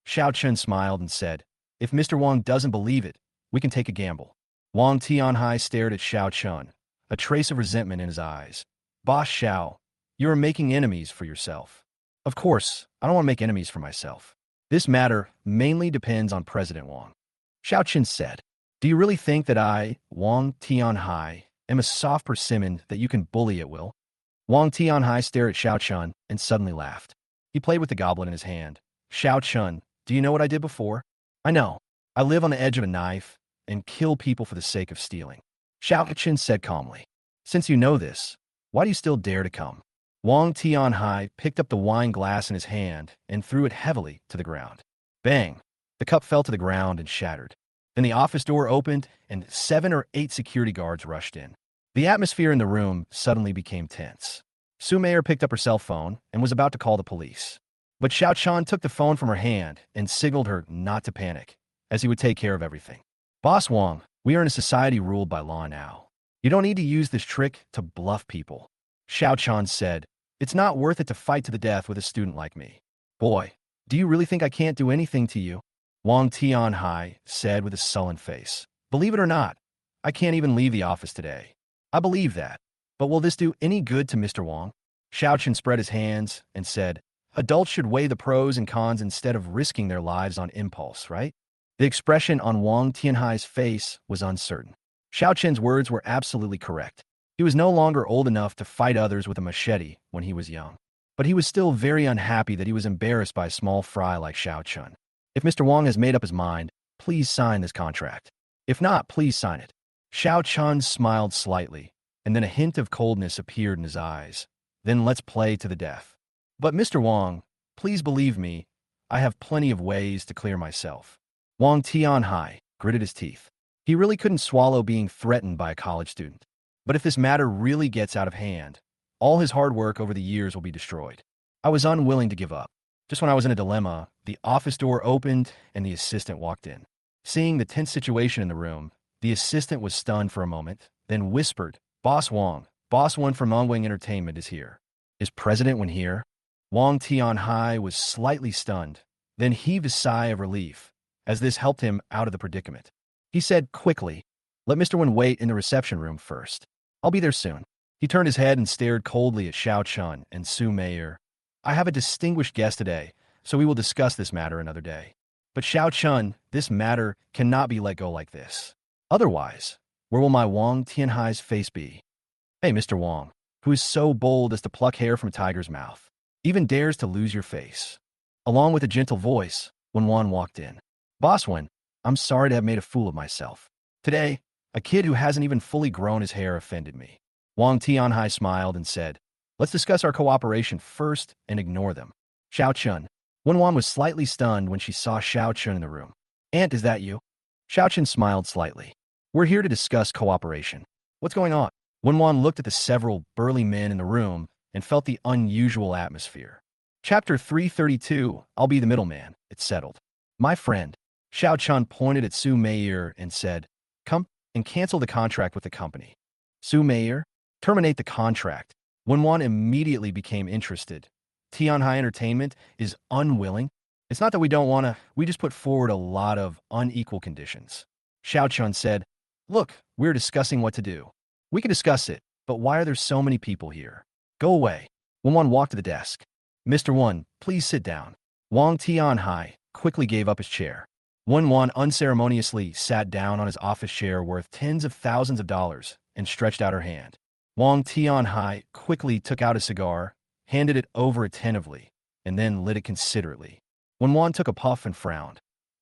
Shiao Chan smiled and said, if Mr. Wang doesn't believe it, we can take a gamble. Wang Tianhai stared at Shiao Chan, a trace of resentment in his eyes. Boss Shiao, you are making enemies for yourself. Of course, I don't want to make enemies for myself. This matter mainly depends on President Wang. Shiao Chan said, do you really think that I, Wang Tianhai, am a soft persimmon that you can bully at will? Wang Tianhai stared at Shiao Chan and suddenly laughed. He played with the goblet in his hand. Shiao Chan, do you know what I did before? I know. I live on the edge of a knife and kill people for the sake of stealing. Shiao Chan said calmly. Since you know this, why do you still dare to come? Wang Tianhai picked up the wine glass in his hand and threw it heavily to the ground. Bang! The cup fell to the ground and shattered. Then the office door opened and 7 or 8 security guards rushed in. The atmosphere in the room suddenly became tense. Su Meier picked up her cell phone and was about to call the police. But Shiao Chan took the phone from her hand and signaled her not to panic, as he would take care of everything. Boss Wang, we are in a society ruled by law now. You don't need to use this trick to bluff people. Shiao Chan said, "It's not worth it to fight to the death with a student like me." "Boy, do you really think I can't do anything to you?" Wang Tianhai said with a sullen face. "Believe it or not, I can't even leave the office today." "I believe that. But will this do any good to Mr. Wang?" Shiao Chan spread his hands and said, "Adults should weigh the pros and cons instead of risking their lives on impulse, right?" The expression on Wang Tianhai's face was uncertain. Shiao Chen's words were absolutely correct. He was no longer old enough to fight others with a machete when he was young. But he was still very unhappy that he was embarrassed by a small fry like Shiao Chan. "If Mr. Wang has made up his mind, please sign this contract. If not, please sign it." Shiao Chan smiled slightly, and then a hint of coldness appeared in his eyes. "Then let's play to the death. But Mr. Wang, please believe me, I have plenty of ways to clear myself." Wang Tianhai gritted his teeth. He really couldn't swallow being threatened by a college student. But if this matter really gets out of hand, all his hard work over the years will be destroyed. I was unwilling to give up. Just when I was in a dilemma, the office door opened and the assistant walked in. Seeing the tense situation in the room, the assistant was stunned for a moment, then whispered, "Boss Wang, Boss One from Onwing Entertainment is here." "Is President Wen here?" Wang Tianhai was slightly stunned, then heaved a sigh of relief, as this helped him out of the predicament. He said quickly, "Let Mr. Wen wait in the reception room first. I'll be there soon." He turned his head and stared coldly at Shiao Chan and Su Meier. "I have a distinguished guest today, so we will discuss this matter another day. But Shiao Chan, this matter cannot be let go like this. Otherwise, where will my Wang Tianhai's face be?" "Hey, Mr. Wang, who is so bold as to pluck hair from a tiger's mouth, even dares to lose your face." Along with a gentle voice, Wen Wan walked in. "Boss Wen, I'm sorry to have made a fool of myself. Today, a kid who hasn't even fully grown his hair offended me." Wang Tianhai smiled and said, "Let's discuss our cooperation first and ignore them." "Shiao Chun." Wen Wan was slightly stunned when she saw Shiao Chun in the room. "Aunt, is that you?" Shiao Chun smiled slightly. "We're here to discuss cooperation. What's going on?" Wen Wan looked at the several burly men in the room and felt the unusual atmosphere. Chapter 332, I'll be the middleman. It settled. "My friend." Shiao Chun pointed at Su Meier and said, "Come and cancel the contract with the company." Su Meier, terminate the contract. Wen Wan immediately became interested. Tianhai Entertainment is unwilling. It's not that we don't want to, we just put forward a lot of unequal conditions. Shiao Chun said, "Look, we're discussing what to do. We can discuss it, but why are there so many people here? Go away." Wen Wan walked to the desk. "Mr. Wan, please sit down." Wang Tianhai quickly gave up his chair. Wen Wan unceremoniously sat down on his office chair worth tens of thousands of dollars and stretched out her hand. Wang Tianhai quickly took out a cigar, handed it over attentively, and then lit it considerately. Wen Wan took a puff and frowned.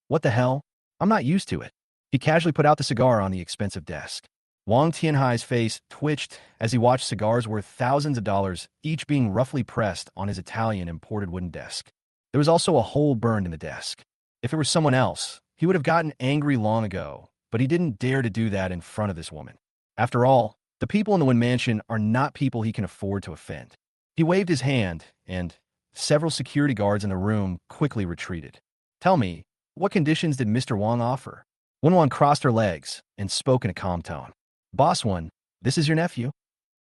"What the hell? I'm not used to it." He casually put out the cigar on the expensive desk. Wang Tianhai's face twitched as he watched cigars worth thousands of dollars, each being roughly pressed on his Italian imported wooden desk. There was also a hole burned in the desk. If it were someone else, he would have gotten angry long ago, but he didn't dare to do that in front of this woman. After all, the people in the Wen Mansion are not people he can afford to offend. He waved his hand, and several security guards in the room quickly retreated. "Tell me, what conditions did Mr. Wang offer?" Wen Wan crossed her legs and spoke in a calm tone. "Boss Wan, this is your nephew."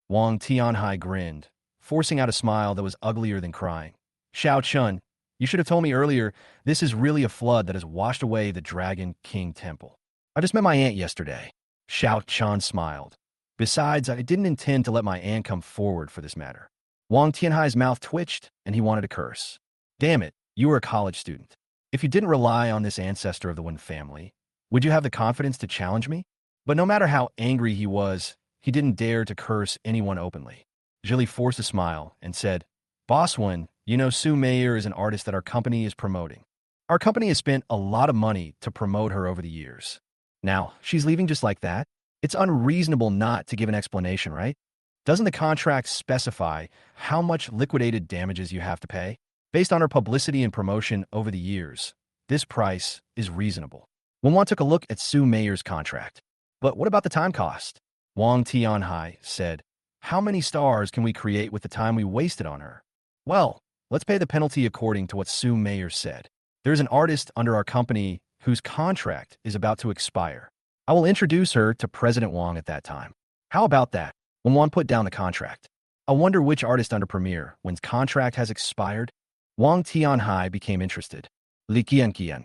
Wang Tianhai grinned, forcing out a smile that was uglier than crying. "Shiao Chun, you should have told me earlier, this is really a flood that has washed away the Dragon King Temple. I just met my aunt yesterday." Shiao Chun smiled. "Besides, I didn't intend to let my aunt come forward for this matter." Wang Tianhai's mouth twitched, and he wanted to curse. "Damn it, you were a college student. If you didn't rely on this ancestor of the Wen family, would you have the confidence to challenge me?" But no matter how angry he was, he didn't dare to curse anyone openly. Zhili forced a smile and said, "Boss Wen, you know Su Meier is an artist that our company is promoting. Our company has spent a lot of money to promote her over the years. Now, she's leaving just like that? It's unreasonable not to give an explanation, right? Doesn't the contract specify how much liquidated damages you have to pay? Based on her publicity and promotion over the years, this price is reasonable." Wen Wan took a look at Su Meier's contract. "But what about the time cost?" Wang Tianhai said, "How many stars can we create with the time we wasted on her?" "Well, let's pay the penalty according to what Su Meier said. There's an artist under our company whose contract is about to expire. I will introduce her to President Wang at that time. How about that?" Wen Wan put down the contract. I wonder which artist under premiere, when's contract has expired. Wang Tianhai became interested. Li Qianqian.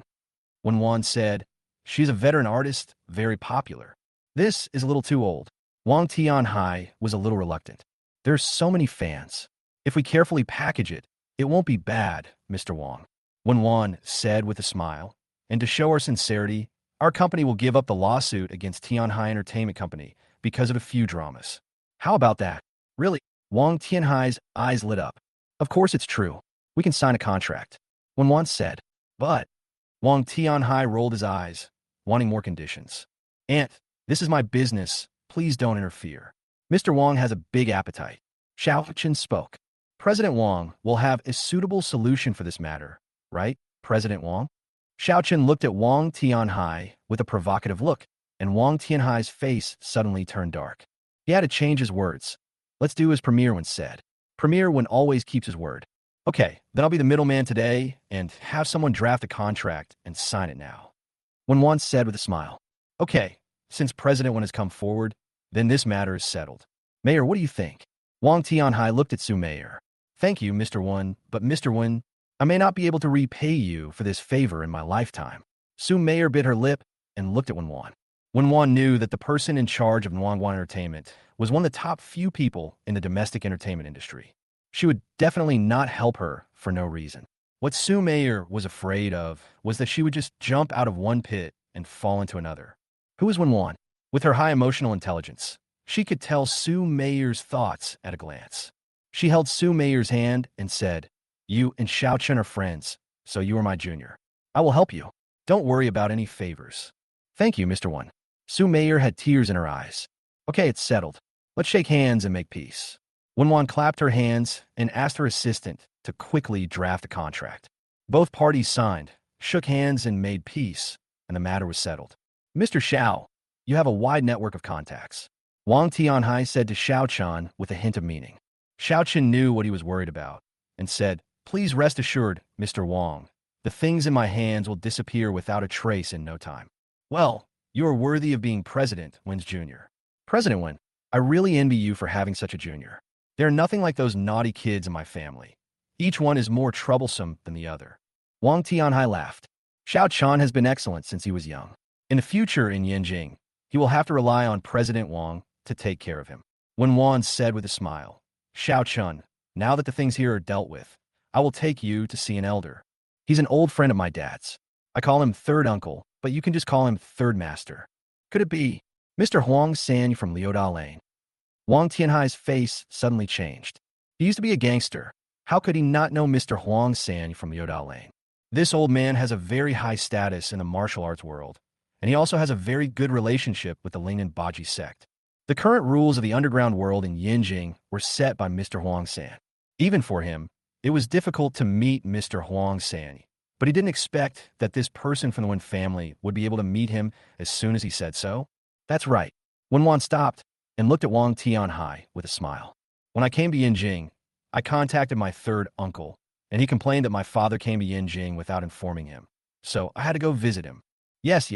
When Wan said, she's a veteran artist, very popular. This is a little too old. Wang Tianhai was a little reluctant. There's so many fans. If we carefully package it, it won't be bad, Mr. Wang. When Wan said with a smile, and to show our sincerity, our company will give up the lawsuit against Tianhai Entertainment Company because of a few dramas. How about that? Really? Wang Tianhai's eyes lit up. Of course it's true. We can sign a contract. When Wan said, but Wang Tianhai rolled his eyes, wanting more conditions. Aunt, this is my business. Please don't interfere. Mr. Wang has a big appetite. Shiao Chan spoke. President Wang will have a suitable solution for this matter, right, President Wang? Shiao Chan looked at Wang Tianhai with a provocative look, and Wang Tianhai's face suddenly turned dark. He had to change his words. Let's do as Premier Wen said. Premier Wen always keeps his word. Okay, then I'll be the middleman today and have someone draft a contract and sign it now. When Wan said with a smile, okay, since President Wen has come forward, then this matter is settled. Mayor, what do you think? Wang Tianhai looked at Su Mayor. Thank you, Mr. Wen, but Mr. Wen, I may not be able to repay you for this favor in my lifetime. Su Mayor bit her lip and looked at Wen Wan. Wen Wan knew that the person in charge of Nwangwan Entertainment was one of the top few people in the domestic entertainment industry. She would definitely not help her for no reason. What Su Mayor was afraid of was that she would just jump out of one pit and fall into another. Who was Wen Wan? With her high emotional intelligence, she could tell Su Mayor's thoughts at a glance. She held Su Mayor's hand and said, you and Shiao Chan are friends, so you are my junior. I will help you. Don't worry about any favors. Thank you, Mr. Wan. Su Mayor had tears in her eyes. Okay, it's settled. Let's shake hands and make peace. Wen Wan clapped her hands and asked her assistant to quickly draft a contract. Both parties signed, shook hands and made peace, and the matter was settled. Mr. Xiao, you have a wide network of contacts. Wang Tianhai said to Shiao Chan with a hint of meaning. Shiao Chan knew what he was worried about and said, please rest assured, Mr. Wang, the things in my hands will disappear without a trace in no time. Well, you are worthy of being President Wen's Jr. President Wen, I really envy you for having such a junior. They are nothing like those naughty kids in my family. Each one is more troublesome than the other. Wang Tianhai laughed. Shiao Chan has been excellent since he was young. In the future in Yanjing, he will have to rely on President Wang to take care of him. Wen Wan said with a smile, Shiao Chan, now that the things here are dealt with, I will take you to see an elder. He's an old friend of my dad's. I call him Third Uncle, but you can just call him Third Master. Could it be Mr. Huang San from Liuda Lane? Wang Tianhai's face suddenly changed. He used to be a gangster. How could he not know Mr. Huang San from Liuda Lane? This old man has a very high status in the martial arts world, and he also has a very good relationship with the Lingnan Baji sect. The current rules of the underground world in Yinjing were set by Mr. Huang San. Even for him, it was difficult to meet Mr. Huang San, but he didn't expect that this person from the Wen family would be able to meet him as soon as he said so. That's right. Wen Wan stopped and looked at Wang Tianhai with a smile. When I came to Yinjing, I contacted my third uncle, and he complained that my father came to Yinjing without informing him. So I had to go visit him. Yes,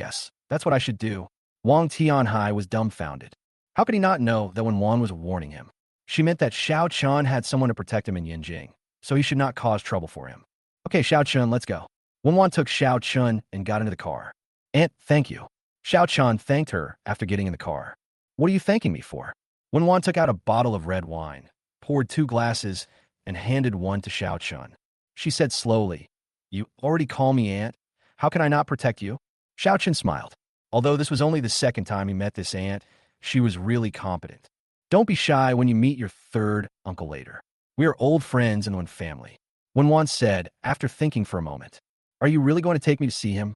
that's what I should do. Wang Tianhai was dumbfounded. How could he not know that when Wan was warning him? She meant that Shiao Chan had someone to protect him in Yinjing, so he should not cause trouble for him. Okay, Shiao Chan, let's go. Wen Wan took Shiao Chan and got into the car. Aunt, thank you. Shiao Chan thanked her after getting in the car. What are you thanking me for? Wen Wan took out a bottle of red wine, poured 2 glasses, and handed one to Shiao Chan. She said slowly, you already call me aunt. How can I not protect you? Shiao Chan smiled. Although this was only the second time he met this aunt, she was really competent. Don't be shy when you meet your third uncle later. We are old friends in one family. Wen Wan said, after thinking for a moment, are you really going to take me to see him?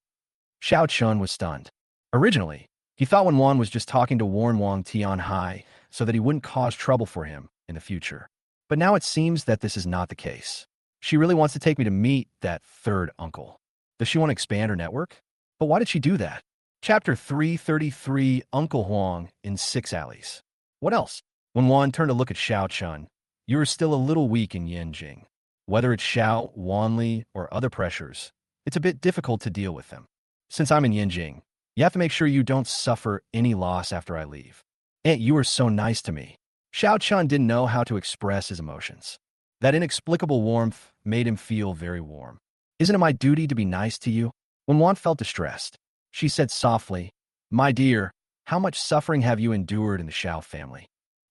Shiao Chan was stunned. Originally, he thought Wen Wan was just talking to warn Wang Tianhai so that he wouldn't cause trouble for him in the future. But now it seems that this is not the case. She really wants to take me to meet that third uncle. Does she want to expand her network? But why did she do that? Chapter 333, Uncle Huang in 6 Alleys. What else? When Wan turned to look at Shiao Chan, you are still a little weak in Yanjing. Whether it's Xiao, Wanli, or other pressures, it's a bit difficult to deal with them. Since I'm in Yanjing, you have to make sure you don't suffer any loss after I leave. Aunt, you are so nice to me. Shiao Chan didn't know how to express his emotions. That inexplicable warmth made him feel very warm. Isn't it my duty to be nice to you? When Wan felt distressed, she said softly, My dear, how much suffering have you endured in the Xiao family?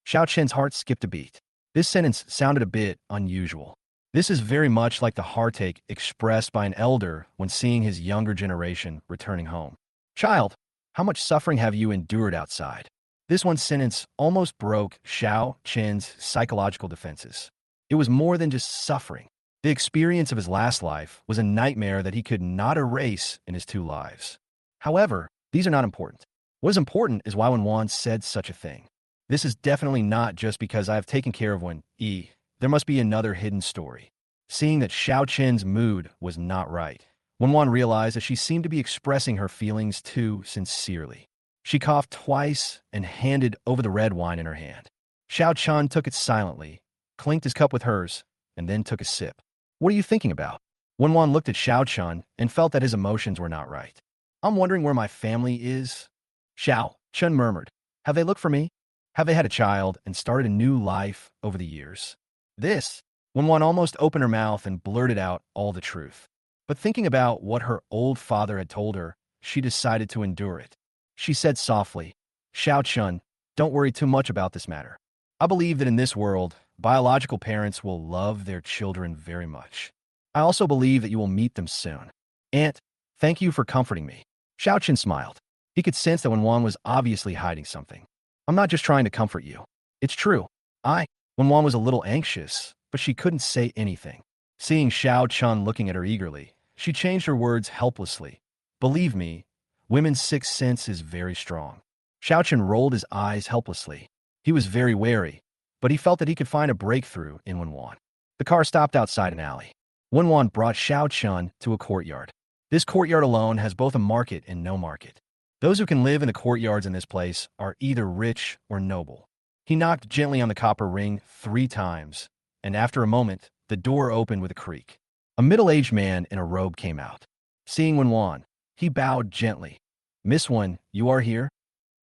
Xiao Chen's heart skipped a beat. This sentence sounded a bit unusual. This is very much like the heartache expressed by an elder when seeing his younger generation returning home. Child, how much suffering have you endured outside? This one sentence almost broke Xiao Chen's psychological defenses. It was more than just suffering. The experience of his last life was a nightmare that he could not erase in his two lives. However, these are not important. What is important is why Wan said such a thing. This is definitely not just because I have taken care of Wen-yi. There must be another hidden story. Seeing that Xiao Chen's mood was not right, Wan realized that she seemed to be expressing her feelings too sincerely. She coughed twice and handed over the red wine in her hand. Xiao Chan took it silently, clinked his cup with hers, and then took a sip. What are you thinking about? Wan looked at Xiao Chan and felt that his emotions were not right. I'm wondering where my family is. Xiao Chan murmured. Have they looked for me? Have they had a child and started a new life over the years? This, when Wan almost opened her mouth and blurted out all the truth. But thinking about what her old father had told her, she decided to endure it. She said softly, Xiao Chan, don't worry too much about this matter. I believe that in this world, biological parents will love their children very much. I also believe that you will meet them soon. Aunt, thank you for comforting me. Xiao Chan smiled. He could sense that when Wan was obviously hiding something. I'm not just trying to comfort you. It's true. When Wan was a little anxious, but she couldn't say anything. Seeing Xiao Chan looking at her eagerly, she changed her words helplessly. Believe me, women's sixth sense is very strong. Xiao Chan rolled his eyes helplessly. He was very wary, but he felt that he could find a breakthrough in Wan. The car stopped outside an alley. Wan brought Xiao Chan to a courtyard. This courtyard alone has both a market and no market. Those who can live in the courtyards in this place are either rich or noble. He knocked gently on the copper ring 3 times, and after a moment, the door opened with a creak. A middle-aged man in a robe came out. Seeing Wan, he bowed gently. Miss Wan, you are here?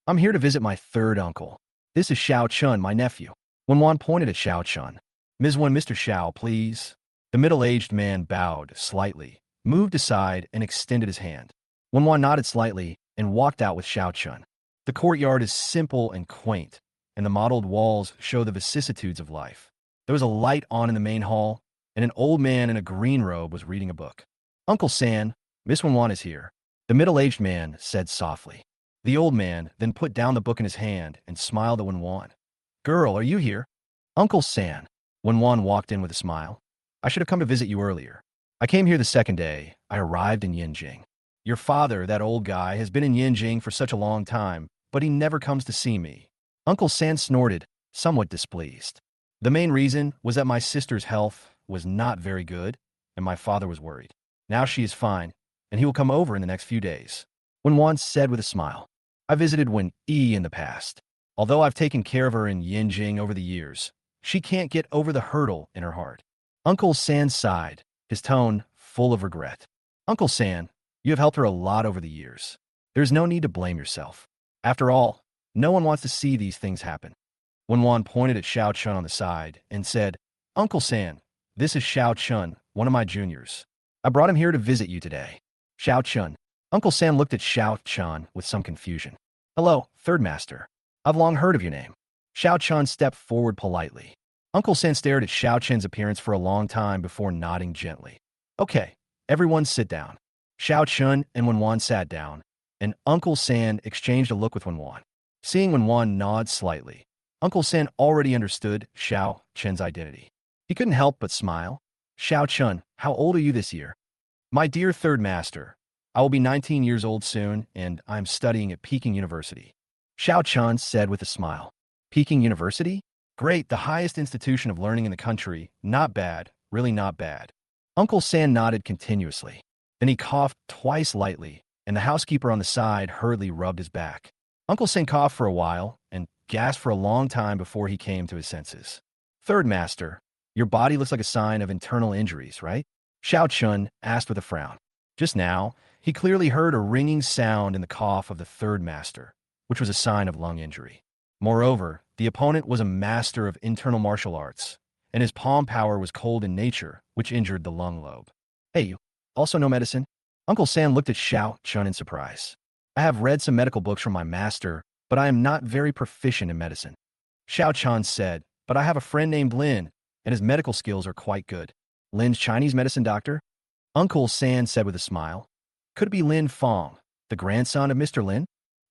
I'm here to visit my third uncle. This is Xiao Chan, my nephew. Wan pointed at Xiao Chan. Ms. Wan, Mr. Xiao, please. The middle-aged man bowed slightly, moved aside, and extended his hand. Wan nodded slightly and walked out with Xiao Chan. The courtyard is simple and quaint, and the mottled walls show the vicissitudes of life. There was a light on in the main hall, and an old man in a green robe was reading a book. Uncle San, Miss Wan is here, the middle-aged man said softly. The old man then put down the book in his hand and smiled at Wan. Girl, are you here? Uncle San. Wan walked in with a smile. I should have come to visit you earlier. I came here the second day. I arrived in Yinjing. Your father, that old guy, has been in Yinjing for such a long time, but he never comes to see me. Uncle San snorted, somewhat displeased. The main reason was that my sister's health was not very good, and my father was worried. Now she is fine, and he will come over in the next few days. Wan said with a smile. I visited Wen-yi in the past. Although I've taken care of her in Yinjing over the years, she can't get over the hurdle in her heart. Uncle San sighed, his tone full of regret. Uncle San, you have helped her a lot over the years. There's no need to blame yourself. After all, no one wants to see these things happen. Wan pointed at Xiao Chun on the side and said, Uncle San, this is Xiao Chun, one of my juniors. I brought him here to visit you today. Xiao Chun. Uncle San looked at Xiao Chun with some confusion. Hello, third master. I've long heard of your name. Xiao Chun stepped forward politely. Uncle San stared at Xiao Chun's appearance for a long time before nodding gently. Okay, everyone sit down. Xiao Chun and Wan sat down, and Uncle San exchanged a look with Wan. Seeing Wan nod slightly, Uncle San already understood Xiao Chun's identity. He couldn't help but smile. Xiao Chun, how old are you this year? My dear third master, I will be 19 years old soon, and I'm studying at Peking University. Xiao Chun said with a smile. Peking University? Great, the highest institution of learning in the country. Not bad, really not bad. Uncle San nodded continuously. Then he coughed twice lightly, and the housekeeper on the side hurriedly rubbed his back. Uncle San coughed for a while and gasped for a long time before he came to his senses. Third master, your body looks like a sign of internal injuries, right? Xiao Chun asked with a frown. Just now, he clearly heard a ringing sound in the cough of the third master, which was a sign of lung injury. Moreover, the opponent was a master of internal martial arts, and his palm power was cold in nature, which injured the lung lobe. Hey, you also know medicine? Uncle Sam looked at Shiao Chan in surprise. I have read some medical books from my master, but I am not very proficient in medicine. Shiao Chan said, but I have a friend named Lin, and his medical skills are quite good. Lin's Chinese medicine doctor? Uncle Sam said with a smile. Could it be Lin Fong, the grandson of Mr. Lin?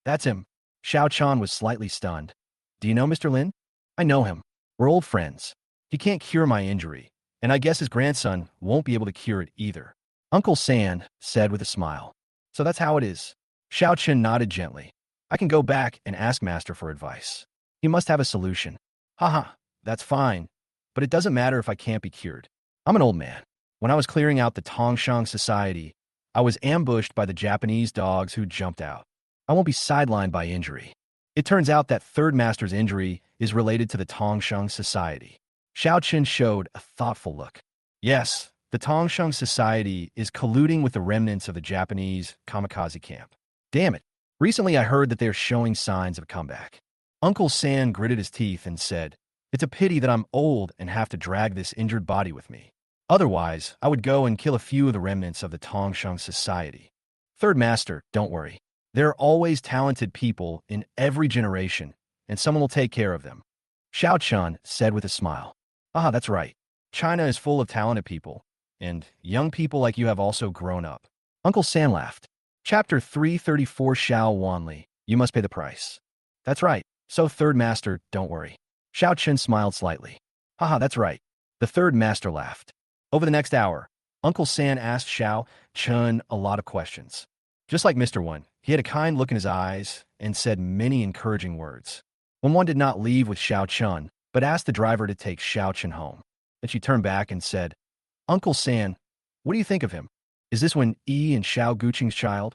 That's him. Shiao Chan was slightly stunned. Do you know Mr. Lin? I know him. We're old friends. He can't cure my injury, and I guess his grandson won't be able to cure it either. Uncle Sam said with a smile. So that's how it is. Shiao Chan nodded gently. I can go back and ask Master for advice. He must have a solution. Haha, that's fine. But it doesn't matter if I can't be cured. I'm an old man. When I was clearing out the Tongshang Society, I was ambushed by the Japanese dogs who jumped out. I won't be sidelined by injury. It turns out that third master's injury is related to the Tongshang Society. Shiao Chan showed a thoughtful look. Yes, the Tongshang Society is colluding with the remnants of the Japanese kamikaze camp. Damn it. Recently I heard that they are showing signs of a comeback. Uncle Sam gritted his teeth and said, it's a pity that I'm old and have to drag this injured body with me. Otherwise, I would go and kill a few of the remnants of the Tongshang Society. Third master, don't worry. There are always talented people in every generation, and someone will take care of them. Shiao Chan said with a smile. Ah, that's right. China is full of talented people, and young people like you have also grown up. Uncle Sam laughed. Chapter 334 Xiao Wanli, you must pay the price. That's right. So third master, don't worry. Shiao Chan smiled slightly. Haha, that's right. The third master laughed. Over the next hour, Uncle Sam asked Shiao Chan a lot of questions. Just like Mr. One, he had a kind look in his eyes and said many encouraging words. One did not leave with Shiao Chan, but asked the driver to take Shiao Chan home. Then she turned back and said, Uncle Sam, what do you think of him? Is this Wen Yi and Xiao Guqing's child?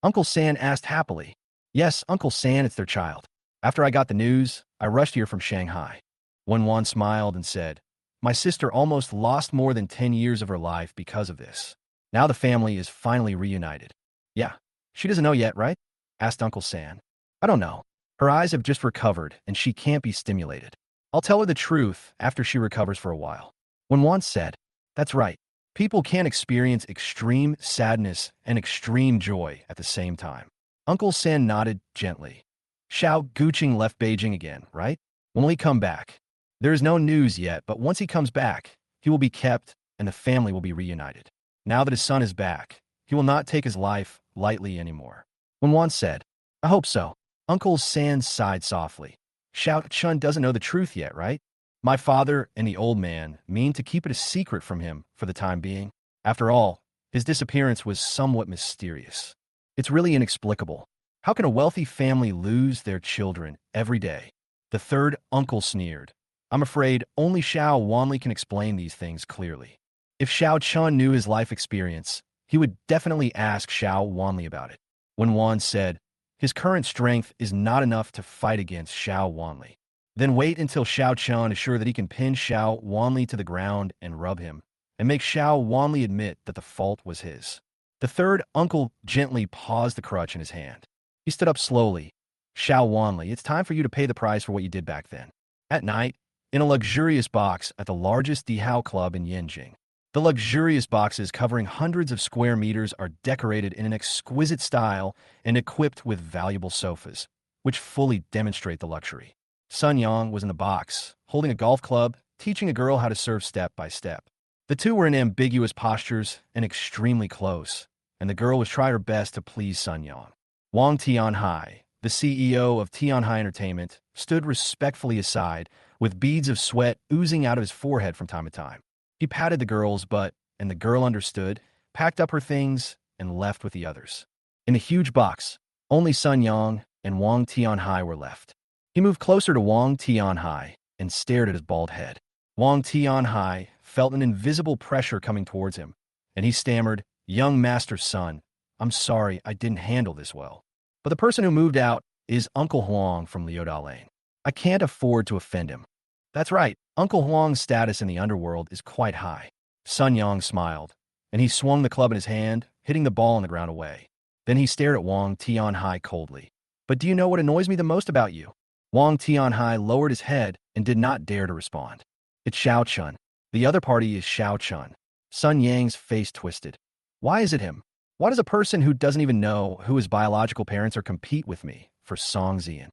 Uncle Sam asked happily. Yes, Uncle Sam, it's their child. After I got the news, I rushed here from Shanghai. Wan smiled and said, my sister almost lost more than 10 years of her life because of this. Now the family is finally reunited. Yeah, she doesn't know yet, right? Asked Uncle Sam. I don't know. Her eyes have just recovered and she can't be stimulated. I'll tell her the truth after she recovers for a while. Wan said, that's right. People can't experience extreme sadness and extreme joy at the same time. Uncle Sam nodded gently. Xiao Guqing left Beijing again, right? When will he come back? There is no news yet, but once he comes back, he will be kept and the family will be reunited. Now that his son is back, he will not take his life lightly anymore. Wan said, I hope so. Uncle Sam sighed softly. Shiao Chan doesn't know the truth yet, right? My father and the old man mean to keep it a secret from him for the time being. After all, his disappearance was somewhat mysterious. It's really inexplicable. How can a wealthy family lose their children every day? The third uncle sneered. I'm afraid only Xiao Wanli can explain these things clearly. If Shiao Chan knew his life experience, he would definitely ask Xiao Wanli about it. When Wan said, his current strength is not enough to fight against Xiao Wanli. Then wait until Shiao Chan is sure that he can pin Xiao Wanli to the ground and rub him, and make Xiao Wanli admit that the fault was his. The third uncle gently paused the crutch in his hand. He stood up slowly. Xiao Wanli, it's time for you to pay the price for what you did back then. At night, in a luxurious box at the largest Lihao club in Yanjing. The luxurious boxes covering hundreds of square meters are decorated in an exquisite style and equipped with valuable sofas, which fully demonstrate the luxury. Sun Yang was in the box, holding a golf club, teaching a girl how to serve step by step. The two were in ambiguous postures and extremely close, and the girl was trying her best to please Sun Yang. Wang Tianhai, the CEO of Tianhai Entertainment, stood respectfully aside, with beads of sweat oozing out of his forehead from time to time. He patted the girl's butt, and the girl understood, packed up her things, and left with the others. In the huge box, only Sun Yang and Wang Tianhai were left. He moved closer to Wang Tianhai and stared at his bald head. Wang Tianhai felt an invisible pressure coming towards him, and he stammered, Young Master's son, I'm sorry I didn't handle this well. But the person who moved out is Uncle Huang from Liuda Lane. I can't afford to offend him. That's right, Uncle Huang's status in the underworld is quite high. Sun Yang smiled, and he swung the club in his hand, hitting the ball on the ground away. Then he stared at Wang Tianhai coldly. But do you know what annoys me the most about you? Wang Tianhai lowered his head and did not dare to respond. It's Shiao Chan. The other party is Shiao Chan. Sun Yang's face twisted. Why is it him? Why does a person who doesn't even know who his biological parents are compete with me for Song Zian?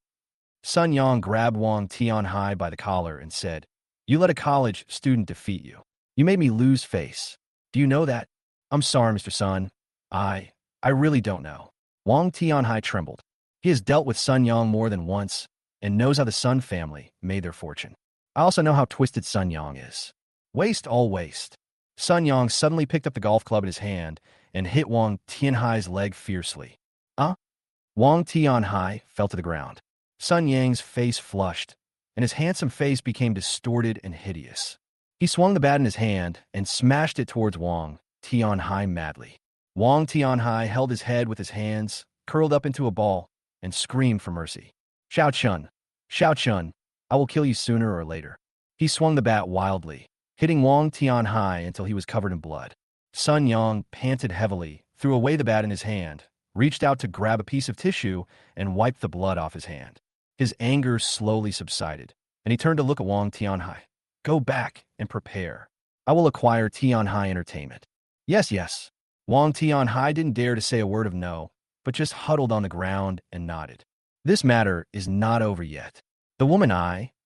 Sun Yang grabbed Wang Tianhai by the collar and said, "You let a college student defeat you. You made me lose face. Do you know that?" "I'm sorry, Mr. Sun. I really don't know." Wang Tianhai trembled. He has dealt with Sun Yang more than once and knows how the Sun family made their fortune. I also know how twisted Sun Yang is. Waste all waste. Sun Yang suddenly picked up the golf club in his hand and hit Wang Tianhai's leg fiercely. Wang Tianhai fell to the ground. Sun Yang's face flushed, and his handsome face became distorted and hideous. He swung the bat in his hand and smashed it towards Wang Tianhai madly. Wang Tianhai held his head with his hands, curled up into a ball, and screamed for mercy. Shiao Chun, I will kill you sooner or later." He swung the bat wildly, hitting Wang Tianhai until he was covered in blood. Sun Yang panted heavily, threw away the bat in his hand, reached out to grab a piece of tissue, and wiped the blood off his hand. His anger slowly subsided, and he turned to look at Wang Tianhai. "Go back and prepare. I will acquire Tianhai Entertainment." Yes. Wang Tianhai didn't dare to say a word of no, but just huddled on the ground and nodded. This matter is not over yet. The woman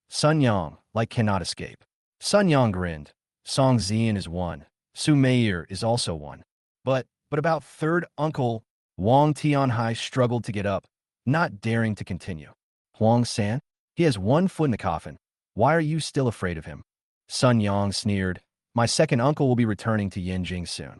Sun Yang, cannot escape. Sun Yang grinned. Song Zian is one. Su Meier is also one. But about third uncle, Wang Tianhai struggled to get up, not daring to continue. Huang San? He has one foot in the coffin. Why are you still afraid of him? Sun Yang sneered. My second uncle will be returning to Yinjing soon.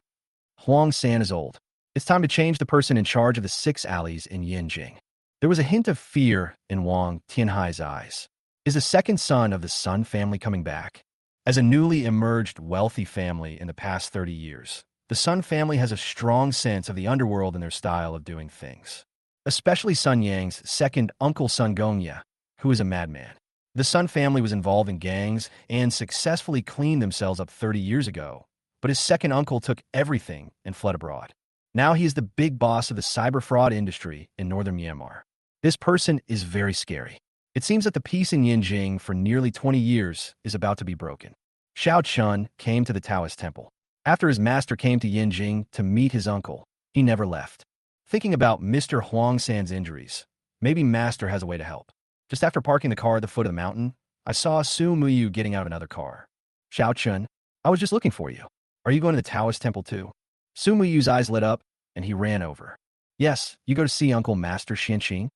Huang San is old. It's time to change the person in charge of the 6 alleys in Yinjing. There was a hint of fear in Wang Tianhai's eyes. Is the second son of the Sun family coming back? As a newly emerged wealthy family in the past 30 years, the Sun family has a strong sense of the underworld in their style of doing things. Especially Sun Yang's second uncle Sun Gongya, who is a madman. The Sun family was involved in gangs and successfully cleaned themselves up 30 years ago, but his second uncle took everything and fled abroad. Now he is the big boss of the cyber fraud industry in northern Myanmar. This person is very scary. It seems that the peace in Yinjing for nearly 20 years is about to be broken. Shiao Chun came to the Taoist temple. After his master came to Yinjing to meet his uncle, he never left. Thinking about Mr. Huang San's injuries, maybe master has a way to help. Just after parking the car at the foot of the mountain, I saw Su Muyu getting out of another car. Shiao Chun, I was just looking for you. Are you going to the Taoist temple too? Su Muyu's eyes lit up, and he ran over. Yes, you go to see Uncle Master Xianqing?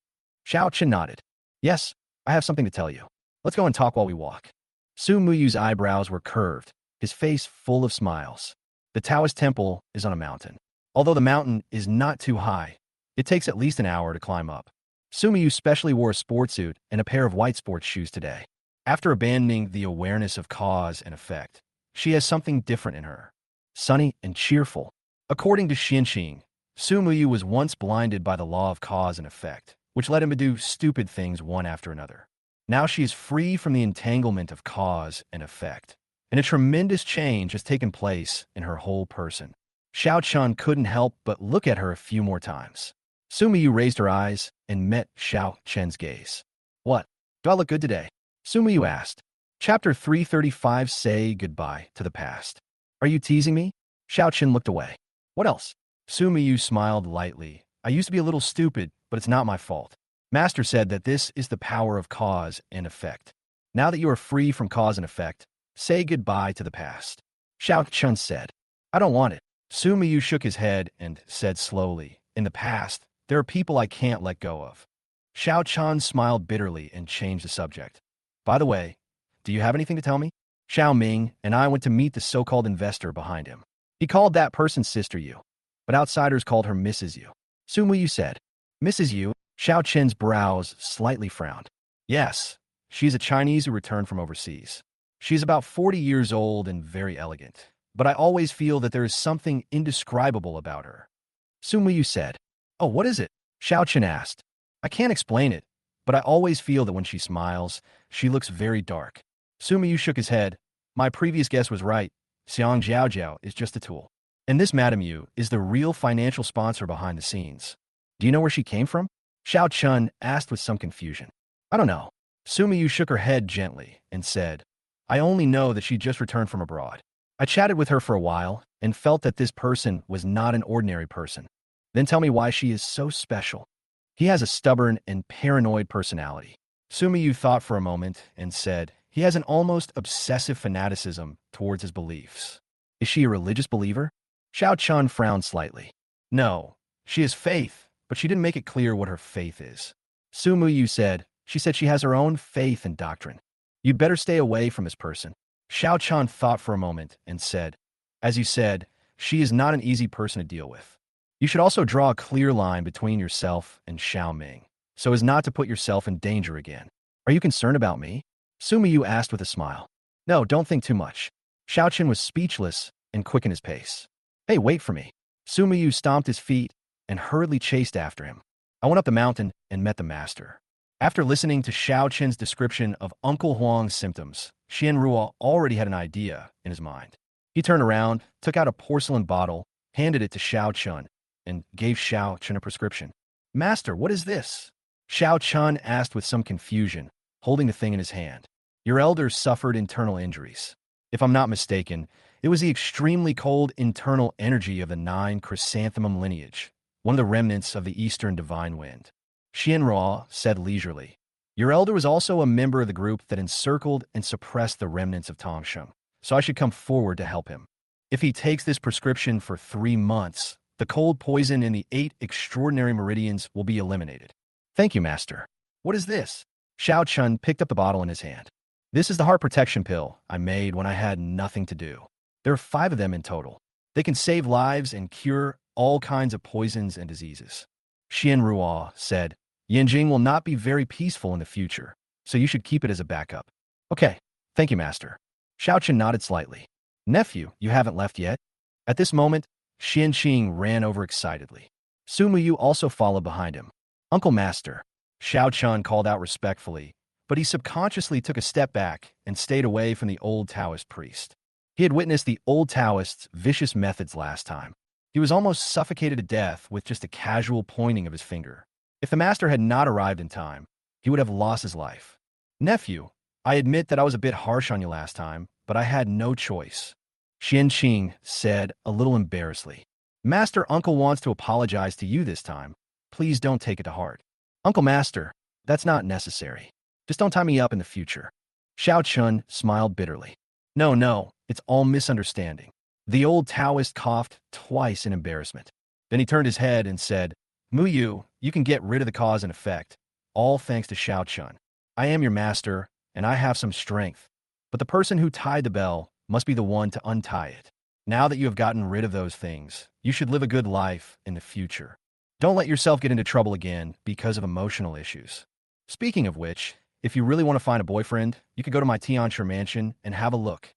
Shiao Chun nodded. Yes, I have something to tell you. Let's go and talk while we walk. Su Muyu's eyebrows were curved, his face full of smiles. The Taoist temple is on a mountain. Although the mountain is not too high, it takes at least an hour to climb up. Su Muyu specially wore a sports suit and a pair of white sports shoes today. After abandoning the awareness of cause and effect, she has something different in her. Sunny and cheerful. According to Xianqing, Su Muyu was once blinded by the law of cause and effect, which led him to do stupid things one after another. Now she is free from the entanglement of cause and effect, and a tremendous change has taken place in her whole person. Shiao Chun couldn't help but look at her a few more times. Su Muyu raised her eyes and met Shiao Chen's gaze. What? Do I look good today? Su Muyu asked. Chapter 335 Say Goodbye to the Past. Are you teasing me? Shiao Chen looked away. What else? Su Muyu smiled lightly. I used to be a little stupid, but it's not my fault. Master said that this is the power of cause and effect. Now that you are free from cause and effect, say goodbye to the past. Shiao Chun said. I don't want it. Su Muyu shook his head and said slowly, in the past, there are people I can't let go of. Shiao Chun smiled bitterly and changed the subject. By the way, do you have anything to tell me? Xiao Ming and I went to meet the so-called investor behind him. He called that person's sister Yu, but outsiders called her Mrs. Yu. Su Muyu said, Mrs. Yu? Xiao Chen's brows slightly frowned. Yes, she's a Chinese who returned from overseas. She's about 40 years old and very elegant, but I always feel that there is something indescribable about her. Su Muyu said, Oh, what is it? Xiao Chen asked. I can't explain it, but I always feel that when she smiles, she looks very dark. Su Muyu shook his head. My previous guess was right. Xiang Jiaojiao is just a tool. And this Madame Yu is the real financial sponsor behind the scenes. Do you know where she came from? Xiao Chun asked with some confusion. I don't know. Sumiyu shook her head gently and said, I only know that she just returned from abroad. I chatted with her for a while and felt that this person was not an ordinary person. Then tell me why she is so special. He has a stubborn and paranoid personality. Sumiyu thought for a moment and said, he has an almost obsessive fanaticism towards his beliefs. Is she a religious believer? Shiao Chan frowned slightly. No, she has faith, but she didn't make it clear what her faith is. Sumiyu said, she said she has her own faith and doctrine. You'd better stay away from this person. Shiao Chan thought for a moment and said, as you said, she is not an easy person to deal with. You should also draw a clear line between yourself and Xiao Ming, so as not to put yourself in danger again. Are you concerned about me? Sumiyu asked with a smile. No, don't think too much. Xiao Chen was speechless and quickened his pace. Hey, wait for me. Sumiyu stomped his feet and hurriedly chased after him. I went up the mountain and met the master. After listening to Xiao Chen's description of Uncle Huang's symptoms, Xian Ruo already had an idea in his mind. He turned around, took out a porcelain bottle, handed it to Xiao Chen, and gave Xiao Chen a prescription. Master, what is this? Xiao Chen asked with some confusion, holding the thing in his hand. Your elder suffered internal injuries. If I'm not mistaken, it was the extremely cold internal energy of the 9 chrysanthemum lineage, one of the remnants of the Eastern Divine Wind. Xianruo said leisurely. Your elder was also a member of the group that encircled and suppressed the remnants of Tongsheng, so I should come forward to help him. If he takes this prescription for 3 months, the cold poison in the 8 extraordinary meridians will be eliminated. Thank you, Master. What is this? Xiao Chun picked up the bottle in his hand. This is the heart protection pill I made when I had nothing to do. There are 5 of them in total. They can save lives and cure all kinds of poisons and diseases. Xian Ruo said, Yanjing will not be very peaceful in the future, so you should keep it as a backup. Okay, thank you, Master. Xiao Chen nodded slightly. Nephew, you haven't left yet? At this moment, Xian Qing ran over excitedly. Sumiyu also followed behind him. Uncle Master, Xiao Chun called out respectfully, but he subconsciously took a step back and stayed away from the old Taoist priest. He had witnessed the old Taoist's vicious methods last time. He was almost suffocated to death with just a casual pointing of his finger. If the master had not arrived in time, he would have lost his life. Nephew, I admit that I was a bit harsh on you last time, but I had no choice. Xian Qing said, a little embarrassedly. Master Uncle wants to apologize to you this time. Please don't take it to heart. Uncle Master, that's not necessary. Just don't tie me up in the future. Xiao Chun smiled bitterly. No, it's all misunderstanding. The old Taoist coughed twice in embarrassment. Then he turned his head and said, Muyu, you can get rid of the cause and effect, all thanks to Xiao Chun. I am your master, and I have some strength. But the person who tied the bell must be the one to untie it. Now that you have gotten rid of those things, you should live a good life in the future. Don't let yourself get into trouble again because of emotional issues. Speaking of which, if you really want to find a boyfriend, you could go to my Tianshi mansion and have a look.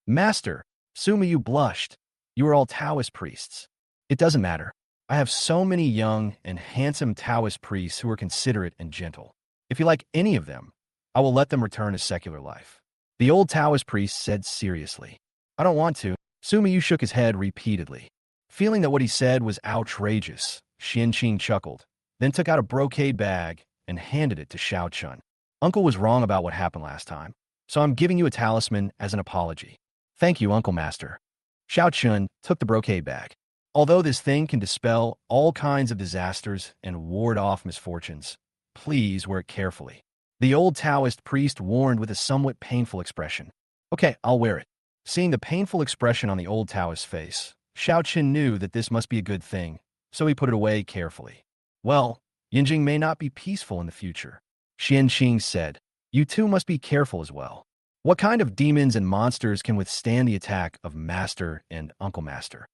Master, Sumiyu blushed. You are all Taoist priests. It doesn't matter. I have so many young and handsome Taoist priests who are considerate and gentle. If you like any of them, I will let them return to secular life. The old Taoist priest said seriously. I don't want to. Sumiyu shook his head repeatedly. Feeling that what he said was outrageous, Xian Qing chuckled, then took out a brocade bag and handed it to Xiao Chun. Uncle was wrong about what happened last time, so I'm giving you a talisman as an apology. Thank you, Uncle Master. Xiao Chun took the brocade bag. Although this thing can dispel all kinds of disasters and ward off misfortunes, please wear it carefully. The old Taoist priest warned with a somewhat painful expression. Okay, I'll wear it. Seeing the painful expression on the old Taoist's face, Xiao Qin knew that this must be a good thing, so he put it away carefully. Well, Yinjing may not be peaceful in the future. Xian Qing said, you too must be careful as well. What kind of demons and monsters can withstand the attack of Master and Uncle Master?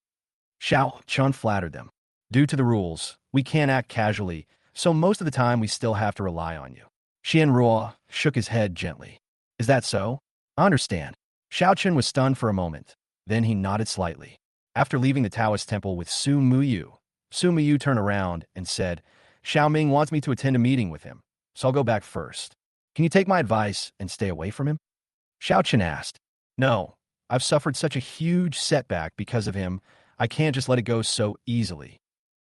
Xiao Chun flattered them. Due to the rules, we can't act casually, so most of the time we still have to rely on you. Xian Ruo shook his head gently. Is that so? I understand. Xiao Chun was stunned for a moment. Then he nodded slightly. After leaving the Taoist temple with Su Muyu turned around and said, Xiao Ming wants me to attend a meeting with him, so I'll go back first. Can you take my advice and stay away from him? Xiao Chun asked. No, I've suffered such a huge setback because of him, I can't just let it go so easily.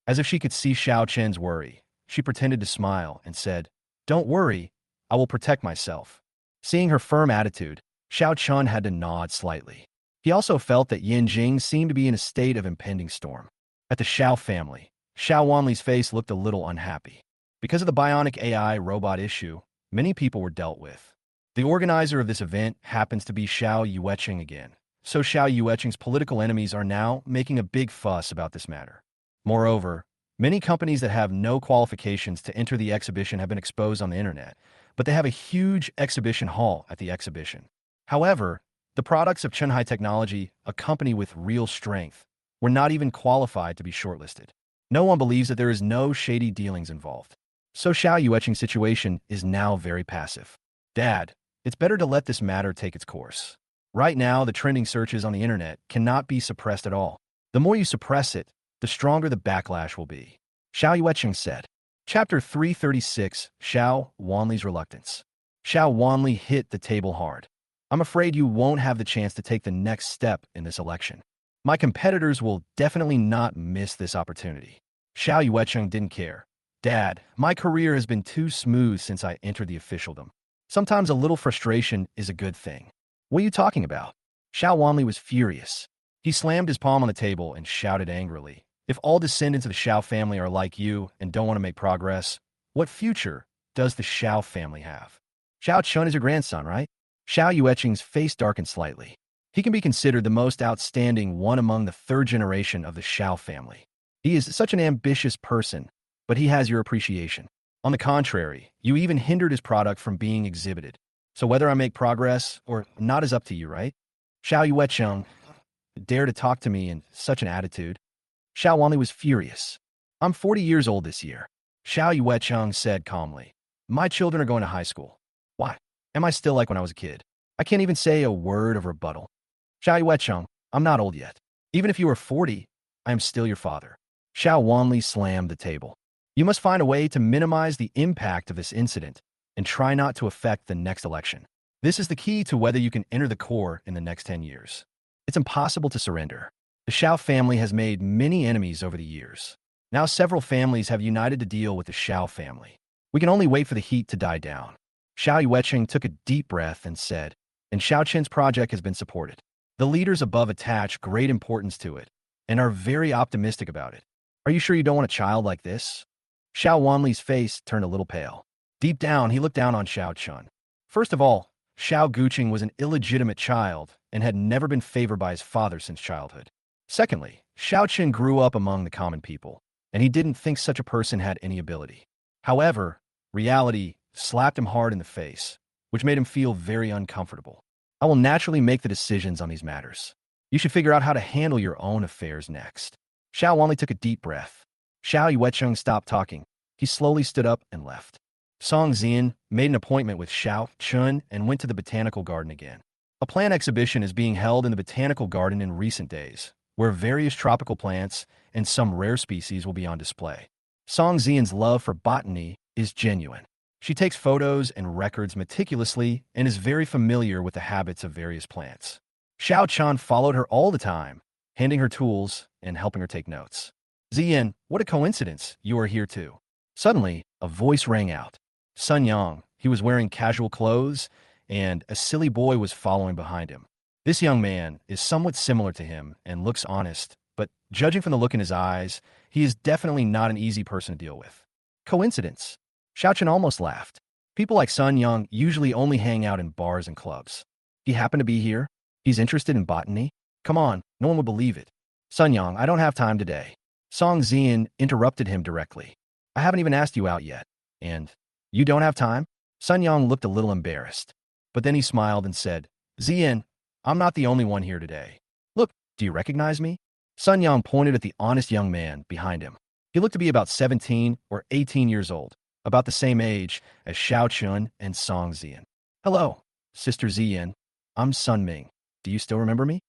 As if she could see Xiao Chen's worry, she pretended to smile and said, Don't worry, I will protect myself. Seeing her firm attitude, Shiao Chan had to nod slightly. He also felt that Yin Jing seemed to be in a state of impending storm. At the Shiao family, Xiao Wanli's face looked a little unhappy. Because of the bionic AI robot issue, many people were dealt with. The organizer of this event happens to be Xiao Yueqing again, so Xiao Yueqing's political enemies are now making a big fuss about this matter. Moreover, many companies that have no qualifications to enter the exhibition have been exposed on the internet, but they have a huge exhibition hall at the exhibition. However, the products of Chunhai Technology, a company with real strength, were not even qualified to be shortlisted. No one believes that there is no shady dealings involved. So Xiao Yueqing's situation is now very passive. Dad, it's better to let this matter take its course. Right now, the trending searches on the internet cannot be suppressed at all. The more you suppress it, the stronger the backlash will be. Xiao Yueqing said. Chapter 336, Xiao Wanli's Reluctance. Xiao Wanli hit the table hard. I'm afraid you won't have the chance to take the next step in this election. My competitors will definitely not miss this opportunity. Xiao Yueqing didn't care. Dad, my career has been too smooth since I entered the officialdom. Sometimes a little frustration is a good thing. What are you talking about? Xiao Wanli was furious. He slammed his palm on the table and shouted angrily, if all descendants of the Xiao family are like you and don't want to make progress, what future does the Xiao family have? Xiao Chun is your grandson, right? Xiao Yueqing's face darkened slightly. He can be considered the most outstanding one among the third generation of the Xiao family. He is such an ambitious person, but he has your appreciation. On the contrary, you even hindered his product from being exhibited. So whether I make progress or not is up to you, right? Xiao Yueqing dare to talk to me in such an attitude. Xiao Wanli was furious. I'm 40 years old this year. Xiao Yueqing said calmly. My children are going to high school. Why? Am I still like when I was a kid? I can't even say a word of rebuttal. Xiao Yueqing, I'm not old yet. Even if you are 40, I am still your father. Xiao Wanli slammed the table. You must find a way to minimize the impact of this incident and try not to affect the next election. This is the key to whether you can enter the core in the next 10 years. It's impossible to surrender. The Xiao family has made many enemies over the years. Now several families have united to deal with the Xiao family. We can only wait for the heat to die down. Xiao Yueqing took a deep breath and said, and Xiao Chen's project has been supported. The leaders above attach great importance to it and are very optimistic about it. Are you sure you don't want a child like this? Xiao Wanli's face turned a little pale. Deep down, he looked down on Xiao Chun. First of all, Xiao Guqing was an illegitimate child and had never been favored by his father since childhood. Secondly, Xiao Chen grew up among the common people, and he didn't think such a person had any ability. However, reality slapped him hard in the face, which made him feel very uncomfortable. I will naturally make the decisions on these matters. You should figure out how to handle your own affairs next. Xiao Wanli took a deep breath. Xiao Yueqing stopped talking. He slowly stood up and left. Song Xian made an appointment with Xiao Chun and went to the botanical garden again. A plant exhibition is being held in the botanical garden in recent days, where various tropical plants and some rare species will be on display. Song Xian's love for botany is genuine. She takes photos and records meticulously and is very familiar with the habits of various plants. Xiao Chan followed her all the time, handing her tools and helping her take notes. Ziyan, what a coincidence, you are here too. Suddenly, a voice rang out. Sun Yang, he was wearing casual clothes, and a silly boy was following behind him. This young man is somewhat similar to him and looks honest, but judging from the look in his eyes, he is definitely not an easy person to deal with. Coincidence? Xiao Chen almost laughed. People like Sun Yang usually only hang out in bars and clubs. He happened to be here? He's interested in botany? Come on, no one would believe it. Sun Yang, I don't have time today. Song Xian interrupted him directly. I haven't even asked you out yet. And you don't have time? Sun Yang looked a little embarrassed. But then he smiled and said, Xian, I'm not the only one here today. Look, do you recognize me? Sun Yang pointed at the honest young man behind him. He looked to be about 17 or 18 years old, about the same age as Xiao Chun and Song Xian. Hello, Sister Xian. I'm Sun Ming. Do you still remember me?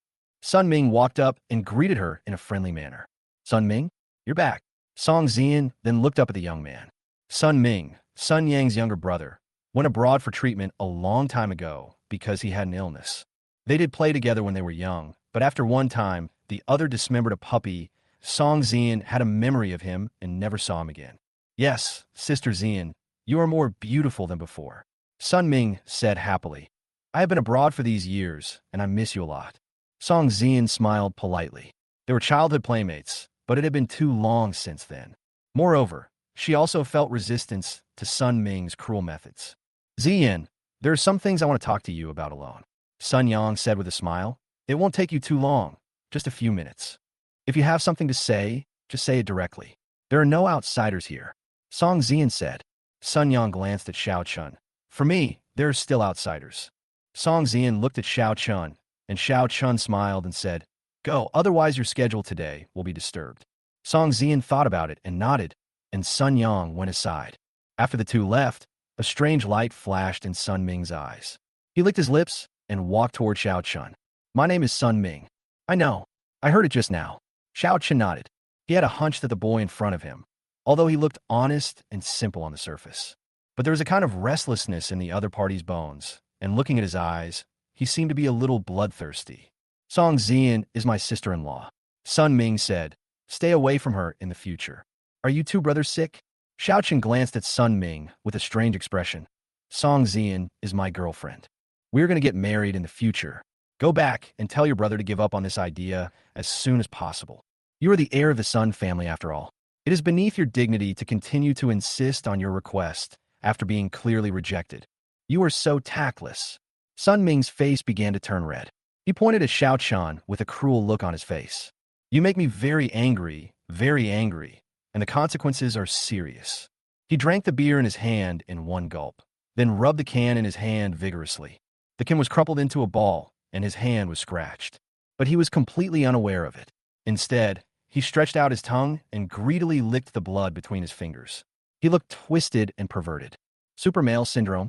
Sun Ming walked up and greeted her in a friendly manner. Sun Ming, you're back. Song Xian then looked up at the young man. Sun Ming, Sun Yang's younger brother, went abroad for treatment a long time ago because he had an illness. They did play together when they were young, but after one time, the other dismembered a puppy. Song Xian had a memory of him and never saw him again. Yes, Sister Xian, you are more beautiful than before. Sun Ming said happily. I have been abroad for these years, and I miss you a lot. Song Zian smiled politely. They were childhood playmates, but it had been too long since then. Moreover, she also felt resistance to Sun Ming's cruel methods. Zian, there are some things I want to talk to you about alone. Sun Yang said with a smile. It won't take you too long, just a few minutes. If you have something to say, just say it directly. There are no outsiders here. Song Zian said. Sun Yang glanced at Shiao Chan. For me, there are still outsiders. Song Zian looked at Shiao Chan, and Shiao Chan smiled and said, Go, otherwise your schedule today will be disturbed. Song Zian thought about it and nodded, and Sun Yang went aside. After the two left, a strange light flashed in Sun Ming's eyes. He licked his lips and walked toward Shiao Chan. My name is Sun Ming. I know. I heard it just now. Shiao Chan nodded. He had a hunch that the boy in front of him, although he looked honest and simple on the surface. But there was a kind of restlessness in the other party's bones, and looking at his eyes, he seemed to be a little bloodthirsty. Song Zian is my sister-in-law. Sun Ming said, Stay away from her in the future. Are you two brothers sick? Shiao Chan glanced at Sun Ming with a strange expression. Song Zian is my girlfriend. We're going to get married in the future. Go back and tell your brother to give up on this idea as soon as possible. You are the heir of the Sun family after all. It is beneath your dignity to continue to insist on your request after being clearly rejected. You are so tactless. Sun Ming's face began to turn red. He pointed at Shiao Chan with a cruel look on his face. You make me very angry, and the consequences are serious. He drank the beer in his hand in one gulp, then rubbed the can in his hand vigorously. The can was crumpled into a ball, and his hand was scratched. But he was completely unaware of it. Instead, he stretched out his tongue and greedily licked the blood between his fingers. He looked twisted and perverted. Super male syndrome?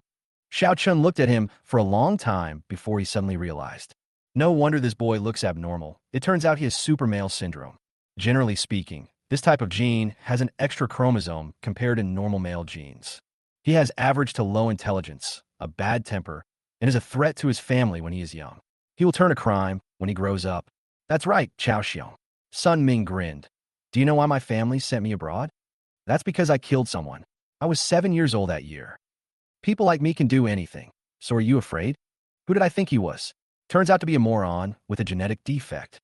Shiao Chan looked at him for a long time before he suddenly realized. No wonder this boy looks abnormal. It turns out he has super male syndrome. Generally speaking, this type of gene has an extra chromosome compared to normal male genes. He has average to low intelligence, a bad temper, and is a threat to his family when he is young. He will turn a crime when he grows up. That's right, Chao Xiong. Sun Ming grinned. Do you know why my family sent me abroad? That's because I killed someone. I was 7 years old that year. People like me can do anything. So are you afraid? Who did I think he was? Turns out to be a moron with a genetic defect.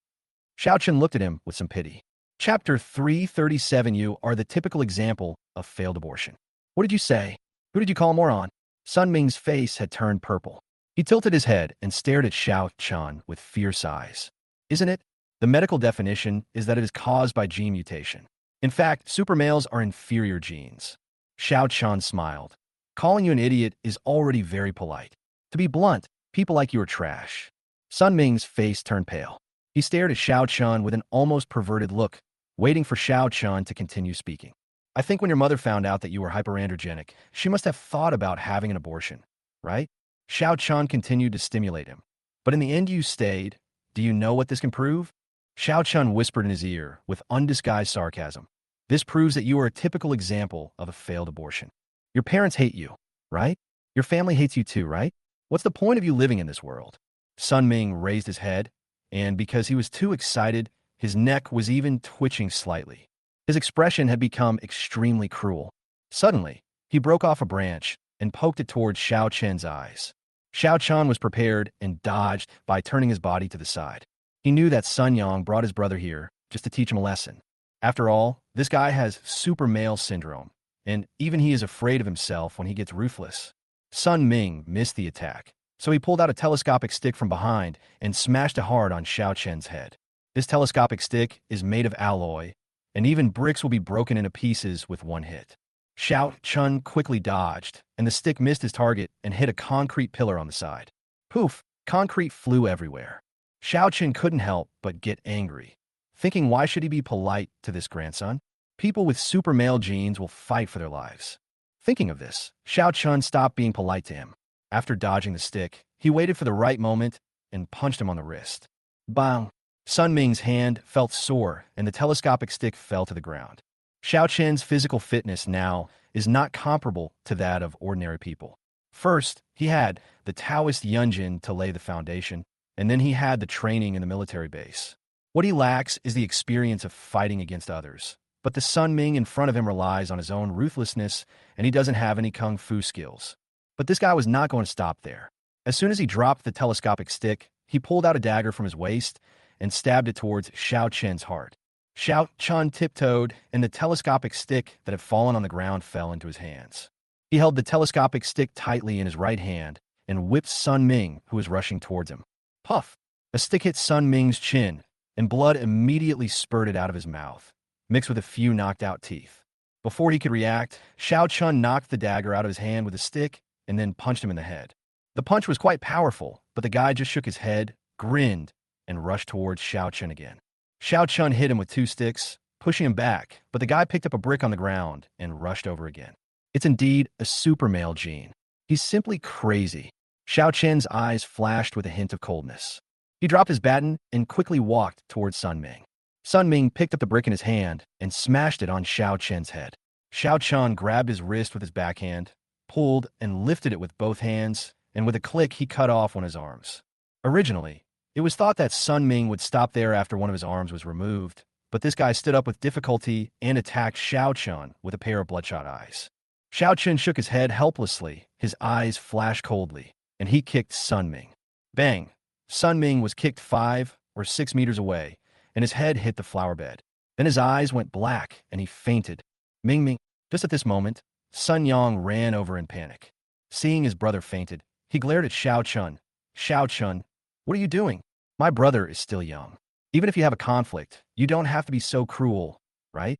Shiao Chan looked at him with some pity. Chapter 337. You are the typical example of failed abortion. What did you say? Who did you call a moron? Sun Ming's face had turned purple. He tilted his head and stared at Shiao Chan with fierce eyes. Isn't it? The medical definition is that it is caused by gene mutation. In fact, super males are inferior genes. Shiao Chan smiled. Calling you an idiot is already very polite. To be blunt, people like you are trash. Sun Ming's face turned pale. He stared at Shiao Chan with an almost perverted look, waiting for Shiao Chan to continue speaking. I think when your mother found out that you were hyperandrogenic, she must have thought about having an abortion, right? Shiao Chan continued to stimulate him. But in the end you stayed. Do you know what this can prove? Shiao Chan whispered in his ear with undisguised sarcasm. This proves that you are a typical example of a failed abortion. Your parents hate you, right? Your family hates you too, right? What's the point of you living in this world? Sun Ming raised his head, and because he was too excited, his neck was even twitching slightly. His expression had become extremely cruel. Suddenly, he broke off a branch and poked it towards Shiao Chan's eyes. Shiao Chan was prepared and dodged by turning his body to the side. He knew that Sun Yang brought his brother here just to teach him a lesson. After all, this guy has super male syndrome, and even he is afraid of himself when he gets ruthless. Sun Ming missed the attack, so he pulled out a telescopic stick from behind and smashed it hard on Shiao Chen's head. This telescopic stick is made of alloy, and even bricks will be broken into pieces with one hit. Shiao Chen quickly dodged, and the stick missed his target and hit a concrete pillar on the side. Poof! Concrete flew everywhere. Shiao Chen couldn't help but get angry, thinking why should he be polite to this grandson? People with super male genes will fight for their lives. Thinking of this, Shiao Chen stopped being polite to him. After dodging the stick, he waited for the right moment and punched him on the wrist. Bang! Sun Ming's hand felt sore and the telescopic stick fell to the ground. Shiao Chen's physical fitness now is not comparable to that of ordinary people. First, he had the Taoist Yunjin to lay the foundation, and then he had the training in the military base. What he lacks is the experience of fighting against others. But the Sun Ming in front of him relies on his own ruthlessness, and he doesn't have any kung fu skills. But this guy was not going to stop there. As soon as he dropped the telescopic stick, he pulled out a dagger from his waist and stabbed it towards Shiao Chan's heart. Shiao Chan tiptoed, and the telescopic stick that had fallen on the ground fell into his hands. He held the telescopic stick tightly in his right hand and whipped Sun Ming, who was rushing towards him. Puff! A stick hit Sun Ming's chin, and blood immediately spurted out of his mouth, mixed with a few knocked-out teeth. Before he could react, Shiao Chun knocked the dagger out of his hand with a stick and then punched him in the head. The punch was quite powerful, but the guy just shook his head, grinned, and rushed towards Shiao Chun again. Shiao Chun hit him with 2 sticks, pushing him back, but the guy picked up a brick on the ground and rushed over again. It's indeed a super male gene. He's simply crazy. Shiao Chen's eyes flashed with a hint of coldness. He dropped his baton and quickly walked towards Sun Ming. Sun Ming picked up the brick in his hand and smashed it on Shiao Chen's head. Shiao Chun grabbed his wrist with his backhand, pulled and lifted it with both hands, and with a click he cut off one of his arms. Originally, it was thought that Sun Ming would stop there after one of his arms was removed, but this guy stood up with difficulty and attacked Shiao Chun with a pair of bloodshot eyes. Shiao Chun shook his head helplessly, his eyes flashed coldly, and he kicked Sun Ming. Bang! Sun Ming was kicked 5 or 6 meters away, and his head hit the flower bed. Then his eyes went black, and he fainted. Ming. Just at this moment, Sun Yang ran over in panic. Seeing his brother fainted, he glared at Shiao Chun. Shiao Chun, what are you doing? My brother is still young. Even if you have a conflict, you don't have to be so cruel, right?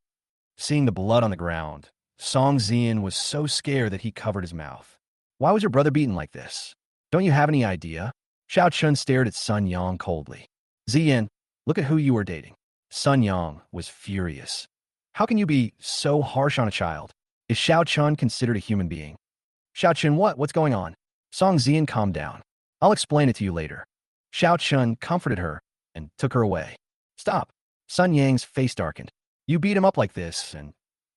Seeing the blood on the ground, Song Zian was so scared that he covered his mouth. Why was your brother beaten like this? Don't you have any idea? Shiao Chun stared at Sun Yang coldly. Zian, look at who you are dating. Sun Yang was furious. How can you be so harsh on a child? Is Shiao Chun considered a human being? Shiao Chun, what's going on? Song Zian, calm down. I'll explain it to you later. Shiao Chun comforted her and took her away. Stop. Sun Yang's face darkened. You beat him up like this, and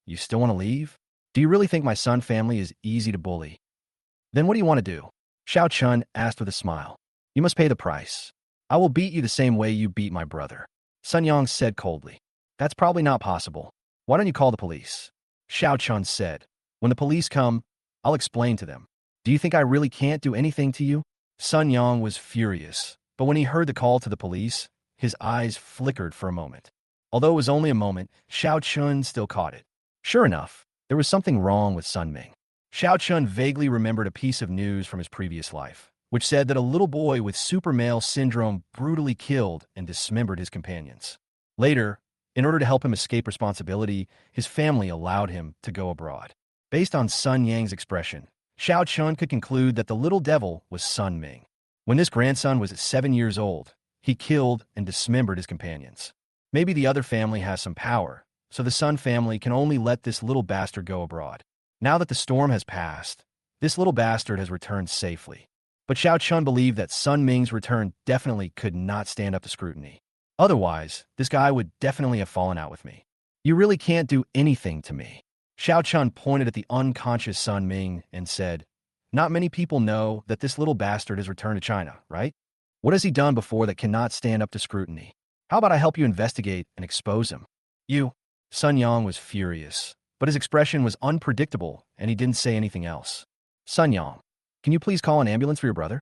you still want to leave? Do you really think my Sun family is easy to bully? Then what do you want to do? Shiao Chun asked with a smile. You must pay the price. I will beat you the same way you beat my brother. Sun Yang said coldly. That's probably not possible. Why don't you call the police? Shiao Chun said. When the police come, I'll explain to them. Do you think I really can't do anything to you? Sun Yang was furious, but when he heard the call to the police, his eyes flickered for a moment. Although it was only a moment, Shiao Chun still caught it. Sure enough, there was something wrong with Sun Ming. Shiao Chun vaguely remembered a piece of news from his previous life, which said that a little boy with super male syndrome brutally killed and dismembered his companions. Later, in order to help him escape responsibility, his family allowed him to go abroad. Based on Sun Yang's expression, Shiao Chun could conclude that the little devil was Sun Ming. When this grandson was 7 years old, he killed and dismembered his companions. Maybe the other family has some power, so the Sun family can only let this little bastard go abroad. Now that the storm has passed, this little bastard has returned safely. But Shiao Chun believed that Sun Ming's return definitely could not stand up to scrutiny. Otherwise, this guy would definitely have fallen out with me. You really can't do anything to me. Shiao Chun pointed at the unconscious Sun Ming and said, not many people know that this little bastard has returned to China, right? What has he done before that cannot stand up to scrutiny? How about I help you investigate and expose him? You. Sun Yang was furious, but his expression was unpredictable and he didn't say anything else. Sun Yang, can you please call an ambulance for your brother?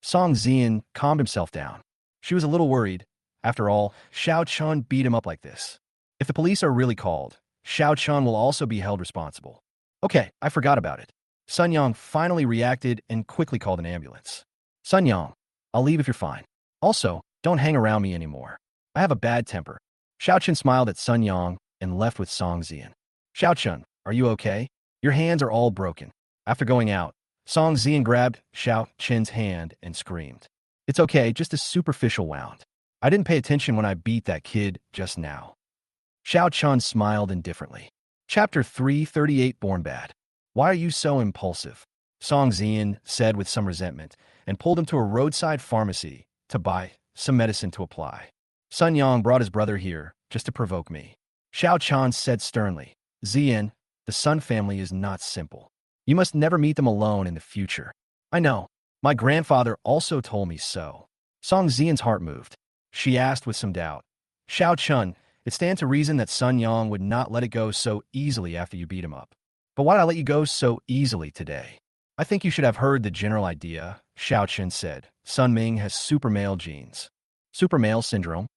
Song Zian calmed himself down. She was a little worried. After all, Shiao Chun beat him up like this. If the police are really called, Shiao Chun will also be held responsible. Okay, I forgot about it. Sun Yang finally reacted and quickly called an ambulance. Sun Yang, I'll leave if you're fine. Also, don't hang around me anymore. I have a bad temper. Shiao Chun smiled at Sun Yang and left with Song Zian. Shiao Chun, are you okay? Your hands are all broken. After going out, Song Zian grabbed Shiao Chun's hand and screamed. It's okay, just a superficial wound. I didn't pay attention when I beat that kid just now. Shiao Chun smiled indifferently. Chapter 338 Born Bad. Why are you so impulsive? Song Zian said with some resentment and pulled him to a roadside pharmacy to buy some medicine to apply. Sun Yang brought his brother here just to provoke me. Shiao Chan said sternly, Zian, the Sun family is not simple. You must never meet them alone in the future. I know. My grandfather also told me so. Song Zian's heart moved. She asked with some doubt. Shiao Chun, it stands to reason that Sun Yang would not let it go so easily after you beat him up. But why did I let you go so easily today? I think you should have heard the general idea, Shiao Chan said. Sun Ming has super male genes. Super male syndrome?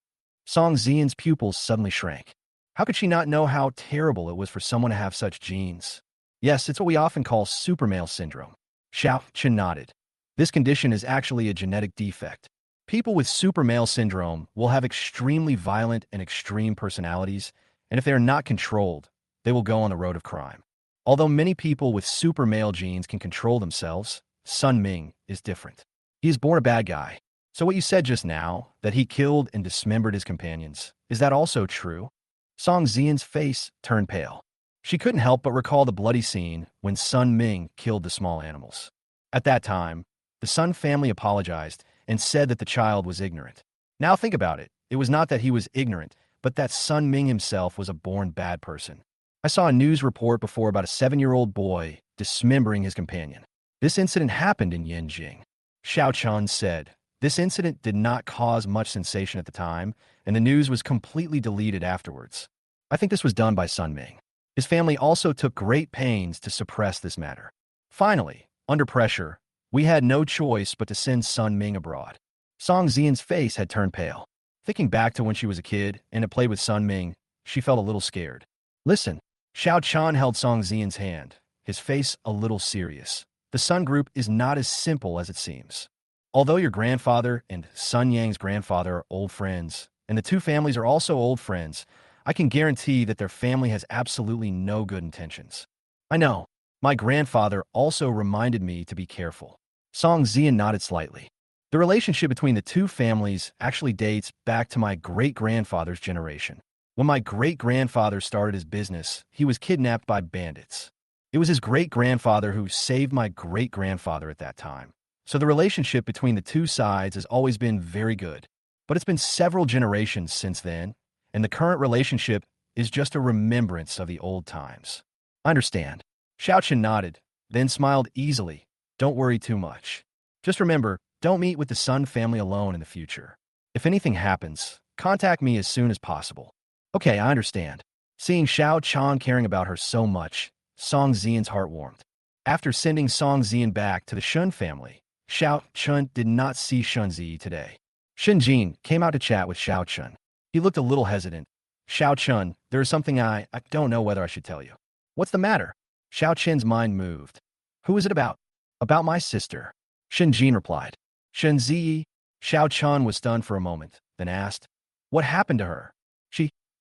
Song Xian's pupils suddenly shrank. How could she not know how terrible it was for someone to have such genes? Yes, it's what we often call super male syndrome. Shiao Chan nodded. This condition is actually a genetic defect. People with super male syndrome will have extremely violent and extreme personalities, and if they are not controlled, they will go on the road of crime. Although many people with super male genes can control themselves, Sun Ming is different. He is born a bad guy. So what you said just now, that he killed and dismembered his companions, is that also true? Song Xian's face turned pale. She couldn't help but recall the bloody scene when Sun Ming killed the small animals. At that time, the Sun family apologized and said that the child was ignorant. Now think about it. It was not that he was ignorant, but that Sun Ming himself was a born bad person. I saw a news report before about a 7-year-old boy dismembering his companion. This incident happened in Yanjing. Shiao Chan said, this incident did not cause much sensation at the time, and the news was completely deleted afterwards. I think this was done by Sun Ming. His family also took great pains to suppress this matter. Finally, under pressure, we had no choice but to send Sun Ming abroad. Song Xian's face had turned pale. Thinking back to when she was a kid and had played with Sun Ming, she felt a little scared. Listen, Shiao Chan held Song Xian's hand, his face a little serious. The Sun group is not as simple as it seems. Although your grandfather and Sun Yang's grandfather are old friends, and the two families are also old friends, I can guarantee that their family has absolutely no good intentions. I know. My grandfather also reminded me to be careful. Song Xian nodded slightly. The relationship between the two families actually dates back to my great-grandfather's generation. When my great-grandfather started his business, he was kidnapped by bandits. It was his great-grandfather who saved my great-grandfather at that time. So the relationship between the two sides has always been very good. But it's been several generations since then, and the current relationship is just a remembrance of the old times. I understand. Shiao Chan nodded, then smiled easily. Don't worry too much. Just remember, don't meet with the Sun family alone in the future. If anything happens, contact me as soon as possible. Okay, I understand. Seeing Shiao Chan caring about her so much, Song Xian's heart warmed. After sending Song Xian back to the Shun family, Shiao Chan did not see Shun Zi today. Shen Jin came out to chat with Shiao Chan. He looked a little hesitant. Shiao Chan, there is something I don't know whether I should tell you. What's the matter? Shiao Chen's mind moved. Who is it about? About my sister. Shen Jin replied. Shen Zi. Shiao Chan was stunned for a moment, then asked, what happened to her?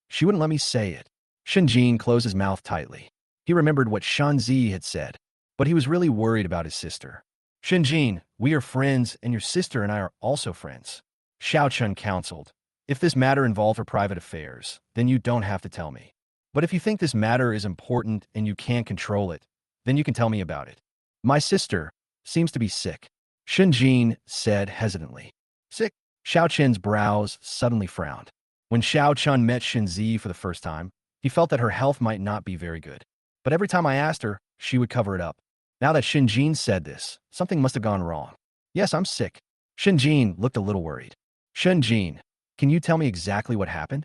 She wouldn't let me say it. Shen Jin closed his mouth tightly. He remembered what Shen Zi had said, but he was really worried about his sister. Shen Jin, we are friends, and your sister and I are also friends. Shiao Chan counseled. If this matter involved her private affairs, then you don't have to tell me. But if you think this matter is important and you can't control it, then you can tell me about it. My sister seems to be sick. Shen Jin said hesitantly. Sick? Shiao Chen's brows suddenly frowned. When Shiao Chan met Shen Zi for the first time, he felt that her health might not be very good. But every time I asked her, she would cover it up. Now that Shen Jin said this, something must have gone wrong. Yes, I'm sick. Shen Jin looked a little worried. Shen Jin, can you tell me exactly what happened?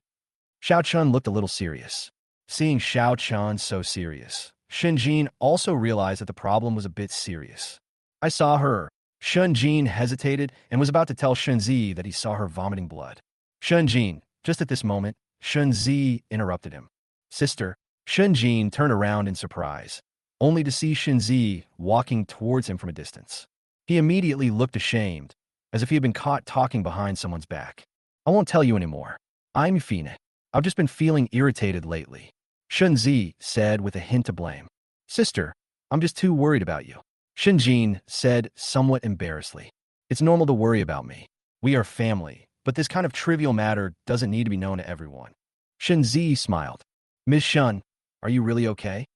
Shiao Chan looked a little serious. Seeing Shiao Chan so serious, Shen Jin also realized that the problem was a bit serious. I saw her. Shen Jin hesitated and was about to tell Shen Zi that he saw her vomiting blood. Shen Jin, just at this moment, Shen Zi interrupted him. Sister, Shen Jin turned around in surprise, only to see Shen Zi walking towards him from a distance. He immediately looked ashamed, as if he had been caught talking behind someone's back. I won't tell you anymore. I'm Fina. I've just been feeling irritated lately. Shen Zi said with a hint of blame. Sister, I'm just too worried about you. Shen Jin said somewhat embarrassedly. It's normal to worry about me. We are family, but this kind of trivial matter doesn't need to be known to everyone. Shen Zi smiled. Ms. Shun, are you really okay?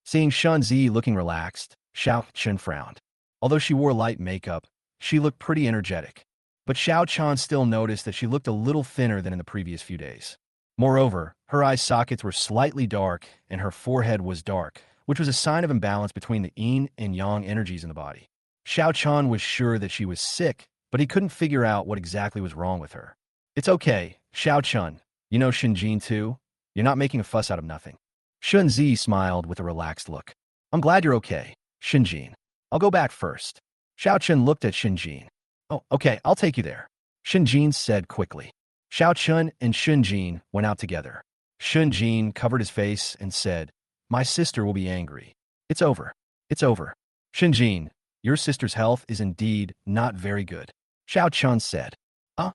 Seeing Shen Zi looking relaxed, Shiao Chan frowned. Although she wore light makeup, she looked pretty energetic. But Shiao Chan still noticed that she looked a little thinner than in the previous few days. Moreover, her eye sockets were slightly dark and her forehead was dark, which was a sign of imbalance between the yin and yang energies in the body. Shiao Chan was sure that she was sick, but he couldn't figure out what exactly was wrong with her. It's okay, Shiao Chan. You know Shen Jin too? You're not making a fuss out of nothing. Shen Zi smiled with a relaxed look. I'm glad you're okay, Shen Jin. I'll go back first. Xiao Chun looked at Shinjin. Oh, okay, I'll take you there. Shinjin said quickly. Xiao Chun and Shinjin went out together. Shinjin covered his face and said, My sister will be angry. It's over. It's over. Shinjin, your sister's health is indeed not very good. Xiao Chun said. Huh?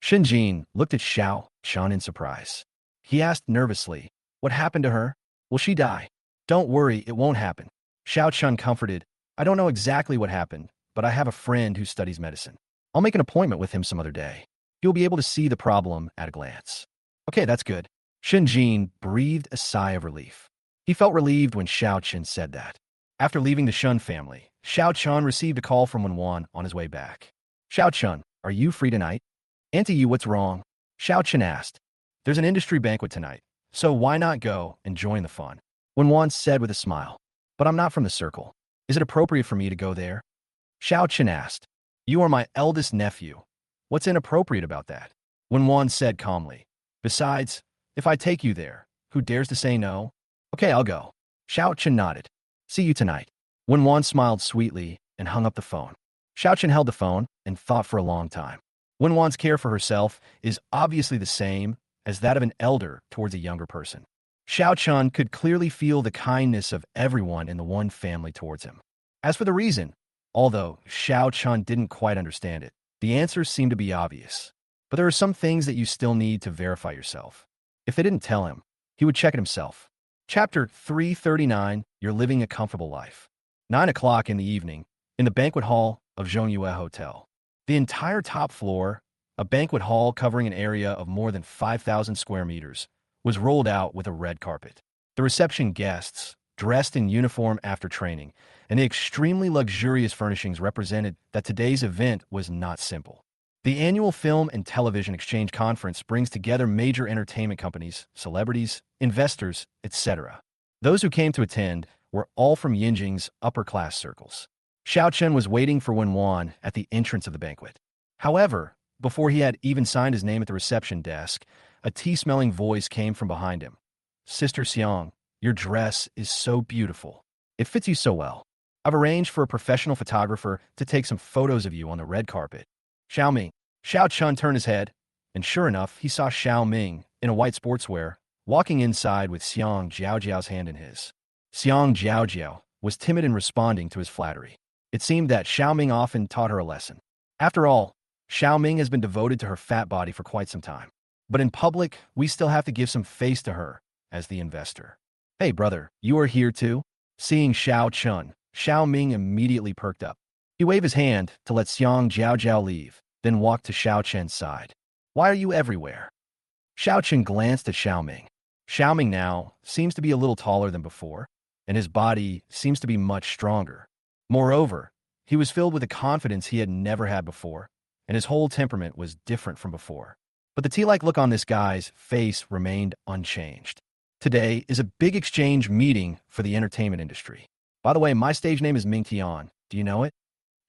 Shinjin looked at Xiao Chun in surprise. He asked nervously, What happened to her? Will she die? Don't worry, it won't happen. Xiao Chun comforted, I don't know exactly what happened, but I have a friend who studies medicine. I'll make an appointment with him some other day. You'll be able to see the problem at a glance. Okay, that's good. Shinjin breathed a sigh of relief. He felt relieved when Xiao Chun said that. After leaving the Shun family, Xiao Chun received a call from Wenwan on his way back. Xiao Chun, are you free tonight? Auntie Yu, what's wrong? Xiao Chun asked. There's an industry banquet tonight, so why not go and join the fun? Wenwan said with a smile. But I'm not from the circle. Is it appropriate for me to go there? Xiao Chun asked. You are my eldest nephew. What's inappropriate about that? Wenwan said calmly. Besides, if I take you there, who dares to say no? Okay, I'll go. Xiao Chun nodded. See you tonight. Wenwan smiled sweetly and hung up the phone. Xiao Chun held the phone and thought for a long time. Wenwan's care for herself is obviously the same as that of an elder towards a younger person. Xiao Chun could clearly feel the kindness of everyone in the one family towards him. As for the reason, although Xiao Chun didn't quite understand it, the answers seemed to be obvious. But there are some things that you still need to verify yourself. If they didn't tell him, he would check it himself. Chapter 339, You're Living a Comfortable Life. 9 o'clock in the evening, in the banquet hall of Zhongyue Hotel. The entire top floor, a banquet hall covering an area of more than 5,000 square meters, was rolled out with a red carpet. The reception guests, dressed in uniform after training, and the extremely luxurious furnishings represented that today's event was not simple. The annual Film and Television Exchange Conference brings together major entertainment companies, celebrities, investors, etc. Those who came to attend were all from Yinjing's upper-class circles. Xiao Chun was waiting for Wenwan at the entrance of the banquet. However, before he had even signed his name at the reception desk, a tea-smelling voice came from behind him. Sister Xiang, your dress is so beautiful. It fits you so well. I've arranged for a professional photographer to take some photos of you on the red carpet. Xiao Ming. Xiao Chun turned his head, and sure enough, he saw Xiao Ming, in a white sportswear, walking inside with Xiang Jiaojiao's hand in his. Xiang Jiaojiao was timid in responding to his flattery. It seemed that Xiao Ming often taught her a lesson. After all, Xiao Ming has been devoted to her fat body for quite some time. But in public, we still have to give some face to her as the investor. Hey, brother, you are here too? Seeing Xiao Chun, Xiao Ming immediately perked up. He waved his hand to let Xiang Jiaojiao leave, then walked to Xiao Chen's side. Why are you everywhere? Xiao Chen glanced at Xiao Ming. Xiao Ming now seems to be a little taller than before, and his body seems to be much stronger. Moreover, he was filled with a confidence he had never had before, and his whole temperament was different from before. But the tea-like look on this guy's face remained unchanged. Today is a big exchange meeting for the entertainment industry. By the way, my stage name is Ming Tian. Do you know it?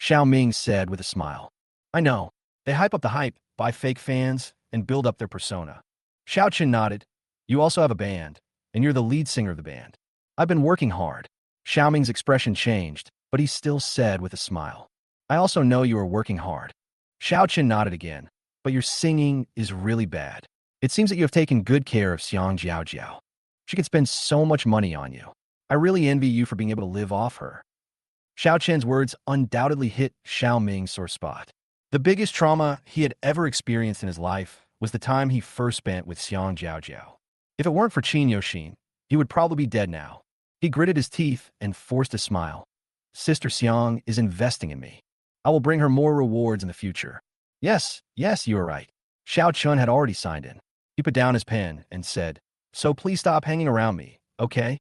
Xiao Ming said with a smile. I know. They hype up the hype, buy fake fans, and build up their persona. Xiao Chen nodded. You also have a band, and you're the lead singer of the band. I've been working hard. Xiao Ming's expression changed, but he still said with a smile. I also know you are working hard. Xiao Chen nodded again. But your singing is really bad. It seems that you have taken good care of Xiang Jiaojiao. She could spend so much money on you. I really envy you for being able to live off her. Xiao Chen's words undoubtedly hit Xiao Ming's sore spot. The biggest trauma he had ever experienced in his life was the time he first spent with Xiang Jiaojiao. If it weren't for Qin Yoxin, he would probably be dead now. He gritted his teeth and forced a smile. Sister Xiang is investing in me. I will bring her more rewards in the future. Yes, you are right. Xiao Chun had already signed in. He put down his pen and said, So please stop hanging around me, okay?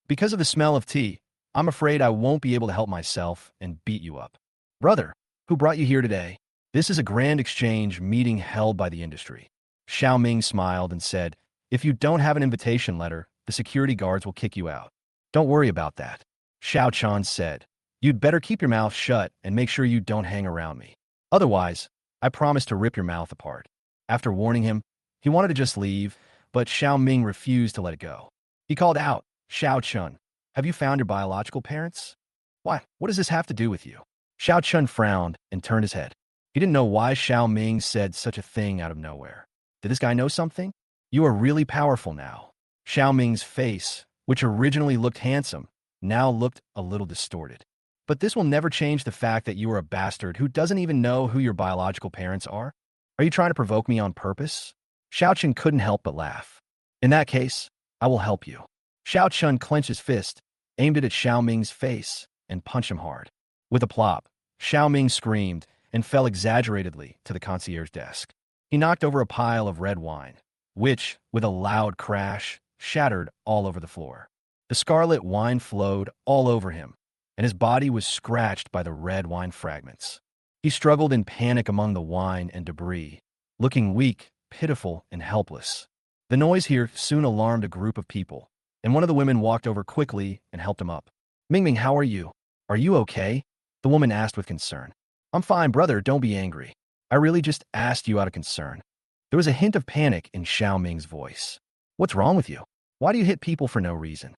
Because of the smell of tea, I'm afraid I won't be able to help myself and beat you up. Brother, who brought you here today? This is a grand exchange meeting held by the industry. Xiao Ming smiled and said, If you don't have an invitation letter, the security guards will kick you out. Don't worry about that. Xiao Chan said, You'd better keep your mouth shut and make sure you don't hang around me. Otherwise, I promise to rip your mouth apart. After warning him, he wanted to just leave, but Xiao Ming refused to let it go. He called out, Xiao Chun, have you found your biological parents? Why? What does this have to do with you? Xiao Chun frowned and turned his head. He didn't know why Xiao Ming said such a thing out of nowhere. Did this guy know something? You are really powerful now. Xiao Ming's face, which originally looked handsome, now looked a little distorted. But this will never change the fact that you are a bastard who doesn't even know who your biological parents are. Are you trying to provoke me on purpose? Xiao Chun couldn't help but laugh. In that case, I will help you. Xiao Chun clenched his fist, aimed it at Xiao Ming's face, and punched him hard. With a plop, Xiao Ming screamed and fell exaggeratedly to the concierge desk. He knocked over a pile of red wine, which, with a loud crash, shattered all over the floor. The scarlet wine flowed all over him, and his body was scratched by the red wine fragments. He struggled in panic among the wine and debris, looking weak, pitiful, and helpless. The noise here soon alarmed a group of people, and one of the women walked over quickly and helped him up. Mingming, how are you? Are you okay? The woman asked with concern. I'm fine, brother, don't be angry. I really just asked you out of concern. There was a hint of panic in Xiao Ming's voice. What's wrong with you? Why do you hit people for no reason?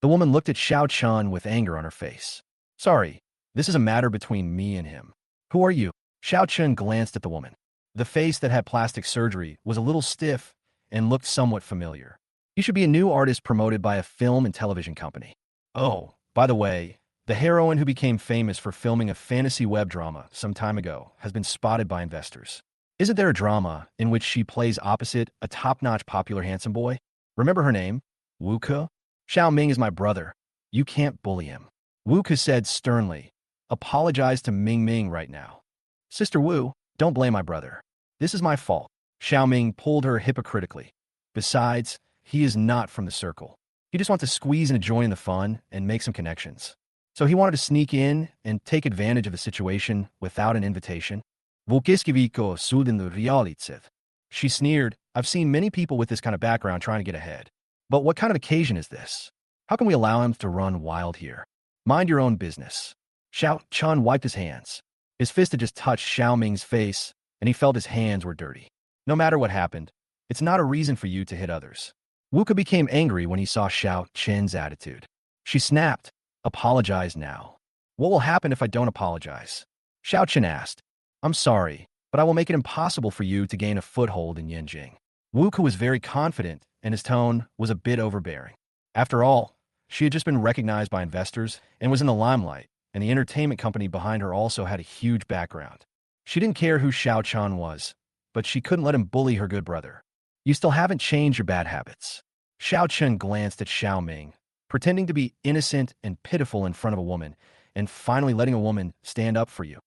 The woman looked at Xiao Chun with anger on her face. Sorry, this is a matter between me and him. Who are you? Xiao Chun glanced at the woman. The face that had plastic surgery was a little stiff and looked somewhat familiar. You should be a new artist promoted by a film and television company. Oh, by the way, the heroine who became famous for filming a fantasy web drama some time ago has been spotted by investors. Isn't there a drama in which she plays opposite a top-notch popular handsome boy? Remember her name? Wu Ke? Xiao Ming is my brother. You can't bully him. Wu Ke said sternly. Apologize to Ming Ming right now. Sister Wu, don't blame my brother. This is my fault. Xiao Ming pulled her hypocritically. Besides, he is not from the circle. He just wants to squeeze into join the fun and make some connections. So he wanted to sneak in and take advantage of the situation without an invitation. She sneered. I've seen many people with this kind of background trying to get ahead. But what kind of occasion is this? How can we allow him to run wild here? Mind your own business. Xiao Chun wiped his hands. His fist had just touched Xiao Ming's face, and he felt his hands were dirty. No matter what happened, it's not a reason for you to hit others. Wu Ke became angry when he saw Xiao Chen's attitude. She snapped. Apologize now. What will happen if I don't apologize? Xiao Chen asked. I'm sorry, but I will make it impossible for you to gain a foothold in Yanjing. Wu Ke was very confident, and his tone was a bit overbearing. After all, she had just been recognized by investors and was in the limelight, and the entertainment company behind her also had a huge background. She didn't care who Xiao Chan was, but she couldn't let him bully her good brother. You still haven't changed your bad habits. Xiao Chen glanced at Xiao Ming, pretending to be innocent and pitiful in front of a woman, and finally letting a woman stand up for you.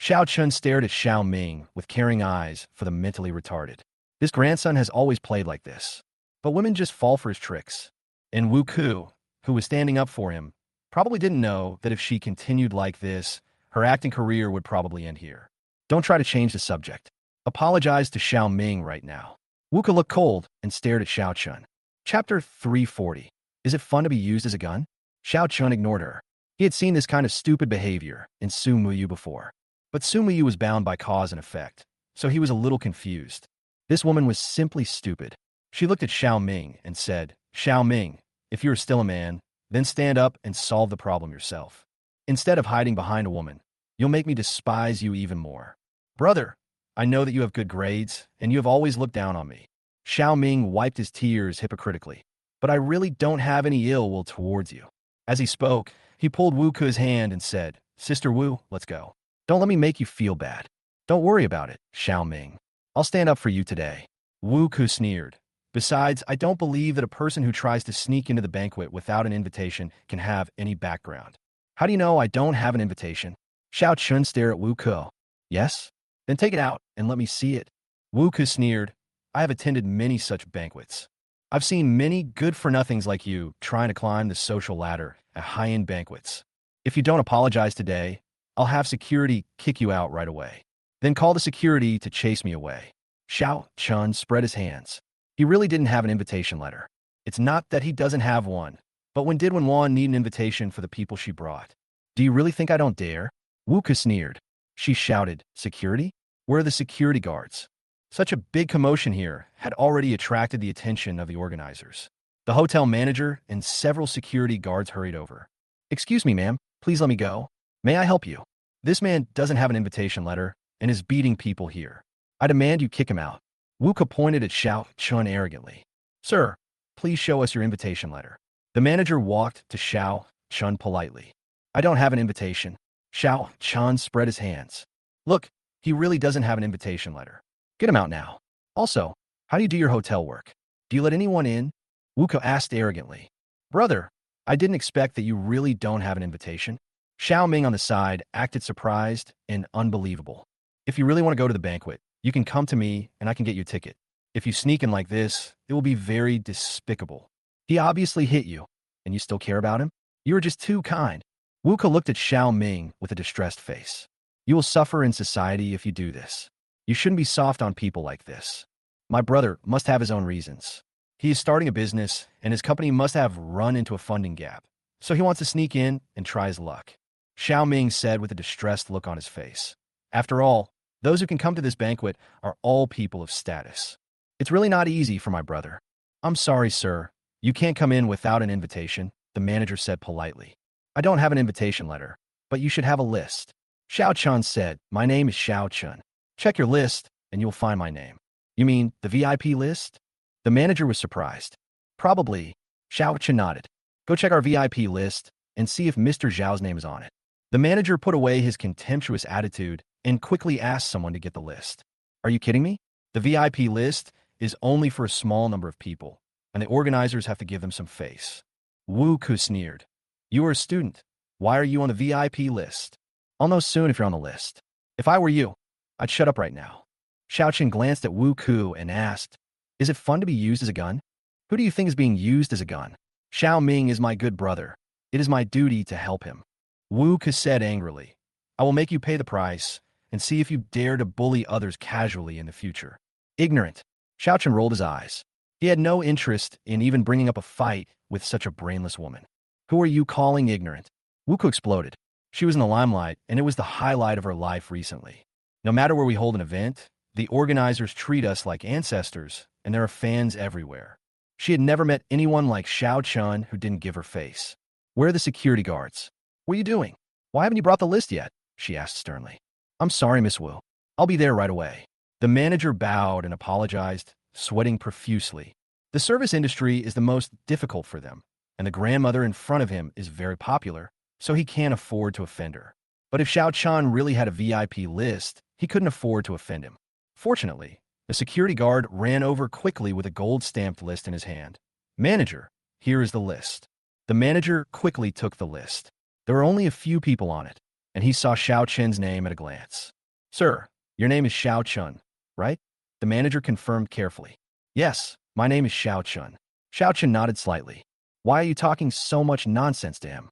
Xiao Chun stared at Xiao Ming with caring eyes for the mentally retarded. This grandson has always played like this. But women just fall for his tricks. And Wu Ke, who was standing up for him, probably didn't know that if she continued like this, her acting career would probably end here. Don't try to change the subject. Apologize to Xiao Ming right now. Wu Ke looked cold and stared at Xiao Chun. Chapter 340. Is it fun to be used as a gun? Xiao Chun ignored her. He had seen this kind of stupid behavior in Su Muyu before. But Su Muyu was bound by cause and effect, so he was a little confused. This woman was simply stupid. She looked at Xiao Ming and said, Xiao Ming, if you are still a man, then stand up and solve the problem yourself. Instead of hiding behind a woman, you'll make me despise you even more. Brother, I know that you have good grades, and you have always looked down on me. Xiao Ming wiped his tears hypocritically. But I really don't have any ill will towards you. As he spoke, he pulled Wu Ke's hand and said, Sister Wu, let's go. Don't let me make you feel bad. Don't worry about it, Xiao Ming. I'll stand up for you today. Wu Ke sneered. Besides, I don't believe that a person who tries to sneak into the banquet without an invitation can have any background. How do you know I don't have an invitation? Xiao Chun stared at Wu Ke. Yes? Then take it out and let me see it. Wu Ke sneered. I have attended many such banquets. I've seen many good-for-nothings like you trying to climb the social ladder at high-end banquets. If you don't apologize today, I'll have security kick you out right away. Then call the security to chase me away. Xiao Chun spread his hands. He really didn't have an invitation letter. It's not that he doesn't have one, but when did Wan need an invitation for the people she brought? Do you really think I don't dare? Wu Ke sneered. She shouted, Security? Where are the security guards? Such a big commotion here had already attracted the attention of the organizers. The hotel manager and several security guards hurried over. Excuse me, ma'am. Please let me go. May I help you? This man doesn't have an invitation letter and is beating people here. I demand you kick him out. Wuka pointed at Shiao Chan arrogantly. Sir, please show us your invitation letter. The manager walked to Shiao Chan politely. I don't have an invitation. Shiao Chan spread his hands. Look, he really doesn't have an invitation letter. Get him out now. Also, how do you do your hotel work? Do you let anyone in? Wuka asked arrogantly. Brother, I didn't expect that you really don't have an invitation. Xiao Ming on the side acted surprised and unbelievable. If you really want to go to the banquet, you can come to me and I can get you a ticket. If you sneak in like this, it will be very despicable. He obviously hit you, and you still care about him? You are just too kind. Wuka looked at Xiao Ming with a distressed face. You will suffer in society if you do this. You shouldn't be soft on people like this. My brother must have his own reasons. He is starting a business, and his company must have run into a funding gap. So he wants to sneak in and try his luck. Xiao Ming said with a distressed look on his face. After all, those who can come to this banquet are all people of status. It's really not easy for my brother. I'm sorry, sir. You can't come in without an invitation, the manager said politely. I don't have an invitation letter, but you should have a list. Xiao Chan said, my name is Xiao Chan. Check your list, and you'll find my name. You mean the VIP list? The manager was surprised. Probably. Xiao Chan nodded. Go check our VIP list and see if Mr. Zhao's name is on it. The manager put away his contemptuous attitude and quickly asked someone to get the list. Are you kidding me? The VIP list is only for a small number of people, and the organizers have to give them some face. Wu Ku sneered. You are a student. Why are you on the VIP list? I'll know soon if you're on the list. If I were you, I'd shut up right now. Xiao Chen glanced at Wu Ku and asked, is it fun to be used as a gun? Who do you think is being used as a gun? Xiao Ming is my good brother. It is my duty to help him. Wu Ku said angrily, I will make you pay the price and see if you dare to bully others casually in the future. Ignorant. Xiao Chen rolled his eyes. He had no interest in even bringing up a fight with such a brainless woman. Who are you calling ignorant? Wu Ku exploded. She was in the limelight, and it was the highlight of her life recently. No matter where we hold an event, the organizers treat us like ancestors, and there are fans everywhere. She had never met anyone like Xiao Chan who didn't give her face. Where are the security guards? What are you doing? Why haven't you brought the list yet? She asked sternly. I'm sorry, Miss Wu. I'll be there right away. The manager bowed and apologized, sweating profusely. The service industry is the most difficult for them, and the grandmother in front of him is very popular, so he can't afford to offend her. But if Xiao Chan really had a VIP list, he couldn't afford to offend him. Fortunately, the security guard ran over quickly with a gold-stamped list in his hand. Manager, here is the list. The manager quickly took the list. There were only a few people on it, and he saw Xiao Chen's name at a glance. Sir, your name is Xiao Chan, right? The manager confirmed carefully. Yes, my name is Xiao Chan. Xiao Chen nodded slightly. Why are you talking so much nonsense to him?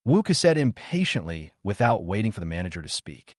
Wu Ku said impatiently without waiting for the manager to speak.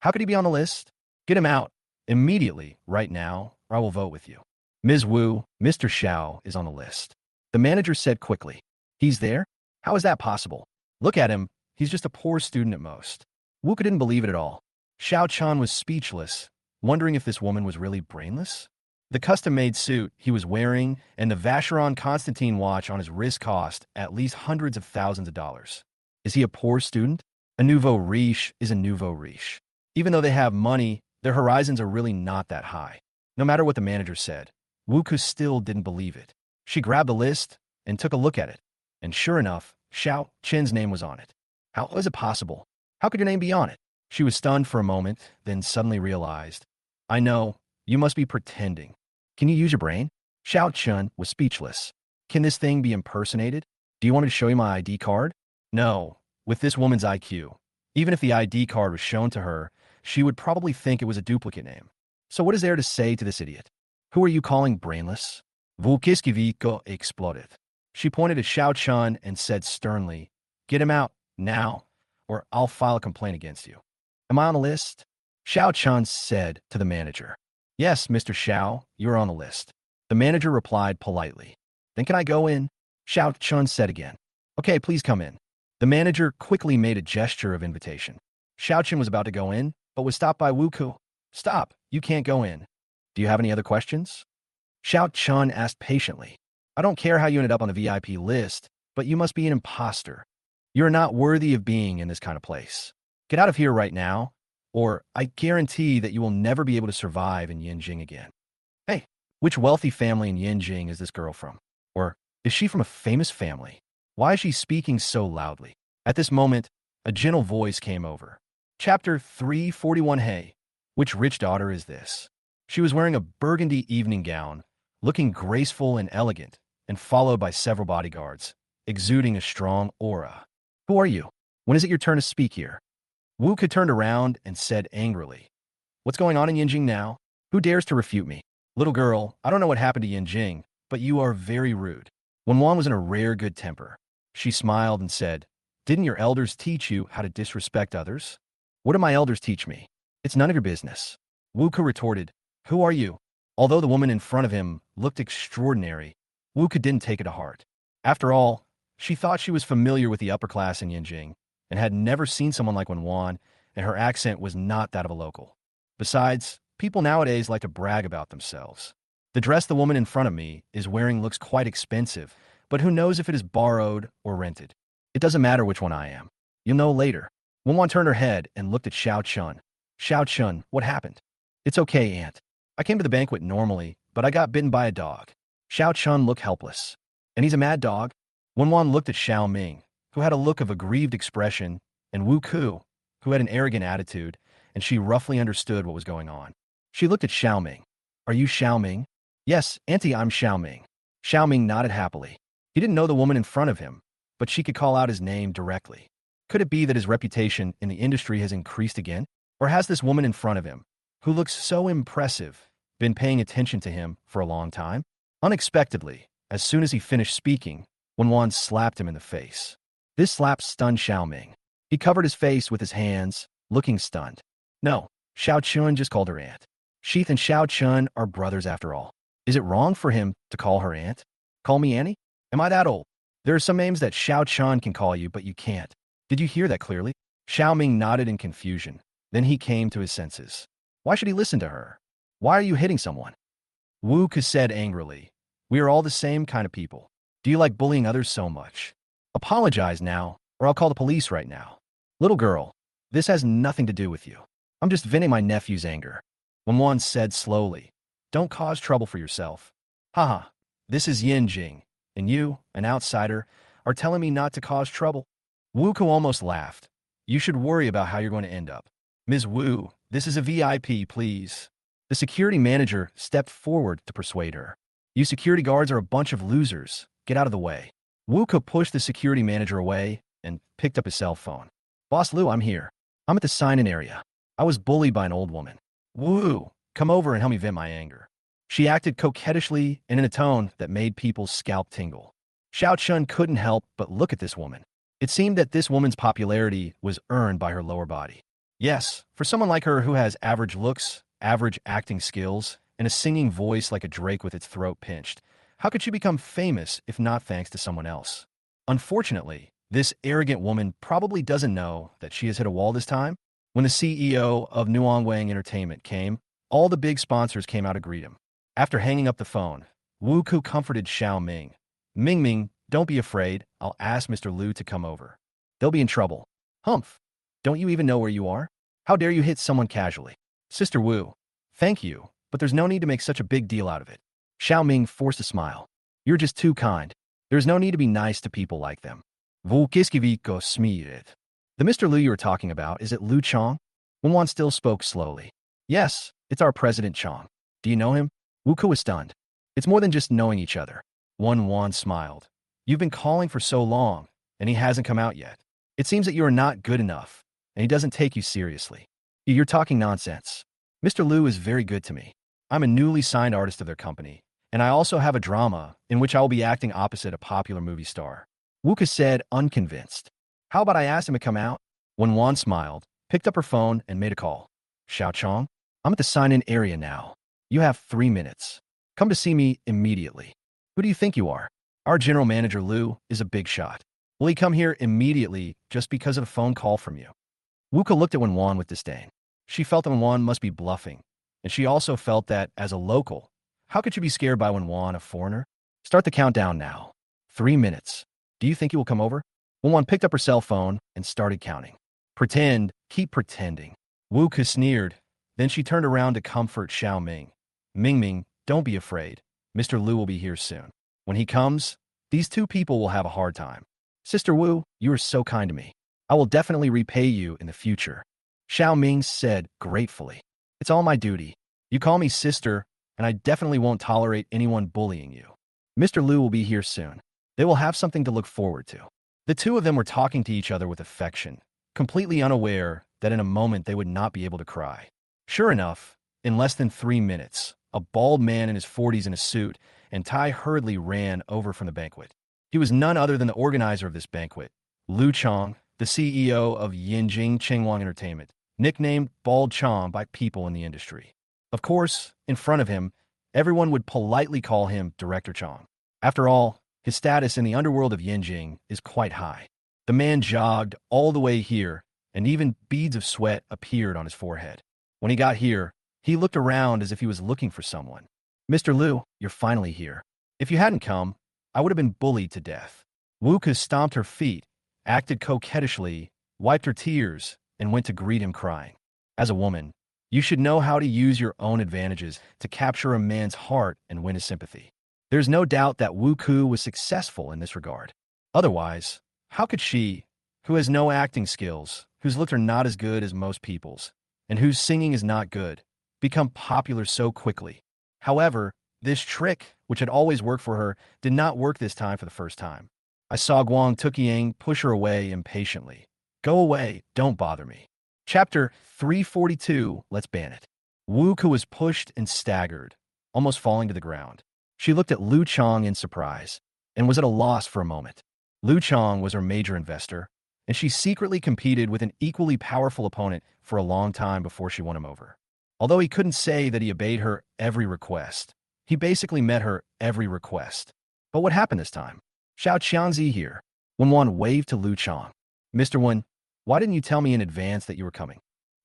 How could he be on the list? Get him out. Immediately, right now, or I will vote with you. Ms. Wu, Mr. Xiao is on the list. The manager said quickly. He's there? How is that possible? Look at him. He's just a poor student at most. Wu Ku didn't believe it at all. Xiao Chan was speechless, wondering if this woman was really brainless. The custom-made suit he was wearing and the Vacheron Constantine watch on his wrist cost at least hundreds of thousands of dollars. Is he a poor student? A nouveau riche is a nouveau riche. Even though they have money, their horizons are really not that high. No matter what the manager said, Wu Ku still didn't believe it. She grabbed the list and took a look at it. And sure enough, Xiao Chen's name was on it. How was it possible? How could your name be on it? She was stunned for a moment, then suddenly realized. I know, you must be pretending. Can you use your brain? Xiao Chen was speechless. Can this thing be impersonated? Do you want me to show you my ID card? No, with this woman's IQ. Even if the ID card was shown to her, she would probably think it was a duplicate name. So what is there to say to this idiot? Who are you calling brainless? Vulkiskiviko exploded. She pointed at Xiao Chan and said sternly, Get him out, now, or I'll file a complaint against you. Am I on the list? Xiao Chan said to the manager. Yes, Mr. Xiao, you're on the list. The manager replied politely. Then can I go in? Xiao Chan said again. Okay, please come in. The manager quickly made a gesture of invitation. Xiao Chen was about to go in, but was stopped by Wu Ku. Stop, you can't go in. Do you have any other questions? Xiao Chan asked patiently. I don't care how you ended up on the VIP list, but you must be an imposter. You're not worthy of being in this kind of place. Get out of here right now, or I guarantee that you will never be able to survive in Yinjing again. Hey, which wealthy family in Yinjing is this girl from? Or is she from a famous family? Why is she speaking so loudly? At this moment, a gentle voice came over. Chapter 341. Hey, which rich daughter is this? She was wearing a burgundy evening gown, looking graceful and elegant, and followed by several bodyguards, exuding a strong aura. Who are you? When is it your turn to speak here? Wuke turned around and said angrily, What's going on in Yinjing now? Who dares to refute me? Little girl, I don't know what happened to Yinjing, but you are very rude. Wenwan was in a rare good temper. She smiled and said, Didn't your elders teach you how to disrespect others? What did my elders teach me? It's none of your business. Wuke retorted, Who are you? Although the woman in front of him looked extraordinary, Wuke didn't take it to heart. After all, she thought she was familiar with the upper class in Yinjing and had never seen someone like Wenwan, and her accent was not that of a local. Besides, people nowadays like to brag about themselves. The dress the woman in front of me is wearing looks quite expensive, but who knows if it is borrowed or rented. It doesn't matter which one I am. You'll know later. Wenwan turned her head and looked at Shiao Chan. Shiao Chan, what happened? It's okay, Aunt. I came to the banquet normally, but I got bitten by a dog. Shiao Chan looked helpless. And he's a mad dog? Wenwan looked at Xiao Ming, who had a look of aggrieved expression, and Wu Ku, who had an arrogant attitude, and she roughly understood what was going on. She looked at Xiao Ming. Are you Xiao Ming? Yes, Auntie, I'm Xiao Ming. Xiao Ming nodded happily. He didn't know the woman in front of him, but she could call out his name directly. Could it be that his reputation in the industry has increased again? Or has this woman in front of him, who looks so impressive, been paying attention to him for a long time? Unexpectedly, as soon as he finished speaking, Wenwan slapped him in the face. This slap stunned Xiao Ming. He covered his face with his hands, looking stunned. No, Xiao Chun just called her aunt. Sheath and Xiao Chun are brothers after all. Is it wrong for him to call her aunt? Call me Annie? Am I that old? There are some names that Xiao Chun can call you, but you can't. Did you hear that clearly? Xiao Ming nodded in confusion. Then he came to his senses. Why should he listen to her? Why are you hitting someone? Wu Ke said angrily. We are all the same kind of people. Do you like bullying others so much? Apologize now, or I'll call the police right now. Little girl, this has nothing to do with you. I'm just venting my nephew's anger. Wenwan said slowly. Don't cause trouble for yourself. Haha, this is Yinjing, and you, an outsider, are telling me not to cause trouble. Wu Ke almost laughed. You should worry about how you're going to end up. Ms. Wu, this is a VIP, please. The security manager stepped forward to persuade her. You security guards are a bunch of losers. Get out of the way. Wu Ke pushed the security manager away and picked up his cell phone. Boss Liu, I'm here. I'm at the sign-in area. I was bullied by an old woman. Wu, come over and help me vent my anger. She acted coquettishly and in a tone that made people's scalp tingle. Xiao Chun couldn't help but look at this woman. It seemed that this woman's popularity was earned by her lower body. Yes, for someone like her who has average looks, average acting skills, and a singing voice like a drake with its throat pinched, how could she become famous if not thanks to someone else? Unfortunately, this arrogant woman probably doesn't know that she has hit a wall this time. When the CEO of Nuangwang Entertainment came, all the big sponsors came out to greet him. After hanging up the phone, Wu Ku comforted Xiao Ming. Ming Ming, don't be afraid. I'll ask Mr. Liu to come over. They'll be in trouble. Humph. Don't you even know where you are? How dare you hit someone casually? Sister Wu, thank you, but there's no need to make such a big deal out of it. Xiao Ming forced a smile. You're just too kind. There's no need to be nice to people like them. Volkiskiviko smiret. The Mr. Liu you were talking about, is it Liu Chong? Wenwan still spoke slowly. Yes, it's our President Chong. Do you know him? Wu Ke was stunned. It's more than just knowing each other. Wenwan smiled. You've been calling for so long, and he hasn't come out yet. It seems that you are not good enough, and he doesn't take you seriously. You're talking nonsense. Mr. Liu is very good to me. I'm a newly signed artist of their company, and I also have a drama in which I will be acting opposite a popular movie star. Wu Ke said, unconvinced. How about I ask him to come out? Wenwan smiled, picked up her phone, and made a call. Xiao Chong, I'm at the sign-in area now. You have 3 minutes. Come to see me immediately. Who do you think you are? Our general manager, Liu, is a big shot. Will he come here immediately just because of a phone call from you? Wu Ke looked at Wenwan with disdain. She felt that Wenwan must be bluffing, and she also felt that, as a local, how could you be scared by Wenwan, a foreigner? Start the countdown now. 3 minutes. Do you think he will come over? Wenwan picked up her cell phone and started counting. Pretend, keep pretending. Wu Ke sneered. Then she turned around to comfort Xiao Ming. Ming, don't be afraid. Mr. Lu will be here soon. When he comes, these two people will have a hard time. Sister Wu, you are so kind to me. I will definitely repay you in the future. Xiao Ming said gratefully. It's all my duty. You call me sister, and I definitely won't tolerate anyone bullying you. Mr. Lu will be here soon. They will have something to look forward to. The two of them were talking to each other with affection, completely unaware that in a moment they would not be able to cry. Sure enough, in less than 3 minutes, a bald man in his 40s in a suit and tie hurriedly ran over from the banquet. He was none other than the organizer of this banquet, Lu Chong, the CEO of Yinjing Chengwang Entertainment, nicknamed Bald Chong by people in the industry. Of course, in front of him, everyone would politely call him Director Chong. After all, his status in the underworld of Yinjing is quite high. The man jogged all the way here, and even beads of sweat appeared on his forehead. When he got here, he looked around as if he was looking for someone. Mr. Lu, you're finally here. If you hadn't come, I would have been bullied to death. Wu Ke stomped her feet, acted coquettishly, wiped her tears, and went to greet him crying. As a woman, you should know how to use your own advantages to capture a man's heart and win his sympathy. There's no doubt that Wu Ke was successful in this regard. Otherwise, how could she, who has no acting skills, whose looks are not as good as most people's, and whose singing is not good, become popular so quickly? However, this trick, which had always worked for her, did not work this time for the first time. I saw Guang Tuqiang push her away impatiently. Go away, don't bother me. Chapter 342, Let's Ban It. Wu Ke was pushed and staggered, almost falling to the ground. She looked at Lu Chong in surprise, and was at a loss for a moment. Lu Chong was her major investor, and she secretly competed with an equally powerful opponent for a long time before she won him over. Although he couldn't say that he obeyed her every request, he basically met her every request. But what happened this time? Xiao Qianzi here. Wenwan waved to Lu Chong. Mr. Wen, why didn't you tell me in advance that you were coming?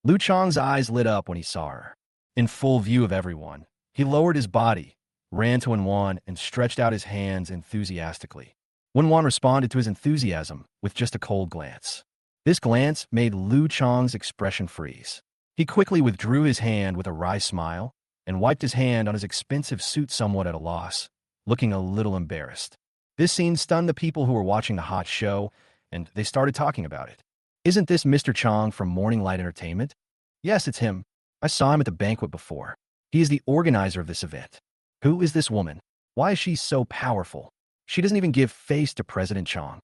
Lu Chong's eyes lit up when he saw her. In full view of everyone, he lowered his body, ran to Wenwan, and stretched out his hands enthusiastically. Wenwan responded to his enthusiasm with just a cold glance. This glance made Lu Chong's expression freeze. He quickly withdrew his hand with a wry smile and wiped his hand on his expensive suit somewhat at a loss, looking a little embarrassed. This scene stunned the people who were watching the hot show, and they started talking about it. Isn't this Mr. Chong from Morning Light Entertainment? Yes, it's him. I saw him at the banquet before. He is the organizer of this event. Who is this woman? Why is she so powerful? She doesn't even give face to President Chong.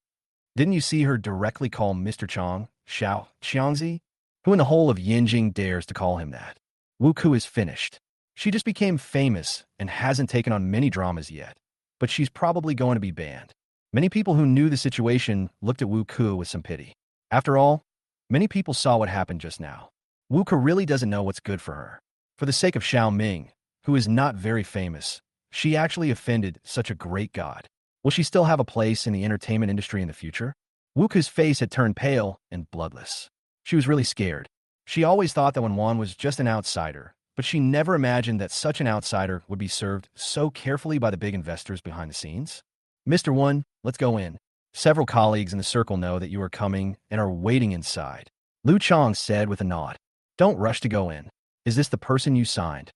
Didn't you see her directly call Mr. Chong Xiao Qianzi? Who in the whole of Yinjing dares to call him that? Wu Ke is finished. She just became famous and hasn't taken on many dramas yet, but she's probably going to be banned. Many people who knew the situation looked at Wu Ke with some pity. After all, many people saw what happened just now. Wu Ke really doesn't know what's good for her. For the sake of Xiao Ming, who is not very famous, she actually offended such a great god. Will she still have a place in the entertainment industry in the future? Wu Ke's face had turned pale and bloodless. She was really scared. She always thought that Wenwan was just an outsider, but she never imagined that such an outsider would be served so carefully by the big investors behind the scenes. Mr. Wen, let's go in. Several colleagues in the circle know that you are coming and are waiting inside. Lu Chong said with a nod. Don't rush to go in. Is this the person you signed?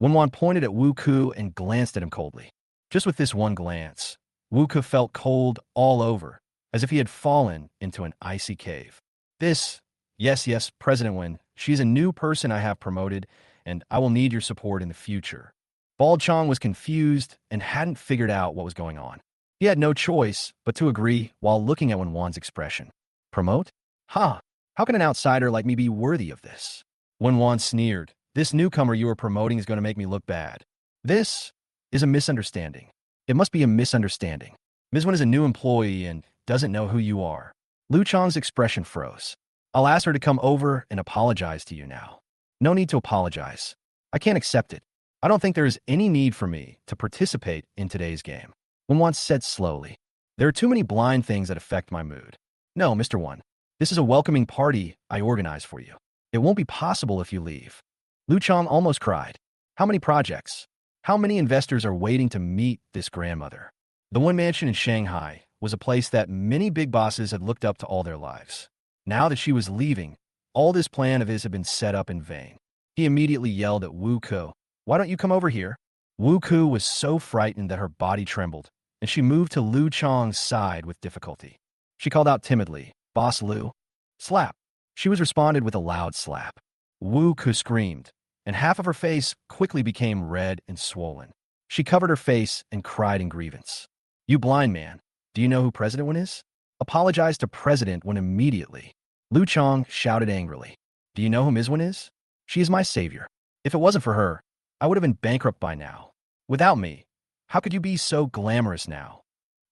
Wenwan pointed at Wu Ke and glanced at him coldly. Just with this one glance, Wu Ke felt cold all over, as if he had fallen into an icy cave. Yes, President Wen, she's a new person I have promoted, and I will need your support in the future. Bald Chong was confused and hadn't figured out what was going on. He had no choice but to agree while looking at Wenwan's expression. Promote? Ha! How can an outsider like me be worthy of this? Wenwan sneered. This newcomer you are promoting is going to make me look bad. This is a misunderstanding. It must be a misunderstanding. Ms. Wen is a new employee and doesn't know who you are. Lu Chong's expression froze. I'll ask her to come over and apologize to you now. No need to apologize. I can't accept it. I don't think there is any need for me to participate in today's game. Wenwan said slowly. There are too many blind things that affect my mood. No, Mr. Wen. This is a welcoming party I organized for you. It won't be possible if you leave. Lu Chong almost cried. How many projects? How many investors are waiting to meet this grandmother? The one mansion in Shanghai was a place that many big bosses had looked up to all their lives. Now that she was leaving, all this plan of his had been set up in vain. He immediately yelled at Wu Ku, "Why don't you come over here?" Wu Ku was so frightened that her body trembled, and she moved to Lu Chong's side with difficulty. She called out timidly, "Boss Lu." Slap. She was responded with a loud slap. Wu Ku screamed, and half of her face quickly became red and swollen. She covered her face and cried in grievance. "You blind man, do you know who President Wen is? Apologize to President Wen immediately." Lu Chong shouted angrily. "Do you know who Ms. Wen is? She is my savior. If it wasn't for her, I would have been bankrupt by now. Without me, how could you be so glamorous now?"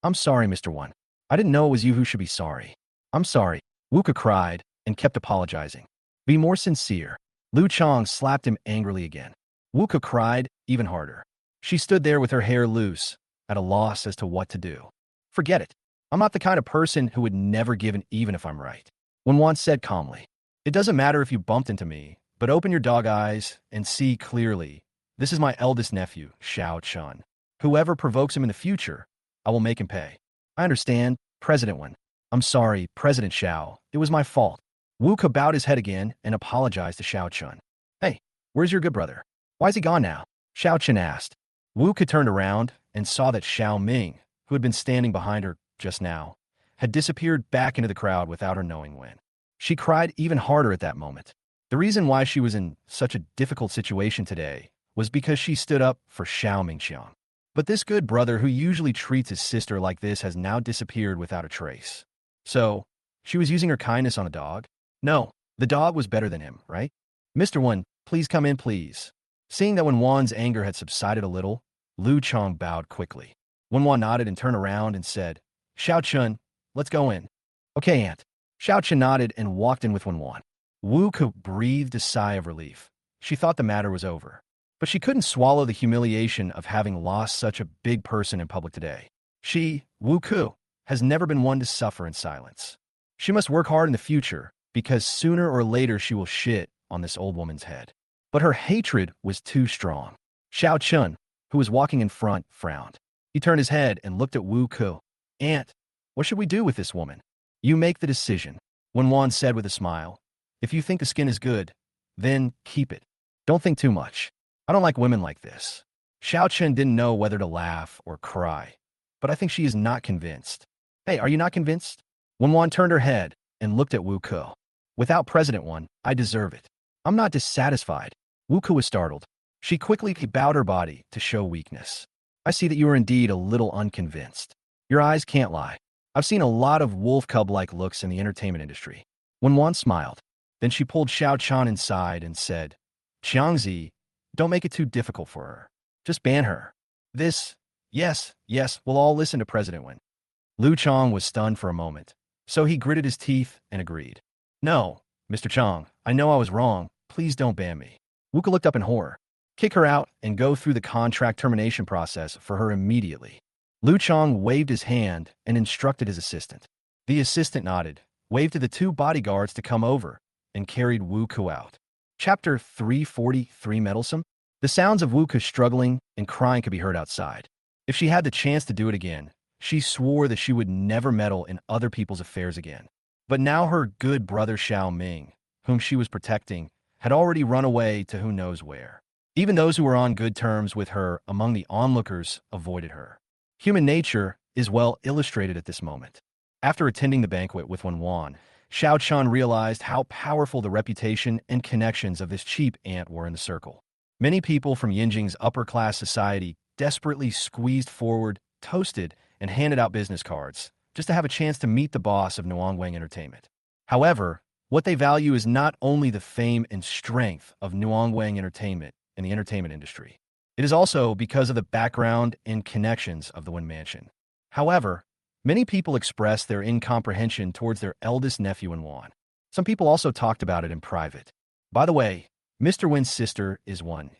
"I'm sorry, Mr. Wen. I didn't know it was you who should be sorry." "I'm sorry." Wu Ku cried and kept apologizing. "Be more sincere." Lu Chong slapped him angrily again. Wu Ku cried even harder. She stood there with her hair loose, at a loss as to what to do. "Forget it. I'm not the kind of person who would never give in even if I'm right." Wan said calmly. "It doesn't matter if you bumped into me, but open your dog eyes and see clearly. This is my eldest nephew, Shiao Chan. Whoever provokes him in the future, I will make him pay." "I understand, President Wen." "I'm sorry, President Xiao. It was my fault." Wu Ke bowed his head again and apologized to Shiao Chan. "Hey, where's your good brother? Why's he gone now?" Shiao Chan asked. Wu Ke turned around and saw that Xiao Ming, who had been standing behind her just now, had disappeared back into the crowd without her knowing when. She cried even harder at that moment. The reason why she was in such a difficult situation today was because she stood up for Xiao Mingqiang. But this good brother who usually treats his sister like this has now disappeared without a trace. So, she was using her kindness on a dog? No, the dog was better than him, right? "Mr. Wen, please come in, please." Seeing that Wan's anger had subsided a little, Lu Chong bowed quickly. Wan nodded and turned around and said, "Xiao Chun, let's go in." "Okay, Aunt." Xiao Chun nodded and walked in with Wan. Wu Ke breathed a sigh of relief. She thought the matter was over. But she couldn't swallow the humiliation of having lost such a big person in public today. She, Wu Ke, has never been one to suffer in silence. She must work hard in the future, because sooner or later she will shit on this old woman's head. But her hatred was too strong. Xiao Chun, who was walking in front, frowned. He turned his head and looked at Wu Ke. "Aunt, what should we do with this woman?" "You make the decision," Wan said with a smile. "If you think the skin is good, then keep it. Don't think too much. I don't like women like this." Xiao Chen didn't know whether to laugh or cry, but I think she is not convinced. "Hey, are you not convinced?" Wan turned her head and looked at Wu Ke. "Without President Wan, I deserve it. I'm not dissatisfied." Wu Ke was startled. She quickly bowed her body to show weakness. "I see that you are indeed a little unconvinced. Your eyes can't lie. I've seen a lot of wolf cub-like looks in the entertainment industry." Wan smiled. Then she pulled Xiao Chan inside and said, "Xiangzi, don't make it too difficult for her. Just ban her." Yes, we'll all listen to President Wen." Lu Chong was stunned for a moment, so he gritted his teeth and agreed. "No, Mr. Chong, I know I was wrong. Please don't ban me." Wu Ke looked up in horror. "Kick her out and go through the contract termination process for her immediately." Lu Chong waved his hand and instructed his assistant. The assistant nodded, waved to the two bodyguards to come over, and carried Wu Ke out. Chapter 343 Meddlesome? The sounds of Wu Ke struggling and crying could be heard outside. If she had the chance to do it again, she swore that she would never meddle in other people's affairs again. But now her good brother Xiao Ming, whom she was protecting, had already run away to who knows where. Even those who were on good terms with her among the onlookers avoided her. Human nature is well illustrated at this moment. After attending the banquet with Wan, Xiao Chan realized how powerful the reputation and connections of this cheap aunt were in the circle. Many people from Yinjing's upper-class society desperately squeezed forward, toasted, and handed out business cards, just to have a chance to meet the boss of Nuangwang Entertainment. However, what they value is not only the fame and strength of Nuangwang Entertainment in the entertainment industry. It is also because of the background and connections of the Wen Mansion. However, many people expressed their incomprehension towards their eldest nephew in Wan. Some people also talked about it in private. By the way, Mr. Wen's sister is Wan.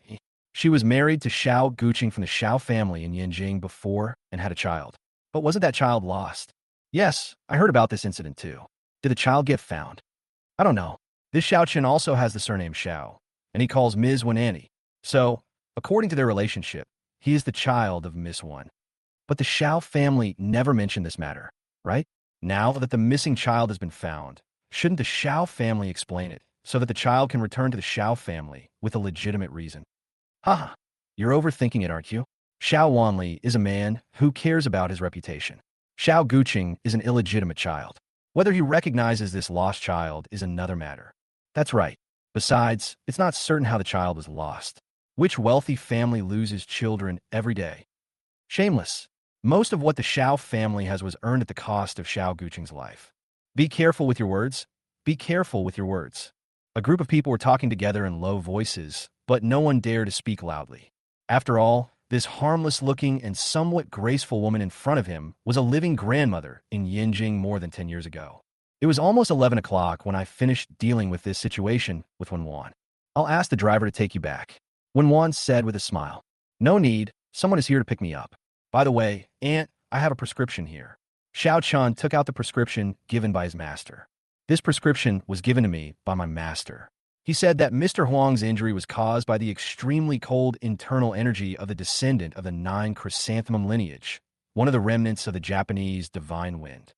She was married to Xiao Guqing from the Xiao family in Yinjing before and had a child. But wasn't that child lost? Yes, I heard about this incident too. Did the child get found? I don't know. This Xiao Chen also has the surname Xiao, and he calls Ms. Wan Annie. So, according to their relationship, he is the child of Miss Wan. But the Xiao family never mentioned this matter. right? Now that the missing child has been found, shouldn't the Xiao family explain it so that the child can return to the Xiao family with a legitimate reason? Haha, you're overthinking it, aren't you? Xiao Wanli is a man who cares about his reputation. Xiao Guqing is an illegitimate child. Whether he recognizes this lost child is another matter. That's right. Besides, it's not certain how the child was lost. Which wealthy family loses children every day? Shameless. Most of what the Xiao family has was earned at the cost of Xiao Guqing's life. Be careful with your words. Be careful with your words. A group of people were talking together in low voices, but no one dared to speak loudly. After all, this harmless-looking and somewhat graceful woman in front of him was a living grandmother in Yinjing more than 10 years ago. It was almost 11 o'clock when I finished dealing with this situation with Wenwan. I'll ask the driver to take you back. Wenwan said with a smile. No need, someone is here to pick me up. By the way, Aunt, I have a prescription here. Shiao Chan took out the prescription given by his master. This prescription was given to me by my master. He said that Mr. Huang's injury was caused by the extremely cold internal energy of the descendant of the 9 chrysanthemum lineage, one of the remnants of the Japanese divine wind.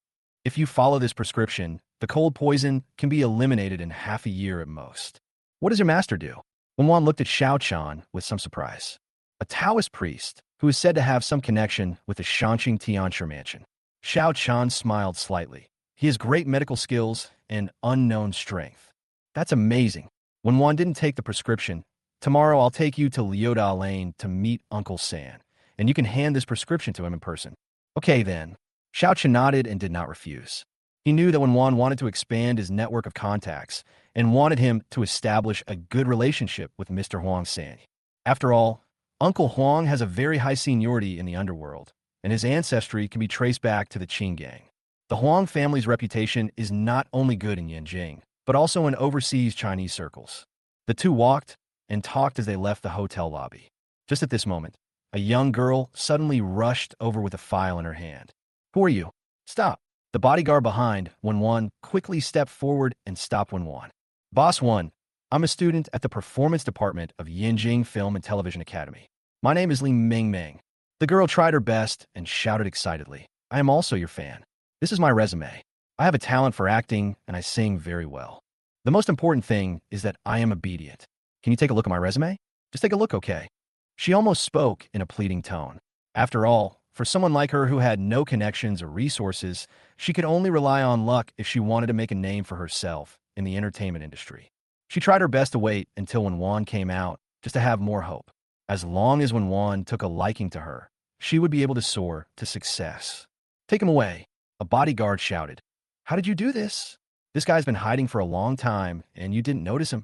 If you follow this prescription, the cold poison can be eliminated in half a year at most. What does your master do? Wenwan looked at Shiao Chan with some surprise. A Taoist priest who is said to have some connection with the Shanqing Tianshi mansion. Shiao Chan smiled slightly. He has great medical skills and unknown strength. That's amazing. Wenwan didn't take the prescription. Tomorrow I'll take you to Lihao Lane to meet Uncle San, and you can hand this prescription to him in person. Okay then. Shiao Chan nodded and did not refuse. He knew that Wenwan wanted to expand his network of contacts and wanted him to establish a good relationship with Mr. Huang San. After all, Uncle Huang has a very high seniority in the underworld, and his ancestry can be traced back to the Qing gang. The Huang family's reputation is not only good in Yanjing, but also in overseas Chinese circles. The two walked and talked as they left the hotel lobby. Just at this moment, a young girl suddenly rushed over with a file in her hand. Who are you? Stop. The bodyguard behind Wenwan quickly stepped forward and stopped Wenwan. Boss 1, I'm a student at the performance department of Yinjing Film and Television Academy. My name is Li Mengmeng. The girl tried her best and shouted excitedly. I am also your fan. This is my resume. I have a talent for acting and I sing very well. The most important thing is that I am obedient. Can you take a look at my resume? Just take a look, okay? She almost spoke in a pleading tone. After all, for someone like her who had no connections or resources, she could only rely on luck if she wanted to make a name for herself in the entertainment industry. She tried her best to wait until Wenwan came out, just to have more hope. As long as Wenwan took a liking to her, she would be able to soar to success. Take him away, a bodyguard shouted. How did you do this? This guy's been hiding for a long time, and you didn't notice him.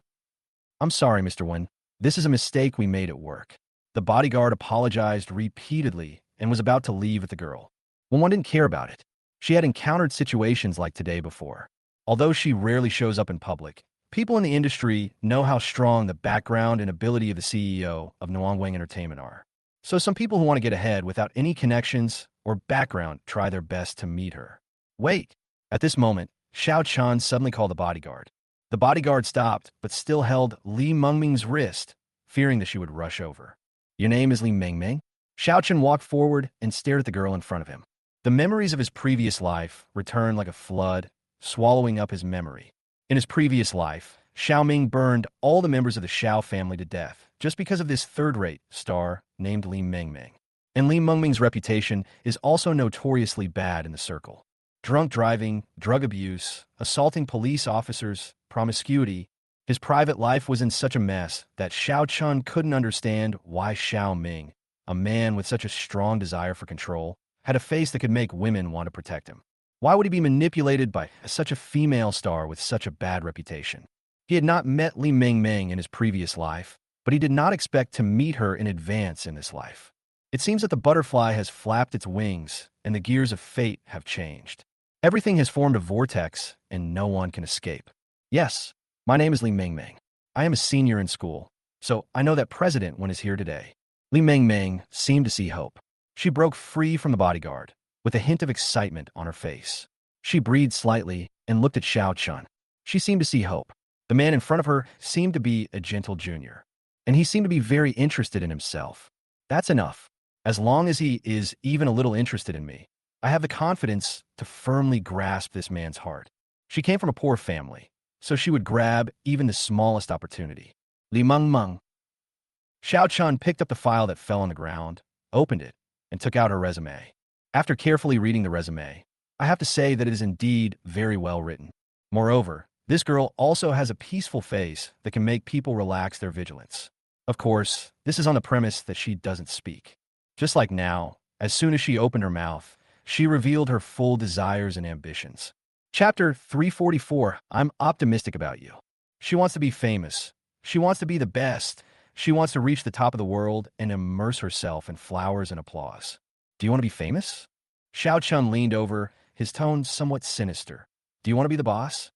I'm sorry, Mr. Wen. This is a mistake we made at work. The bodyguard apologized repeatedly and was about to leave with the girl. Wenwan didn't care about it. She had encountered situations like today before. Although she rarely shows up in public, people in the industry know how strong the background and ability of the CEO of Nuangwang Entertainment are. So some people who want to get ahead without any connections or background try their best to meet her. Wait! At this moment, Shiao Chan suddenly called the bodyguard. The bodyguard stopped, but still held Li Mengming's wrist, fearing that she would rush over. Your name is Li Mengming? Shiao Chan walked forward and stared at the girl in front of him. The memories of his previous life returned like a flood, swallowing up his memory. In his previous life, Xiao Ming burned all the members of the Xiao family to death just because of this third-rate star named Li Mengming. And Li Mengming's reputation is also notoriously bad in the circle. Drunk driving, drug abuse, assaulting police officers, promiscuity. His private life was in such a mess that Shiao Chan couldn't understand why Xiao Ming, a man with such a strong desire for control, had a face that could make women want to protect him. Why would he be manipulated by such a female star with such a bad reputation? He had not met Li Mengming in his previous life, but he did not expect to meet her in advance in this life. It seems that the butterfly has flapped its wings and the gears of fate have changed. Everything has formed a vortex and no one can escape. Yes, my name is Li Mengming. I am a senior in school, so I know that President Wen is here today. Li Mengming seemed to see hope. She broke free from the bodyguard, with a hint of excitement on her face. She breathed slightly and looked at Shiao Chan. She seemed to see hope. The man in front of her seemed to be a gentle junior, and he seemed to be very interested in himself. That's enough. As long as he is even a little interested in me, I have the confidence to firmly grasp this man's heart. She came from a poor family, so she would grab even the smallest opportunity. Li Meng Meng. Shiao Chan picked up the file that fell on the ground, opened it, and took out her resume. After carefully reading the resume, I have to say that it is indeed very well written. Moreover, this girl also has a peaceful face that can make people relax their vigilance. Of course, this is on the premise that she doesn't speak. Just like now, as soon as she opened her mouth, she revealed her full desires and ambitions. Chapter 344, I'm optimistic about you. She wants to be famous. She wants to be the best. She wants to reach the top of the world and immerse herself in flowers and applause. Do you want to be famous? Shiao Chun leaned over, his tone somewhat sinister. Do you want to be the boss?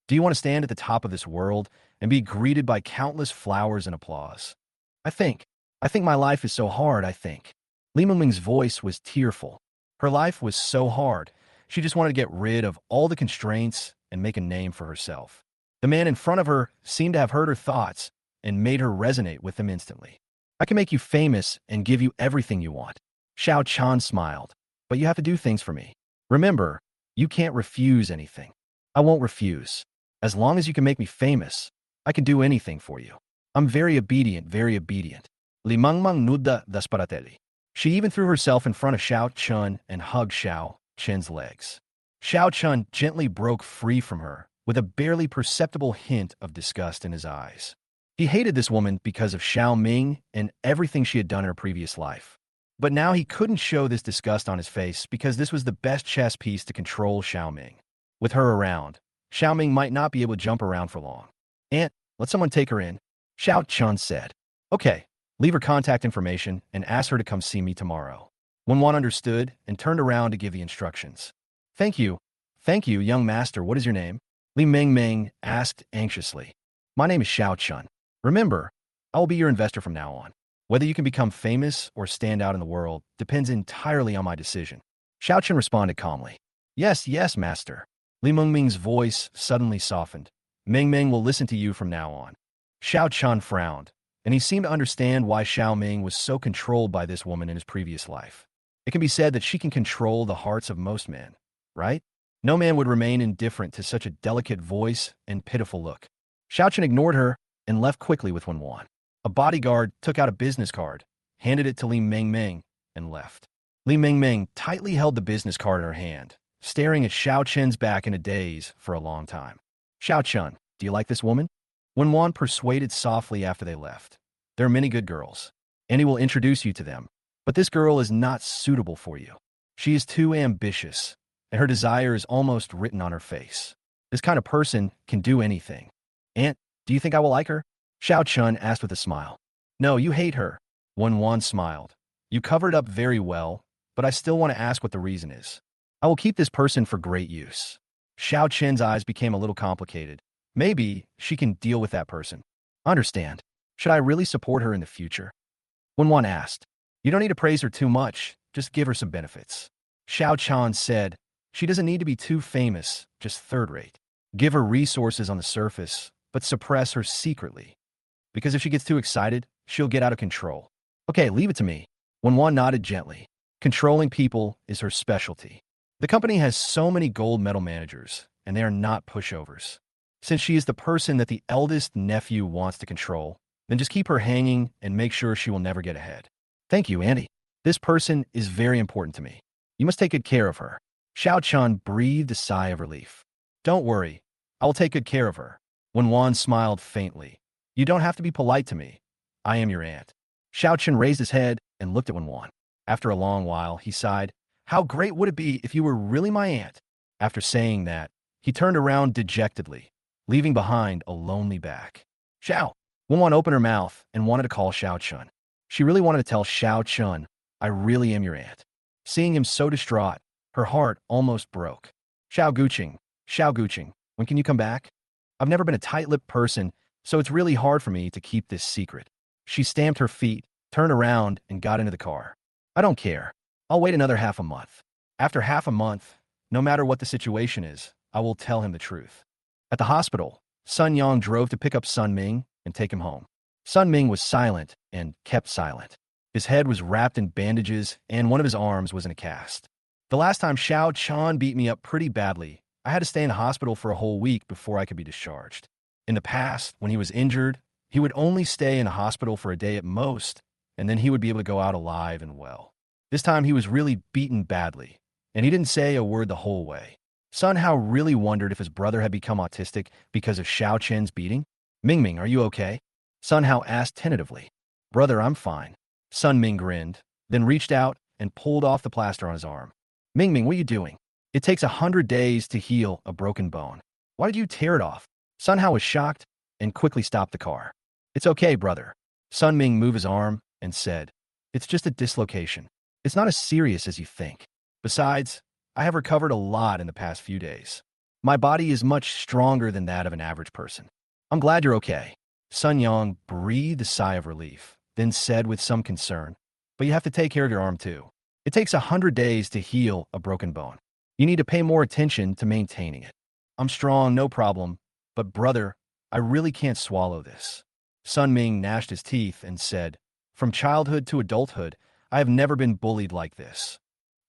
Do you want to stand at the top of this world and be greeted by countless flowers and applause? I think my life is so hard, I think. Li Mingming's voice was tearful. Her life was so hard. She just wanted to get rid of all the constraints and make a name for herself. The man in front of her seemed to have heard her thoughts and made her resonate with them instantly. I can make you famous and give you everything you want. Shiao Chan smiled. But you have to do things for me. Remember, you can't refuse anything. I won't refuse. As long as you can make me famous, I can do anything for you. I'm very obedient, very obedient. Li Mengmeng nuda dasparateli. She even threw herself in front of Shiao Chun and hugged Shiao Chen's legs. Shiao Chun gently broke free from her, with a barely perceptible hint of disgust in his eyes. He hated this woman because of Xiao Ming and everything she had done in her previous life. But now he couldn't show this disgust on his face because this was the best chess piece to control Xiao Ming. With her around, Xiao Ming might not be able to jump around for long. Aunt, let someone take her in, Shiao Chun said. Okay, leave her contact information and ask her to come see me tomorrow. Wan understood and turned around to give the instructions. Thank you, young master. What is your name? Li Mingming asked anxiously. My name is Shiao Chun. Remember, I will be your investor from now on. Whether you can become famous or stand out in the world depends entirely on my decision. Shiao Chun responded calmly. Yes, master. Li Mingming's voice suddenly softened. Ming will listen to you from now on. Shiao Chun frowned, and he seemed to understand why Xiao Ming was so controlled by this woman in his previous life. It can be said that she can control the hearts of most men, right? No man would remain indifferent to such a delicate voice and pitiful look. Xiao Chun ignored her and left quickly with Wan. A bodyguard took out a business card, handed it to Li Mingming, and left. Li Mingming tightly held the business card in her hand, staring at Xiao Chun's back in a daze for a long time. Xiao Chun, do you like this woman? Wan persuaded softly after they left. There are many good girls. Annie will introduce you to them, but this girl is not suitable for you. She is too ambitious, and her desire is almost written on her face. This kind of person can do anything. Aunt, do you think I will like her? Shiao Chun asked with a smile. No, you hate her. Wan smiled. You covered up very well, but I still want to ask what the reason is. I will keep this person for great use. Xiao Chen's eyes became a little complicated. Maybe she can deal with that person. Understand. Should I really support her in the future? Wan asked. You don't need to praise her too much. Just give her some benefits. Xiao Chan said. She doesn't need to be too famous, just third-rate. Give her resources on the surface, but suppress her secretly. Because if she gets too excited, she'll get out of control. Okay, leave it to me. Wan nodded gently. Controlling people is her specialty. The company has so many gold medal managers, and they are not pushovers. Since she is the person that the eldest nephew wants to control, then just keep her hanging and make sure she will never get ahead. Thank you, Andy. This person is very important to me. You must take good care of her. Xiao Chun breathed a sigh of relief. Don't worry. I will take good care of her. Wan smiled faintly. You don't have to be polite to me. I am your aunt. Xiao Chun raised his head and looked at Wan. After a long while, he sighed. How great would it be if you were really my aunt? After saying that, he turned around dejectedly, leaving behind a lonely back. Xiao! Wan opened her mouth and wanted to call Xiao Chun. She really wanted to tell Xiao Chun, I really am your aunt. Seeing him so distraught, her heart almost broke. Xiao Guqing, when can you come back? I've never been a tight-lipped person, so it's really hard for me to keep this secret. She stamped her feet, turned around, and got into the car. I don't care. I'll wait another half a month. After half a month, no matter what the situation is, I will tell him the truth. At the hospital, Sun Yang drove to pick up Sun Ming and take him home. Sun Ming was silent and kept silent. His head was wrapped in bandages and one of his arms was in a cast. The last time Shiao Chan beat me up pretty badly, I had to stay in the hospital for a whole week before I could be discharged. In the past, when he was injured, he would only stay in the hospital for a day at most, and then he would be able to go out alive and well. This time he was really beaten badly, and he didn't say a word the whole way. Sun Hao really wondered if his brother had become autistic because of Xiao Chen's beating. Ming, are you okay? Sun Hao asked tentatively. Brother, I'm fine. Sun Ming grinned, then reached out and pulled off the plaster on his arm. Ming, what are you doing? It takes 100 days to heal a broken bone. Why did you tear it off? Sun Hao was shocked and quickly stopped the car. It's okay, brother. Sun Ming moved his arm and said, it's just a dislocation. It's not as serious as you think. Besides, I have recovered a lot in the past few days. My body is much stronger than that of an average person. I'm glad you're okay. Sun Yang breathed a sigh of relief, then said with some concern, but you have to take care of your arm too. It takes 100 days to heal a broken bone. You need to pay more attention to maintaining it. I'm strong, no problem, but brother, I really can't swallow this. Sun Ming gnashed his teeth and said, from childhood to adulthood, I have never been bullied like this.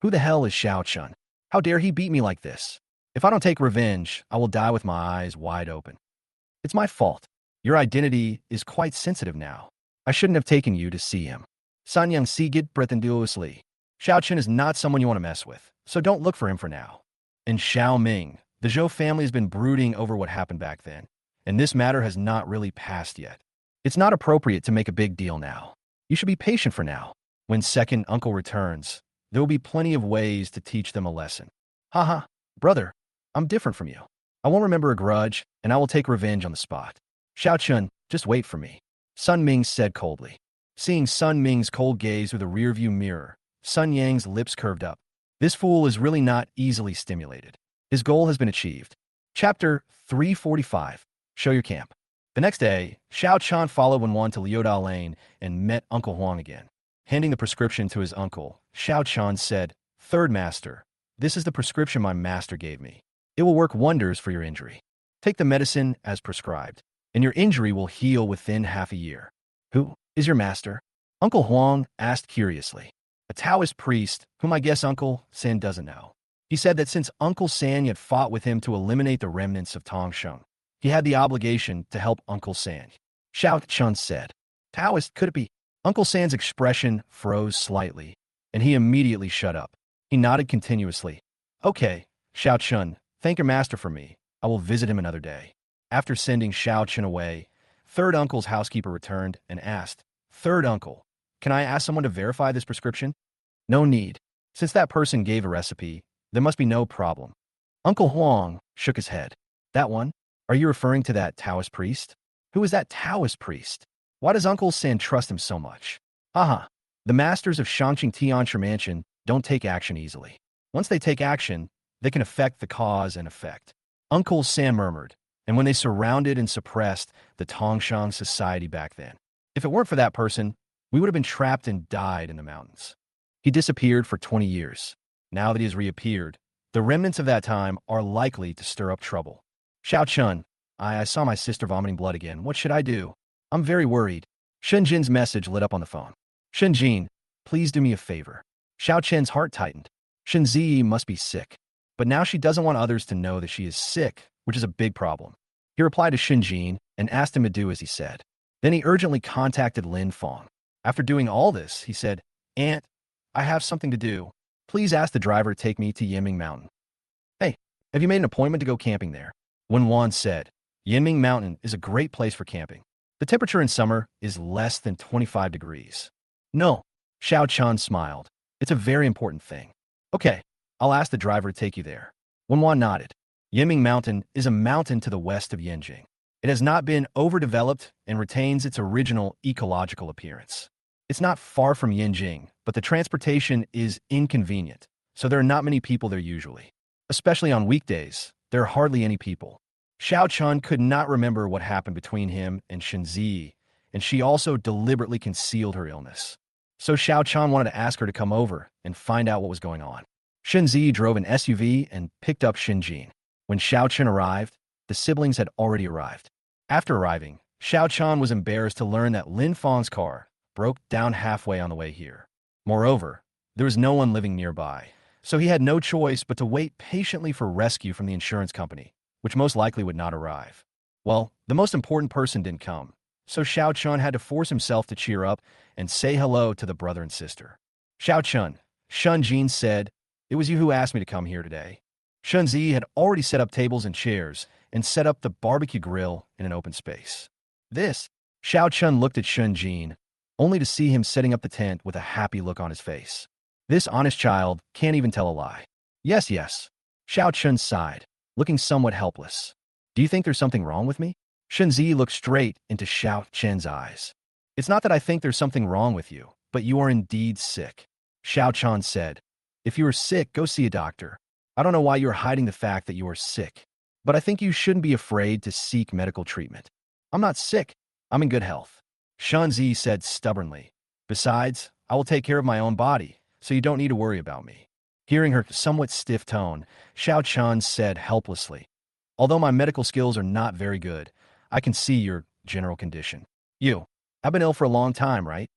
Who the hell is Shiao Chan? How dare he beat me like this? If I don't take revenge, I will die with my eyes wide open. It's my fault. Your identity is quite sensitive now. I shouldn't have taken you to see him. San Yang sighed pretenduously. Xiao Chan is not someone you want to mess with, so don't look for him for now. In Xiao Ming, the Zhou family has been brooding over what happened back then, and this matter has not really passed yet. It's not appropriate to make a big deal now. You should be patient for now. When second uncle returns, there will be plenty of ways to teach them a lesson. Haha, brother, I'm different from you. I won't remember a grudge, and I will take revenge on the spot. Xiao Chun, just wait for me. Sun Ming said coldly. Seeing Sun Ming's cold gaze through the rearview mirror, Sun Yang's lips curved up. This fool is really not easily stimulated. His goal has been achieved. Chapter 345. Show your camp. The next day, Xiao Chan followed Wenwan to Liuda Lane and met Uncle Huang again. Handing the prescription to his uncle, Xiao Chan said, Third master, this is the prescription my master gave me. It will work wonders for your injury. Take the medicine as prescribed, and your injury will heal within half a year. Who is your master? Uncle Huang asked curiously. A Taoist priest, whom I guess Uncle San doesn't know. He said that since Uncle San had fought with him to eliminate the remnants of Tongsheng, he had the obligation to help Uncle San. Xiao Chun said. Taoist, could it be? Uncle San's expression froze slightly, and he immediately shut up. He nodded continuously. Okay, Xiao Chun, thank your master for me. I will visit him another day. After sending Xiao Chun away, Third Uncle's housekeeper returned and asked, Third Uncle, can I ask someone to verify this prescription? No need. Since that person gave a recipe, there must be no problem. Uncle Huang shook his head. That one? Are you referring to that Taoist priest? Who is that Taoist priest? Why does Uncle San trust him so much? Haha, the masters of Shangqing Tiansha Mansion don't take action easily. Once they take action, they can affect the cause and effect. Uncle San murmured, and when they surrounded and suppressed the Tongshang society back then. If it weren't for that person, we would have been trapped and died in the mountains. He disappeared for 20 years. Now that he has reappeared, the remnants of that time are likely to stir up trouble. Xiao Chun, I saw my sister vomiting blood again. What should I do? I'm very worried. Shenjin's message lit up on the phone. Shenjin, please do me a favor. Xiao Chen's heart tightened. Shenzi must be sick. But now she doesn't want others to know that she is sick, which is a big problem. He replied to Shenjin and asked him to do as he said. Then he urgently contacted Lin Fong. After doing all this, he said, Aunt, I have something to do. Please ask the driver to take me to Yinming Mountain. Hey, have you made an appointment to go camping there? Wen Wan said, Yinming Mountain is a great place for camping. The temperature in summer is less than 25 degrees. No, Xiao Chan smiled. It's a very important thing. Okay, I'll ask the driver to take you there. Wen Wan nodded. Yinming Mountain is a mountain to the west of Yanjing. It has not been overdeveloped and retains its original ecological appearance. It's not far from Yanjing, but the transportation is inconvenient, so there are not many people there usually. Especially on weekdays, there are hardly any people. Xiao Chun could not remember what happened between him and Shenzi, and she also deliberately concealed her illness. So Xiao Chun wanted to ask her to come over and find out what was going on. Shenzi drove an SUV and picked up Shenjin. When Xiao Chun arrived, the siblings had already arrived. After arriving, Xiao Chun was embarrassed to learn that Lin Fong's car broke down halfway on the way here. Moreover, there was no one living nearby, So he had no choice but to wait patiently for rescue from the insurance company, which most likely would not arrive. Well, the most important person didn't come, so Shiao Chan had to force himself to cheer up and say hello to the brother and sister. Shiao Chan, Shun Jin said, "It was you who asked me to come here today." Shun Zi had already set up tables and chairs and set up the barbecue grill in an open space. This, Shiao Chun looked at Shun Jin, only to see him setting up the tent with a happy look on his face. This honest child can't even tell a lie. Yes, yes. Shiao Chun sighed, looking somewhat helpless. Do you think there's something wrong with me? Shun Zi looked straight into Shiao Chun's eyes. It's not that I think there's something wrong with you, but you are indeed sick. Shiao Chan said, if you are sick, go see a doctor. I don't know why you are hiding the fact that you are sick, but I think you shouldn't be afraid to seek medical treatment. I'm not sick. I'm in good health. Shun Zi said stubbornly. Besides, I will take care of my own body, so you don't need to worry about me. Hearing her somewhat stiff tone, Shiao Chan said helplessly, although my medical skills are not very good, I can see your general condition. You have been ill for a long time, right?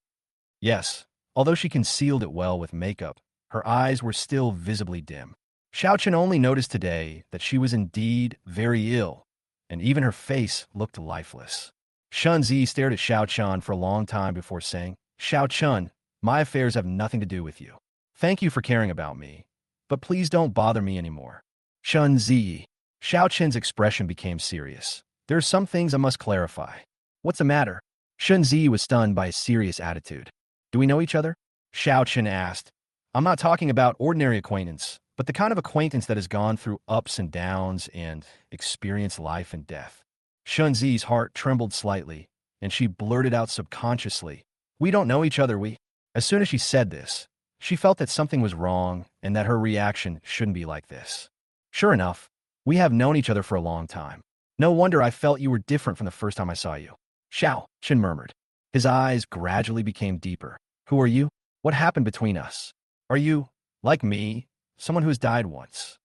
Yes. Although she concealed it well with makeup, her eyes were still visibly dim. Shiao Chan only noticed today that she was indeed very ill, and even her face looked lifeless. Shun Zi stared at Shiao Chan for a long time before saying, Shiao Chan, my affairs have nothing to do with you. Thank you for caring about me, but please don't bother me anymore. Shun Zi. Shiao Chan's expression became serious. There are some things I must clarify. What's the matter? Shun Zi was stunned by his serious attitude. Do we know each other? Shiao Chan asked. I'm not talking about ordinary acquaintance, but the kind of acquaintance that has gone through ups and downs and experienced life and death. Shun Zi's heart trembled slightly, and she blurted out subconsciously, we don't know each other, we. As soon as she said this, she felt that something was wrong and that her reaction shouldn't be like this. Sure enough, we have known each other for a long time. No wonder I felt you were different from the first time I saw you. Shiao Chan murmured. His eyes gradually became deeper. Who are you? What happened between us? Are you, like me, someone who has died once?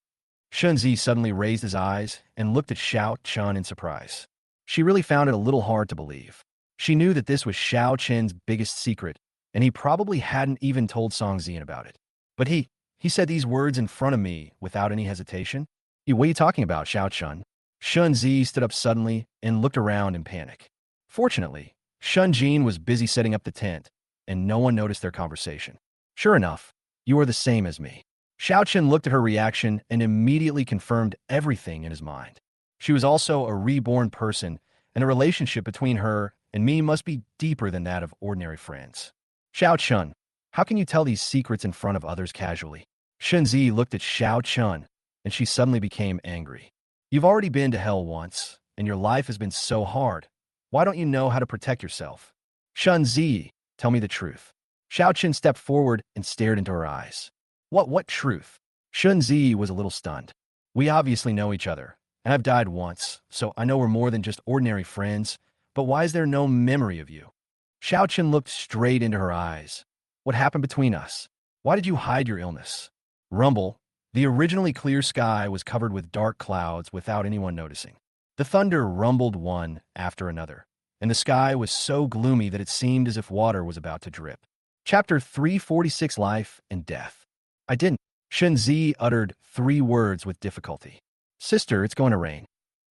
Shun Zi suddenly raised his eyes and looked at Shiao Chan in surprise. She really found it a little hard to believe. She knew that this was Shiao Chan's biggest secret, and he probably hadn't even told Song Zian about it. But he said these words in front of me without any hesitation. What are you talking about, Shiao Chan? Shun Zi stood up suddenly and looked around in panic. Fortunately, Shun Jin was busy setting up the tent, and no one noticed their conversation. Sure enough, you are the same as me. Shiao Chan looked at her reaction and immediately confirmed everything in his mind. She was also a reborn person, and the relationship between her and me must be deeper than that of ordinary friends. Shiao Chan, how can you tell these secrets in front of others casually? Shun Zi looked at Shiao Chan, and she suddenly became angry. You've already been to hell once, and your life has been so hard. Why don't you know how to protect yourself? Shun Zi, tell me the truth. Shiao Chan stepped forward and stared into her eyes. What truth? Shun Zi was a little stunned. We obviously know each other, and I've died once, so I know we're more than just ordinary friends, but why is there no memory of you? Shiao Chan looked straight into her eyes. What happened between us? Why did you hide your illness? Rumble. The originally clear sky was covered with dark clouds without anyone noticing. The thunder rumbled one after another, and the sky was so gloomy that it seemed as if water was about to drip. Chapter 346, Life and Death. I didn't. Shun Zi uttered 3 words with difficulty. Sister, it's going to rain.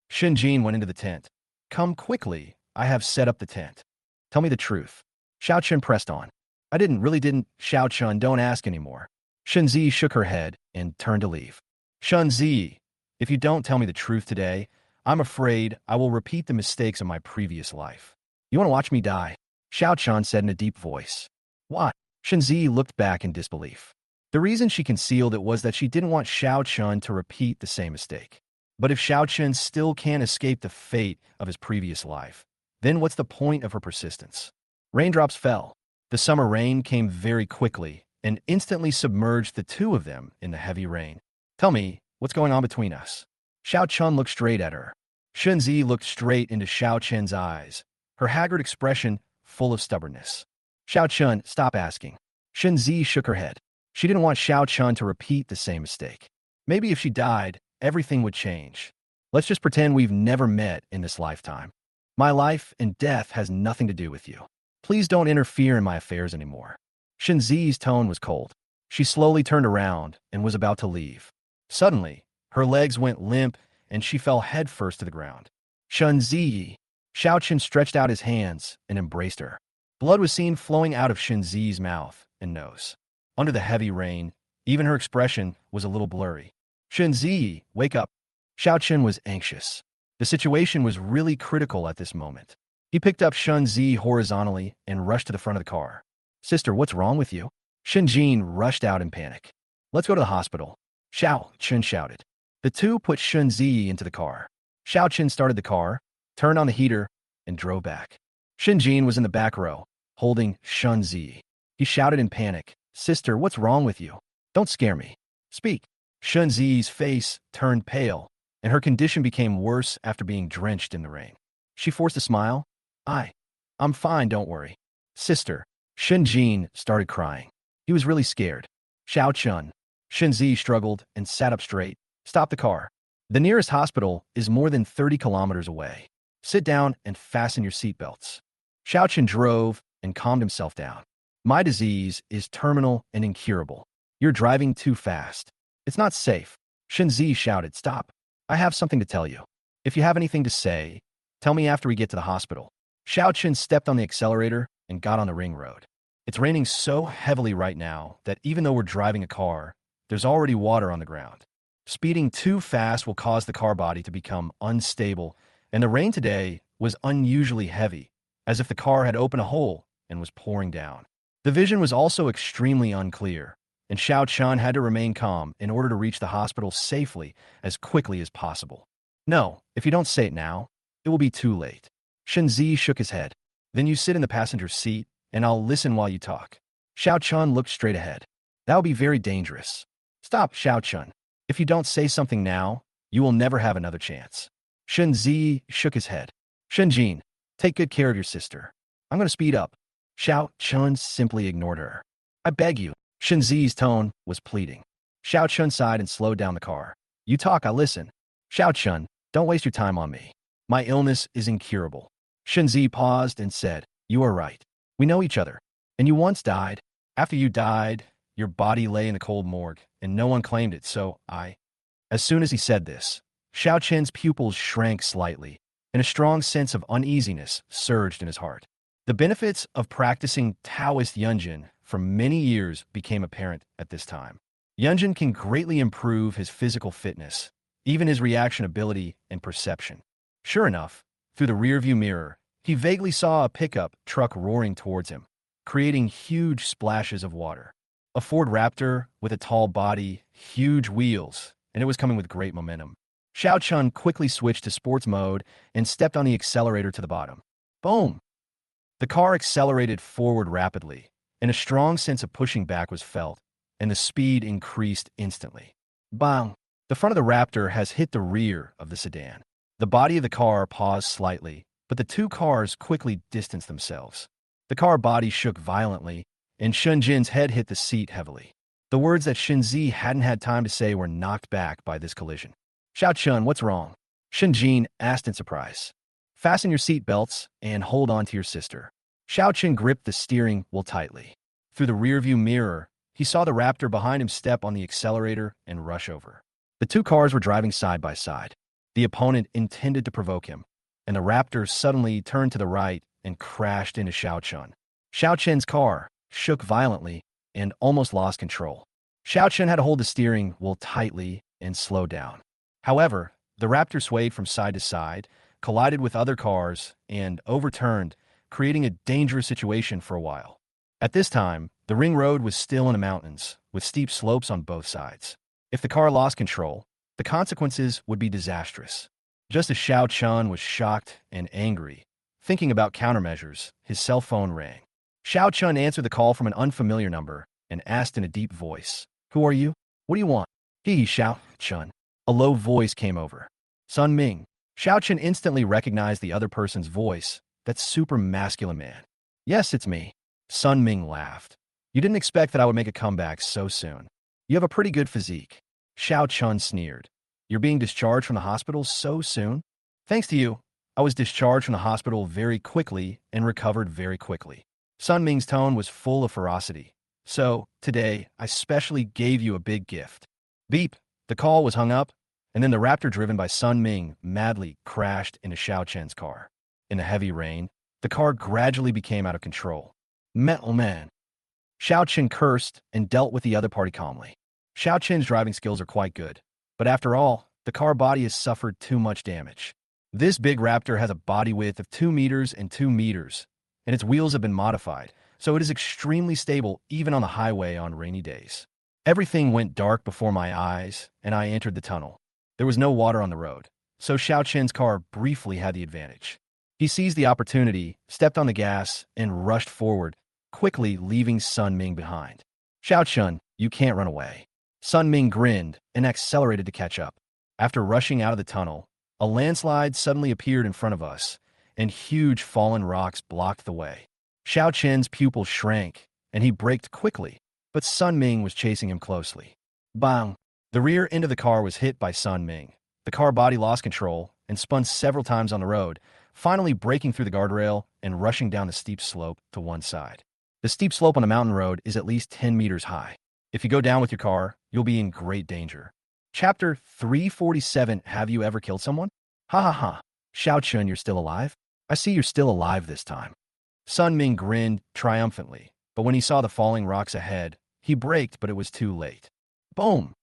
Shun Jin went into the tent. Come quickly. I have set up the tent. Tell me the truth. Shiao Chan pressed on. I really didn't. Shiao Chan, don't ask anymore. Shun Zi shook her head and turned to leave. Shun Zi, if you don't tell me the truth today, I'm afraid I will repeat the mistakes of my previous life. You want to watch me die? Shiao Chan said in a deep voice. What? Shun Zi looked back in disbelief. The reason she concealed it was that she didn't want Shiao Chan to repeat the same mistake. But if Shiao Chan still can't escape the fate of his previous life, then what's the point of her persistence? Raindrops fell. The summer rain came very quickly and instantly submerged the two of them in the heavy rain. Tell me, what's going on between us? Shiao Chan looked straight at her. Shun Zi looked straight into Shiao Chan's eyes, her haggard expression full of stubbornness. Shiao Chan, stop asking. Shun Zi shook her head. She didn't want Shiao Chan to repeat the same mistake. Maybe if she died, everything would change. Let's just pretend we've never met in this lifetime. My life and death has nothing to do with you. Please don't interfere in my affairs anymore. Shun Zi's tone was cold. She slowly turned around and was about to leave. Suddenly, her legs went limp and she fell headfirst to the ground. Shun Ziyi. Shiao Chan stretched out his hands and embraced her. Blood was seen flowing out of Shun Ziyi's mouth and nose. Under the heavy rain, even her expression was a little blurry. Shun Ziyi, wake up. Shiao Chan was anxious. The situation was really critical at this moment. He picked up Shun Ziyi horizontally and rushed to the front of the car. Sister, what's wrong with you? Shun Jin rushed out in panic. Let's go to the hospital. Shiao Chan shouted. The two put Shun Ziyi into the car. Shiao Chan started the car, turned on the heater, and drove back. Shun Jin was in the back row, holding Shun Ziyi. He shouted in panic, Sister, what's wrong with you? Don't scare me. Speak. Shun Ziyi's face turned pale, and her condition became worse after being drenched in the rain. She forced a smile. I'm fine, don't worry. Sister. Shun Jin started crying. He was really scared. Shiao Chan. Shun Ziyi struggled and sat up straight. Stop the car. The nearest hospital is more than 30 kilometers away. Sit down and fasten your seatbelts. Shiao Chan drove and calmed himself down. My disease is terminal and incurable. You're driving too fast. It's not safe. Shun Ziyi shouted, Stop. I have something to tell you. If you have anything to say, tell me after we get to the hospital. Shiao Chan stepped on the accelerator and got on the ring road. It's raining so heavily right now that even though we're driving a car, there's already water on the ground. Speeding too fast will cause the car body to become unstable, and the rain today was unusually heavy, as if the car had opened a hole and was pouring down. The vision was also extremely unclear, and Shiao Chan had to remain calm in order to reach the hospital safely as quickly as possible. No, if you don't say it now, it will be too late. Shun Ziyi shook his head. Then you sit in the passenger seat, and I'll listen while you talk. Shiao Chan looked straight ahead. That would be very dangerous. Stop, Shiao Chan. If you don't say something now, you will never have another chance. Shun Ziyi shook his head. Shun Jin, take good care of your sister. I'm going to speed up. Shiao Chan simply ignored her. I beg you. Shun Ziyi's tone was pleading. Shiao Chan sighed and slowed down the car. You talk, I listen. Shiao Chan, don't waste your time on me. My illness is incurable. Shun Ziyi paused and said, You are right. We know each other. And you once died. After you died, your body lay in the cold morgue, and no one claimed it, so As soon as he said this, Shiao Chen's pupils shrank slightly, and a strong sense of uneasiness surged in his heart. The benefits of practicing Taoist Yunjin for many years became apparent at this time. Yunjin can greatly improve his physical fitness, even his reaction ability and perception. Sure enough, through the rearview mirror, he vaguely saw a pickup truck roaring towards him, creating huge splashes of water. A Ford Raptor with a tall body, huge wheels, and it was coming with great momentum. Shiao Chan quickly switched to sports mode and stepped on the accelerator to the bottom. Boom! The car accelerated forward rapidly, and a strong sense of pushing back was felt, and the speed increased instantly. Bang! The front of the Raptor has hit the rear of the sedan. The body of the car paused slightly, but the two cars quickly distanced themselves. The car body shook violently, and Shun Jin's head hit the seat heavily. The words that Shun Ziyi hadn't had time to say were knocked back by this collision. Shiao Chan, what's wrong? Shun Jin asked in surprise. Fasten your seat belts and hold on to your sister. Shiao Chan gripped the steering wheel tightly. Through the rearview mirror, he saw the Raptor behind him step on the accelerator and rush over. The two cars were driving side by side. The opponent intended to provoke him, and the Raptor suddenly turned to the right and crashed into Shiao Chan. Shiao Chen's car shook violently and almost lost control. Shiao Chan had to hold the steering wheel tightly and slow down. However, the Raptor swayed from side to side, collided with other cars, and overturned, creating a dangerous situation for a while. At this time, the ring road was still in the mountains, with steep slopes on both sides. If the car lost control, the consequences would be disastrous. Just as Shiao Chan was shocked and angry, thinking about countermeasures, his cell phone rang. Shiao Chan answered the call from an unfamiliar number and asked in a deep voice, Who are you? What do you want? Shiao Chan. A low voice came over. Sun Ming. Shiao Chan instantly recognized the other person's voice, that super masculine man. Yes, it's me. Sun Ming laughed. You didn't expect that I would make a comeback so soon. You have a pretty good physique. Shiao Chan sneered. You're being discharged from the hospital so soon? Thanks to you, I was discharged from the hospital very quickly and recovered very quickly. Sun Ming's tone was full of ferocity. So, today, I specially gave you a big gift. Beep. The call was hung up, and then the raptor driven by Sun Ming madly crashed into Xiao Chen's car. In the heavy rain, the car gradually became out of control. Metal man. Xiao Chen cursed and dealt with the other party calmly. Xiao Chen's driving skills are quite good, but after all, the car body has suffered too much damage. This big raptor has a body width of 2 meters and 2 meters, and its wheels have been modified, so it is extremely stable even on the highway on rainy days. Everything went dark before my eyes, and I entered the tunnel. There was no water on the road, so Xiao Chen's car briefly had the advantage. He seized the opportunity, stepped on the gas, and rushed forward, quickly leaving Sun Ming behind. Xiao Chen, you can't run away. Sun Ming grinned and accelerated to catch up. After rushing out of the tunnel, a landslide suddenly appeared in front of us, and huge fallen rocks blocked the way. Xiao Chen's pupil shrank, and he braked quickly, but Sun Ming was chasing him closely. Bang! The rear end of the car was hit by Sun Ming. The car body lost control and spun several times on the road, finally breaking through the guardrail and rushing down the steep slope to one side. The steep slope on a mountain road is at least 10 meters high. If you go down with your car, you'll be in great danger. Chapter 347. Have you ever killed someone? Ha ha ha. Xiao Chen, you're still alive? I see you're still alive this time. Sun Ming grinned triumphantly, but when he saw the falling rocks ahead, he braked, but it was too late. Boom!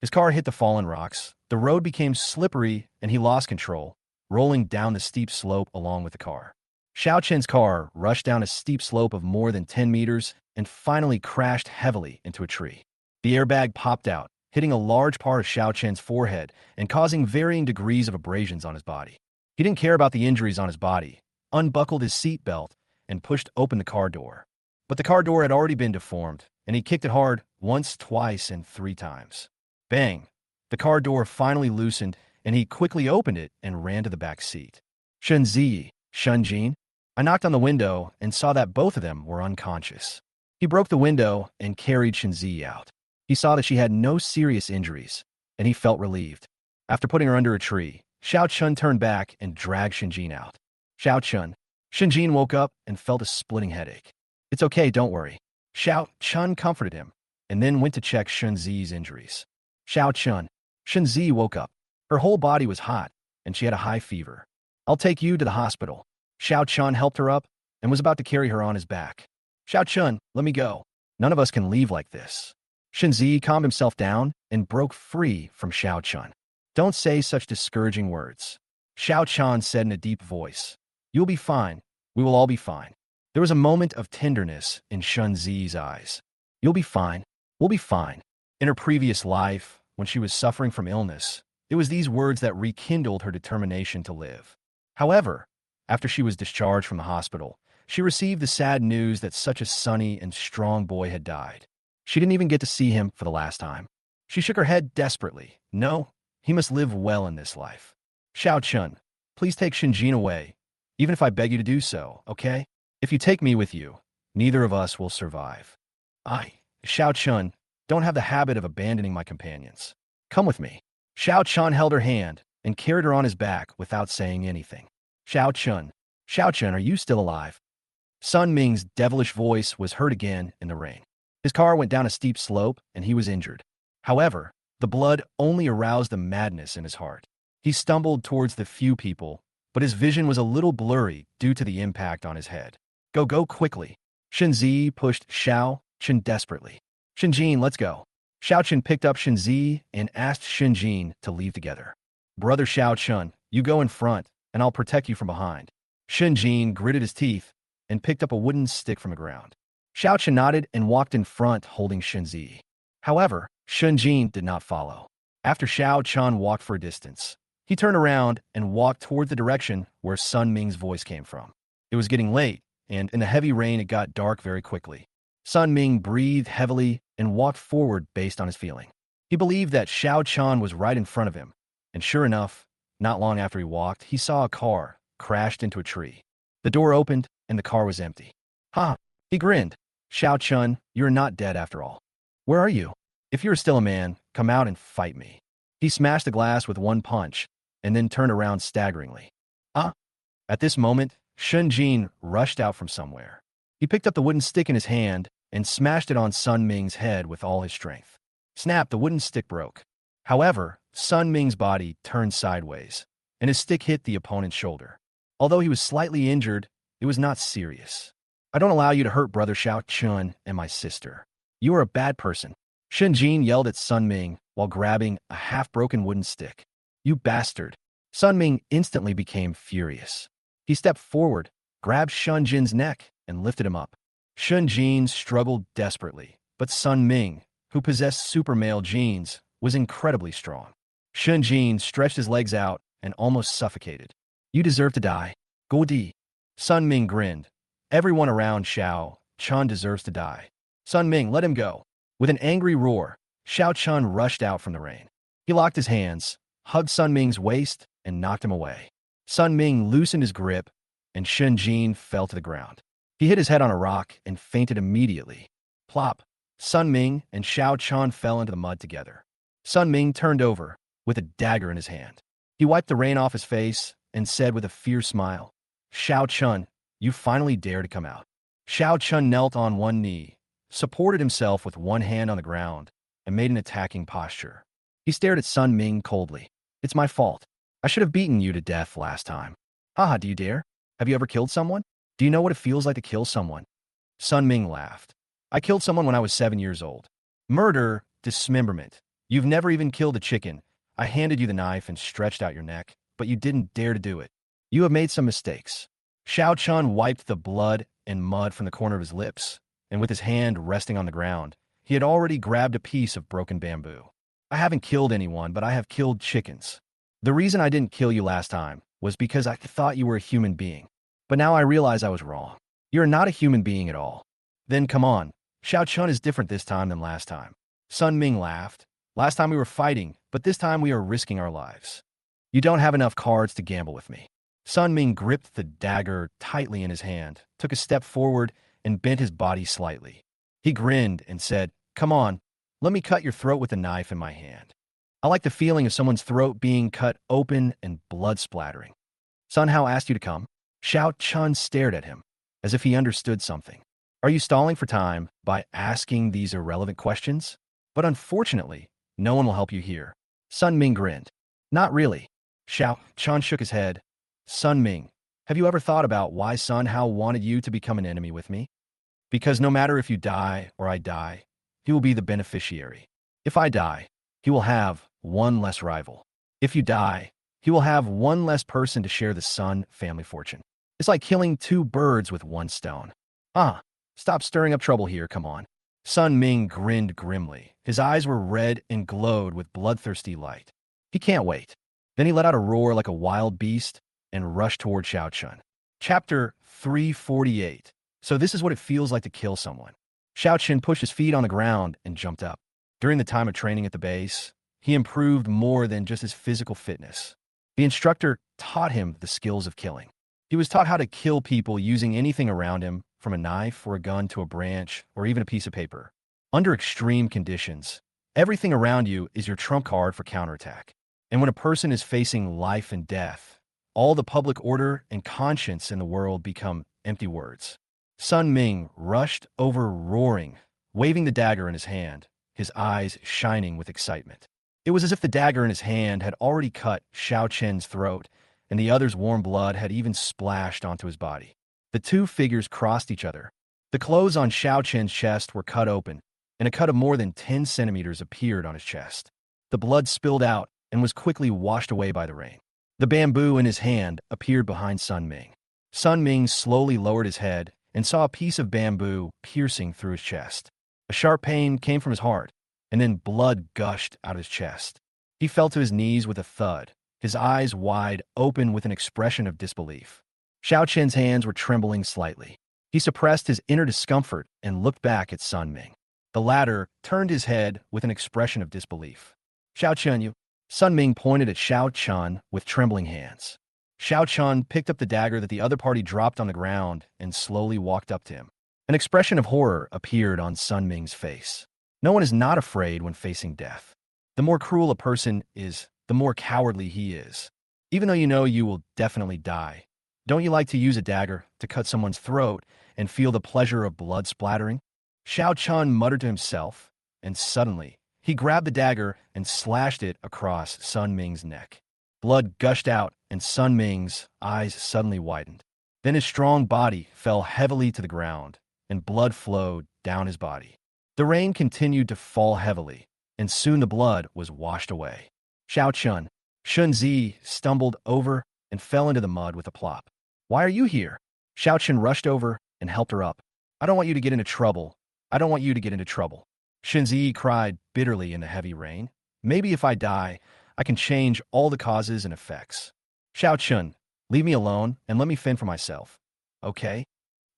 His car hit the fallen rocks, the road became slippery, and he lost control, rolling down the steep slope along with the car. Xiao Chen's car rushed down a steep slope of more than 10 meters and finally crashed heavily into a tree. The airbag popped out, hitting a large part of Xiao Chen's forehead and causing varying degrees of abrasions on his body. He didn't care about the injuries on his body, unbuckled his seat belt, and pushed open the car door. But the car door had already been deformed, and he kicked it hard once, twice, and 3 times. Bang! The car door finally loosened, and he quickly opened it and ran to the back seat. Shunzi, Shunjin. I knocked on the window and saw that both of them were unconscious. He broke the window and carried Shunzi out. He saw that she had no serious injuries, and he felt relieved. After putting her under a tree, Xiao Chun turned back and dragged Shinjin out. Xiao Chun. Shinjin woke up and felt a splitting headache. It's okay, don't worry. Xiao Chun comforted him, and then went to check Shunzi's injuries. Xiao Chun. Shunzi woke up. Her whole body was hot, and she had a high fever. I'll take you to the hospital. Xiao Chun helped her up and was about to carry her on his back. Xiao Chun, let me go. None of us can leave like this. Shinzi calmed himself down and broke free from Xiao Chun. Don't say such discouraging words. Xiao Chun said in a deep voice. You'll be fine. We will all be fine. There was a moment of tenderness in Shunzi's eyes. You'll be fine. We'll be fine. In her previous life, when she was suffering from illness, it was these words that rekindled her determination to live. However, after she was discharged from the hospital, she received the sad news that such a sunny and strong boy had died. She didn't even get to see him for the last time. She shook her head desperately. No, he must live well in this life. Xiao Chun, please take Shinjin away, even if I beg you to do so, okay? If you take me with you, neither of us will survive. Xiao Chun, don't have the habit of abandoning my companions. Come with me. Xiao Chun held her hand and carried her on his back without saying anything. Xiao Chun, are you still alive? Sun Ming's devilish voice was heard again in the rain. His car went down a steep slope and he was injured. However, the blood only aroused the madness in his heart. He stumbled towards the few people, but his vision was a little blurry due to the impact on his head. Go quickly. Shinzi pushed Xiao Chen desperately. Shinjin, let's go. Xiao Chen picked up Shinzi and asked Shinjin to leave together. Brother Xiao Chun, you go in front, and I'll protect you from behind. Shinjin gritted his teeth and picked up a wooden stick from the ground. Xiao Chen nodded and walked in front holding Shinzi. However, Shinjin did not follow. After Xiao Chun walked for a distance, he turned around and walked toward the direction where Sun Ming's voice came from. It was getting late, and in the heavy rain it got dark very quickly. Sun Ming breathed heavily and walked forward based on his feeling. He believed that Xiao Chun was right in front of him, and sure enough, not long after he walked, he saw a car crashed into a tree. The door opened, and the car was empty. Ha! He grinned. Xiao Chun, you're not dead after all. Where are you? If you're still a man, come out and fight me. He smashed the glass with one punch, and then turned around staggeringly. At this moment, Shunjin rushed out from somewhere. He picked up the wooden stick in his hand and smashed it on Sun Ming's head with all his strength. Snap, the wooden stick broke. However, Sun Ming's body turned sideways, and his stick hit the opponent's shoulder. Although he was slightly injured, it was not serious. I don't allow you to hurt Brother Shiao Chan and my sister. You are a bad person. Shen Jin yelled at Sun Ming while grabbing a half-broken wooden stick. You bastard. Sun Ming instantly became furious. He stepped forward, grabbed Shun Jin's neck, and lifted him up. Shun Jin struggled desperately, but Sun Ming, who possessed super male genes, was incredibly strong. Shun Jin stretched his legs out and almost suffocated. You deserve to die. Go Di. Sun Ming grinned. Everyone around Shiao Chan deserves to die. Sun Ming, let him go. With an angry roar, Shiao Chan rushed out from the rain. He locked his hands, hugged Sun Ming's waist, and knocked him away. Sun Ming loosened his grip, and Shun Jin fell to the ground. He hit his head on a rock and fainted immediately. Plop! Sun Ming and Shiao Chan fell into the mud together. Sun Ming turned over, with a dagger in his hand. He wiped the rain off his face and said with a fierce smile, Shiao Chan, you finally dare to come out. Shiao Chan knelt on one knee, supported himself with one hand on the ground, and made an attacking posture. He stared at Sun Ming coldly. It's my fault. I should have beaten you to death last time. Haha, do you dare? Have you ever killed someone? Do you know what it feels like to kill someone? Sun Ming laughed. I killed someone when I was 7 years old. Murder, dismemberment. You've never even killed a chicken. I handed you the knife and stretched out your neck, but you didn't dare to do it. You have made some mistakes. Shiao Chan wiped the blood and mud from the corner of his lips, and with his hand resting on the ground, he had already grabbed a piece of broken bamboo. I haven't killed anyone, but I have killed chickens. The reason I didn't kill you last time was because I thought you were a human being. But now I realize I was wrong. You're not a human being at all. Then come on. Shiao Chan is different this time than last time. Sun Ming laughed. Last time we were fighting, but this time we are risking our lives. You don't have enough cards to gamble with me. Sun Ming gripped the dagger tightly in his hand, took a step forward, and bent his body slightly. He grinned and said, Come on, let me cut your throat with the knife in my hand. I like the feeling of someone's throat being cut open and blood splattering. Sun Hao asked you to come. Shiao Chan stared at him, as if he understood something. Are you stalling for time by asking these irrelevant questions? But unfortunately, no one will help you here. Sun Ming grinned. Not really. Shiao Chan shook his head. Sun Ming, have you ever thought about why Sun Hao wanted you to become an enemy with me? Because no matter if you die or I die, he will be the beneficiary. If I die, he will have one less rival. If you die, he will have one less person to share the Sun family fortune. It's like killing two birds with one stone. Stop stirring up trouble here, come on. Sun Ming grinned grimly. His eyes were red and glowed with bloodthirsty light. He can't wait. Then he let out a roar like a wild beast and rushed toward Shiao Chan. Chapter 348. So this is what it feels like to kill someone. Shiao Chan pushed his feet on the ground and jumped up. During the time of training at the base, he improved more than just his physical fitness. The instructor taught him the skills of killing. He was taught how to kill people using anything around him, from a knife or a gun to a branch or even a piece of paper. Under extreme conditions, everything around you is your trump card for counterattack. And when a person is facing life and death, all the public order and conscience in the world become empty words. Sun Ming rushed over roaring, waving the dagger in his hand, his eyes shining with excitement. It was as if the dagger in his hand had already cut Shiao Chen's throat, and the other's warm blood had even splashed onto his body. The two figures crossed each other. The clothes on Shiao Chen's chest were cut open, and a cut of more than 10 centimeters appeared on his chest. The blood spilled out and was quickly washed away by the rain. The bamboo in his hand appeared behind Sun Ming. Sun Ming slowly lowered his head and saw a piece of bamboo piercing through his chest. A sharp pain came from his heart, and then blood gushed out of his chest. He fell to his knees with a thud, his eyes wide open with an expression of disbelief. Shiao Chen's hands were trembling slightly. He suppressed his inner discomfort and looked back at Sun Ming. The latter turned his head with an expression of disbelief. Shiao Chen, you. Sun Ming pointed at Shiao Chan with trembling hands. Shiao Chan picked up the dagger that the other party dropped on the ground and slowly walked up to him. An expression of horror appeared on Sun Ming's face. No one is not afraid when facing death. The more cruel a person is, the more cowardly he is. Even though you know you will definitely die, don't you like to use a dagger to cut someone's throat and feel the pleasure of blood splattering? Shiao Chan muttered to himself, and suddenly, he grabbed the dagger and slashed it across Sun Ming's neck. Blood gushed out, and Sun Ming's eyes suddenly widened. Then his strong body fell heavily to the ground, and blood flowed down his body. The rain continued to fall heavily, and soon the blood was washed away. Shiao Chun, Shunzi stumbled over and fell into the mud with a plop. "Why are you here?" Shiao Chun rushed over and helped her up. "I don't want you to get into trouble. I don't want you to get into trouble." Shunzi cried bitterly in the heavy rain. "Maybe if I die, I can change all the causes and effects. Shiao Chun, leave me alone and let me fend for myself. Okay?"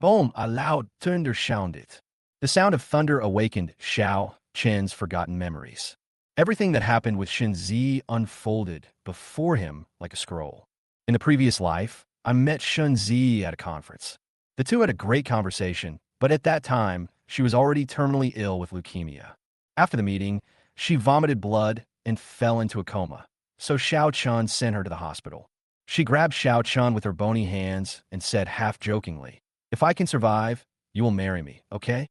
Boom! A loud thunder sounded. The sound of thunder awakened Shiao Chen's forgotten memories. Everything that happened with Shunzi unfolded before him like a scroll. In the previous life, I met Shunzi at a conference. The two had a great conversation, but at that time, she was already terminally ill with leukemia. After the meeting, she vomited blood and fell into a coma, so Shiao Chan sent her to the hospital. She grabbed Shiao Chan with her bony hands and said half-jokingly, "If I can survive, you will marry me, okay?"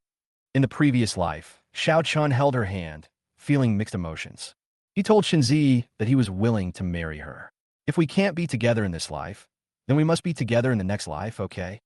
In the previous life, Shiao Chan held her hand, feeling mixed emotions. He told Shunzi that he was willing to marry her. "If we can't be together in this life, then we must be together in the next life, okay?"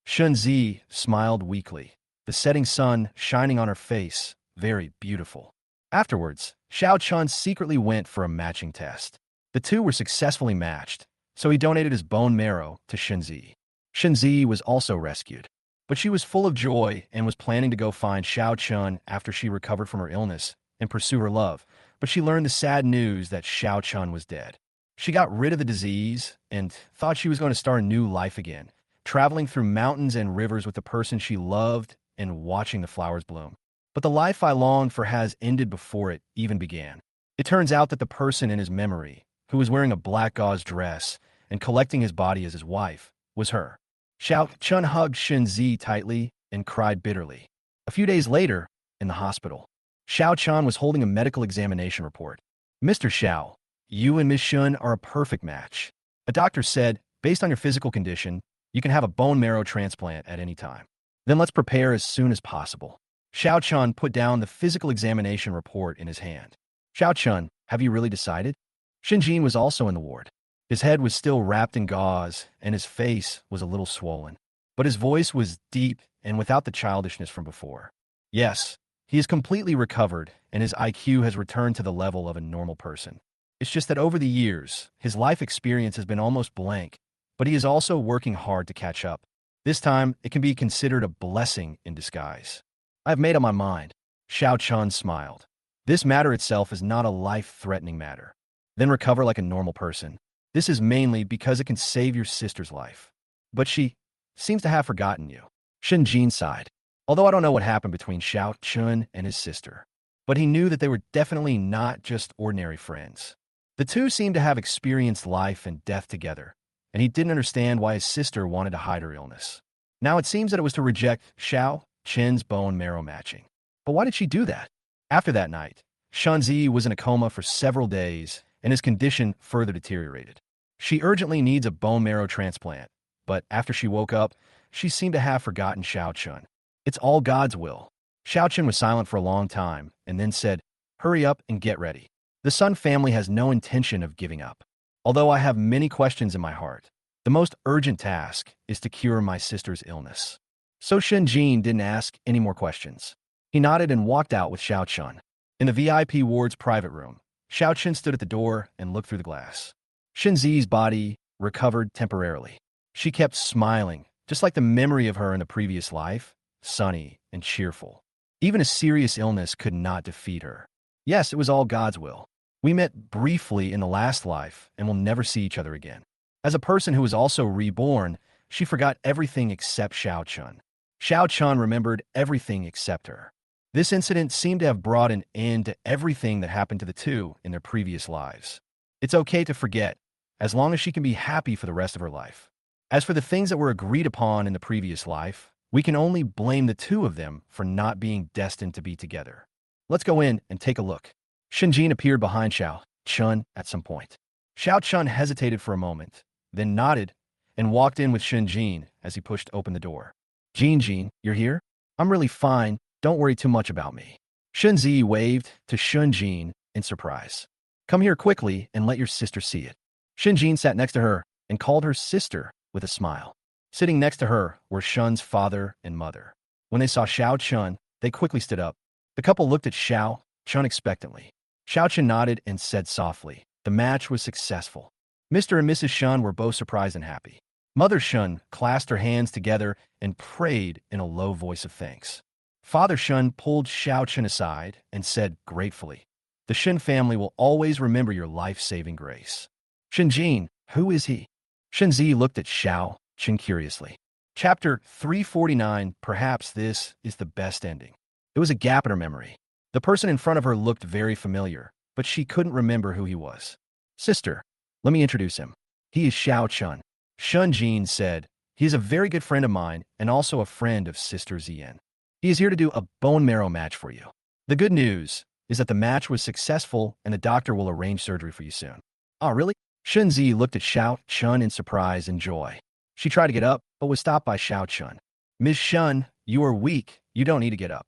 Shunzi smiled weakly, the setting sun shining on her face, very beautiful. Afterwards, Shiao Chan secretly went for a matching test. The two were successfully matched, so he donated his bone marrow to Shunzi. Shunzi was also rescued, but she was full of joy and was planning to go find Shiao Chun after she recovered from her illness and pursue her love, but she learned the sad news that Shiao Chun was dead. She got rid of the disease and thought she was going to start a new life again, traveling through mountains and rivers with the person she loved and watching the flowers bloom. But the life I longed for has ended before it even began. It turns out that the person in his memory, who was wearing a black gauze dress and collecting his body as his wife, was her. Shiao Chun hugged Shunzi tightly and cried bitterly. A few days later, in the hospital, Shiao Chan was holding a medical examination report. "Mr. Xiao, you and Miss Shun are a perfect match. A doctor said, based on your physical condition, you can have a bone marrow transplant at any time. Then let's prepare as soon as possible." Shiao Chun put down the physical examination report in his hand. "Shiao Chun, have you really decided?" Shinjin was also in the ward. His head was still wrapped in gauze, and his face was a little swollen. But his voice was deep and without the childishness from before. "Yes, he is completely recovered, and his IQ has returned to the level of a normal person. It's just that over the years, his life experience has been almost blank, but he is also working hard to catch up. This time, it can be considered a blessing in disguise. I have made up my mind." Shiao Chun smiled. "This matter itself is not a life-threatening matter. Then recover like a normal person. This is mainly because it can save your sister's life. But she seems to have forgotten you." Shinjin sighed. Although I don't know what happened between Shiao Chun and his sister, but he knew that they were definitely not just ordinary friends. The two seemed to have experienced life and death together, and he didn't understand why his sister wanted to hide her illness. Now it seems that it was to reject Shiao Chen's bone marrow matching. But why did she do that? After that night, Shunzi was in a coma for several days, and his condition further deteriorated. She urgently needs a bone marrow transplant, but after she woke up, she seemed to have forgotten Shiao Chun. "It's all God's will." Shiao Chun was silent for a long time and then said, "Hurry up and get ready. The Sun family has no intention of giving up. Although I have many questions in my heart, the most urgent task is to cure my sister's illness." So Shinjin didn't ask any more questions. He nodded and walked out with Shiao Chun. In the VIP ward's private room, Shiao Chun stood at the door and looked through the glass. Shinzi's body recovered temporarily. She kept smiling, just like the memory of her in the previous life, sunny and cheerful. Even a serious illness could not defeat her. Yes, it was all God's will. We met briefly in the last life and will never see each other again. As a person who was also reborn, she forgot everything except Shiao Chun. Shiao Chun remembered everything except her. This incident seemed to have brought an end to everything that happened to the two in their previous lives. It's okay to forget, as long as she can be happy for the rest of her life. As for the things that were agreed upon in the previous life, we can only blame the two of them for not being destined to be together. Let's go in and take a look. Shinjin appeared behind Shiao Chun at some point. Shiao Chun hesitated for a moment, then nodded and walked in with Shinjin as he pushed open the door. "Jin, you're here? I'm really fine. Don't worry too much about me. Shunzi waved to Shunjin in surprise. Come here quickly and let your sister see it. Shunjin sat next to her and called her sister with a smile. Sitting next to her were Shun's father and mother. When they saw Shiao Chan, they quickly stood up. The couple looked at Shiao Chan expectantly. Shiao Chan nodded and said softly, the match was successful. Mr. and Mrs. Shun were both surprised and happy. Mother Shun clasped her hands together and prayed in a low voice of thanks. Father Shun pulled Shiao Chan aside and said gratefully, the Shun family will always remember your life-saving grace. Shunjin, who is he? Shunzi looked at Shiao Chan curiously. Chapter 349, perhaps this is the best ending. There was a gap in her memory. The person in front of her looked very familiar, but she couldn't remember who he was. Sister, let me introduce him. He is Shiao Chan. Shunjin said, he is a very good friend of mine and also a friend of Sister Zian. He is here to do a bone marrow match for you. The good news is that the match was successful and the doctor will arrange surgery for you soon. Oh, really? Shunzi looked at Shiao Chan in surprise and joy. She tried to get up, but was stopped by Shiao Chan. Ms. Shun, you are weak. You don't need to get up.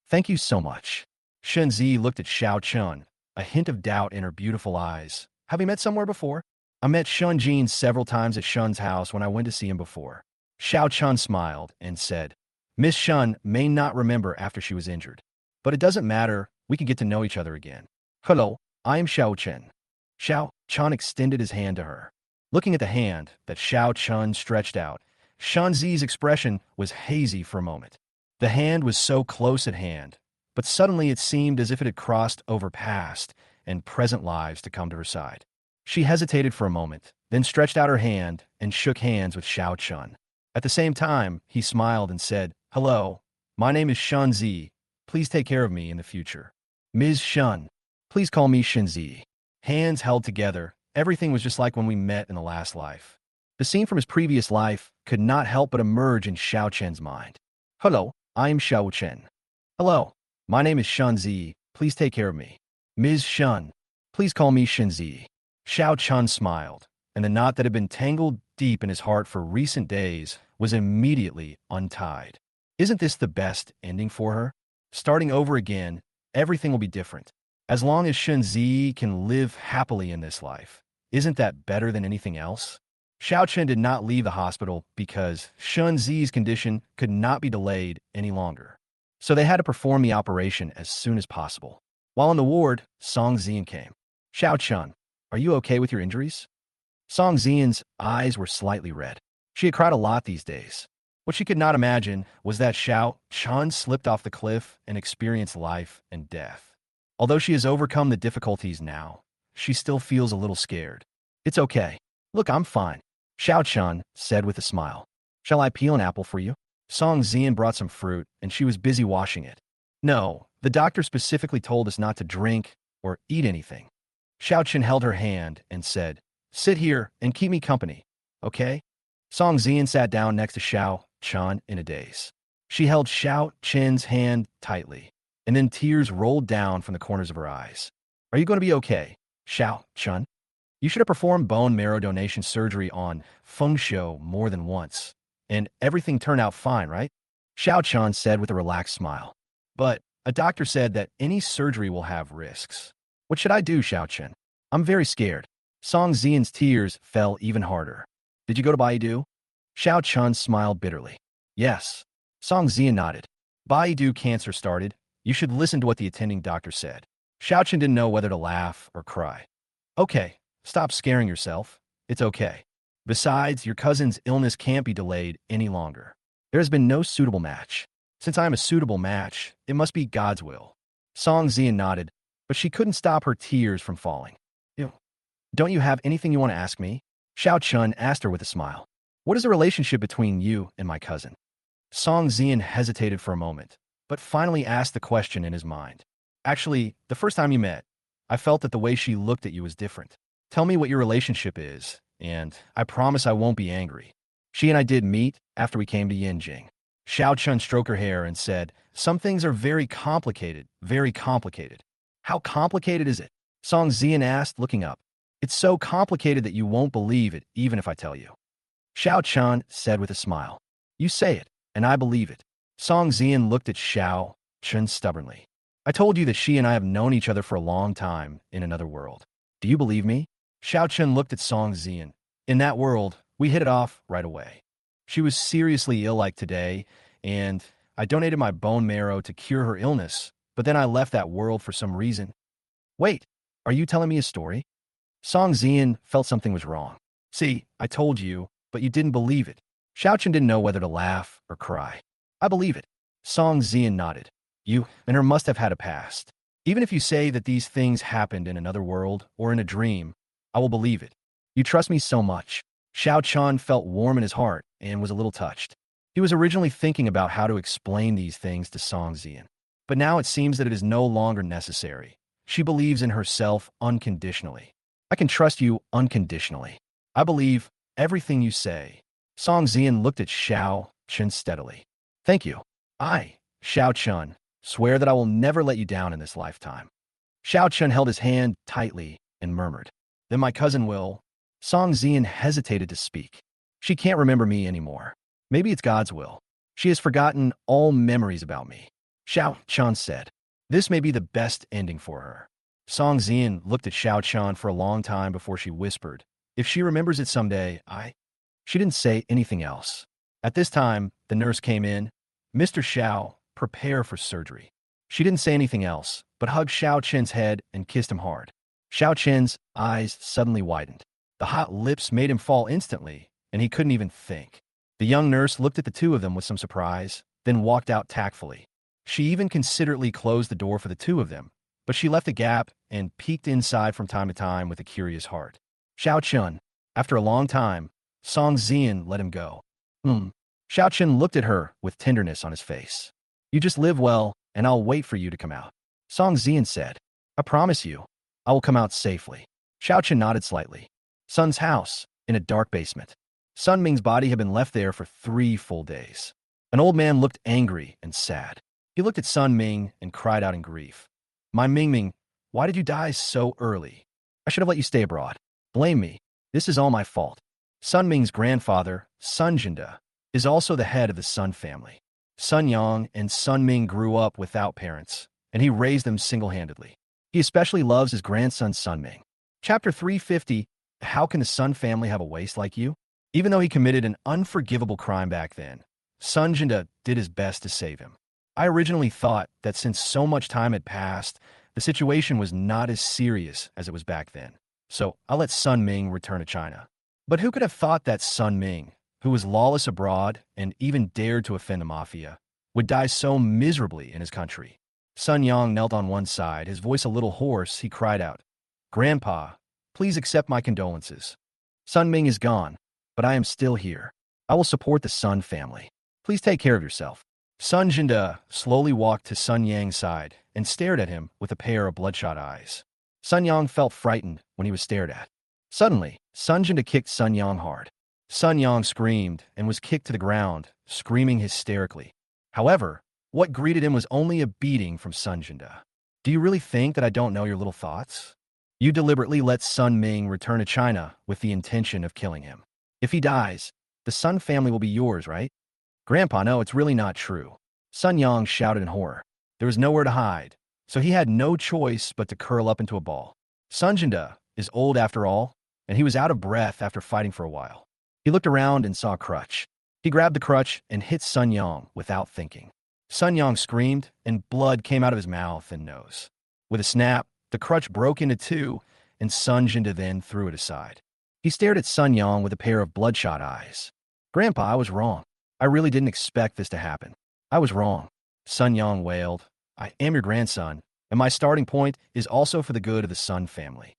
Thank you so much. Shunzi looked at Shiao Chan, a hint of doubt in her beautiful eyes. Have we met somewhere before? I met Shunjin several times at Shun's house when I went to see him before. Shiao Chan smiled and said, Miss Shun may not remember after she was injured. But it doesn't matter, we can get to know each other again. Hello, I am Shiao Chan. Shiao Chan extended his hand to her. Looking at the hand that Shiao Chan stretched out, Shunzi's expression was hazy for a moment. The hand was so close at hand, but suddenly it seemed as if it had crossed over past and present lives to come to her side. She hesitated for a moment, then stretched out her hand and shook hands with Shiao Chan. At the same time, he smiled and said, Hello, my name is Shunzi. Please take care of me in the future. Ms. Shun, please call me Shunzi. Hands held together, everything was just like when we met in the last life. The scene from his previous life could not help but emerge in Shiao Chen's mind. Hello, I am Shiao Chen. Hello, my name is Shunzi. Please take care of me. Ms. Shun, please call me Shunzi. Shiao Chan smiled, and the knot that had been tangled deep in his heart for recent days was immediately untied. Isn't this the best ending for her? Starting over again, everything will be different. As long as Shunzi can live happily in this life, isn't that better than anything else? Shiao Chen did not leave the hospital because Shunzi's condition could not be delayed any longer. So they had to perform the operation as soon as possible. While in the ward, Song Zian came. Shiao Chen, are you okay with your injuries? Song Zian's eyes were slightly red. She had cried a lot these days. What she could not imagine was that Shiao Chan slipped off the cliff and experienced life and death. Although she has overcome the difficulties now, she still feels a little scared. It's okay. Look, I'm fine. Shiao Chan said with a smile. Shall I peel an apple for you? Song Zian brought some fruit, and she was busy washing it. No, the doctor specifically told us not to drink or eat anything. Shiao Chen held her hand and said, Sit here and keep me company, okay? Song Zian sat down next to Shiao Chan in a daze. She held Shiao Chen's hand tightly, and then tears rolled down from the corners of her eyes. Are you going to be okay, Shiao Chan? You should have performed bone marrow donation surgery on Feng Shou more than once, and everything turned out fine, right? Shiao Chan said with a relaxed smile. But a doctor said that any surgery will have risks. What should I do, Shiao Chen? I'm very scared. Song Zian's tears fell even harder. Did you go to Baidu? Shiao Chan smiled bitterly. Yes. Song Zian nodded. Baidu cancer started. You should listen to what the attending doctor said. Shiao Chen didn't know whether to laugh or cry. Okay, stop scaring yourself. It's okay. Besides, your cousin's illness can't be delayed any longer. There has been no suitable match. Since I am a suitable match, it must be God's will. Song Zian nodded, but she couldn't stop her tears from falling. Don't you have anything you want to ask me? Shiao Chen asked her with a smile. What is the relationship between you and my cousin? Song Zian hesitated for a moment, but finally asked the question in his mind. Actually, the first time you met, I felt that the way she looked at you was different. Tell me what your relationship is, and I promise I won't be angry. She and I did meet after we came to Yinjing. Shiao Chen stroked her hair and said, Some things are very complicated, very complicated. How complicated is it? Song Zian asked, looking up. It's so complicated that you won't believe it, even if I tell you. Shiao Chan said with a smile. You say it, and I believe it. Song Zian looked at Shiao Chen stubbornly. I told you that she and I have known each other for a long time in another world. Do you believe me? Shiao Chan looked at Song Zian. In that world, we hit it off right away. She was seriously ill like today, and I donated my bone marrow to cure her illness, but then I left that world for some reason. Wait, are you telling me a story? Song Zian felt something was wrong. See, I told you, but you didn't believe it. Xiao Chen didn't know whether to laugh or cry. I believe it. Song Zian nodded. You and her must have had a past. Even if you say that these things happened in another world or in a dream, I will believe it. You trust me so much. Xiao Chan felt warm in his heart and was a little touched. He was originally thinking about how to explain these things to Song Zian. But now it seems that it is no longer necessary. She believes in herself unconditionally. I can trust you unconditionally. I believe everything you say. Song Zian looked at Xiao Chen steadily. Thank you. I, Xiao Chen, swear that I will never let you down in this lifetime. Xiao Chen held his hand tightly and murmured. Then my cousin will. Song Zian hesitated to speak. She can't remember me anymore. Maybe it's God's will. She has forgotten all memories about me. Xiao Chen said. This may be the best ending for her. Song Zian looked at Xiao Chen for a long time before she whispered, if she remembers it someday, She didn't say anything else. At this time, the nurse came in. Mr. Xiao, prepare for surgery. She didn't say anything else, but hugged Xiao Chen's head and kissed him hard. Xiao Chen's eyes suddenly widened. The hot lips made him fall instantly, and he couldn't even think. The young nurse looked at the two of them with some surprise, then walked out tactfully. She even considerately closed the door for the two of them, but she left a gap and peeked inside from time to time with a curious heart. Xiao Chen, after a long time, Song Zian let him go. Xiao Chen looked at her with tenderness on his face. You just live well, and I'll wait for you to come out. Song Zian said, I promise you, I will come out safely. Xiao Chen nodded slightly. Sun's house, in a dark basement. Sun Ming's body had been left there for 3 full days. An old man looked angry and sad. He looked at Sun Ming and cried out in grief. My Ming, why did you die so early? I should have let you stay abroad. Blame me. This is all my fault. Sun Ming's grandfather, Sun Jinda, is also the head of the Sun family. Sun Yang and Sun Ming grew up without parents, and he raised them single-handedly. He especially loves his grandson Sun Ming. Chapter 350, How can the Sun family have a waste like you? Even though he committed an unforgivable crime back then, Sun Jinda did his best to save him. I originally thought that since so much time had passed, the situation was not as serious as it was back then. So I let Sun Ming return to China. But who could have thought that Sun Ming, who was lawless abroad and even dared to offend the mafia, would die so miserably in his country? Sun Yang knelt on one side, his voice a little hoarse. He cried out, Grandpa, please accept my condolences. Sun Ming is gone, but I am still here. I will support the Sun family. Please take care of yourself. Sun Jinda slowly walked to Sun Yang's side and stared at him with a pair of bloodshot eyes. Sun Yang felt frightened when he was stared at. Suddenly, Sun Jinda kicked Sun Yang hard. Sun Yang screamed and was kicked to the ground, screaming hysterically. However, what greeted him was only a beating from Sun Jinda. Do you really think that I don't know your little thoughts? You deliberately let Sun Ming return to China with the intention of killing him. If he dies, the Sun family will be yours, right? Grandpa, no, it's really not true. Sun Yang shouted in horror. There was nowhere to hide, so he had no choice but to curl up into a ball. Sun Jinda is old after all, and he was out of breath after fighting for a while. He looked around and saw a crutch. He grabbed the crutch and hit Sun Yang without thinking. Sun Yang screamed, and blood came out of his mouth and nose. With a snap, the crutch broke into two, and Sun Jinda then threw it aside. He stared at Sun Yang with a pair of bloodshot eyes. Grandpa, I was wrong. I really didn't expect this to happen. I was wrong. Sun Yang wailed. I am your grandson, and my starting point is also for the good of the Sun family.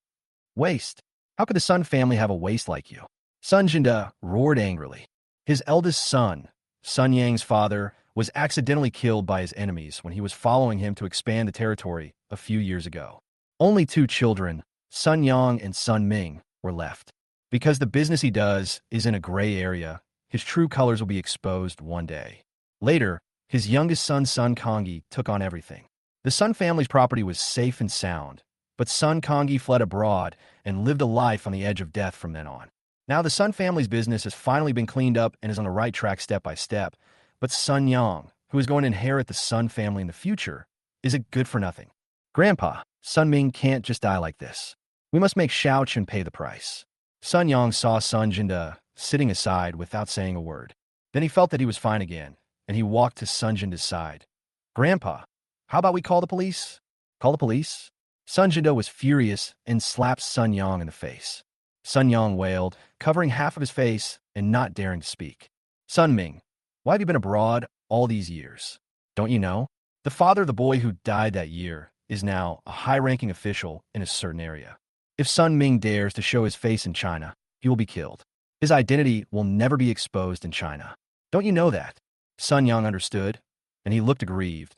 Waste? How could the Sun family have a waste like you? Sun Jinda roared angrily. His eldest son, Sun Yang's father, was accidentally killed by his enemies when he was following him to expand the territory a few years ago. Only 2 children, Sun Yang and Sun Ming, were left. Because the business he does is in a gray area, his true colors will be exposed one day. Later, his youngest son, Sun Kongyi, took on everything. The Sun family's property was safe and sound, but Sun Kongyi fled abroad and lived a life on the edge of death from then on. Now the Sun family's business has finally been cleaned up and is on the right track step by step, but Sun Yang, who is going to inherit the Sun family in the future, is a good-for-nothing. Grandpa, Sun Ming can't just die like this. We must make Shiao Chan pay the price. Sun Yang saw Sun Jinda sitting aside without saying a word. Then he felt that he was fine again, and he walked to Sun Jinda's side. Grandpa, how about we call the police? Call the police? Sun Jinda was furious and slapped Sun Yang in the face. Sun Yang wailed, covering half of his face and not daring to speak. Sun Ming, why have you been abroad all these years? Don't you know? The father of the boy who died that year is now a high-ranking official in a certain area. If Sun Ming dares to show his face in China, he will be killed. His identity will never be exposed in China. Don't you know that? Sun Yang understood, and he looked aggrieved.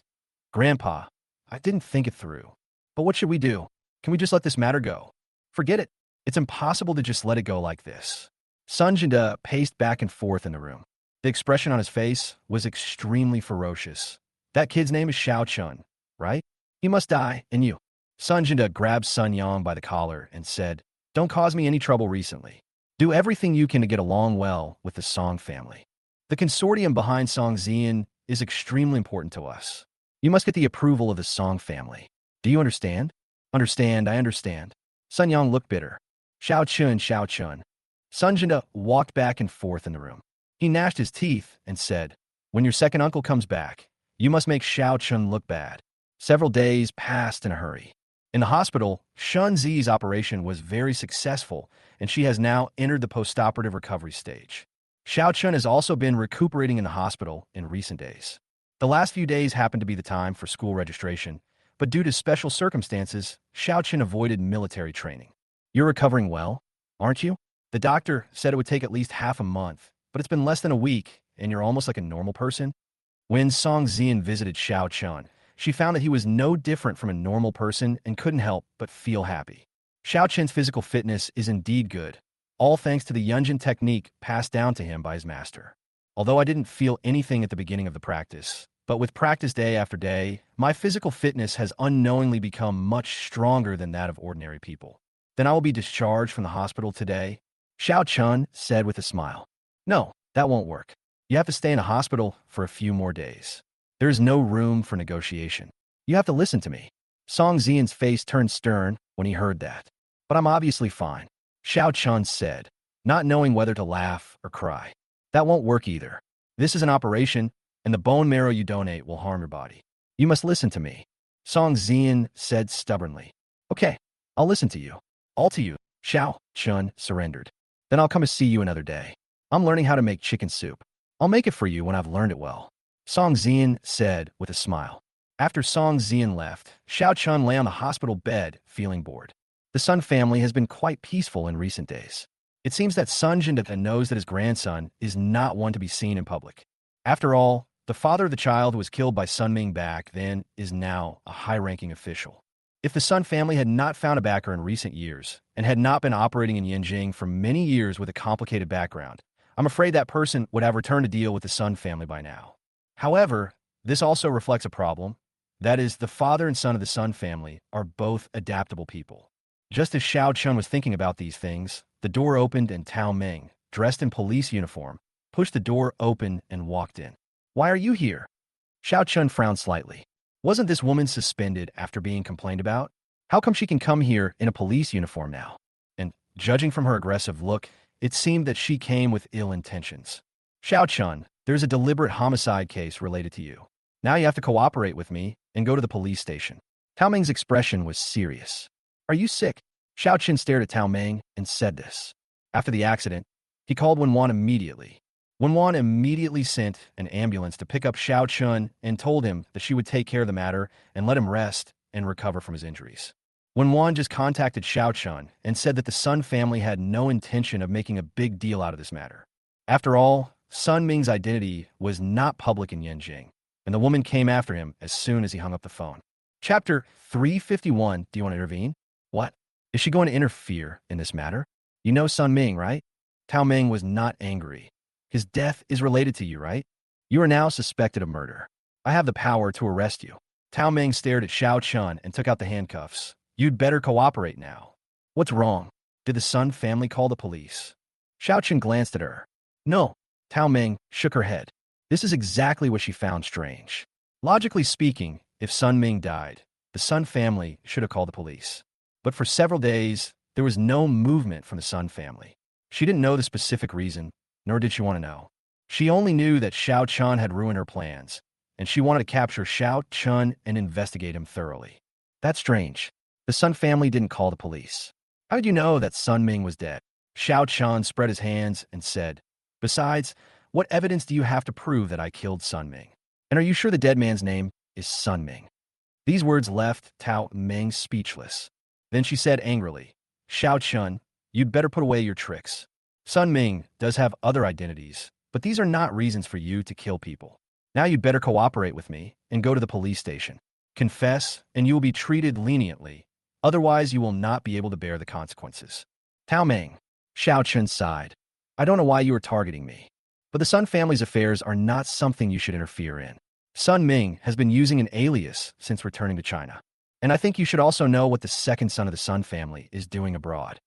Grandpa, I didn't think it through. But what should we do? Can we just let this matter go? Forget it. It's impossible to just let it go like this. Sun Jinda paced back and forth in the room. The expression on his face was extremely ferocious. That kid's name is Shiao Chan, right? He must die, and you. Sun Jinda grabbed Sun Yang by the collar and said, Don't cause me any trouble recently. Do everything you can to get along well with the Song family. The consortium behind Song Zian is extremely important to us. You must get the approval of the Song family. Do you understand? Understand, I understand. Sun Yang looked bitter. Shiao Chun, Shiao Chun. Sun Jinda walked back and forth in the room. He gnashed his teeth and said, When your second uncle comes back, you must make Shiao Chun look bad. Several days passed in a hurry. In the hospital, Shun Zi's operation was very successful, and she has now entered the postoperative recovery stage. Shiao Chun has also been recuperating in the hospital in recent days. The last few days happened to be the time for school registration, but due to special circumstances, Shiao Chun avoided military training. You're recovering well, aren't you? The doctor said it would take at least half a month, but it's been less than a week, and you're almost like a normal person. When Song Zian visited Shiao Chun, she found that he was no different from a normal person and couldn't help but feel happy. Shiao Chun's physical fitness is indeed good, all thanks to the Yunjin technique passed down to him by his master. Although I didn't feel anything at the beginning of the practice, but with practice day after day, my physical fitness has unknowingly become much stronger than that of ordinary people. Then I will be discharged from the hospital today, Shiao Chun said with a smile. No, that won't work. You have to stay in a hospital for a few more days. There is no room for negotiation. You have to listen to me. Song Zian's face turned stern when he heard that. But I'm obviously fine, Shiao Chun said, not knowing whether to laugh or cry. That won't work either. This is an operation, and the bone marrow you donate will harm your body. You must listen to me, Song Zian said stubbornly. Okay, I'll listen to you. All to you, Shiao Chun surrendered. Then I'll come to see you another day. I'm learning how to make chicken soup. I'll make it for you when I've learned it well, Song Zian said with a smile. After Song Zian left, Shiao Chun lay on the hospital bed, feeling bored. The Sun family has been quite peaceful in recent days. It seems that Sun Jinda knows that his grandson is not one to be seen in public. After all, the father of the child who was killed by Sun Ming back then is now a high-ranking official. If the Sun family had not found a backer in recent years and had not been operating in Yanjing for many years with a complicated background, I'm afraid that person would have returned to deal with the Sun family by now. However, this also reflects a problem. That is, the father and son of the Sun family are both adaptable people. Just as Shiao Chun was thinking about these things, the door opened and Tao Ming, dressed in police uniform, pushed the door open and walked in. Why are you here? Shiao Chun frowned slightly. Wasn't this woman suspended after being complained about? How come she can come here in a police uniform now? And, judging from her aggressive look, it seemed that she came with ill intentions. Shiao Chun, there's a deliberate homicide case related to you. Now you have to cooperate with me and go to the police station. Tao Ming's expression was serious. Are you sick? Shiao Chun stared at Tao Ming and said this. After the accident, he called Wenwan immediately. Wenwan immediately sent an ambulance to pick up Shiao Chun and told him that she would take care of the matter and let him rest and recover from his injuries. Wenwan just contacted Shiao Chun and said that the Sun family had no intention of making a big deal out of this matter. After all, Sun Ming's identity was not public in Yanjing, and the woman came after him as soon as he hung up the phone. Chapter 351, do you want to intervene? What? Is she going to interfere in this matter? You know Sun Ming, right? Tao Ming was not angry. His death is related to you, right? You are now suspected of murder. I have the power to arrest you. Tao Ming stared at Shiao Chun and took out the handcuffs. You'd better cooperate now. What's wrong? Did the Sun family call the police? Shiao Chun glanced at her. No. Tao Ming shook her head. This is exactly what she found strange. Logically speaking, if Sun Ming died, the Sun family should have called the police. But for several days, there was no movement from the Sun family. She didn't know the specific reason, nor did she want to know. She only knew that Shiao Chan had ruined her plans, and she wanted to capture Shiao Chan and investigate him thoroughly. That's strange. The Sun family didn't call the police. How did you know that Sun Ming was dead? Shiao Chan spread his hands and said, "Besides, what evidence do you have to prove that I killed Sun Ming? And are you sure the dead man's name is Sun Ming?" These words left Tao Ming speechless. Then she said angrily, "Shiao Chun, you'd better put away your tricks. Sun Ming does have other identities, but these are not reasons for you to kill people. Now you'd better cooperate with me and go to the police station. Confess, and you will be treated leniently. Otherwise, you will not be able to bear the consequences." Tao Ming. Shiao Chun sighed. "I don't know why you are targeting me, but the Sun family's affairs are not something you should interfere in. Sun Ming has been using an alias since returning to China. And I think you should also know what the second son of the Sun family is doing abroad.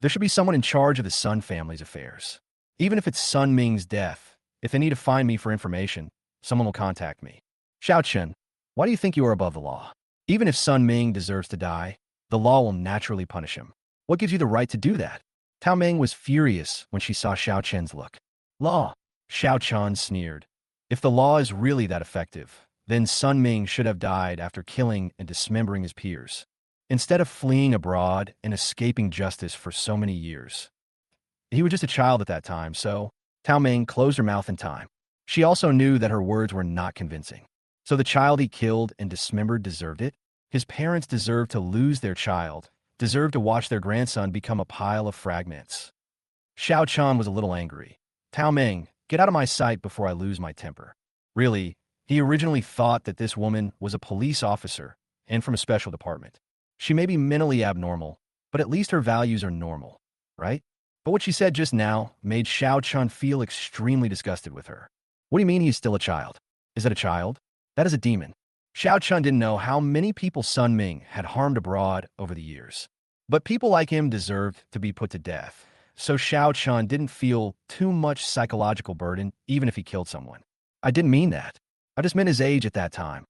There should be someone in charge of the Sun family's affairs. Even if it's Sun Ming's death, if they need to find me for information, someone will contact me. Shiao Chen, why do you think you are above the law? Even if Sun Ming deserves to die, the law will naturally punish him. What gives you the right to do that?" Tao Ming was furious when she saw Shiao Chen's look. "Law?" Shiao Chan sneered. "If the law is really that effective, then Sun Ming should have died after killing and dismembering his peers, instead of fleeing abroad and escaping justice for so many years. He was just a child at that time, so..." Tao Ming closed her mouth in time. She also knew that her words were not convincing. So the child he killed and dismembered deserved it? His parents deserved to lose their child, deserved to watch their grandson become a pile of fragments. Shiao Chan was a little angry. "Tao Ming, get out of my sight before I lose my temper." Really, he originally thought that this woman was a police officer and from a special department. She may be mentally abnormal, but at least her values are normal, right? But what she said just now made Shiao Chan feel extremely disgusted with her. What do you mean he's still a child? Is that a child? That is a demon. Shiao Chan didn't know how many people Sun Ming had harmed abroad over the years. But people like him deserved to be put to death, so Shiao Chan didn't feel too much psychological burden even if he killed someone. "I didn't mean that. I just meant his age at that time."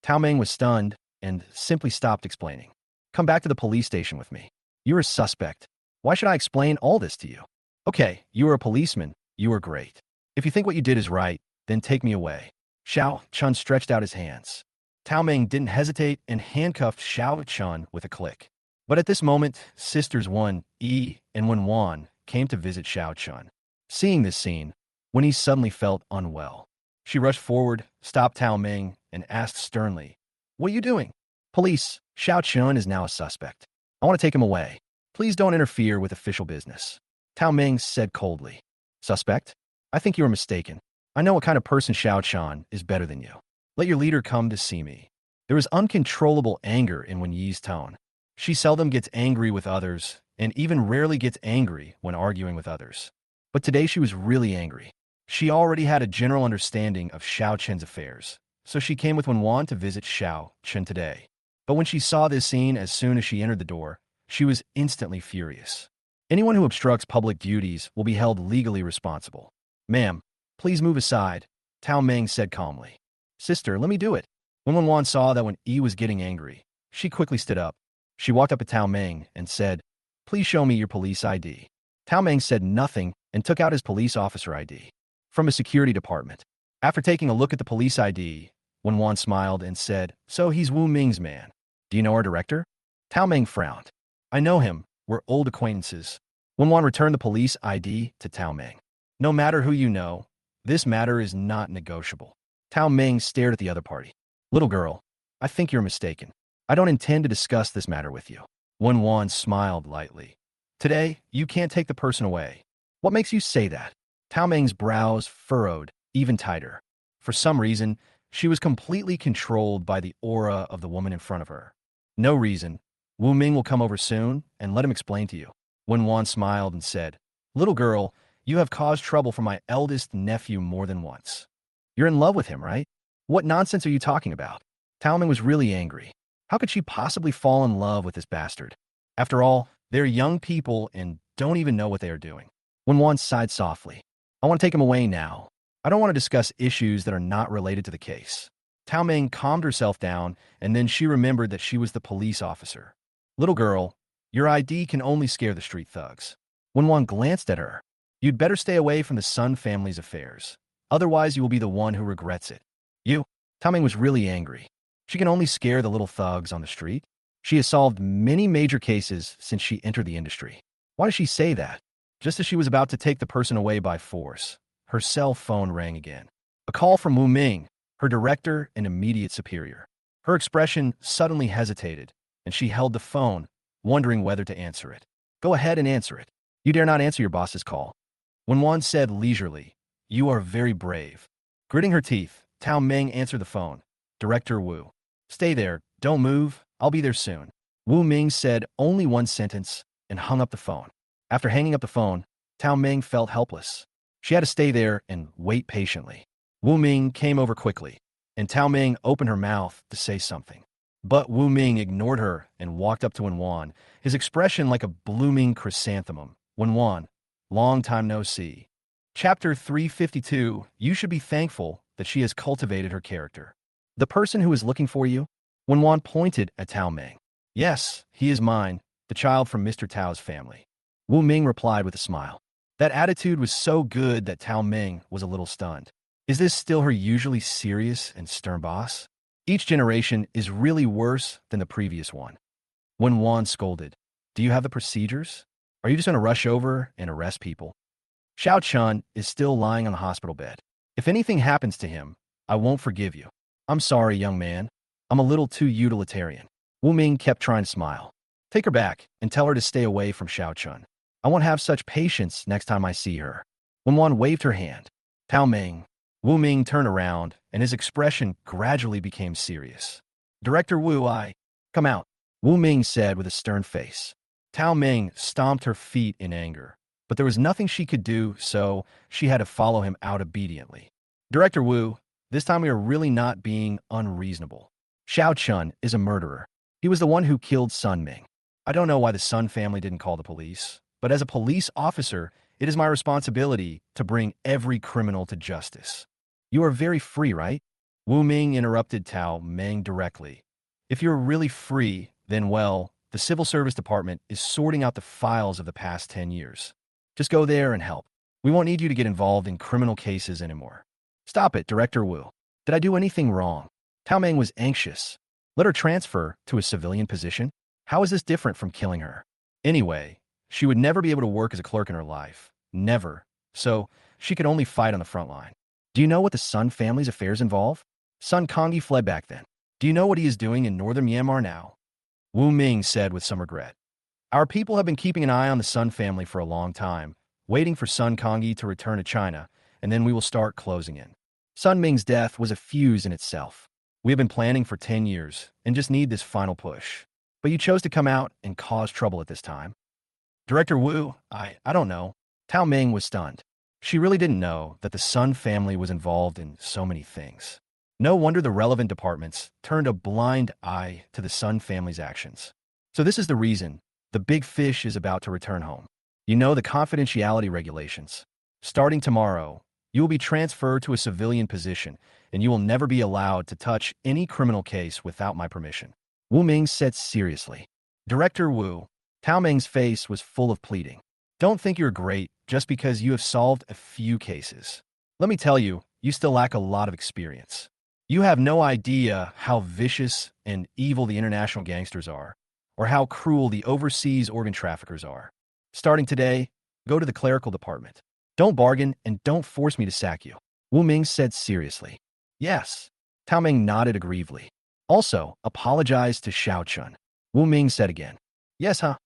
Tao Ming was stunned and simply stopped explaining. "Come back to the police station with me. You're a suspect. Why should I explain all this to you? Okay, you are a policeman. You are great. If you think what you did is right, then take me away." Shiao Chun stretched out his hands. Tao Ming didn't hesitate and handcuffed Shiao Chun with a click. But at this moment, sisters Wen Yi and Wen Wan came to visit Shiao Chun. Seeing this scene, Wen Yi suddenly felt unwell. She rushed forward, stopped Tao Ming, and asked sternly, "What are you doing?" "Police, Shiao Chun is now a suspect. I want to take him away. Please don't interfere with official business." Tao Ming said coldly. "Suspect? I think you are mistaken. I know what kind of person Shiao Chan is better than you. Let your leader come to see me." There was uncontrollable anger in Wen Yi's tone. She seldom gets angry with others, and even rarely gets angry when arguing with others. But today she was really angry. She already had a general understanding of Shiao Chen's affairs, so she came with Wen Wan to visit Shiao Chen today. But when she saw this scene as soon as she entered the door, she was instantly furious. Anyone who obstructs public duties will be held legally responsible. "Ma'am, please move aside," Tao Ming said calmly. "Sister, let me do it." When Wen Wan saw that Wen Yi was getting angry, she quickly stood up. She walked up to Tao Ming and said, "Please show me your police ID." Tao Ming said nothing and took out his police officer ID from a security department. After taking a look at the police ID, Wen Wan smiled and said, "So he's Wu Ming's man. Do you know our director?" Tao Ming frowned. "I know him. We're old acquaintances." Wen Wan returned the police ID to Tao Ming. "No matter who you know, this matter is not negotiable." Tao Ming stared at the other party. "Little girl, I think you're mistaken. I don't intend to discuss this matter with you." Wen Wan smiled lightly. "Today, you can't take the person away." "What makes you say that?" Tao Ming's brows furrowed even tighter. For some reason, she was completely controlled by the aura of the woman in front of her. "No reason. Wu Ming will come over soon, and let him explain to you." Wen Wan smiled and said, "Little girl, you have caused trouble for my eldest nephew more than once. You're in love with him, right? What nonsense are you talking about?" Tao Ming was really angry. How could she possibly fall in love with this bastard? After all, they're young people and don't even know what they are doing. Wen Wan sighed softly. "I want to take him away now. I don't want to discuss issues that are not related to the case. Tao Ming calmed herself down, and then she remembered that she was the police officer. Little girl, your ID can only scare the street thugs. When Wan glanced at her, you'd better stay away from the Sun family's affairs. Otherwise, you will be the one who regrets it. You? Tao Ming was really angry. She can only scare the little thugs on the street. She has solved many major cases since she entered the industry. Why does she say that? Just as she was about to take the person away by force, her cell phone rang again. A call from Wu Ming, her director and immediate superior. Her expression suddenly hesitated, and she held the phone, wondering whether to answer it. Go ahead and answer it. You dare not answer your boss's call. When Wan said leisurely, you are very brave. Gritting her teeth, Tao Ming answered the phone. Director Wu. Stay there, don't move, I'll be there soon. Wu Ming said only one sentence and hung up the phone. After hanging up the phone, Tao Ming felt helpless. She had to stay there and wait patiently. Wu Ming came over quickly, and Tao Ming opened her mouth to say something. But Wu Ming ignored her and walked up to Wen Wan, his expression like a blooming chrysanthemum. Wen Wan, long time no see. Chapter 352, you should be thankful that she has cultivated her character. The person who is looking for you? Wen Wan pointed at Tao Ming. Yes, he is mine, the child from Mr. Tao's family. Wu Ming replied with a smile. That attitude was so good that Tao Ming was a little stunned. Is this still her usually serious and stern boss? Each generation is really worse than the previous one. Wen Wan scolded. Do you have the procedures? Are you just going to rush over and arrest people? Shiao Chan is still lying on the hospital bed. If anything happens to him, I won't forgive you. I'm sorry, young man. I'm a little too utilitarian. Wu Ming kept trying to smile. Take her back and tell her to stay away from Shiao Chan. I won't have such patience next time I see her. Wen Wan waved her hand. Tao Ming. Wu Ming turned around, and his expression gradually became serious. Director Wu, come out, Wu Ming said with a stern face. Tao Ming stomped her feet in anger, but there was nothing she could do, so she had to follow him out obediently. Director Wu, this time we are really not being unreasonable. Shiao Chun is a murderer. He was the one who killed Sun Ming. I don't know why the Sun family didn't call the police, but as a police officer, it is my responsibility to bring every criminal to justice. You are very free, right? Wu Ming interrupted Tao Ming directly. If you're really free, then well, the Civil Service Department is sorting out the files of the past 10 years. Just go there and help. We won't need you to get involved in criminal cases anymore. Stop it, Director Wu. Did I do anything wrong? Tao Ming was anxious. Let her transfer to a civilian position? How is this different from killing her? Anyway, she would never be able to work as a clerk in her life. Never. So, she could only fight on the front line. Do you know what the Sun family's affairs involve? Sun Kongi fled back then. Do you know what he is doing in northern Myanmar now? Wu Ming said with some regret. Our people have been keeping an eye on the Sun family for a long time, waiting for Sun Kongi to return to China, and then we will start closing in. Sun Ming's death was a fuse in itself. We have been planning for 10 years and just need this final push. But you chose to come out and cause trouble at this time. Director Wu, I don't know. Tao Ming was stunned. She really didn't know that the Sun family was involved in so many things. No wonder the relevant departments turned a blind eye to the Sun family's actions. So this is the reason the big fish is about to return home. You know the confidentiality regulations. Starting tomorrow, you will be transferred to a civilian position, and you will never be allowed to touch any criminal case without my permission. Wu Ming said seriously. Director Wu, Tao Ming's face was full of pleading. Don't think you're great just because you have solved a few cases. Let me tell you, you still lack a lot of experience. You have no idea how vicious and evil the international gangsters are, or how cruel the overseas organ traffickers are. Starting today, go to the clerical department. Don't bargain and don't force me to sack you. Wu Ming said seriously. Yes. Tao Ming nodded aggrievedly. Also, apologize to Shiao Chun. Wu Ming said again. Yes, huh?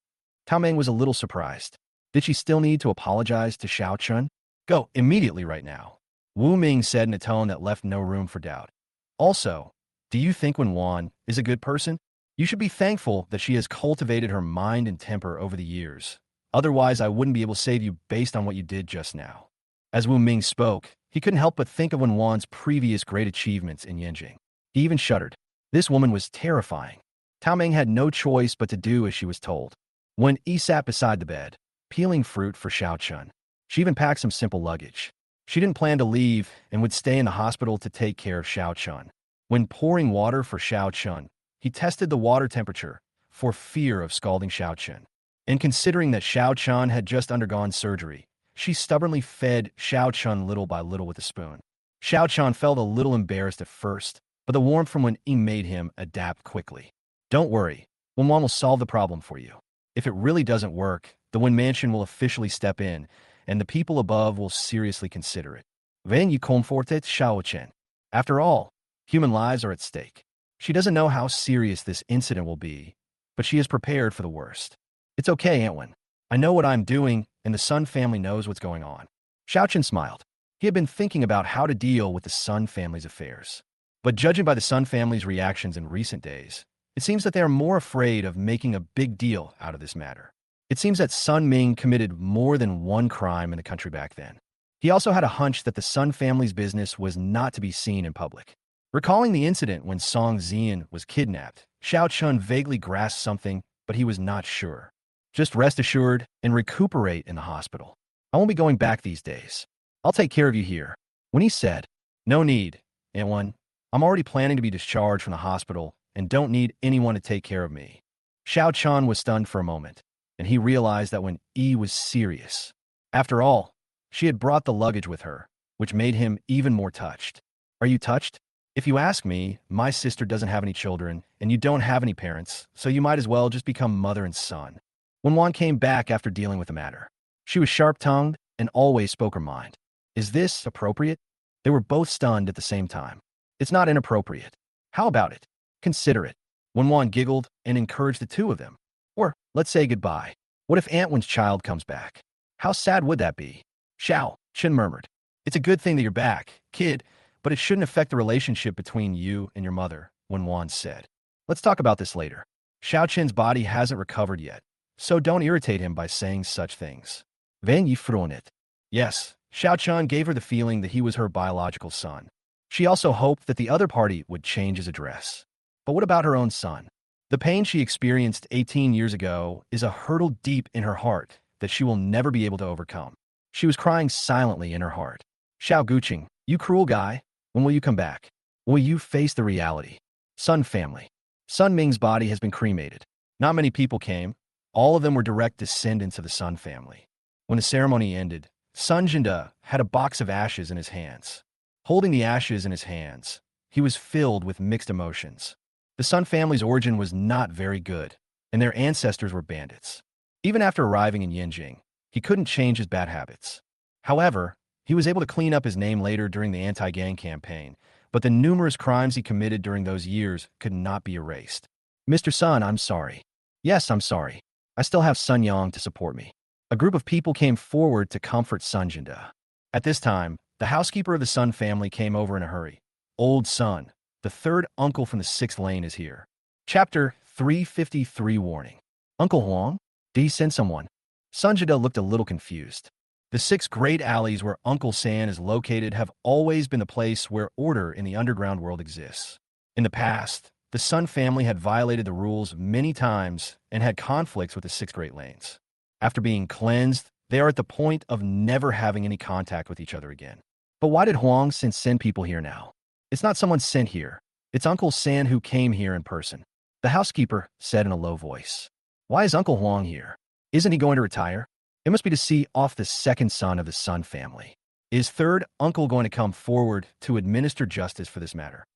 Tao Ming was a little surprised. Did she still need to apologize to Shiao Chun? Go immediately right now. Wu Ming said in a tone that left no room for doubt. Also, do you think Wen Wan is a good person? You should be thankful that she has cultivated her mind and temper over the years. Otherwise, I wouldn't be able to save you based on what you did just now. As Wu Ming spoke, he couldn't help but think of Wen Wan's previous great achievements in Yanjing. He even shuddered. This woman was terrifying. Tao Ming had no choice but to do as she was told. When Yi sat beside the bed, peeling fruit for Shiao Chun. She even packed some simple luggage. She didn't plan to leave and would stay in the hospital to take care of Shiao Chan. When pouring water for Shiao Chan, he tested the water temperature for fear of scalding Shiao Chan. And considering that Shiao Chan had just undergone surgery, she stubbornly fed Shiao Chan little by little with a spoon. Shiao Chan felt a little embarrassed at first, but the warmth from Wen Yi made him adapt quickly. Don't worry, Wen will solve the problem for you. If it really doesn't work, the Wen Mansion will officially step in, and the people above will seriously consider it. Then you comforted Shiao Chan. After all, human lives are at stake. She doesn't know how serious this incident will be, but she is prepared for the worst. It's okay, Aunt Wen. I know what I'm doing, and the Sun family knows what's going on. Shiao Chan smiled. He had been thinking about how to deal with the Sun family's affairs. But judging by the Sun family's reactions in recent days, it seems that they are more afraid of making a big deal out of this matter. It seems that Sun Ming committed more than one crime in the country back then. He also had a hunch that the Sun family's business was not to be seen in public. Recalling the incident when Song Xian was kidnapped, Shiao Chan vaguely grasped something, but he was not sure. Just rest assured and recuperate in the hospital. I won't be going back these days. I'll take care of you here. When he said, no need, Aunt Wen. I'm already planning to be discharged from the hospital and don't need anyone to take care of me. Shiao Chan was stunned for a moment, and he realized that Wen Yi was serious. After all, she had brought the luggage with her, which made him even more touched. Are you touched? If you ask me, my sister doesn't have any children, and you don't have any parents, so you might as well just become mother and son. When Wan came back after dealing with the matter, she was sharp-tongued and always spoke her mind. Is this appropriate? They were both stunned at the same time. It's not inappropriate. How about it? Consider it. When Wan giggled and encouraged the two of them. Or, let's say goodbye. What if Aunt Wen's child comes back? How sad would that be? Xiao, Chen murmured. It's a good thing that you're back, kid, but it shouldn't affect the relationship between you and your mother, Wen Wan said. Let's talk about this later. Xiao Chen's body hasn't recovered yet, so don't irritate him by saying such things. Van Yi it. Yes, Xiao Chan gave her the feeling that he was her biological son. She also hoped that the other party would change his address. But what about her own son? The pain she experienced 18 years ago is a hurdle deep in her heart that she will never be able to overcome. She was crying silently in her heart. Xiao Guqing, you cruel guy, when will you come back? Will you face the reality? Sun family. Sun Ming's body has been cremated. Not many people came. All of them were direct descendants of the Sun family. When the ceremony ended, Sun Jinda had a box of ashes in his hands. Holding the ashes in his hands, he was filled with mixed emotions. The Sun family's origin was not very good, and their ancestors were bandits. Even after arriving in Yanjing, he couldn't change his bad habits. However, he was able to clean up his name later during the anti-gang campaign, but the numerous crimes he committed during those years could not be erased. Mr. Sun, I'm sorry. Yes, I'm sorry. I still have Sun Yang to support me. A group of people came forward to comfort Sun Jinda. At this time, the housekeeper of the Sun family came over in a hurry. Old Sun, the third uncle from the 6th lane is here. Chapter 353 Warning. Uncle Huang? Did he send someone? Sun Jinda looked a little confused. The 6 great alleys where Uncle San is located have always been the place where order in the underground world exists. In the past, the Sun family had violated the rules many times and had conflicts with the 6 Great Lanes. After being cleansed, they are at the point of never having any contact with each other again. But why did Huang send people here now? It's not someone sent here. It's Uncle San who came here in person. The housekeeper said in a low voice. Why is Uncle Huang here? Isn't he going to retire? It must be to see off the second son of the Sun family. Is third uncle going to come forward to administer justice for this matter?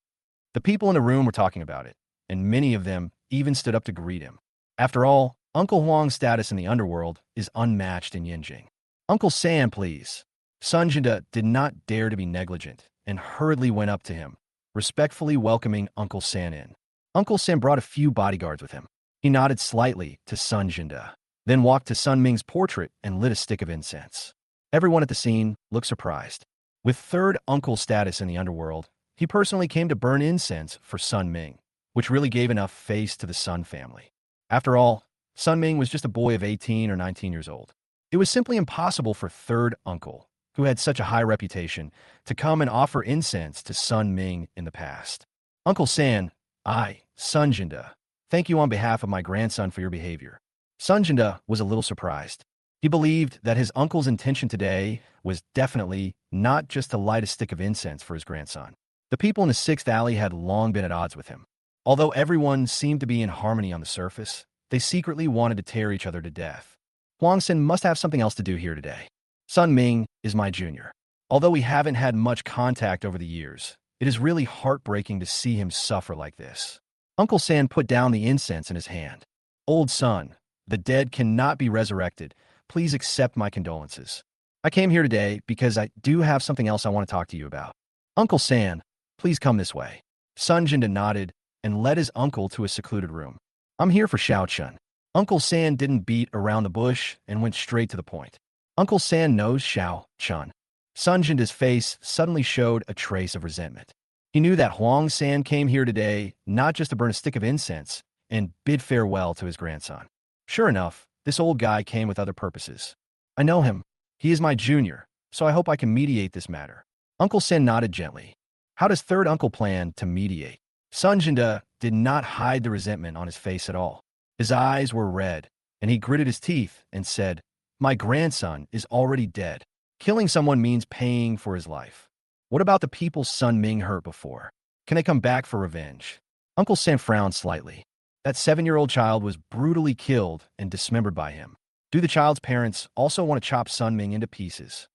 The people in the room were talking about it, and many of them even stood up to greet him. After all, Uncle Huang's status in the underworld is unmatched in Yanjing. Uncle San, please. Sun Jinda did not dare to be negligent and hurriedly went up to him, respectfully welcoming Uncle San in. Uncle San brought a few bodyguards with him. He nodded slightly to Sun Jinda, then walked to Sun Ming's portrait and lit a stick of incense. Everyone at the scene looked surprised. With third uncle status in the underworld, he personally came to burn incense for Sun Ming, which really gave enough face to the Sun family. After all, Sun Ming was just a boy of 18 or 19 years old. It was simply impossible for third uncle, who had such a high reputation, to come and offer incense to Sun Ming in the past. Uncle San, I, Sun Jinda, thank you on behalf of my grandson for your behavior. Sun Jinda was a little surprised. He believed that his uncle's intention today was definitely not just to light a stick of incense for his grandson. The people in the Sixth Alley had long been at odds with him. Although everyone seemed to be in harmony on the surface, they secretly wanted to tear each other to death. Huang Xin must have something else to do here today. Sun Ming is my junior. Although we haven't had much contact over the years, it is really heartbreaking to see him suffer like this. Uncle San put down the incense in his hand. Old son, the dead cannot be resurrected. Please accept my condolences. I came here today because I do have something else I want to talk to you about. Uncle San, please come this way. Sun Jinda nodded and led his uncle to a secluded room. I'm here for Shiao Chan. Uncle San didn't beat around the bush and went straight to the point. Uncle San knows Shiao Chan. Sun Jinda's face suddenly showed a trace of resentment. He knew that Huang San came here today not just to burn a stick of incense and bid farewell to his grandson. Sure enough, this old guy came with other purposes. I know him. He is my junior, so I hope I can mediate this matter. Uncle San nodded gently. How does third uncle plan to mediate? Sun Jinda did not hide the resentment on his face at all. His eyes were red, and he gritted his teeth and said, My grandson is already dead. Killing someone means paying for his life. What about the people Sun Ming hurt before? Can they come back for revenge? Uncle San frowned slightly. That 7-year-old child was brutally killed and dismembered by him. Do the child's parents also want to chop Sun Ming into pieces?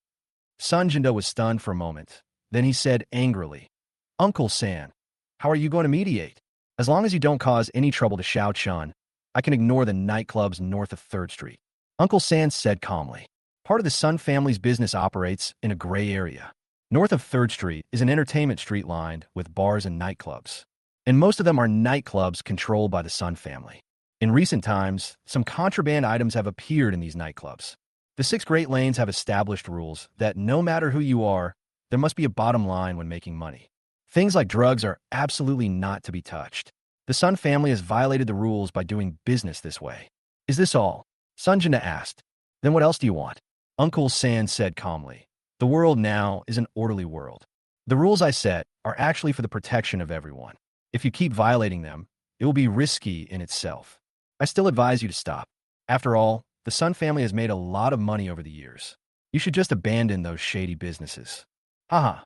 Sun Jinda was stunned for a moment. Then he said angrily, Uncle San, how are you going to mediate? As long as you don't cause any trouble to Shiao Chan, I can ignore the nightclubs north of 3rd Street. Uncle San said calmly. Part of the Sun family's business operates in a gray area. North of 3rd Street is an entertainment street lined with bars and nightclubs. And most of them are nightclubs controlled by the Sun family. In recent times, some contraband items have appeared in these nightclubs. The 6 Great Lanes have established rules that no matter who you are, there must be a bottom line when making money. Things like drugs are absolutely not to be touched. The Sun family has violated the rules by doing business this way. Is this all? Sun Jinda asked. Then what else do you want? Uncle San said calmly. The world now is an orderly world. The rules I set are actually for the protection of everyone. If you keep violating them, it will be risky in itself. I still advise you to stop. After all, the Sun family has made a lot of money over the years. You should just abandon those shady businesses. Haha.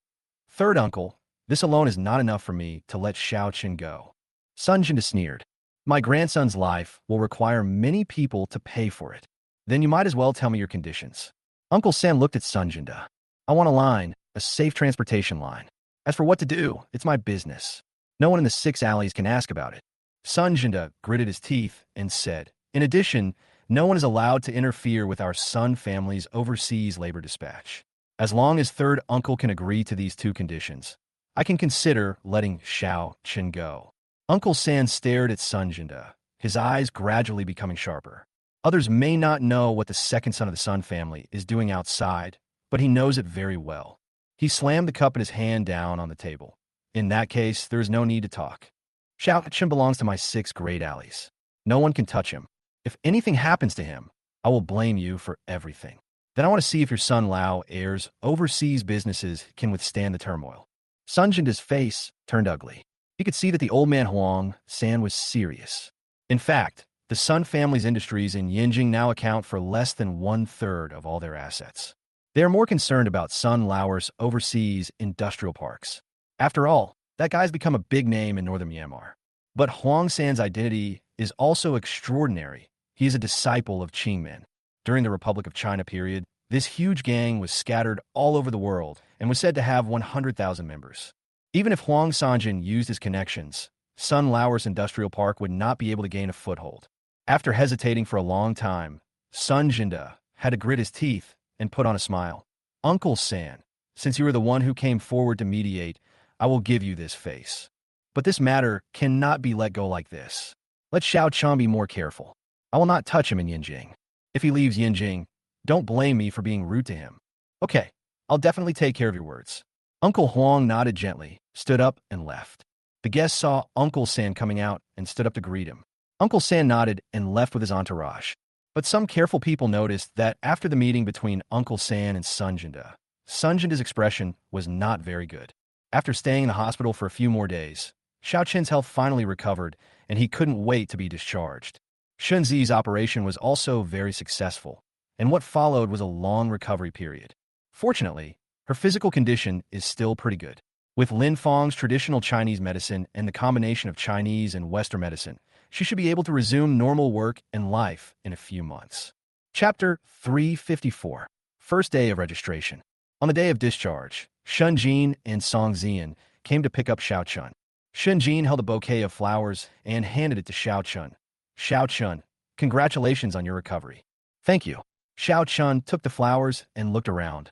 Third uncle, this alone is not enough for me to let Shiao Chan go. Sun Jinda sneered. My grandson's life will require many people to pay for it. Then you might as well tell me your conditions. Uncle San looked at Sun Jinda. I want a line, a safe transportation line. As for what to do, it's my business. No one in the 6 alleys can ask about it. Sun Jinda gritted his teeth and said, in addition, no one is allowed to interfere with our Sun family's overseas labor dispatch. As long as third uncle can agree to these 2 conditions, I can consider letting Shiao Chan go. Uncle San stared at Sun Jinda, his eyes gradually becoming sharper. Others may not know what the second son of the Sun family is doing outside, but he knows it very well. He slammed the cup in his hand down on the table. In that case, there is no need to talk. Shiao Chan belongs to my 6 great alleys. No one can touch him. If anything happens to him, I will blame you for everything. Then I want to see if your son Lao heirs overseas businesses can withstand the turmoil. Sun Jinda's face turned ugly. He could see that the old man Huang San was serious. In fact, the Sun family's industries in Yinjing now account for less than 1/3 of all their assets. They are more concerned about Sun Lao's overseas industrial parks. After all, that guy's become a big name in northern Myanmar. But Huang San's identity is also extraordinary. He is a disciple of Qingmen. During the Republic of China period, this huge gang was scattered all over the world and was said to have 100,000 members. Even if Huang Sanjin used his connections, Sun Lao's industrial park would not be able to gain a foothold. After hesitating for a long time, Sun Jinda had to grit his teeth and put on a smile. Uncle San, since you are the one who came forward to mediate, I will give you this face. But this matter cannot be let go like this. Let Shiao Chan be more careful. I will not touch him in Yinjing. If he leaves Yinjing, don't blame me for being rude to him. Okay, I'll definitely take care of your words. Uncle Huang nodded gently, stood up, and left. The guests saw Uncle San coming out and stood up to greet him. Uncle San nodded and left with his entourage. But some careful people noticed that after the meeting between Uncle San and Sun Jinda's expression was not very good. After staying in the hospital for a few more days, Shiao Chen's health finally recovered, and he couldn't wait to be discharged. Shunzi's operation was also very successful, and what followed was a long recovery period. Fortunately, her physical condition is still pretty good. With Lin Feng's traditional Chinese medicine and the combination of Chinese and Western medicine, she should be able to resume normal work and life in a few months. Chapter 354. First day of registration. On the day of discharge, Shun Jin and Song Zian came to pick up Shiao Chan. Shun Jin held a bouquet of flowers and handed it to Shiao Chan. Shiao Chan, congratulations on your recovery. Thank you. Shiao Chan took the flowers and looked around.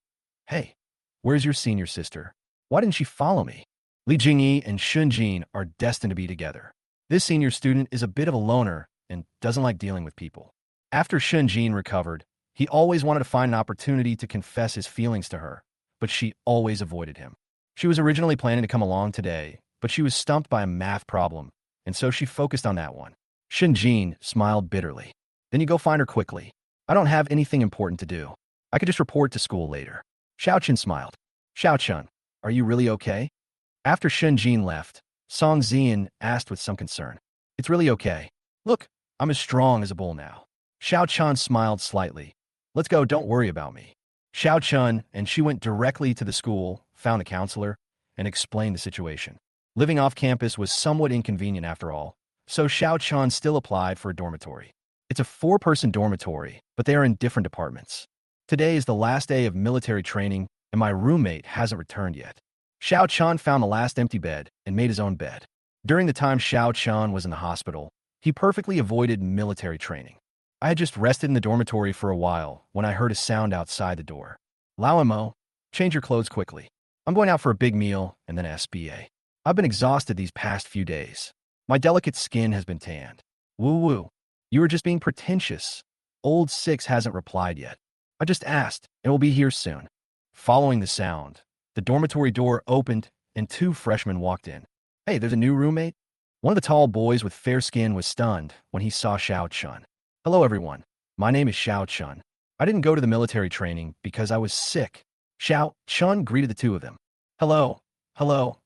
Hey, where's your senior sister? Why didn't she follow me? Li Jingyi and Shun Jin are destined to be together. This senior student is a bit of a loner and doesn't like dealing with people. After Shun Jin recovered, he always wanted to find an opportunity to confess his feelings to her, but she always avoided him. She was originally planning to come along today, but she was stumped by a math problem, and so she focused on that one. Shun Jin smiled bitterly. Then you go find her quickly. I don't have anything important to do. I could just report to school later. Shiao Chan smiled. Shiao Chan, are you really okay? After Shun Jin left, Song Zian asked with some concern. It's really okay. Look, I'm as strong as a bull now. Shiao Chan smiled slightly. Let's go, don't worry about me. Shiao Chan and she went directly to the school, found the counselor, and explained the situation. Living off campus was somewhat inconvenient after all, so Shiao Chan still applied for a dormitory. It's a 4-person dormitory, but they are in different departments. Today is the last day of military training, and my roommate hasn't returned yet. Shiao Chan found the last empty bed and made his own bed. During the time Shiao Chan was in the hospital, he perfectly avoided military training. I had just rested in the dormitory for a while when I heard a sound outside the door. Lao Mo, change your clothes quickly. I'm going out for a big meal and then SBA. I've been exhausted these past few days. My delicate skin has been tanned. Woo-woo. You were just being pretentious. Old Six hasn't replied yet. I just asked, and will be here soon. Following the sound, the dormitory door opened and 2 freshmen walked in. Hey, there's a new roommate? One of the tall boys with fair skin was stunned when he saw Shiao Chan. Hello everyone, my name is Shiao Chan. I didn't go to the military training because I was sick. Shiao Chan greeted the 2 of them. Hello,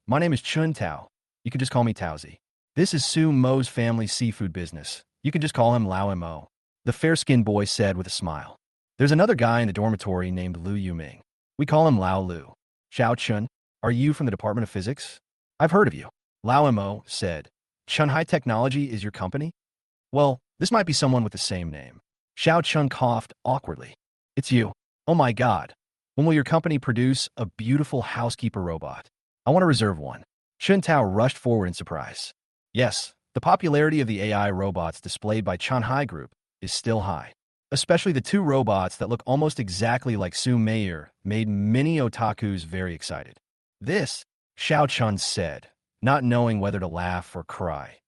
my name is Chun Tao. You can just call me Taozi. This is Su Mo's family seafood business. You can just call him Lao Mo. The fair-skinned boy said with a smile. There's another guy in the dormitory named Lu Yuming. We call him Lao Lu. Shiao Chun, are you from the Department of Physics? I've heard of you. Lao Mo said. Chun High Technology is your company? Well, this might be someone with the same name. Shiao Chun coughed awkwardly. It's you. Oh my god. When will your company produce a beautiful housekeeper robot? I want to reserve one. Chun Tao rushed forward in surprise. Yes, the popularity of the AI robots displayed by Chanhai Group is still high. Especially the 2 robots that look almost exactly like Su Meier made many otakus very excited. This, Shiao Chun said, not knowing whether to laugh or cry.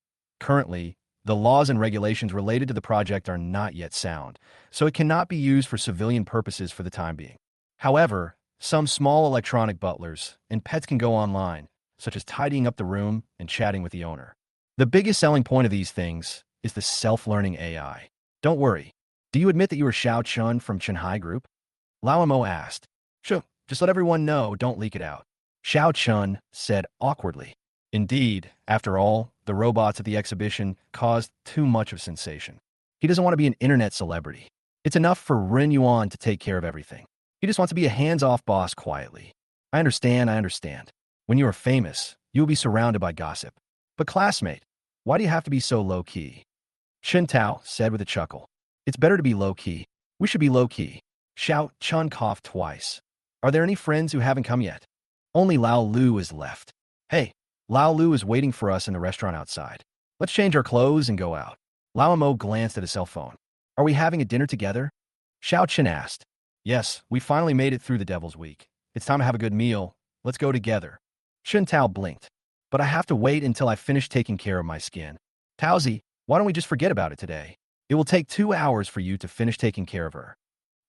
Currently, the laws and regulations related to the project are not yet sound, so it cannot be used for civilian purposes for the time being. However, some small electronic butlers and pets can go online, such as tidying up the room and chatting with the owner. The biggest selling point of these things is the self-learning AI. Don't worry. Do you admit that you were Shiao Chun from Chanhai Group? Lao Mo asked. Sure, just let everyone know, don't leak it out. Shiao Chun said awkwardly. Indeed, after all, the robots at the exhibition caused too much of a sensation. He doesn't want to be an internet celebrity. It's enough for Ren Yuan to take care of everything. He just wants to be a hands-off boss quietly. I understand. When you are famous, you will be surrounded by gossip. But classmate, why do you have to be so low-key? Chun Tao said with a chuckle. It's better to be low-key. We should be low-key. Shiao Chun coughed twice. Are there any friends who haven't come yet? Only Lao Lu is left. Hey, Lao Lu is waiting for us in the restaurant outside. Let's change our clothes and go out. Lao Mo glanced at his cell phone. Are we having a dinner together? Shiao Chan asked. Yes, we finally made it through the Devil's Week. It's time to have a good meal. Let's go together. Chun Tao blinked. But I have to wait until I finish taking care of my skin. Taozi, why don't we just forget about it today? It will take 2 hours for you to finish taking care of her.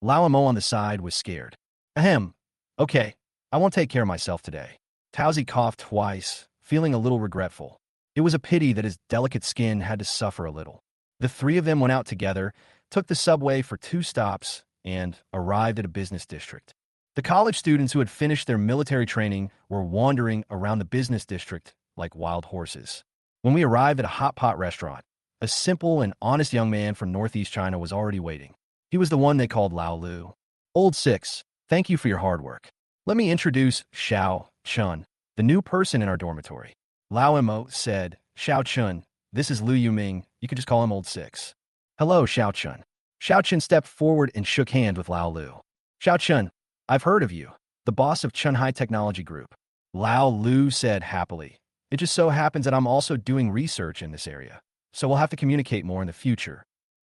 Lao Mo on the side was scared. Ahem. Okay, I won't take care of myself today. Taozi coughed twice, feeling a little regretful. It was a pity that his delicate skin had to suffer a little. The 3 of them went out together, took the subway for 2 stops, and arrived at a business district. The college students who had finished their military training were wandering around the business district like wild horses. When we arrived at a hot pot restaurant, a simple and honest young man from Northeast China was already waiting. He was the one they called Lao Lu. Old Six, thank you for your hard work. Let me introduce Shiao Chan, the new person in our dormitory. Lao Mo said, Shiao Chun, this is Liu Yuming. You could just call him Old Six. Hello, Shiao Chun. Shiao Chun stepped forward and shook hands with Lao Lu. Shiao Chun, I've heard of you, the boss of Chun High Technology Group. Lao Lu said happily. It just so happens that I'm also doing research in this area, so we'll have to communicate more in the future.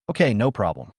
Okay, no problem.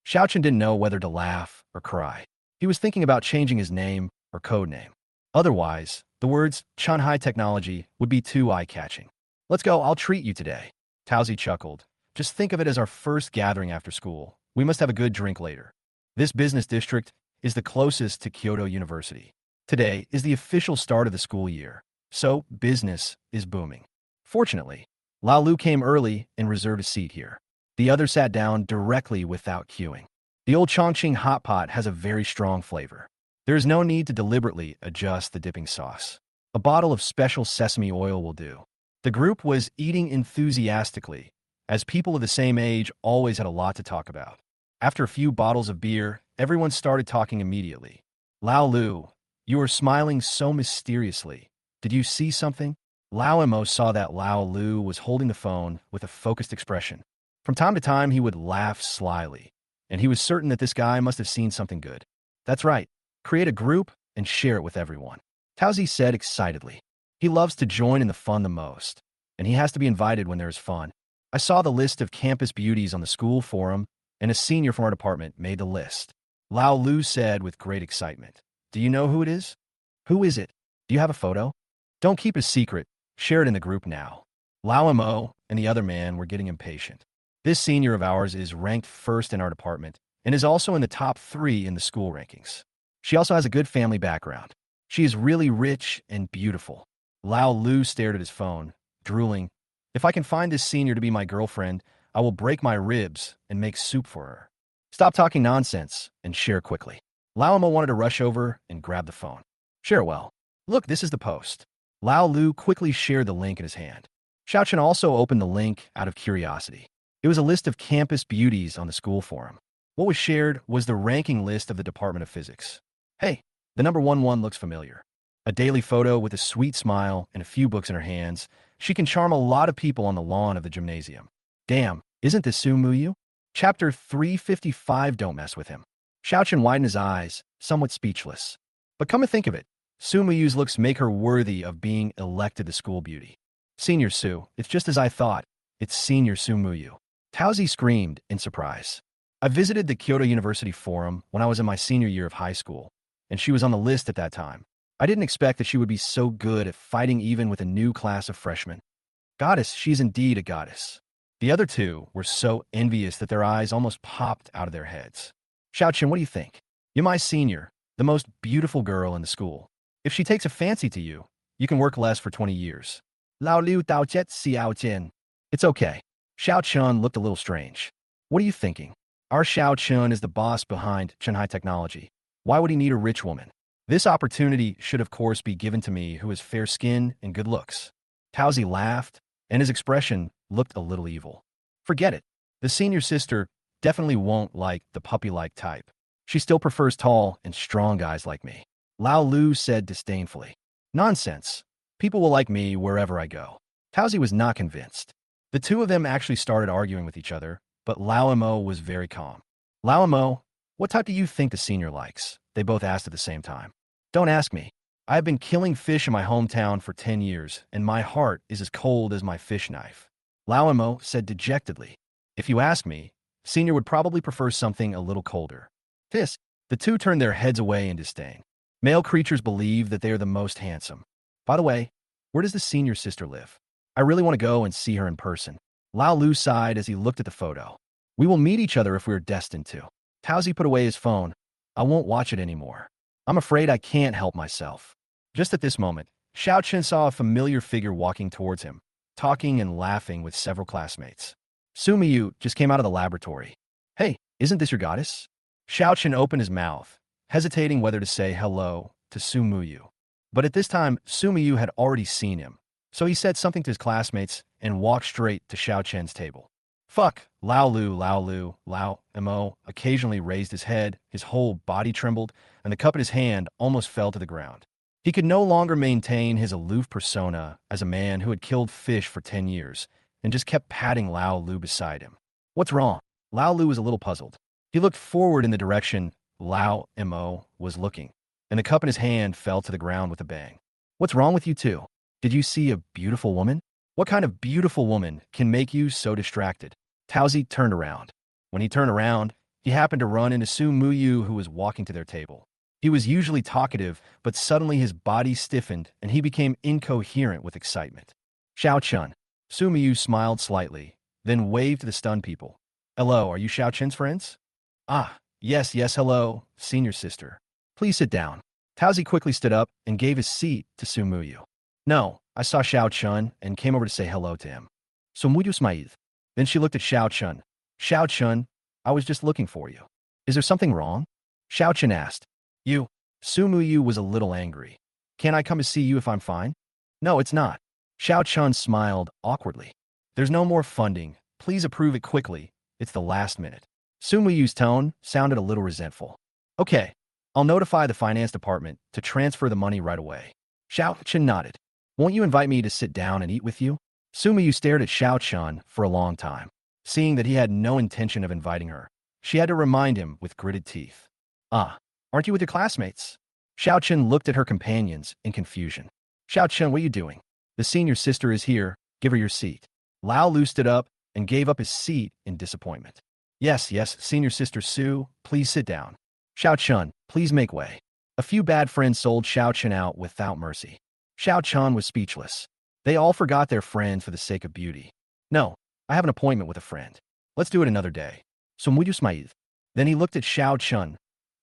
Shiao Chun didn't know whether to laugh or cry. He was thinking about changing his name or code name. Otherwise, the words Chun High Technology would be too eye-catching. Let's go, I'll treat you today. Taozi chuckled. Just think of it as our first gathering after school. We must have a good drink later. This business district is the closest to Kyoto University. Today is the official start of the school year, so business is booming. Fortunately, Lao Lu came early and reserved a seat here. The other sat down directly without queuing. The old Chongqing hot pot has a very strong flavor. There is no need to deliberately adjust the dipping sauce. A bottle of special sesame oil will do. The group was eating enthusiastically, as people of the same age always had a lot to talk about. After a few bottles of beer, everyone started talking immediately. Lao Lu, you are smiling so mysteriously. Did you see something? Lao Mo saw that Lao Lu was holding the phone with a focused expression. From time to time, he would laugh slyly, and he was certain that this guy must have seen something good. That's right. Create a group and share it with everyone. Taozi said excitedly. He loves to join in the fun the most, and he has to be invited when there is fun. I saw the list of campus beauties on the school forum, and a senior from our department made the list. Lao Lu said with great excitement. Do you know who it is? Who is it? Do you have a photo? Don't keep it secret. Share it in the group now. Lao Mo and the other man were getting impatient. This senior of ours is ranked first in our department and is also in the top 3 in the school rankings. She also has a good family background. She is really rich and beautiful. Lao Lu stared at his phone, drooling. If I can find this senior to be my girlfriend, I will break my ribs and make soup for her. Stop talking nonsense and share quickly. Lao Mo wanted to rush over and grab the phone. Share well. Look, this is the post. Lao Lu quickly shared the link in his hand. Xiao Chen also opened the link out of curiosity. It was a list of campus beauties on the school forum. What was shared was the ranking list of the Department of Physics. Hey, the number 1 looks familiar. A daily photo with a sweet smile and a few books in her hands. She can charm a lot of people on the lawn of the gymnasium. Damn, isn't this Su Muyu? Chapter 355, don't mess with him. Xiao Chen widened his eyes, somewhat speechless. But come to think of it, Su Muyu's looks make her worthy of being elected the school beauty. Senior Su, it's just as I thought. It's Senior Su Muyu. Taozi screamed in surprise. I visited the Kyoto University Forum when I was in my senior year of high school, and she was on the list at that time. I didn't expect that she would be so good at fighting even with a new class of freshmen. Goddess, she's indeed a goddess. The other two were so envious that their eyes almost popped out of their heads. Xiao Chen, what do you think? You're my senior, the most beautiful girl in the school. If she takes a fancy to you, you can work less for 20 years. Lao Liu Dao Jet Xiao Jin. It's okay. Xiao Chun looked a little strange. What are you thinking? Our Xiao Chun is the boss behind Chunhai Technology. Why would he need a rich woman? This opportunity should of course be given to me who has fair skin and good looks. Taozi laughed, and his expression looked a little evil. Forget it. The senior sister definitely won't like the puppy-like type. She still prefers tall and strong guys like me. Lao Lu said disdainfully. Nonsense. People will like me wherever I go. Taozi was not convinced. The two of them actually started arguing with each other, but Lao Mo was very calm. Lao Mo, what type do you think the senior likes? They both asked at the same time. Don't ask me. I have been killing fish in my hometown for 10 years, and my heart is as cold as my fish knife. Lao Mo said dejectedly. If you ask me, senior would probably prefer something a little colder. The two turned their heads away in disdain. Male creatures believe that they are the most handsome. By the way, where does the senior sister live? I really want to go and see her in person. Lao Lu sighed as he looked at the photo. We will meet each other if we are destined to. Taozi put away his phone. I won't watch it anymore. I'm afraid I can't help myself. Just at this moment, Xiao Chen saw a familiar figure walking towards him, talking and laughing with several classmates. Su Miyu just came out of the laboratory. Hey, isn't this your goddess? Xiao Chen opened his mouth, hesitating whether to say hello to Su Muyu. But at this time, Su Miyu had already seen him, so he said something to his classmates and walked straight to Xiao Chen's table. Fuck! Lao Mo occasionally raised his head, his whole body trembled, and the cup in his hand almost fell to the ground. He could no longer maintain his aloof persona as a man who had killed fish for 10 years and just kept patting Lao Lu beside him. What's wrong? Lao Lu was a little puzzled. He looked forward in the direction Lao Mo was looking, and the cup in his hand fell to the ground with a bang. What's wrong with you two? Did you see a beautiful woman? What kind of beautiful woman can make you so distracted? Taozi turned around. When he turned around, he happened to run into Su Muyu, who was walking to their table. He was usually talkative, but suddenly his body stiffened and he became incoherent with excitement. Shiao Chan. Su Muyu smiled slightly, then waved to the stunned people. Hello, are you Shiao Chan's friends? Ah, yes, hello, senior sister. Please sit down. Taozi quickly stood up and gave his seat to Su Muyu. No, I saw Shiao Chan and came over to say hello to him. Su Muyu smiled. Then she looked at Shiao Chan. Shiao Chan, I was just looking for you. Is there something wrong? Shiao Chan asked. You. Su Muyu was a little angry. Can't I come to see you if I'm fine? No, it's not. Shiao Chan smiled awkwardly. There's no more funding. Please approve it quickly. It's the last minute. Su Muyu's tone sounded a little resentful. Okay, I'll notify the finance department to transfer the money right away. Shiao Chan nodded. Won't you invite me to sit down and eat with you? Su Muyu stared at Shiao Chan for a long time. Seeing that he had no intention of inviting her, she had to remind him with gritted teeth. Ah, aren't you with your classmates? Shiao Chan looked at her companions in confusion. Shiao Chan, what are you doing? The senior sister is here. Give her your seat. Lao Lu stood up and gave up his seat in disappointment. Yes, senior sister Su, please sit down. Shiao Chan, please make way. A few bad friends sold Shiao Chan out without mercy. Shiao Chan was speechless. They all forgot their friend for the sake of beauty. No, I have an appointment with a friend. Let's do it another day. So Muyu smiled. Then he looked at Shiao Chan.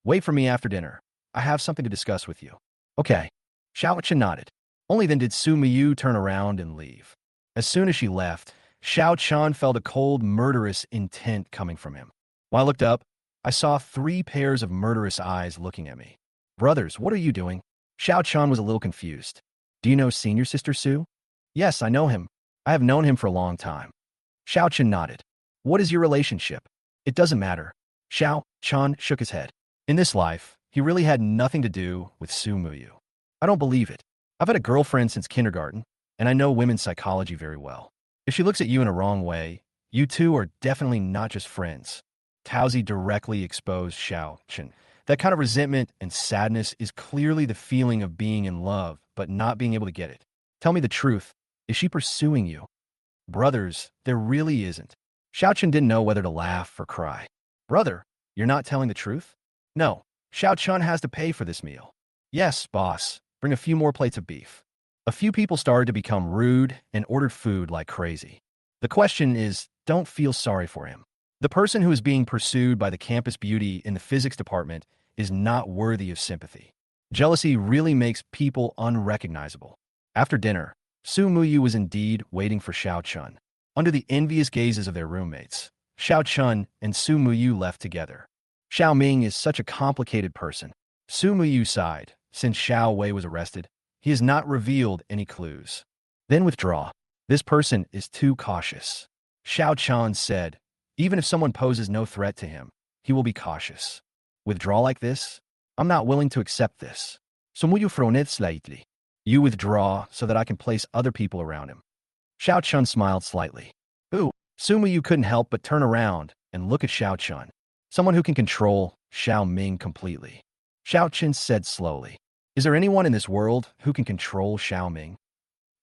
Wait for me after dinner. I have something to discuss with you. Okay. Shiao Chan nodded. Only then did Su Muyu turn around and leave. As soon as she left, Shiao Chan felt a cold, murderous intent coming from him. When I looked up, I saw 3 pairs of murderous eyes looking at me. Brothers, what are you doing? Shiao Chan was a little confused. Do you know senior sister Su? Yes, I know him. I have known him for a long time. Shiao Chan nodded. What is your relationship? It doesn't matter. Shiao Chan shook his head. In this life, he really had nothing to do with Su Muyu. I don't believe it. I've had a girlfriend since kindergarten, and I know women's psychology very well. If she looks at you in a wrong way, you two are definitely not just friends. Taozi directly exposed Shiao Chan. That kind of resentment and sadness is clearly the feeling of being in love, but not being able to get it. Tell me the truth. Is she pursuing you? Brothers, there really isn't. Shiao Chan didn't know whether to laugh or cry. Brother, you're not telling the truth? No. Shiao Chan has to pay for this meal. Yes, boss. Bring a few more plates of beef. A few people started to become rude and ordered food like crazy. The question is, don't feel sorry for him. The person who is being pursued by the campus beauty in the physics department is not worthy of sympathy. Jealousy really makes people unrecognizable. After dinner, Su Muyu was indeed waiting for Shiao Chan. Under the envious gazes of their roommates, Shiao Chan and Su Muyu left together. Xiao Ming is such a complicated person. Su Muyu sighed. Since Xiao Wei was arrested, he has not revealed any clues. Then withdraw. This person is too cautious. Shiao Chan said, even if someone poses no threat to him, he will be cautious. Withdraw like this? I'm not willing to accept this. So Muyu frowned slightly. You withdraw so that I can place other people around him. Shiao Chan smiled slightly. Ooh, Su Muyu couldn't help but turn around and look at Shiao Chan. Someone who can control Xiao Ming completely. Shiao Chan said slowly. Is there anyone in this world who can control Xiao Ming?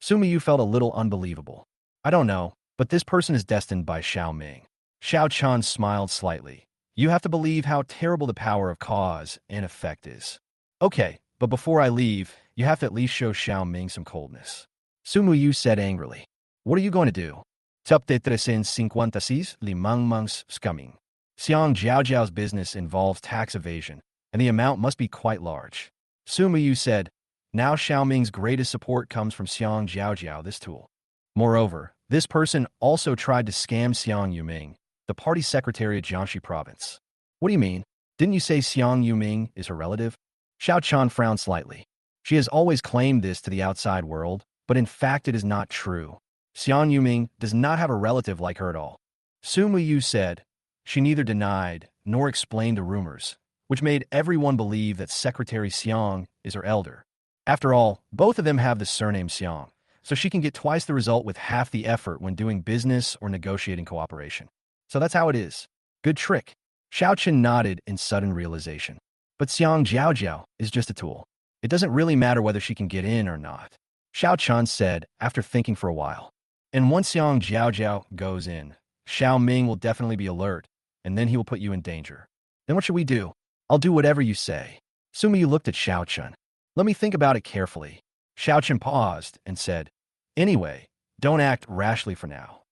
Su Muyu felt a little unbelievable. I don't know, but this person is destined by Xiao Ming. Shiao Chan smiled slightly. You have to believe how terrible the power of cause and effect is. Okay, but before I leave, you have to at least show Xiao Ming some coldness. Su Muyu said angrily. What are you going to do? Tapte 356 limang mangs scumming. Xiang Jiaojiao's business involves tax evasion, and the amount must be quite large. Su Muyu said, now Xiao Ming's greatest support comes from Xiang Jiaojiao, this tool. Moreover, this person also tried to scam Xiang Yuming, the party secretary of Jiangxi province. What do you mean? Didn't you say Xiang Yuming is her relative? Shiao Chan frowned slightly. She has always claimed this to the outside world, but in fact it is not true. Xiang Yuming does not have a relative like her at all. Su Muyu said. She neither denied nor explained the rumors, which made everyone believe that Secretary Xiang is her elder. After all, both of them have the surname Xiang, so she can get twice the result with half the effort when doing business or negotiating cooperation. So that's how it is. Good trick. Xiao Chan nodded in sudden realization. But Xiang Jiaojiao is just a tool. It doesn't really matter whether she can get in or not. Xiao Chan said after thinking for a while. And once Xiang Jiaojiao goes in, Xiao Ming will definitely be alert, and then he will put you in danger. Then what should we do? I'll do whatever you say. Sumiyu looked at Xiao Chun. Let me think about it carefully. Xiao Chun paused and said, Anyway, don't act rashly for now.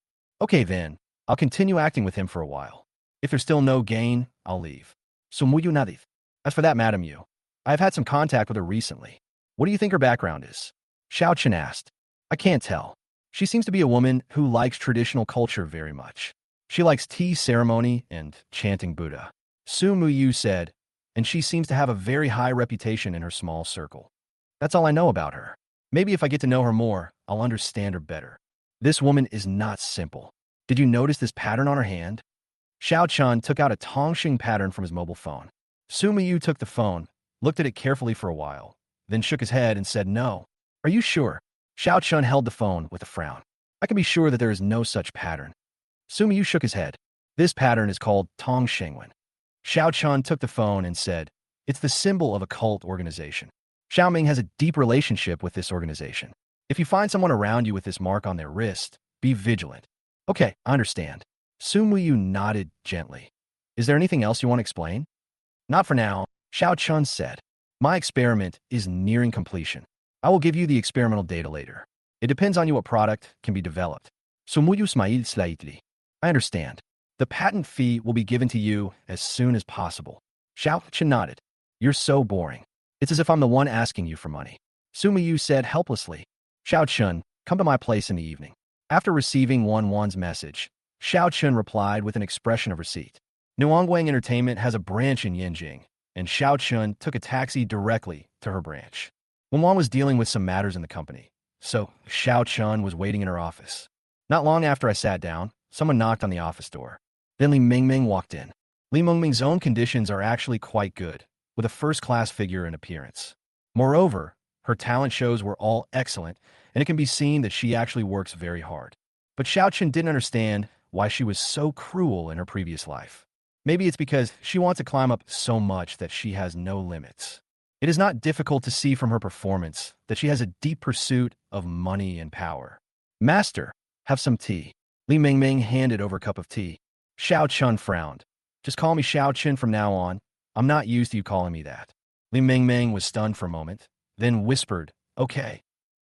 Okay then, I'll continue acting with him for a while. If there's still no gain, I'll leave. Sumuyu nadith. As for that Madam Yu, I've had some contact with her recently. What do you think her background is? Xiao Chun asked. I can't tell. She seems to be a woman who likes traditional culture very much. She likes tea ceremony and chanting Buddha. Su Muyu said, and she seems to have a very high reputation in her small circle. That's all I know about her. Maybe if I get to know her more, I'll understand her better. This woman is not simple. Did you notice this pattern on her hand? Xiao Chan took out a Tongxing pattern from his mobile phone. Su Muyu took the phone, looked at it carefully for a while, then shook his head and said no. Are you sure? Xiao Chun held the phone with a frown. I can be sure that there is no such pattern. Su Muyu shook his head. This pattern is called Tongxingwen. Xiao Chun took the phone and said, It's the symbol of a cult organization. Xiao Ming has a deep relationship with this organization. If you find someone around you with this mark on their wrist, be vigilant. Okay, I understand. Su Muyu nodded gently. Is there anything else you want to explain? Not for now, Xiao Chun said. My experiment is nearing completion. I will give you the experimental data later. It depends on you what product can be developed. Su Muyu smiled slightly. I understand. The patent fee will be given to you as soon as possible. Xiao Chun nodded. You're so boring. It's as if I'm the one asking you for money. Su Muyu said helplessly. Xiao Chun, come to my place in the evening. After receiving Wan's message, Xiao Chun replied with an expression of receipt. Nuongwang Entertainment has a branch in Yanjing, and Xiao Chun took a taxi directly to her branch. Wan was dealing with some matters in the company, so Xiao Chun was waiting in her office. Not long after I sat down, someone knocked on the office door. Then Li Mingming walked in. Li Mingming's own conditions are actually quite good, with a first-class figure and appearance. Moreover, her talent shows were all excellent, and it can be seen that she actually works very hard. But Xiao Chun didn't understand why she was so cruel in her previous life. Maybe it's because she wants to climb up so much that she has no limits. It is not difficult to see from her performance that she has a deep pursuit of money and power. Master, have some tea. Li Mingming handed over a cup of tea. Xiao Chun frowned. Just call me Xiao Chun from now on. I'm not used to you calling me that. Li Mingming was stunned for a moment, then whispered, Okay.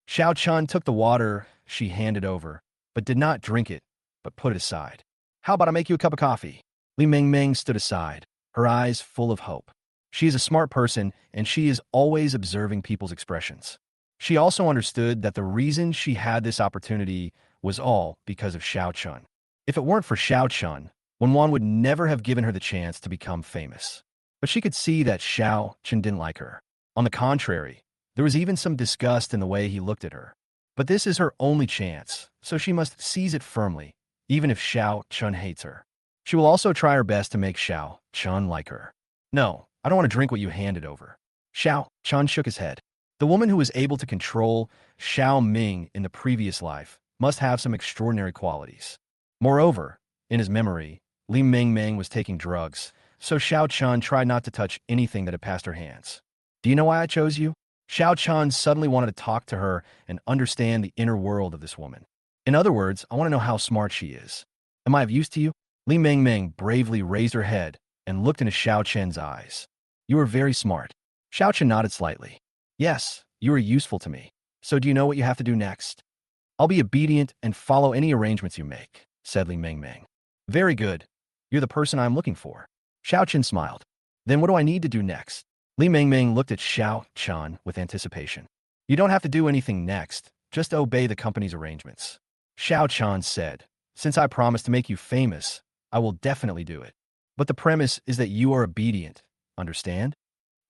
Xiao Chun took the water she handed over, but did not drink it, but put it aside. How about I make you a cup of coffee? Li Mingming stood aside, her eyes full of hope. She is a smart person, and she is always observing people's expressions. She also understood that the reason she had this opportunity was all because of Xiao Chun. If it weren't for Xiao Chun, Wan would never have given her the chance to become famous. But she could see that Xiao Chun didn't like her. On the contrary, there was even some disgust in the way he looked at her. But this is her only chance, so she must seize it firmly, even if Xiao Chun hates her. She will also try her best to make Xiao Chun like her. No, I don't want to drink what you handed over. Xiao Chun shook his head. The woman who was able to control Xiao Ming in the previous life must have some extraordinary qualities. Moreover, in his memory, Li Mingming was taking drugs, so Xiao Chun tried not to touch anything that had passed her hands. Do you know why I chose you? Xiao Chun suddenly wanted to talk to her and understand the inner world of this woman. In other words, I want to know how smart she is. Am I of use to you? Li Mingming bravely raised her head and looked into Xiao Chen's eyes. You are very smart. Xiao Chen nodded slightly. Yes, you are useful to me. So do you know what you have to do next? I'll be obedient and follow any arrangements you make, said Li Mingming. Very good. You're the person I'm looking for. Xiao Chen smiled. Then what do I need to do next? Li Mingming looked at Xiao Chun with anticipation. You don't have to do anything next. Just obey the company's arrangements. Xiao Chun said, Since I promised to make you famous, I will definitely do it. But the premise is that you are obedient. Understand?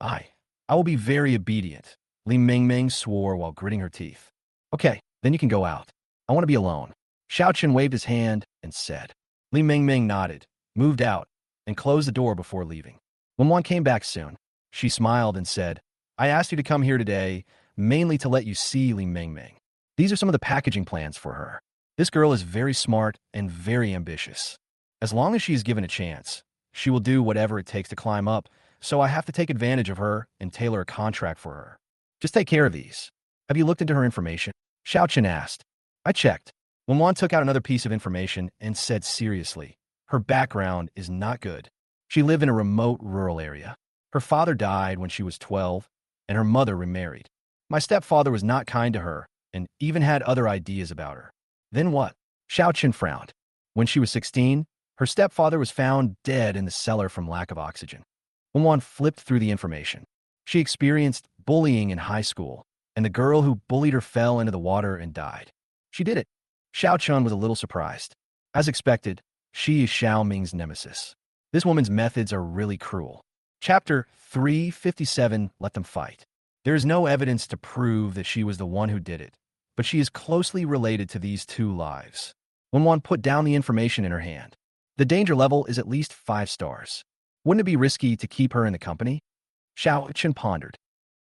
I will be very obedient. Li Mingming swore while gritting her teeth. Okay, then you can go out. I want to be alone. Xiao Chun waved his hand and said, Li Mingming nodded, moved out, and closed the door before leaving. When Wan came back soon, she smiled and said, I asked you to come here today, mainly to let you see Li Mingming. These are some of the packaging plans for her. This girl is very smart and very ambitious. As long as she is given a chance, she will do whatever it takes to climb up, so I have to take advantage of her and tailor a contract for her. Just take care of these. Have you looked into her information? Shiao Chan asked. I checked. When Wan took out another piece of information and said seriously, her background is not good. She lived in a remote rural area. Her father died when she was 12, and her mother remarried. My stepfather was not kind to her and even had other ideas about her. Then what? Shiao Chan frowned. When she was 16, her stepfather was found dead in the cellar from lack of oxygen. When Wan flipped through the information, she experienced bullying in high school, and the girl who bullied her fell into the water and died. She did it. Shiao Chan was a little surprised. As expected, she is Xiao Ming's nemesis. This woman's methods are really cruel. Chapter 357, Let Them Fight. There is no evidence to prove that she was the one who did it, but she is closely related to these two lives. When Wan put down the information in her hand, the danger level is at least 5 stars. Wouldn't it be risky to keep her in the company? Shiao Chan pondered.